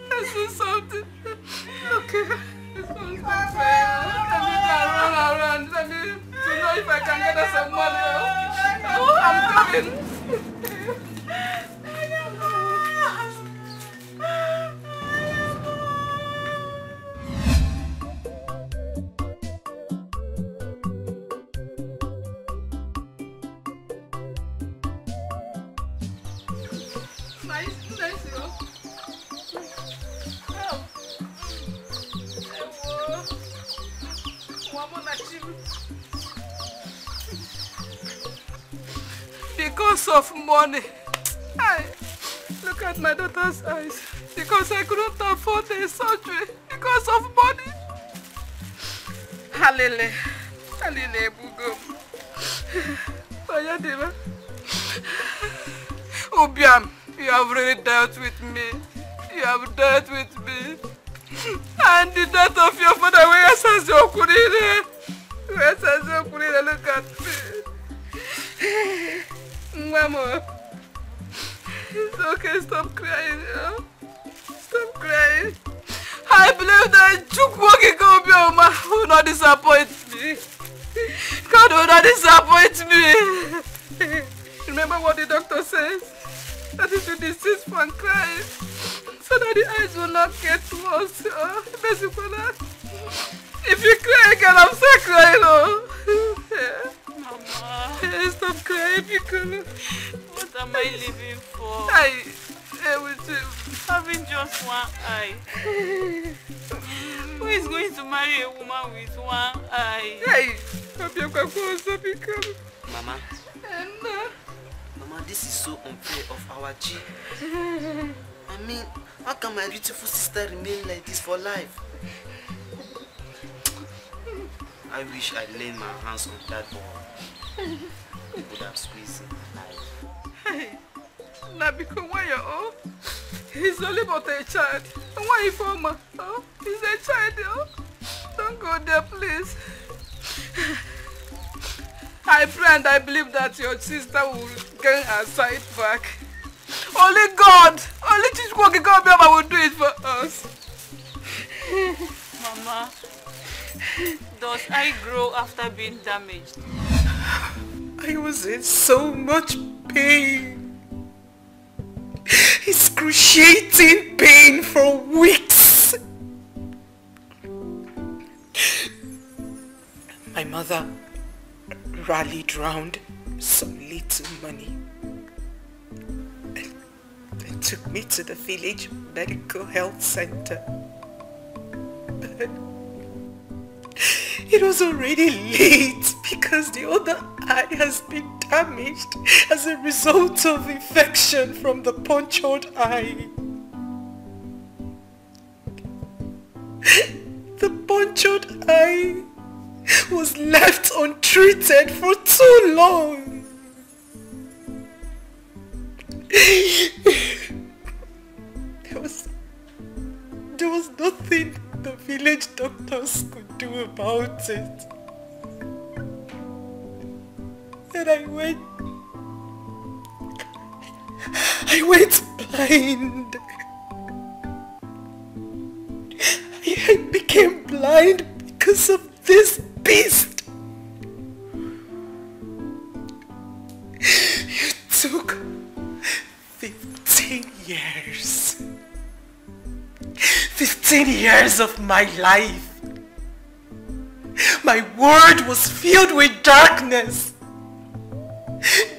Let's do something. Okay. Let's do something. Let me run around. Let me to know if I can get us some money. Oh, I'm coming. Because of money. Look at my daughter's eyes. Because I couldn't afford the surgery. Because of money. Halele. Halele Bugo. Bayadima. Obiam, you have really dealt with me. You have dealt with me. And the death of your father, where says your Kurine? Where says your Kurine? Look at me. Mama, it's okay, stop crying, Stop crying. I believe that Chukwokikobiyoma will not disappoint me. God will not disappoint me. Remember what the doctor says? That is to desist from crying, so that the eyes will not get worse. If you cry again, I'm still crying, Mama. Stop crying, Piccolo. What am I living for? Having just one eye. Who is going to marry a woman with one eye? Mama. Mama, this is so unfair of our G. I mean, how can my beautiful sister remain like this for life? I wish I'd laid my hands on that ball. It would have squeezed in my life. Hey, now because when you're old, he's only but a child. And why you for ma? Oh, he's a child, Don't go there, please. I pray and I believe that your sister will gain her sight back. Only God, only Chichukwu will do it for us. Mama, does eye grow after being damaged? I was in so much pain. Excruciating pain for weeks. My mother rallied round some little money and took me to the village medical health center. But it was already late because the other eye has been damaged as a result of infection from the punctured eye. The punctured eye was left untreated for too long. There was nothing the village doctors could do about it. And I went blind. I became blind because of this beast. You took 15 years. 15 years of my life. My world was filled with darkness.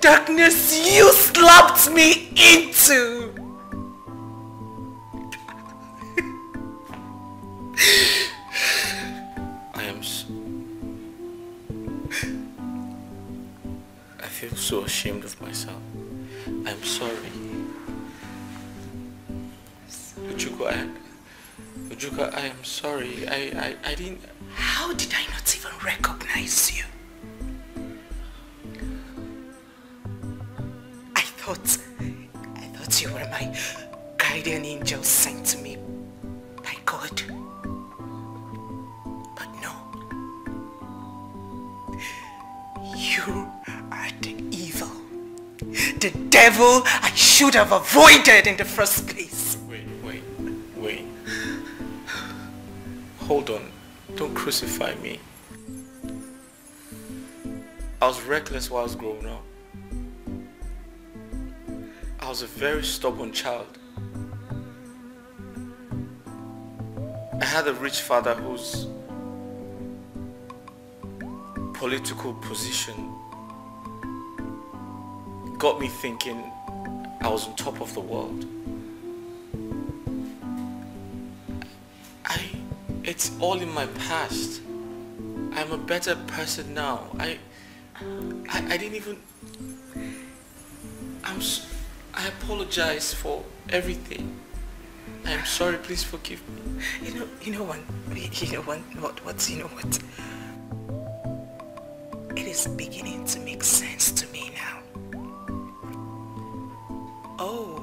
Darkness you slapped me into. I feel so ashamed of myself. I'm sorry. Ujuka, I am sorry. I didn't... How did I not even recognize you? I thought you were my guardian angel sent to me by God. The devil I should have avoided in the first place. Wait. Hold on. Don't crucify me. I was reckless while I was growing up. I was a very stubborn child. I had a rich father whose political position got me thinking I was on top of the world. It's all in my past. I'm a better person now. I didn't even... I apologize for everything. I'm sorry, please forgive me. You know what? It is beginning to make sense to me now. Oh.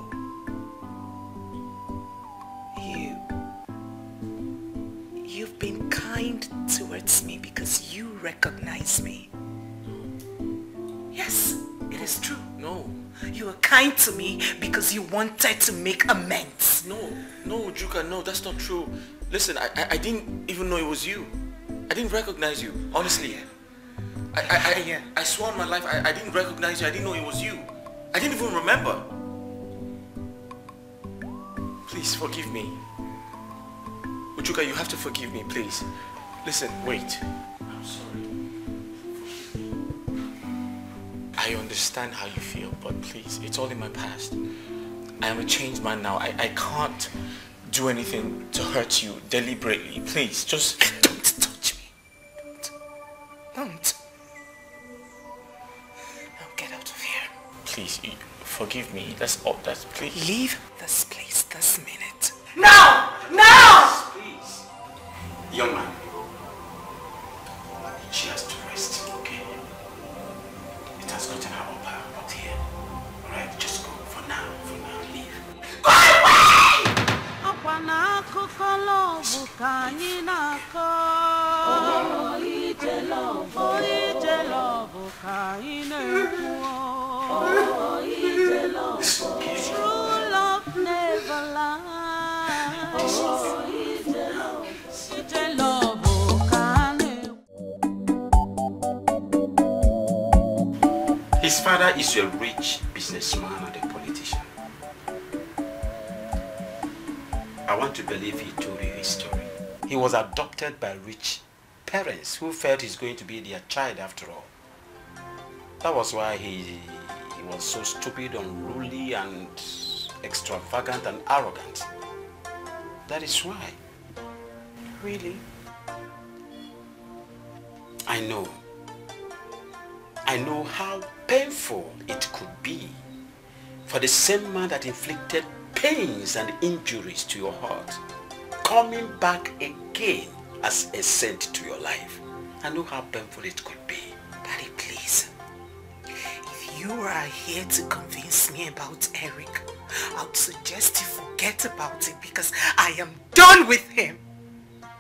You've been kind towards me because you recognize me. Yes, it is true. No. You were kind to me because you wanted to make amends. No, Juka, no, that's not true. Listen, I didn't even know it was you. I didn't recognize you, honestly. I swore on my life, I didn't recognize you. I didn't know it was you. I didn't even remember. Please forgive me. Ujuka, you have to forgive me, please. Listen, wait. I'm sorry. I understand how you feel, but please, it's all in my past. I am a changed man now. I can't do anything to hurt you deliberately. Please, just... Don't touch me. Don't. Now get out of here. Please, forgive me. That's all. That's... Please. Leave this place this minute. Now! Now! Please. Young man. She has to rest, okay? It has gotten her up her butt here. Alright, just go for now. Leave. Go away! True love never lies. His father is a rich businessman and a politician. I want to believe he told you his story. He was adopted by rich parents who felt he's going to be their child after all. That was why he was so stupid, unruly, and extravagant and arrogant. That is why. Really? I know how painful it could be for the same man that inflicted pains and injuries to your heart coming back again as a saint to your life. I know how painful it could be. Daddy, please. If you are here to convince me about Eric, I would suggest you forget about it because I am done with him.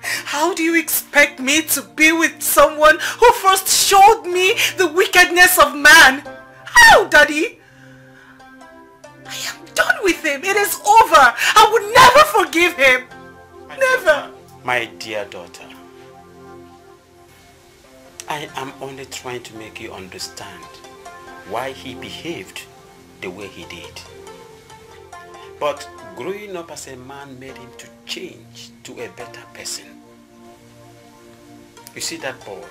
How do you expect me to be with someone who first showed me the wickedness of man? How, Daddy? I am done with him. It is over. I would never forgive him. Never. My dear daughter, I am only trying to make you understand why he behaved the way he did. But growing up as a man made him to change to a better person. You see that boy?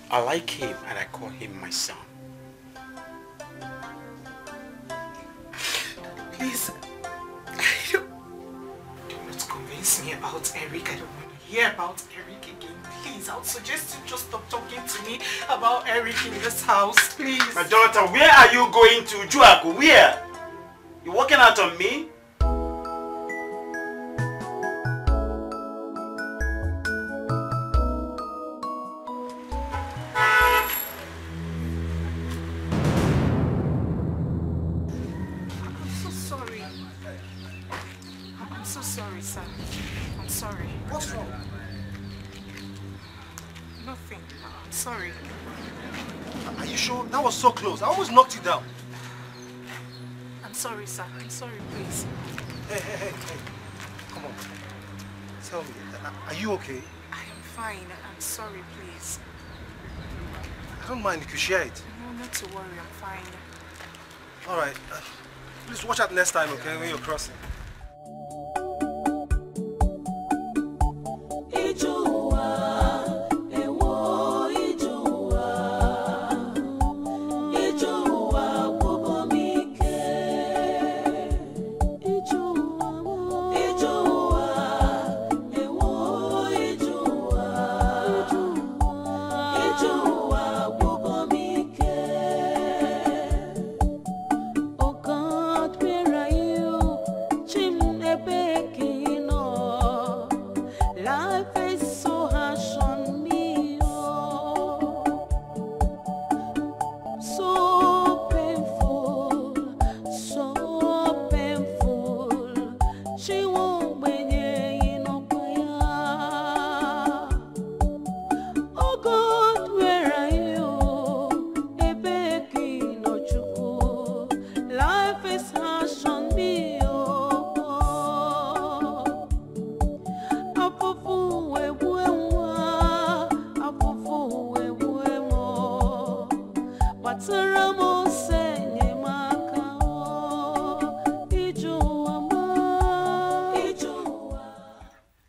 I like him and I call him my son. Please, do not convince me about Eric. I don't want to hear about Eric again. Please, I would suggest you just stop talking to me about Eric in this house, please. My daughter, where are you going to? Juaku, where? You walking out on me? Nothing. I'm sorry. Are you sure? That was so close. I almost knocked you down. I'm sorry, sir. I'm sorry, please. Hey. Come on. Tell me, are you okay? I am fine. I'm sorry, please. I don't mind if you share it. No, not to worry. I'm fine. All right. Please watch out next time, okay, when you're crossing.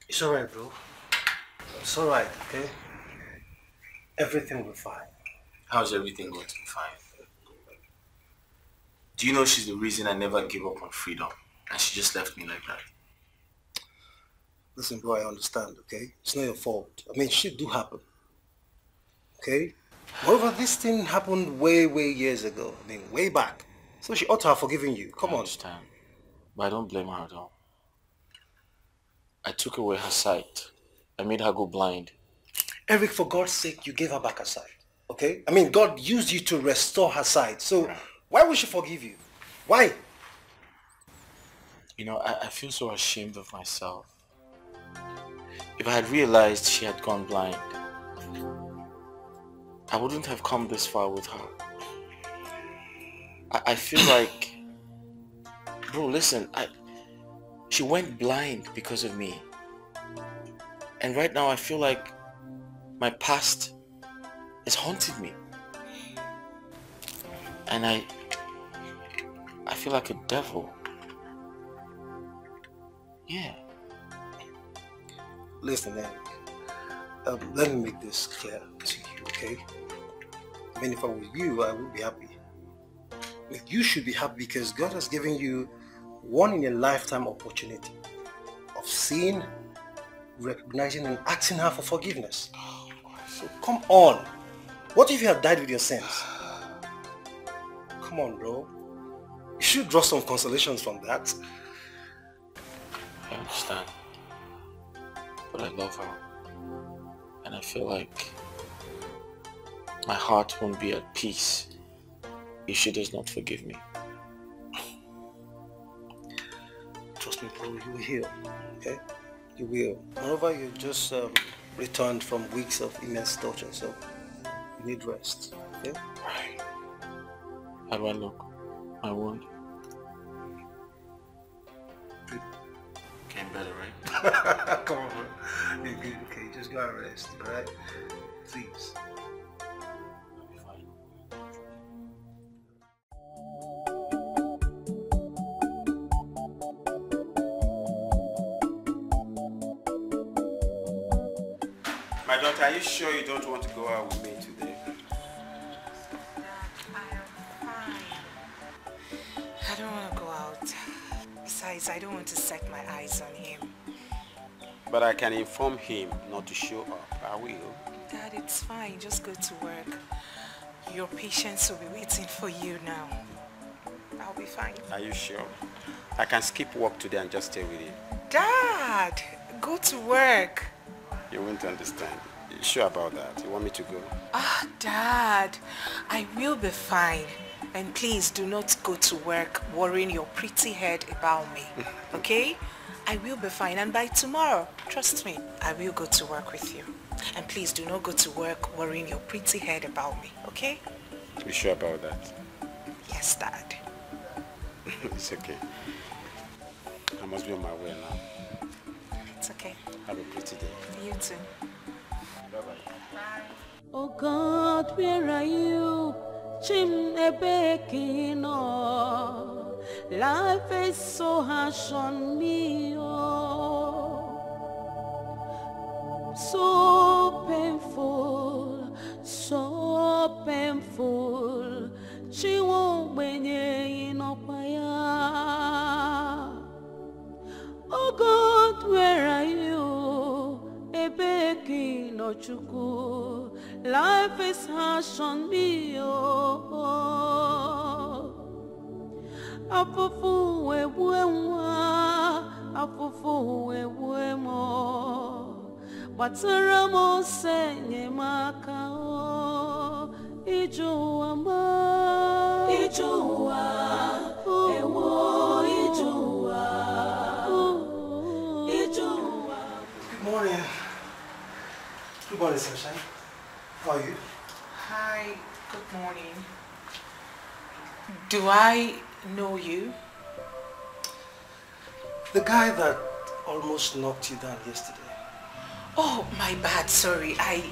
It's alright, bro. It's alright, okay? Everything will be fine. How's everything going to be fine? Do you know she's the reason I never give up on freedom? And she just left me like that. Listen, bro, I understand, okay? It's not your fault. I mean, shit do happen. Okay? Moreover, this thing happened way years ago. I mean, way back. So she ought to have forgiven you. Come on. I understand. But I don't blame her at all. I took away her sight. I made her go blind. Eric, for God's sake, you gave her back her sight. Okay? I mean, God used you to restore her sight. So why would she forgive you? Why? You know, I feel so ashamed of myself. If I had realized she had gone blind, I wouldn't have come this far with her. I feel like... Bro, listen, she went blind because of me. And right now I feel like my past is haunting me. And I feel like a devil. Yeah. Listen, Eric. Let me make this clear to you, okay? I mean, if I were you, I would be happy. You should be happy because God has given you one in a lifetime opportunity of seeing, recognizing and asking her for forgiveness. So come on. What if you had died with your sins? Come on, bro. You should draw some consolations from that. I understand. But I love her. And I feel like my heart won't be at peace if she does not forgive me. Trust me, bro, you will heal, okay? You will. Moreover, you just returned from weeks of immense torture, so you need rest, okay? Right. How do I look? My wound? Good. Getting better, right? Come on, bro. You're good, okay? Just go and rest, alright? Please. My daughter, are you sure you don't want to go out with me today? I don't want to go out. Besides, I don't want to set my eyes on him. But I can inform him not to show up. I will. Dad, it's fine. Just go to work. Your patients will be waiting for you now. I'll be fine. Are you sure? I can skip work today and just stay with you. Dad, go to work. You won't understand. You sure about that? You want me to go? Ah, Dad, I will be fine. And please do not go to work worrying your pretty head about me. Okay? I will be fine. And by tomorrow, Trust me, I will go to work with you. And please do not go to work worrying your pretty head about me, okay? You sure about that? Yes, Dad. It's okay. I must be on my way now. It's okay. Have a pretty day. You too. Bye-bye. Bye. Oh God, where are you? Chim Ebekino. Life is so harsh on me, oh. So painful, so painful. She won't benye inopaya. Oh God, where are you? Ebeki no chuku. Life is harsh on me, oh. Afufu webuemwa, afufu webuemo. Bataramo senye makao. Ijuwa ma, ijuwa, ewo ijuwa, ijuwa. Good morning. Good morning, sunshine. How are you? Hi, good morning. Do I know you? The guy that almost knocked you down yesterday. Oh, my bad, sorry. I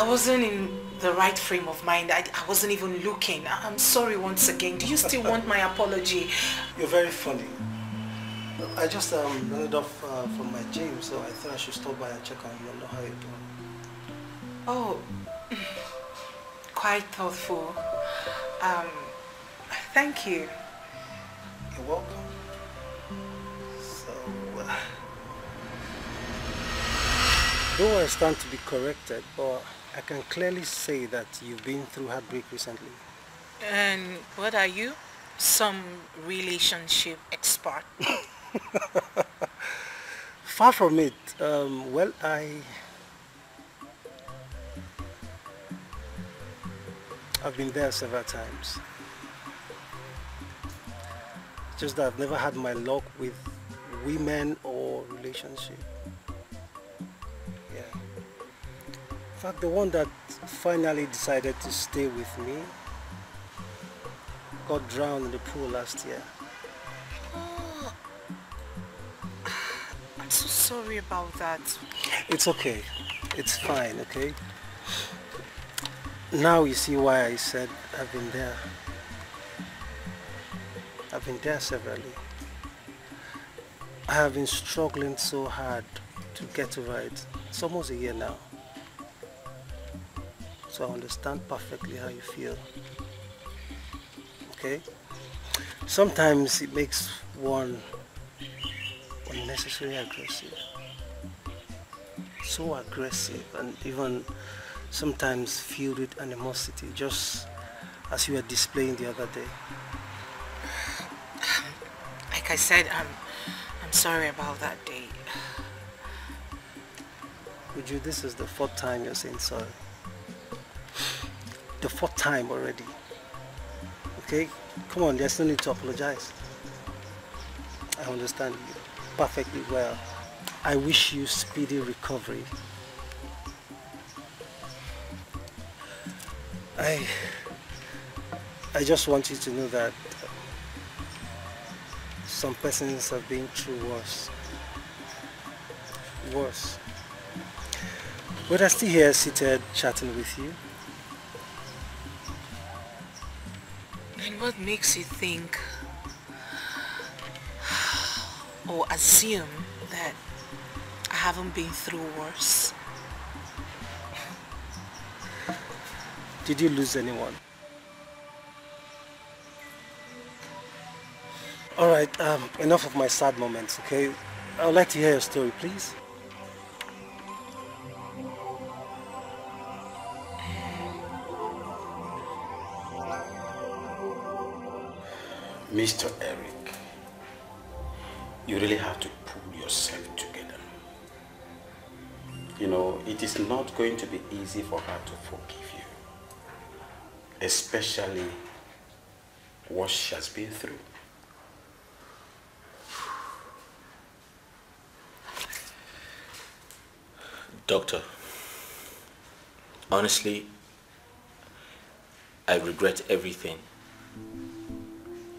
wasn't in the right frame of mind. I wasn't even looking. I'm sorry once again. Do you still want my apology? You're very funny. I just ran off from my gym, so I thought I should stop by and check on you and know how you're doing. Oh, quite thoughtful. Thank you. You're welcome. So, though I stand to be corrected, but I can clearly say that you've been through heartbreak recently. And what are you? Some relationship expert? Far from it. Well, I've been there several times. Just that I've never had my luck with women or relationship. Yeah. In fact, the one that finally decided to stay with me got drowned in the pool last year. Oh, I'm so sorry about that. It's okay. It's fine, okay? Now you see why I said I've been there. I've been there severally. I have been struggling so hard to get over it. It's almost a year now. So I understand perfectly how you feel. Okay? Sometimes it makes one unnecessarily aggressive. So aggressive and even sometimes filled with animosity, just as you were displaying the other day. Like I said, I'm sorry about that day. Uju, this is the fourth time you're saying sorry. The fourth time already. Okay? Come on, there's no need to apologize. I understand you perfectly well. I wish you speedy recovery. I just want you to know that some persons have been through worse. Worse. But I'm still here seated chatting with you. And what makes you think or assume that I haven't been through worse? Did you lose anyone? Alright, enough of my sad moments, okay? I would like to hear your story, please. Mr. Eric, you really have to pull yourself together. You know, it is not going to be easy for her to forgive you, especially what she has been through. Doctor, honestly, I regret everything.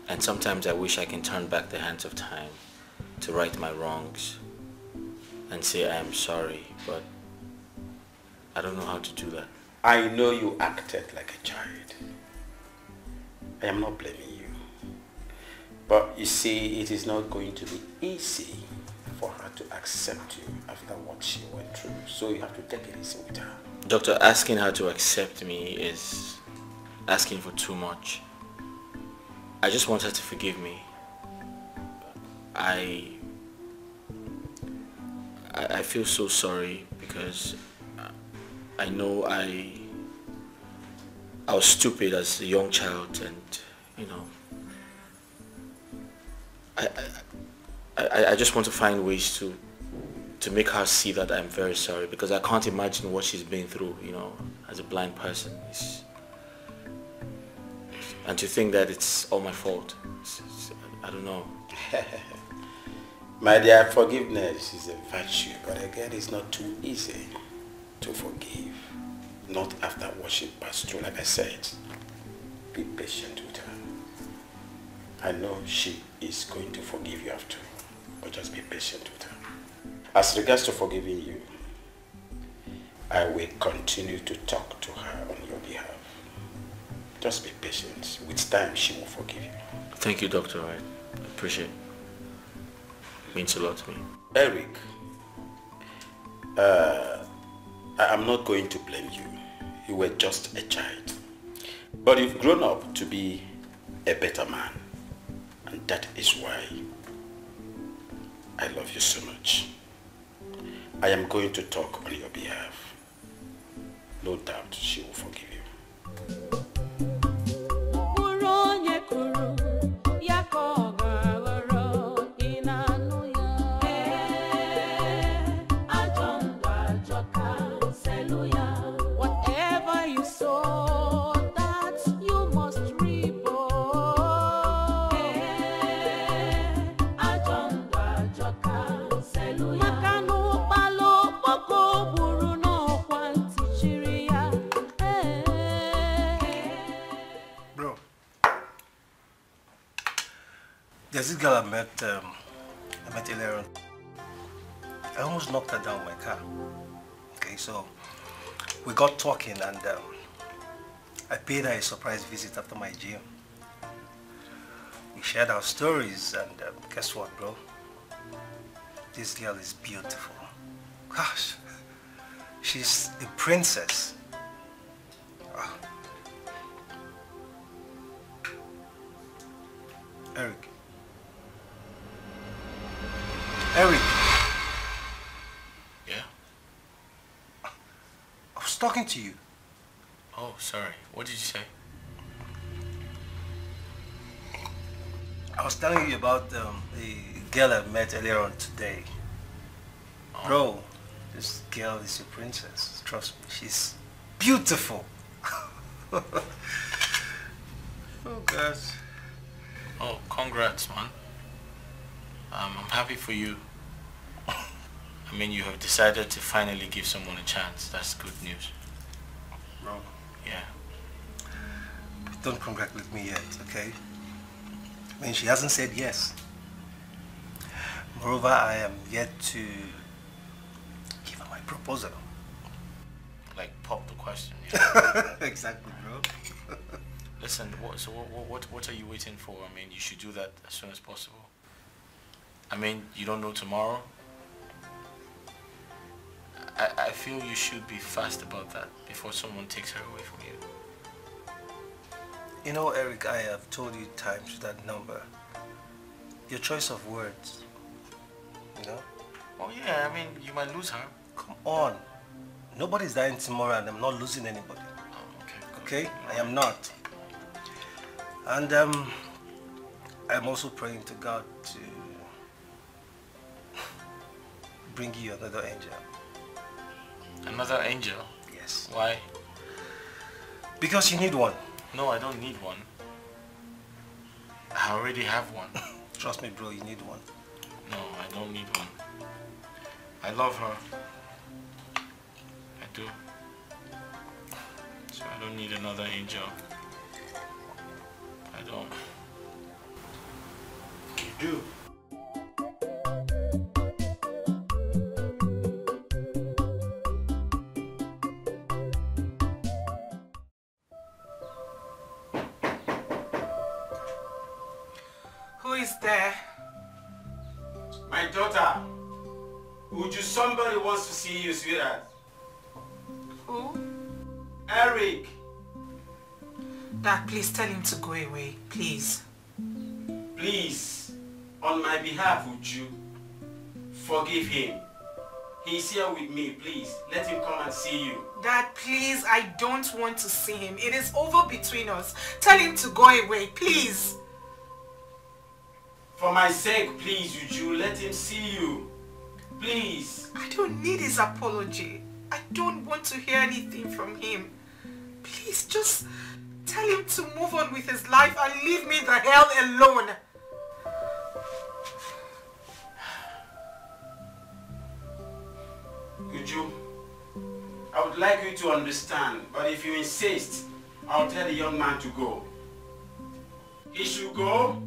And sometimes I wish I can turn back the hands of time to right my wrongs and say I am sorry, but I don't know how to do that. I know you acted like a child. I am not blaming you. But you see, it is not going to be easy for her to accept you after what she went through. So you have to take it easy with her. Doctor, asking her to accept me is asking for too much. I just want her to forgive me. I feel so sorry because I know I was stupid as a young child, and you know, I just want to find ways to make her see that I'm very sorry, because I can't imagine what she's been through, you know, as a blind person. And to think that it's all my fault, I don't know. My dear, forgiveness is a virtue, but again, it's not too easy to forgive. Not after what she passed through. Like I said, be patient with her. I know she is going to forgive you after, but just be patient with her. As regards to forgiving you, I will continue to talk to her on your behalf. Just be patient. With time, she will forgive you. Thank you, Doctor. I appreciate it. It means a lot to me. Eric, I'm not going to blame you. You were just a child. But you've grown up to be a better man. And that is why I love you so much. I am going to talk on your behalf. No doubt she will forgive you. There's this girl I met earlier on. I almost knocked her down with my car. Okay, so we got talking, and I paid her a surprise visit after my gym. We shared our stories, and guess what, bro? This girl is beautiful. Gosh, she's a princess. Oh. Eric. Eric. Yeah? I was talking to you. Oh, sorry. What did you say? I was telling you about the girl I met earlier on today. Oh. Bro, this girl is a princess. Trust me, she's beautiful. Oh, gosh. Oh, congrats, man. I'm happy for you. I mean, you have decided to finally give someone a chance. That's good news. Bro. Yeah. Don't congratulate me yet, okay? I mean, she hasn't said yes. Moreover, I am yet to give her my proposal. Like, pop the question, yeah? Exactly, bro. Listen, what are you waiting for? I mean, you should do that as soon as possible. I mean, you don't know tomorrow. I feel you should be fast about that before someone takes her away from you. You know, Eric, I have told you times that number. Your choice of words, you know? Oh yeah, I mean, you might lose her. Come on. Nobody's dying tomorrow, and I'm not losing anybody. Oh, okay. Okay? I am not. And I'm also praying to God to bring you another angel. Another angel? Yes. Why? Because you need one. No, I don't need one. I already have one. Trust me, bro, you need one. No, I don't need one. I love her. I don't need another angel. I don't. You do. Who is there? My daughter. Uju, somebody wants to see you, sweetheart. Who? Eric. Dad, please tell him to go away, please. Please, on my behalf, Uju, forgive him. He's here with me, please. Let him come and see you. Dad, please, I don't want to see him. It is over between us. Tell him to go away, please. For my sake, please, Uju, let him see you. Please. I don't need his apology. I don't want to hear anything from him. Please, just tell him to move on with his life and leave me the hell alone. Uju, I would like you to understand, but if you insist, I'll tell the young man to go. He should go.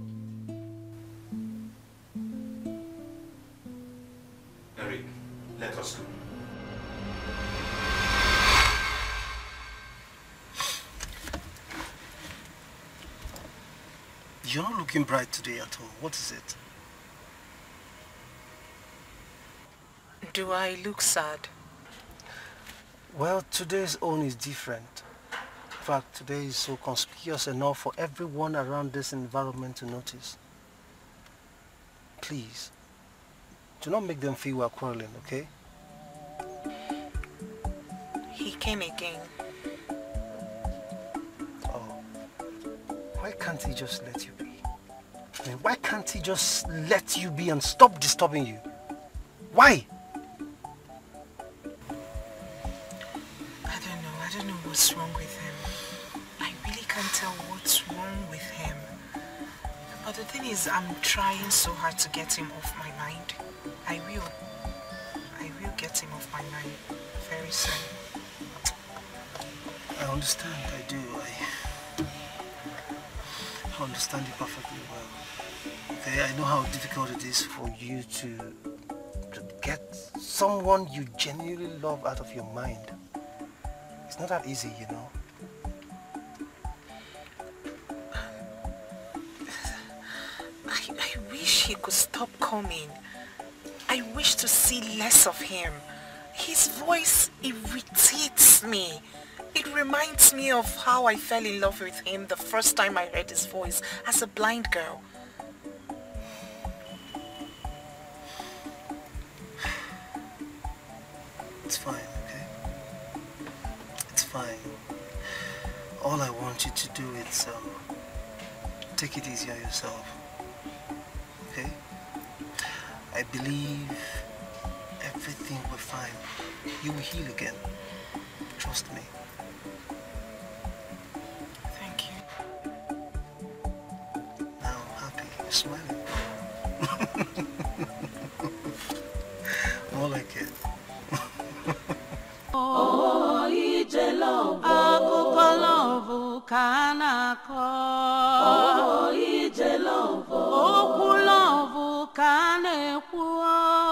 Eric, let us go. You're not looking bright today at all. What is it? Do I look sad? Well, today's own is different. In fact, today is so conspicuous enough for everyone around this environment to notice. Please, do not make them feel we're quarreling, okay? He came again. Oh, why can't he just let you be? I mean, why can't he just let you be and stop disturbing you? Why? I don't know what's wrong with him. I really can't tell what's wrong with him. But the thing is, I'm trying so hard to get him off my mind. I will get him off my mind very soon. I understand, I do. I understand you perfectly well. Okay, I know how difficult it is for you to get someone you genuinely love out of your mind. It's not that easy, you know. I wish he could stop coming. I wish to see less of him. His voice irritates me. It reminds me of how I fell in love with him the first time I heard his voice as a blind girl. It's fine, okay? It's fine. All I want you to do is take it easy on yourself. Okay? I believe everything will be fine. You will heal again. Trust me. Thank you. Now I'm happy. You're smiling. More like it. Oh, ije love. Akụkọ love ka na-akọ. Oh, ije love. Okwu love ka na-ekwu.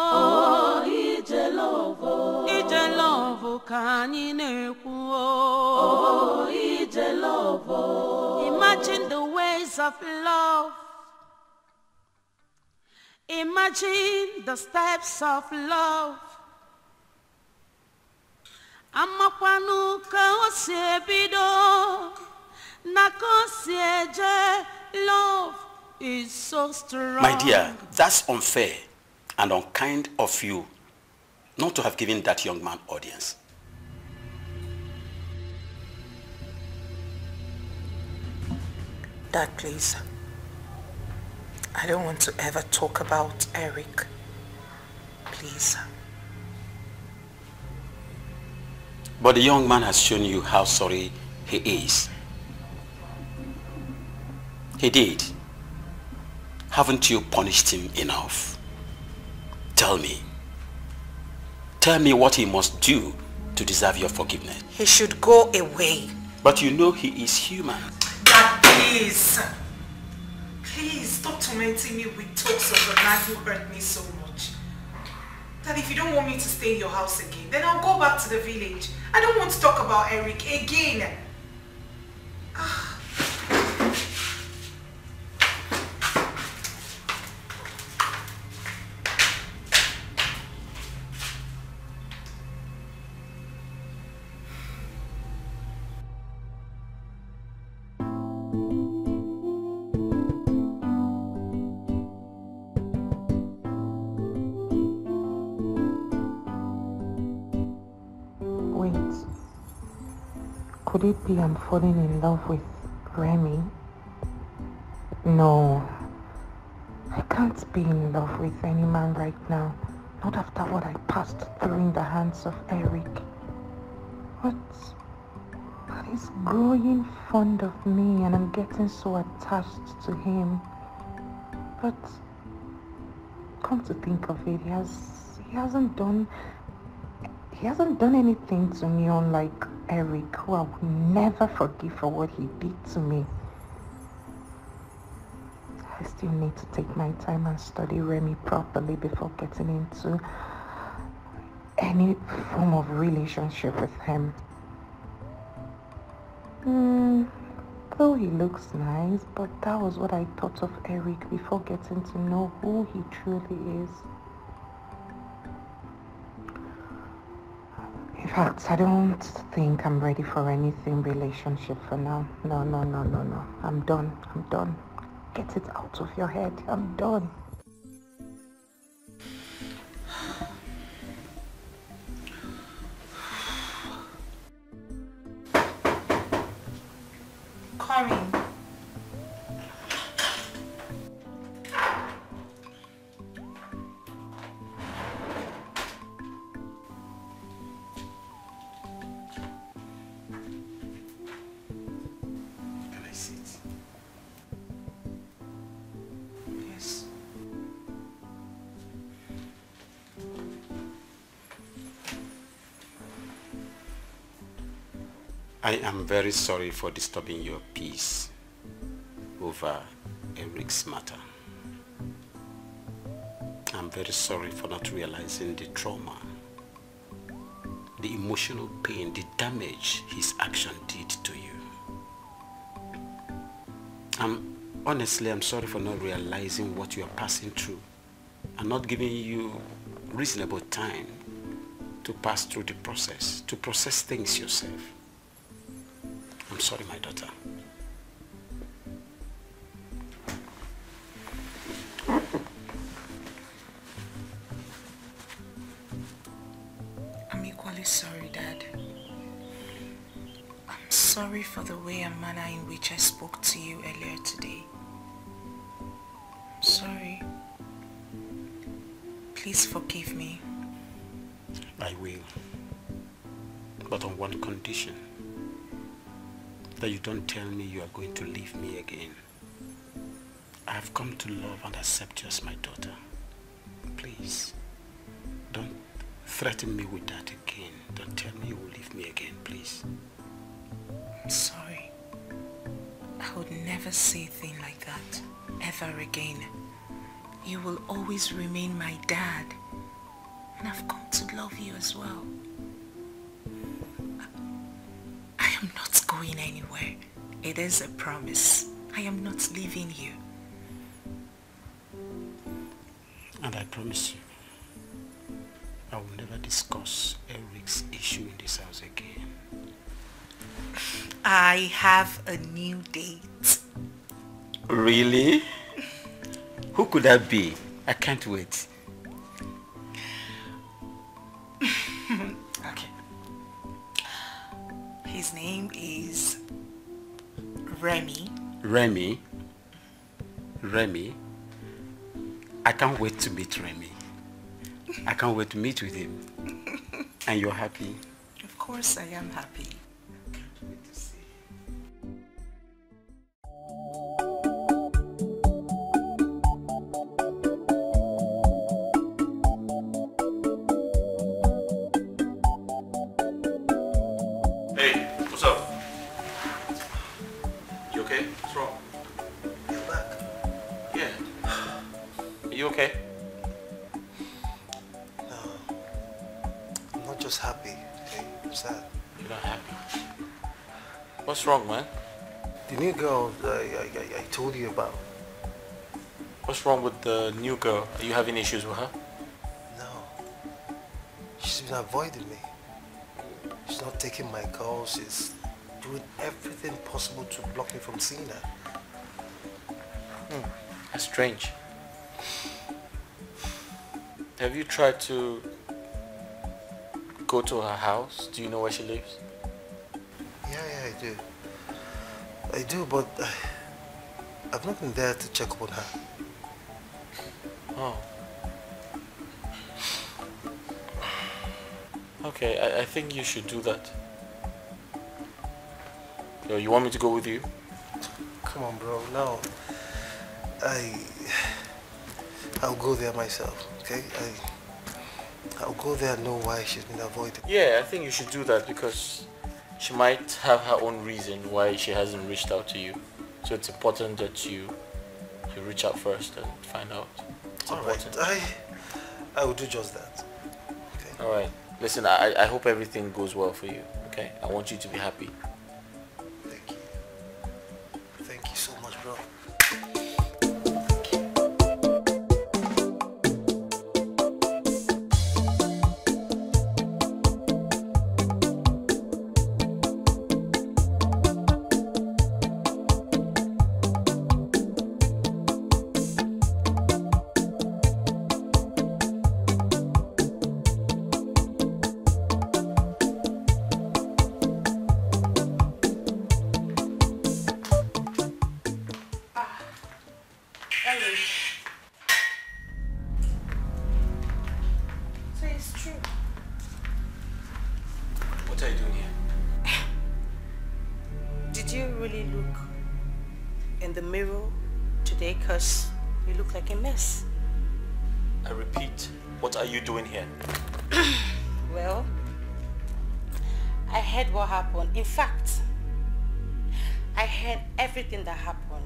Oh, ije love. Ije love ka anyị na-ekwu. Oh, ije love. Imagine the ways of love. Imagine the steps of love. Amakwanu ka o si ebido, na ka o si eje. Love is so strong. My dear, that's unfair and unkind of you not to have given that young man audience. Dad, please. I don't want to ever talk about Eric. Please. But the young man has shown you how sorry he is. He did. Haven't you punished him enough? Tell me. Tell me what he must do to deserve your forgiveness. He should go away. But you know he is human. Dad, please. Please stop tormenting me with talks of a man who hurt me so much. Dad, if you don't want me to stay in your house again, then I'll go back to the village. I don't want to talk about Eric again. Could it be I'm falling in love with Remy? No. I can't be in love with any man right now. Not after what I passed through in the hands of Eric. But he's growing fond of me and I'm getting so attached to him. But come to think of it, he hasn't done anything to me, unlike Eric, who I will never forgive for what he did to me. I still need to take my time and study Remy properly before getting into any form of relationship with him. Though he looks nice, but that was what I thought of Eric before getting to know who he truly is. In fact, I don't think I'm ready for anything relationship for now. No. I'm done. Get it out of your head. I'm done. Coming. I am very sorry for disturbing your peace over Eric's matter. I'm very sorry for not realizing the trauma, the emotional pain, the damage his action did to you. Honestly, I'm sorry for not realizing what you are passing through and not giving you reasonable time to pass through the process, to process things yourself. I'm sorry, my daughter. I'm equally sorry, Dad. I'm sorry for the way and manner in which I spoke to you earlier today. I'm sorry. Please forgive me. I will. But on one condition. That you don't tell me you are going to leave me again. I have come to love and accept you as my daughter. Please, don't threaten me with that again. Don't tell me you will leave me again, please. I'm sorry. I would never say a thing like that, ever again. You will always remain my dad. And I've come to love you as well. I am not going anywhere. It is a promise. I am not leaving you. And I promise you, I will never discuss Eric's issue in this house again. I have a new date. Really? Who could that be? I can't wait. Okay. His name is Remy. Remy? Remy? I can't wait to meet Remy. I can't wait to meet with him. And you're happy? Of course I am happy. You're not happy. What's wrong, man? The new girl I told you about. What's wrong with the new girl? Are you having issues with her? No. She's been avoiding me. She's not taking my calls. She's doing everything possible to block me from seeing her. That's strange. Have you tried to go to her house? Do you know where she lives? Yeah, I do. I do, but I've not been there to check up on her. Oh. Okay, I think you should do that. Yo, you want me to go with you? Come on, bro. No. I'll go there myself, okay? I'll go there and know why she's been avoiding. Yeah, I think you should do that because she might have her own reason why she hasn't reached out to you. So it's important that you reach out first and find out. It's important. Alright, I will do just that. Okay. Alright. Listen, I hope everything goes well for you, okay? I want you to be happy. Thank you. Thank you so much, bro. I repeat, what are you doing here? Well, I heard what happened. In fact, I heard everything that happened.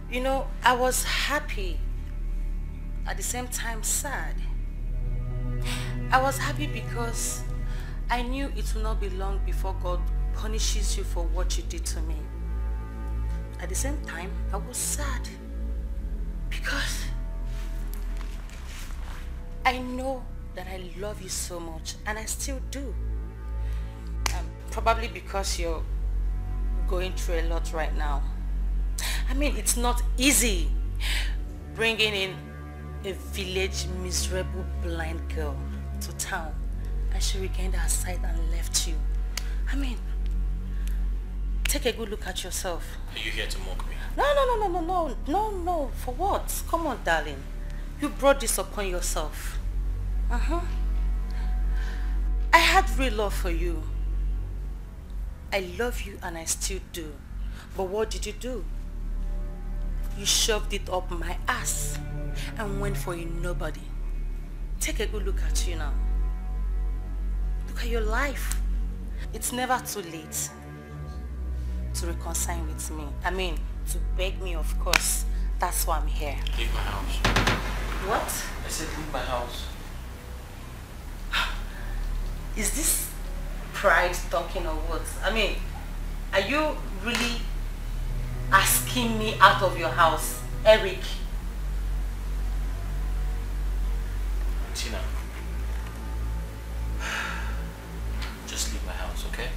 You know, I was happy, at the same time sad. I was happy because I knew it would not be long before God punishes you for what you did to me. At the same time, I was sad because I know that I love you so much, and I still do. Probably because you're going through a lot right now. I mean, it's not easy bringing in a village miserable blind girl to town, and she regained her sight and left you. I mean, take a good look at yourself. Are you here to mock me? No. For what? Come on, darling. You brought this upon yourself. I had real love for you. I love you and I still do. But what did you do? You shoved it up my ass and went for a nobody. Take a good look at you now. Look at your life. It's never too late to reconcile with me. I mean, to beg me, of course. That's why I'm here. Leave my house. What? I said leave my house. Is this pride talking or what? I mean, are you really asking me out of your house, Eric? Tina, just leave my house, okay?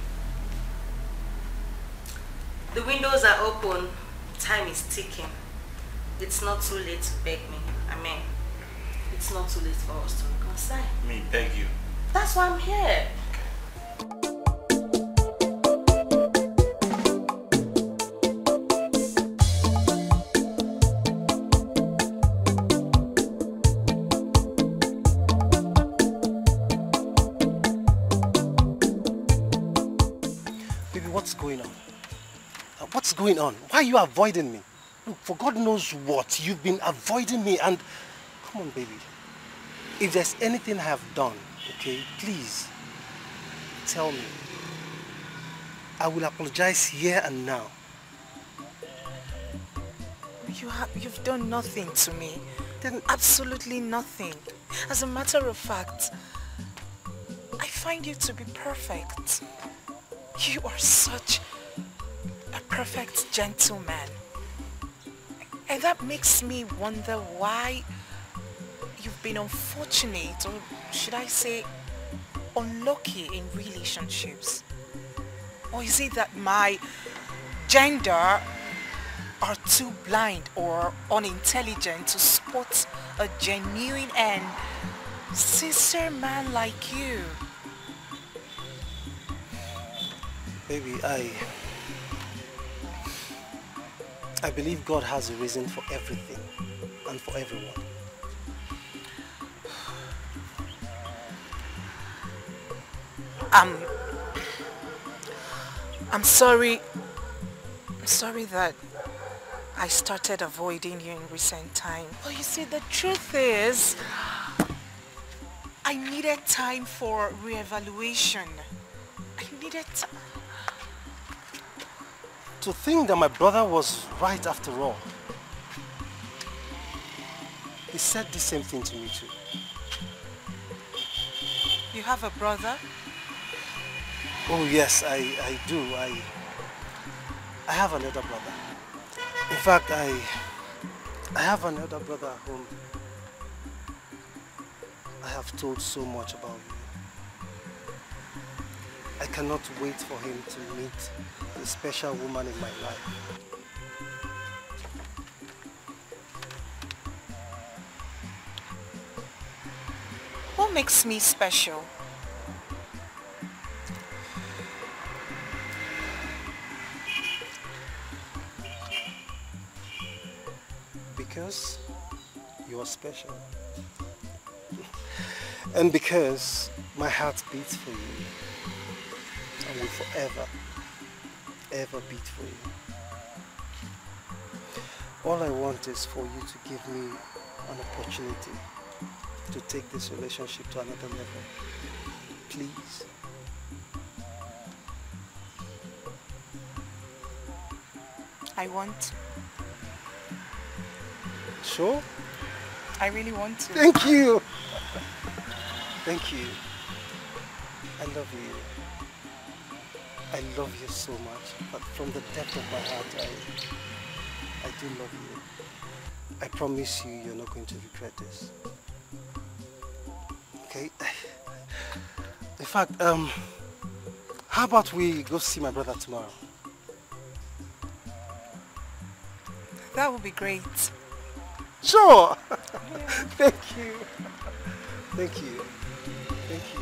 The windows are open. Time is ticking. It's not too late to beg me. I mean, it's not too late for us to reconcile. Me beg you. That's why I'm here. Baby, what's going on? What's going on? Why are you avoiding me? Look, for God knows what, you've been avoiding me and... Come on, baby. If there's anything I have done, okay, please, tell me. I will apologize here and now. You've done nothing to me. Absolutely nothing. As a matter of fact, find you to be perfect. You are such a perfect gentleman. And that makes me wonder why you've been unfortunate, or should I say unlucky in relationships. Or is it that my gender are too blind or unintelligent to spot a genuine and sincere man like you? Baby, I believe God has a reason for everything and for everyone. I'm sorry that I started avoiding you in recent time. But you see, the truth is, I needed time for reevaluation. I needed time. To think that my brother was right after all. He said the same thing to me too. You have a brother? Oh yes, I do. I have another brother. In fact, I have another brother whom I have told so much about you. I cannot wait for him to meet the special woman in my life. What makes me special? Because you are special. And because my heart beats for you. And will forever, ever beat for you. All I want is for you to give me an opportunity to take this relationship to another level. Please. I want to. Sure? I really want to. Thank you. Thank you. I love you. I love you so much. But from the depth of my heart, I do love you. I promise you, you're not going to regret this. Okay? In fact, how about we go see my brother tomorrow? That would be great. Sure! Thank you. Thank you. Thank you.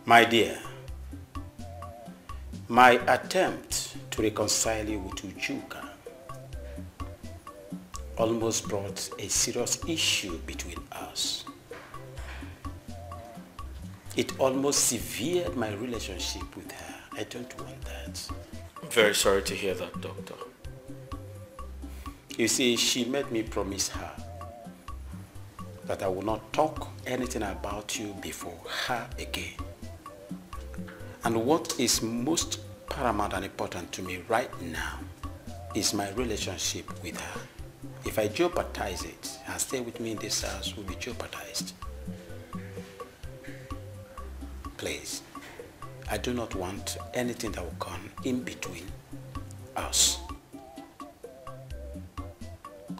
My dear, my attempt to reconcile you with Ujuka almost brought a serious issue between us. It almost severed my relationship with her. I don't want that. I'm very sorry to hear that, Doctor. You see, she made me promise her that I will not talk anything about you before her again. And what is most paramount and important to me right now is my relationship with her. If I jeopardize it, her stay with me in this house will be jeopardized. Please, I do not want anything that will come in between us.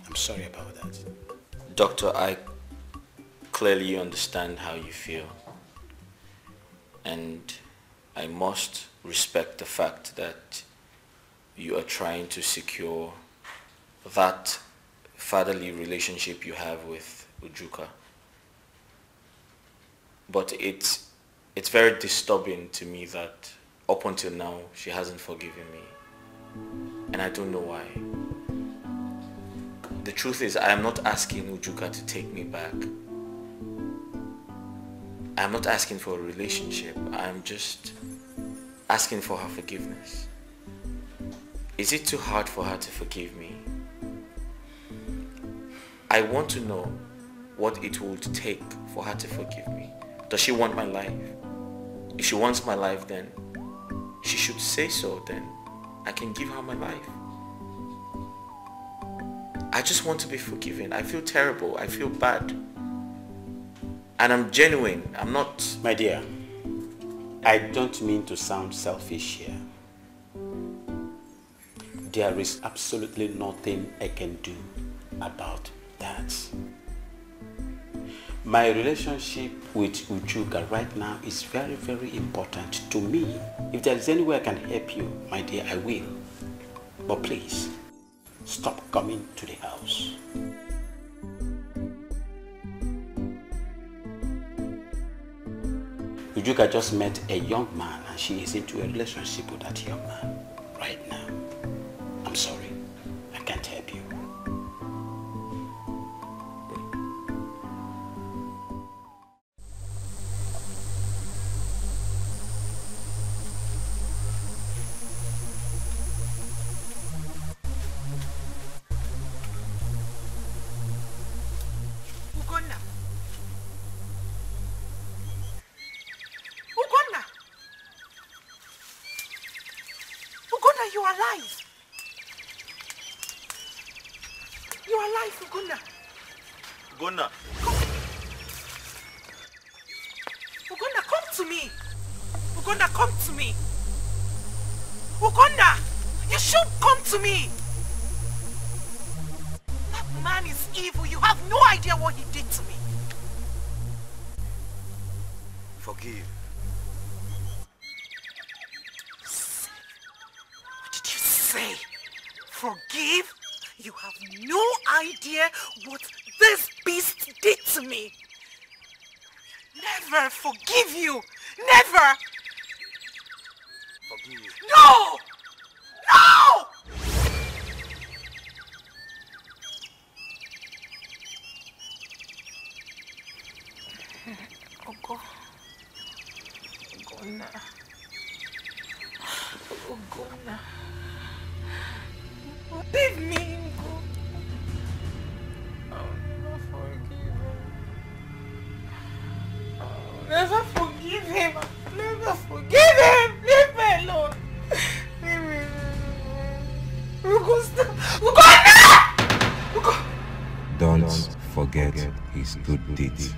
I'm sorry about that. Doctor, I clearly understand how you feel. And I must respect the fact that you are trying to secure that fatherly relationship you have with Ujuka. But it's very disturbing to me that up until now she hasn't forgiven me. And I don't know why. The truth is, I am not asking Ujuka to take me back. I am not asking for a relationship. I am just asking for her forgiveness. Is it too hard for her to forgive me? I want to know what it would take for her to forgive me. Does she want my life? If she wants my life, then she should say so then. I can give her my life. I just want to be forgiven. I feel terrible. I feel bad. And I'm genuine. I'm not... My dear, I don't mean to sound selfish here. There is absolutely nothing I can do about that. My relationship with Ujuga right now is very, very important to me. If there is any way I can help you, my dear, I will. But please, stop coming to the house. Ujuga just met a young man and she is into a relationship with that young man right now. I'm sorry, I can't help you. You are alive. You are alive, Ugonna. Ugonna. Ugonna, come to me. Ugonna, come to me. Ugonna, you should come to me. That man is evil. You have no idea what he did to me. Forgive. Say, forgive? You have no idea what this beast did to me. Never forgive you. Never. Forgive. No! No! Ugonna. Leave me, Ngo. I'll never forgive him. I'll never forgive him. Leave me alone. Leave me alone. Don't forget his good deeds.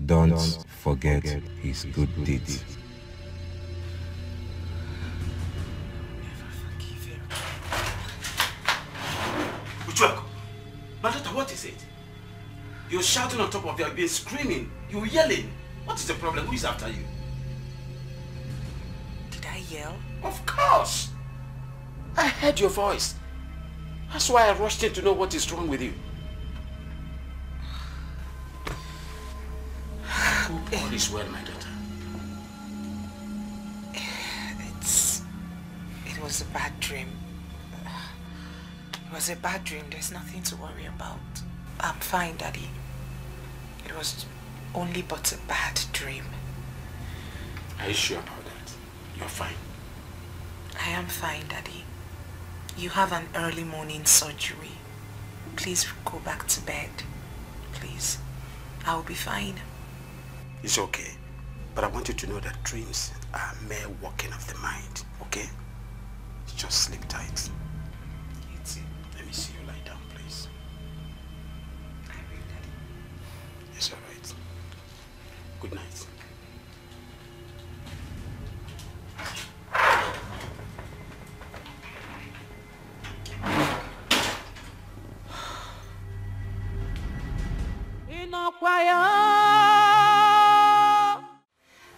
Don't forget his good deeds. Ujuako, my daughter, what is it? You're shouting on top of your bed, screaming. You're yelling. What is the problem? Who is after you? Did I yell? Of course. I heard your voice. That's why I rushed in to know what is wrong with you. All is well, my daughter. It was a bad dream. It was a bad dream. There's nothing to worry about. I'm fine, Daddy. It was only but a bad dream. Are you sure about that? You're fine. I am fine, Daddy. You have an early morning surgery. Please go back to bed. Please. I'll be fine. It's okay. But I want you to know that dreams are mere working of the mind, okay? Just sleep tight. Let me see you lie down, please. It's all right. Good night.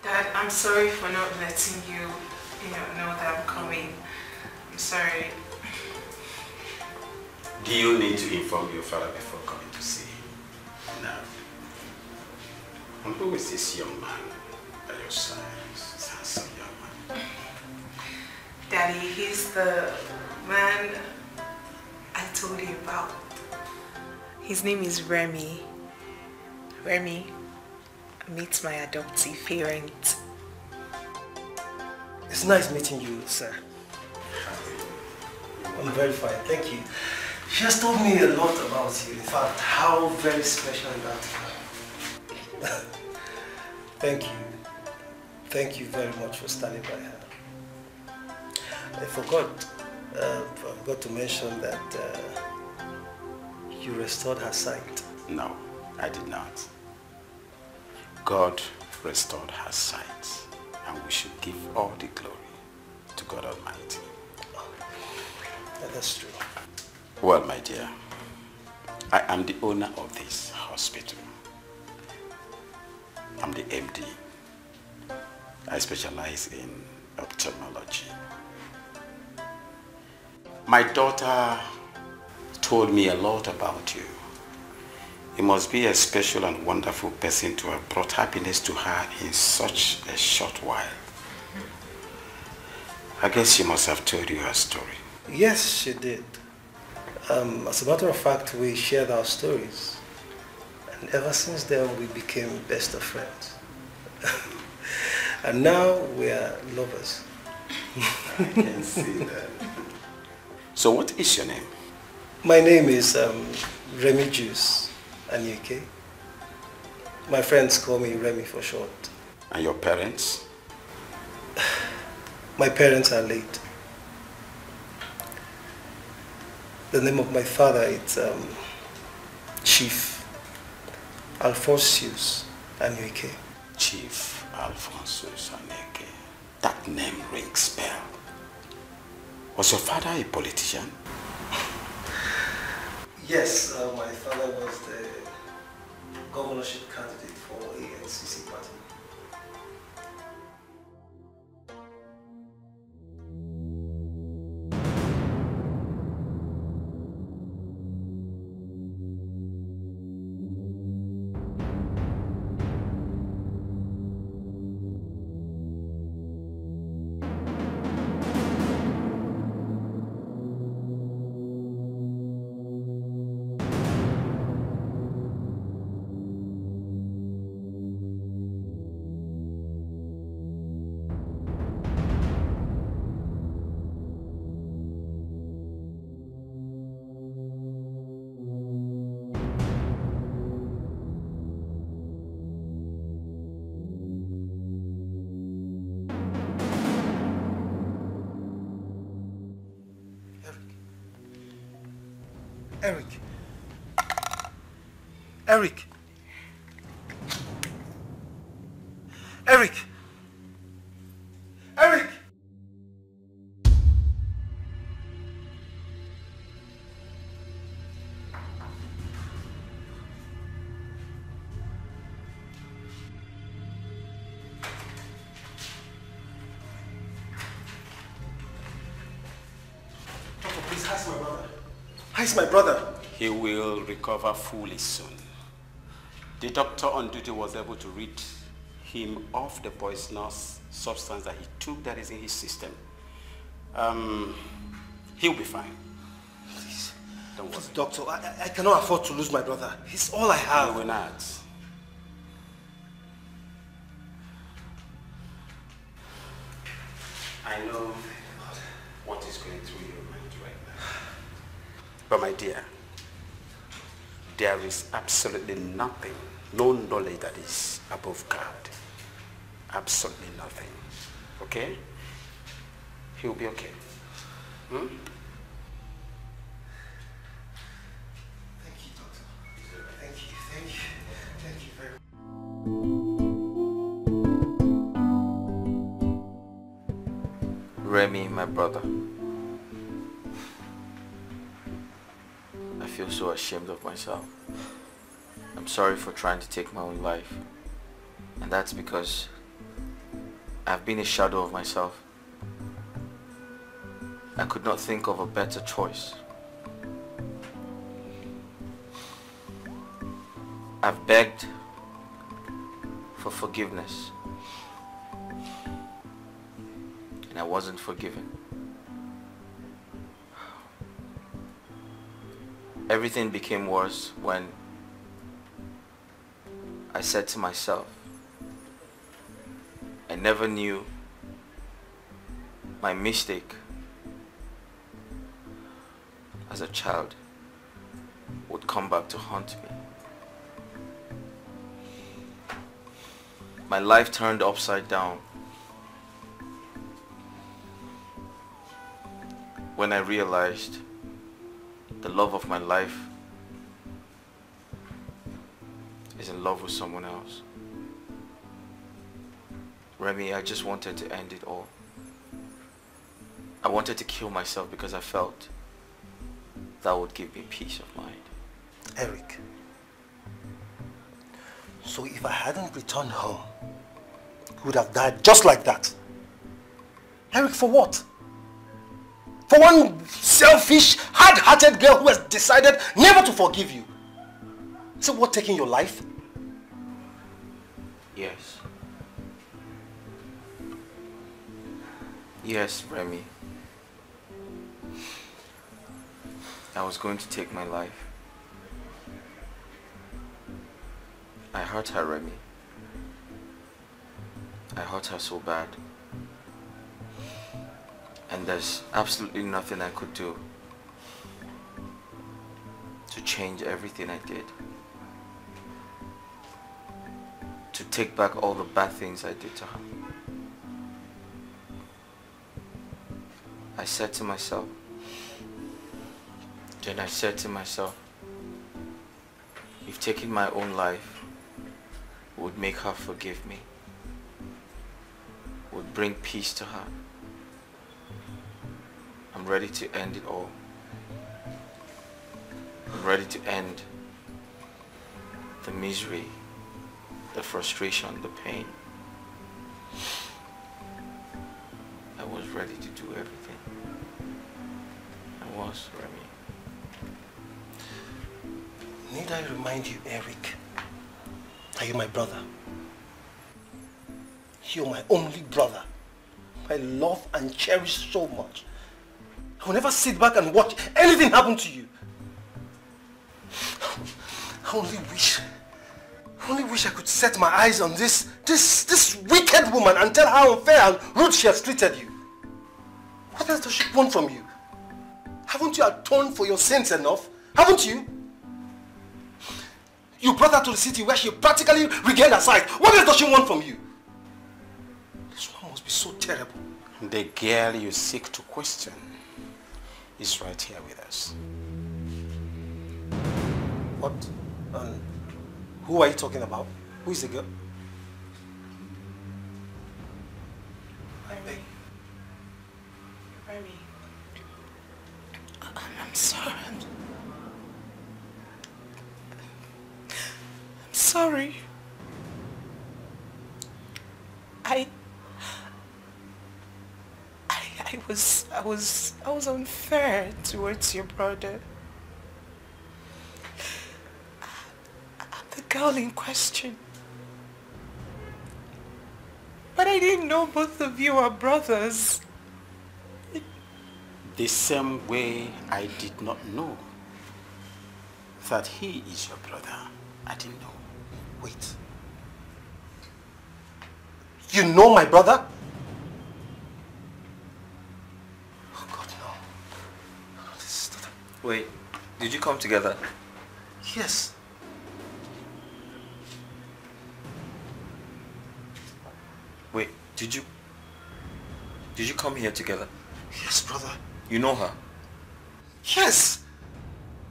Dad, I'm sorry for not letting you, know that I'm coming. I'm sorry. Do you need to inform your father before coming to see him? No. And who is this young man by your side? This handsome young man. Daddy, he's the man I told you about. His name is Remy. Remy, meet my adoptive parent. It's nice meeting you, sir. I'm very fine, thank you. She has told me a lot about you. In fact, how very special you are. Thank you. Thank you very much for standing by her. I forgot to mention that you restored her sight. No, I did not. God restored her sight, and we should give all the glory to God Almighty. That's true. Well, my dear, I am the owner of this hospital. I'm the MD. I specialize in ophthalmology. My daughter told me a lot about you. You must be a special and wonderful person to have brought happiness to her in such a short while. I guess she must have told you her story. Yes, she did. As a matter of fact, we shared our stories. And ever since then, we became best of friends. And now we are lovers. I can see that. So what is your name? My name is Remy Juice, Anyeke. My friends call me Remy for short. And your parents? My parents are late. The name of my father is Chief Alphonsus Anyeke. Chief Alphonsus Anyeke. That name rings bell. Was your father a politician? Yes, my father was the governorship candidate for ANCC party. Eric. Eric. Eric. Eric. Doctor, please, how's my brother? How's my brother? He will recover fully soon. The doctor on duty was able to rid him of the poisonous substance that he took that is in his system. He'll be fine. Please. Don't worry. Please, doctor, I cannot afford to lose my brother. He's all I have. You will not. I know what is going through your mind right now. But my dear, there is absolutely nothing, no knowledge that is above God. Absolutely nothing. Okay? He'll be okay. Hmm? Thank you, doctor. Thank you very much. Remy, my brother. I feel so ashamed of myself. I'm sorry for trying to take my own life. And that's because I've been a shadow of myself. I could not think of a better choice. I've begged for forgiveness. And I wasn't forgiven. Everything became worse when I said to myself, I never knew my mistake as a child would come back to haunt me. My life turned upside down when I realized the love of my life is in love with someone else. Remy, I just wanted to end it all. I wanted to kill myself because I felt that would give me peace of mind. Eric, so if I hadn't returned home, you would have died just like that. Eric, for what? For one selfish, hard-hearted girl who has decided never to forgive you. Is it worth taking your life? Yes. Yes, Remy. I was going to take my life. I hurt her, Remy. I hurt her so bad. And there's absolutely nothing I could do to change everything I did. To take back all the bad things I did to her. I said to myself, then I said to myself, if taking my own life would make her forgive me, would bring peace to her, I'm ready to end it all. I'm ready to end the misery, the frustration, the pain. I was ready to do everything. I was, Remy. Need I remind you, Eric, that you're my brother? You're my only brother. I love and cherish so much. I will never sit back and watch anything happen to you. I only wish I could set my eyes on this wicked woman and tell her how unfair and rude she has treated you. What else does she want from you? Haven't you atoned for your sins enough? Haven't you? You brought her to the city where she practically regained her sight. What else does she want from you? This one must be so terrible. The girl you seek to question is right here with us. What? Who are you talking about? Who is the girl? Remy. I'm sorry. I'm sorry. I was unfair towards your brother. The girl in question. But I didn't know both of you are brothers. The same way I did not know that he is your brother. I didn't know. Wait. You know my brother? Oh God, no. Wait, did you come together? Yes. Wait, did you come here together? Yes, brother. You know her? Yes.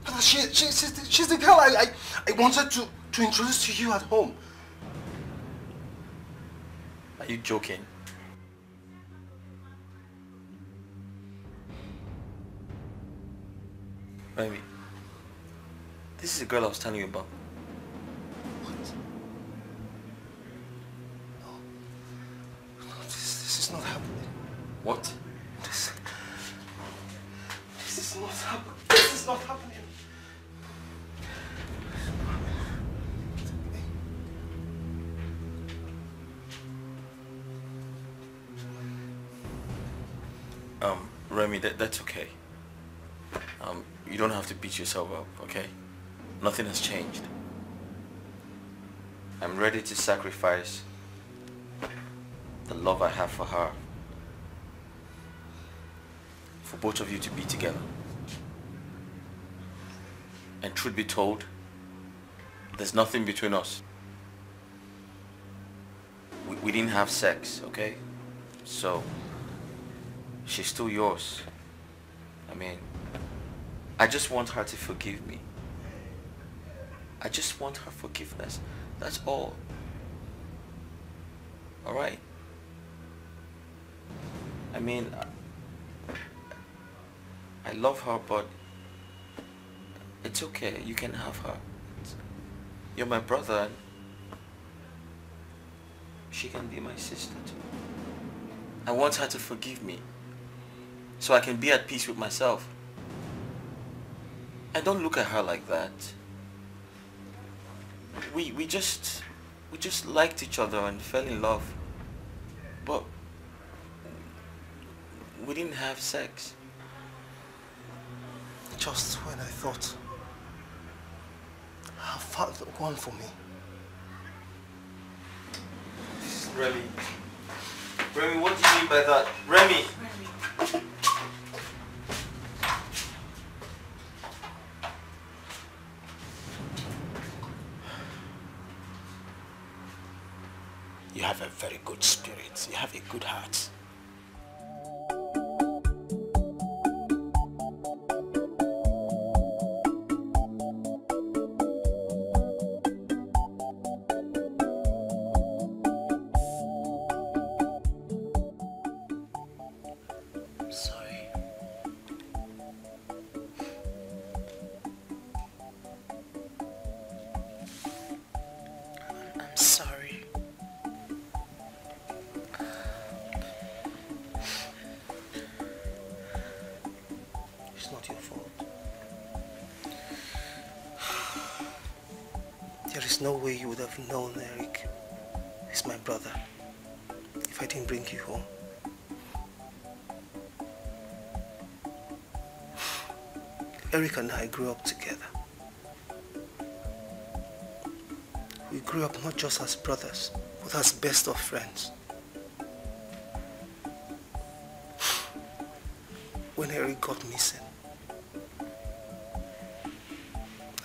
Brother, she's the girl I wanted to introduce to you at home. Are you joking? Remy, this is the girl I was telling you about. What? No, this is not happening. What? This is not happening. This is not happening. Remy, that's okay. You don't have to beat yourself up, okay? Nothing has changed. I'm ready to sacrifice the love I have for her for both of you to be together. And truth be told, there's nothing between us. We didn't have sex, okay? So, she's still yours. I mean, I just want her to forgive me. I just want her forgiveness. That's all. Alright? I mean, I love her, but it's okay. You can have her. You're my brother, and she can be my sister too. I want her to forgive me so I can be at peace with myself. And don't look at her like that. We just liked each other and fell in love. But we didn't have sex. Just when I thought I found the one for me. Remy. Remy, what do you mean by that? Remy! You have a very good spirit. You have a good heart. No way you would have known Eric is my brother if I didn't bring you home. Eric and I grew up together. We grew up not just as brothers, but as best of friends. When Eric got missing,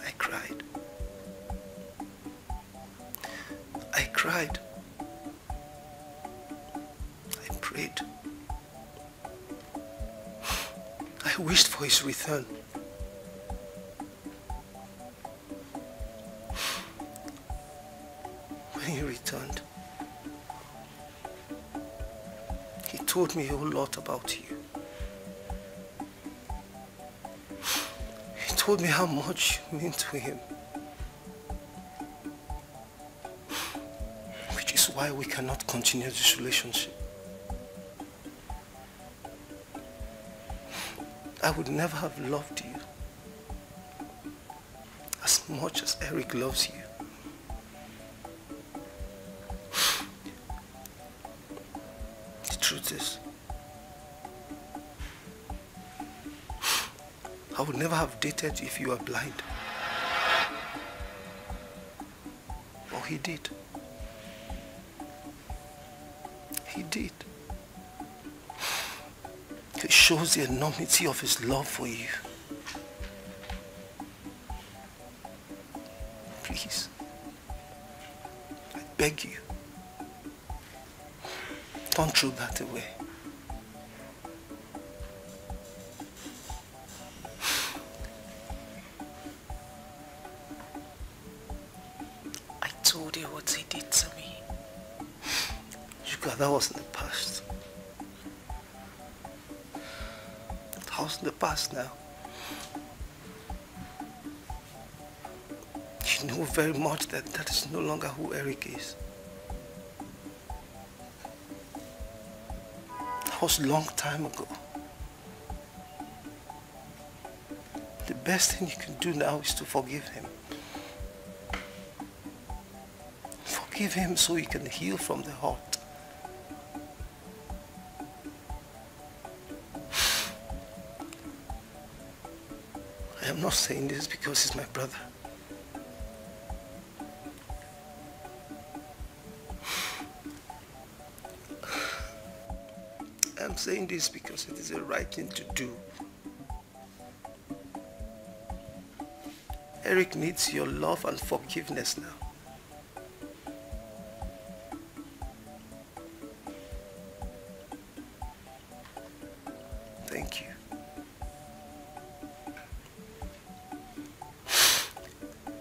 I cried. I prayed. I wished for his return. When he returned, he told me a whole lot about you. He told me how much you mean to him. Why we cannot continue this relationship. I would never have loved you as much as Eric loves you. The truth is, I would never have dated you if you were blind. But he did. He did. It shows the enormity of his love for you. Please, I beg you, Don't throw that away. I told you what he did to me. Yuka, that was in the past. That was in the past now. You know very much that that is no longer who Eric is. That was a long time ago. The best thing you can do now is to forgive him. Forgive him so he can heal from the heart. I am not saying this because he's my brother. I'm saying this because it is the right thing to do. Eric needs your love and forgiveness now. Thank you.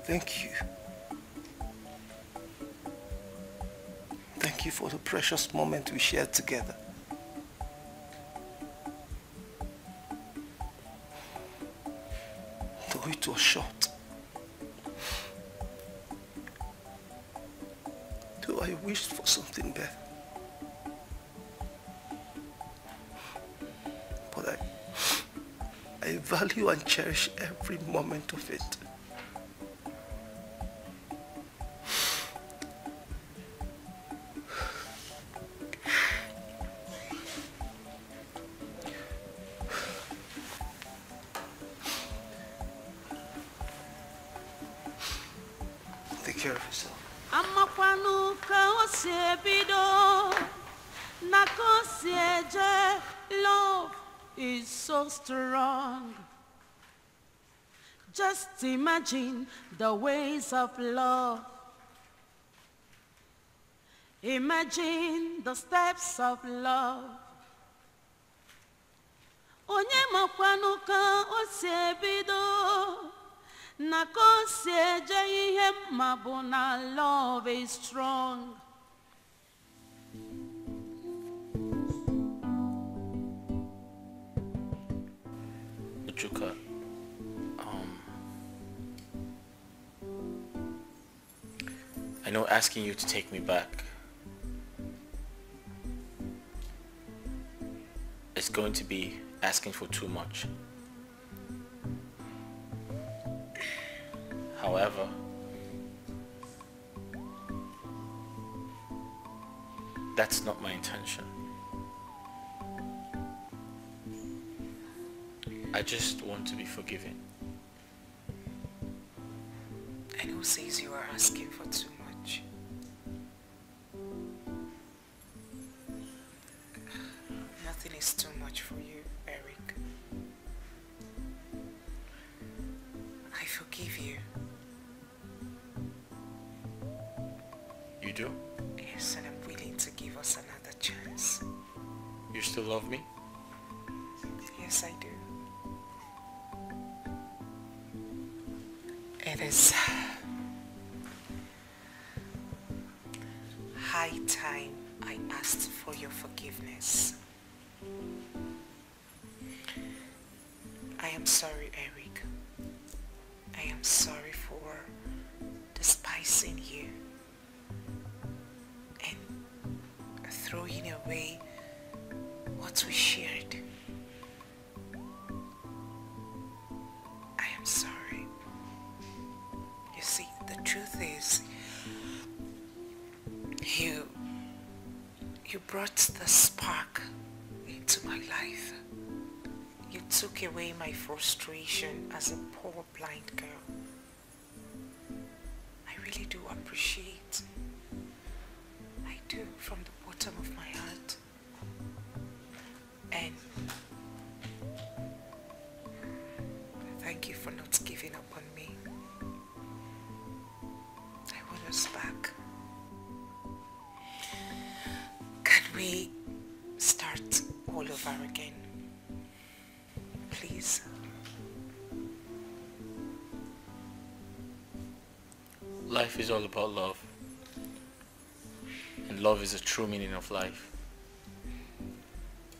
Thank you. Thank you for the precious moment we shared together. Though it was short. Though I wished for something better. But I value and cherish every moment of it. Take care of yourself. Amakwanu ka osiebido na kosieje. Love is so strong. Just imagine the ways of love. Imagine the steps of love. Onye makwanu ka osiebido na kosieje ihe mabu na love is strong. Ujuka, I know asking you to take me back is going to be asking for too much. However, that's not my intention. I just want to be forgiven. And who says you are asking for too much? Nothing is too much for you, Eric. I forgive you. You do? Yes, and I'm willing to give us another chance. You still love me? Yes, I do. It is high time I asked for your forgiveness. I am sorry, Eric. I am sorry for despising you and throwing away what we shared. I am sorry. You see, the truth is, you brought the spark into my life. You took away my frustration as a poor blind girl. I really do appreciate. I do, from the bottom of my heart. And thank you for not giving up on me. I want us back. Can we over again. Please. Life is all about love. And love is the true meaning of life.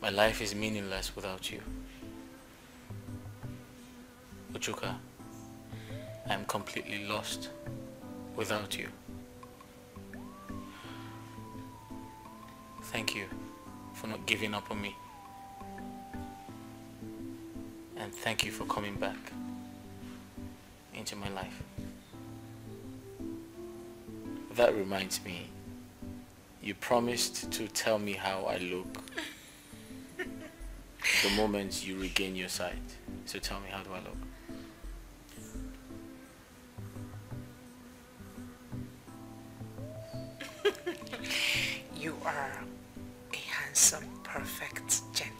My life is meaningless without you. Ochuka, I am completely lost without you. Thank you for not giving up on me. And thank you for coming back into my life. That reminds me, you promised to tell me how I look the moment you regain your sight. So tell me, how do I look? You are a handsome, perfect gentleman.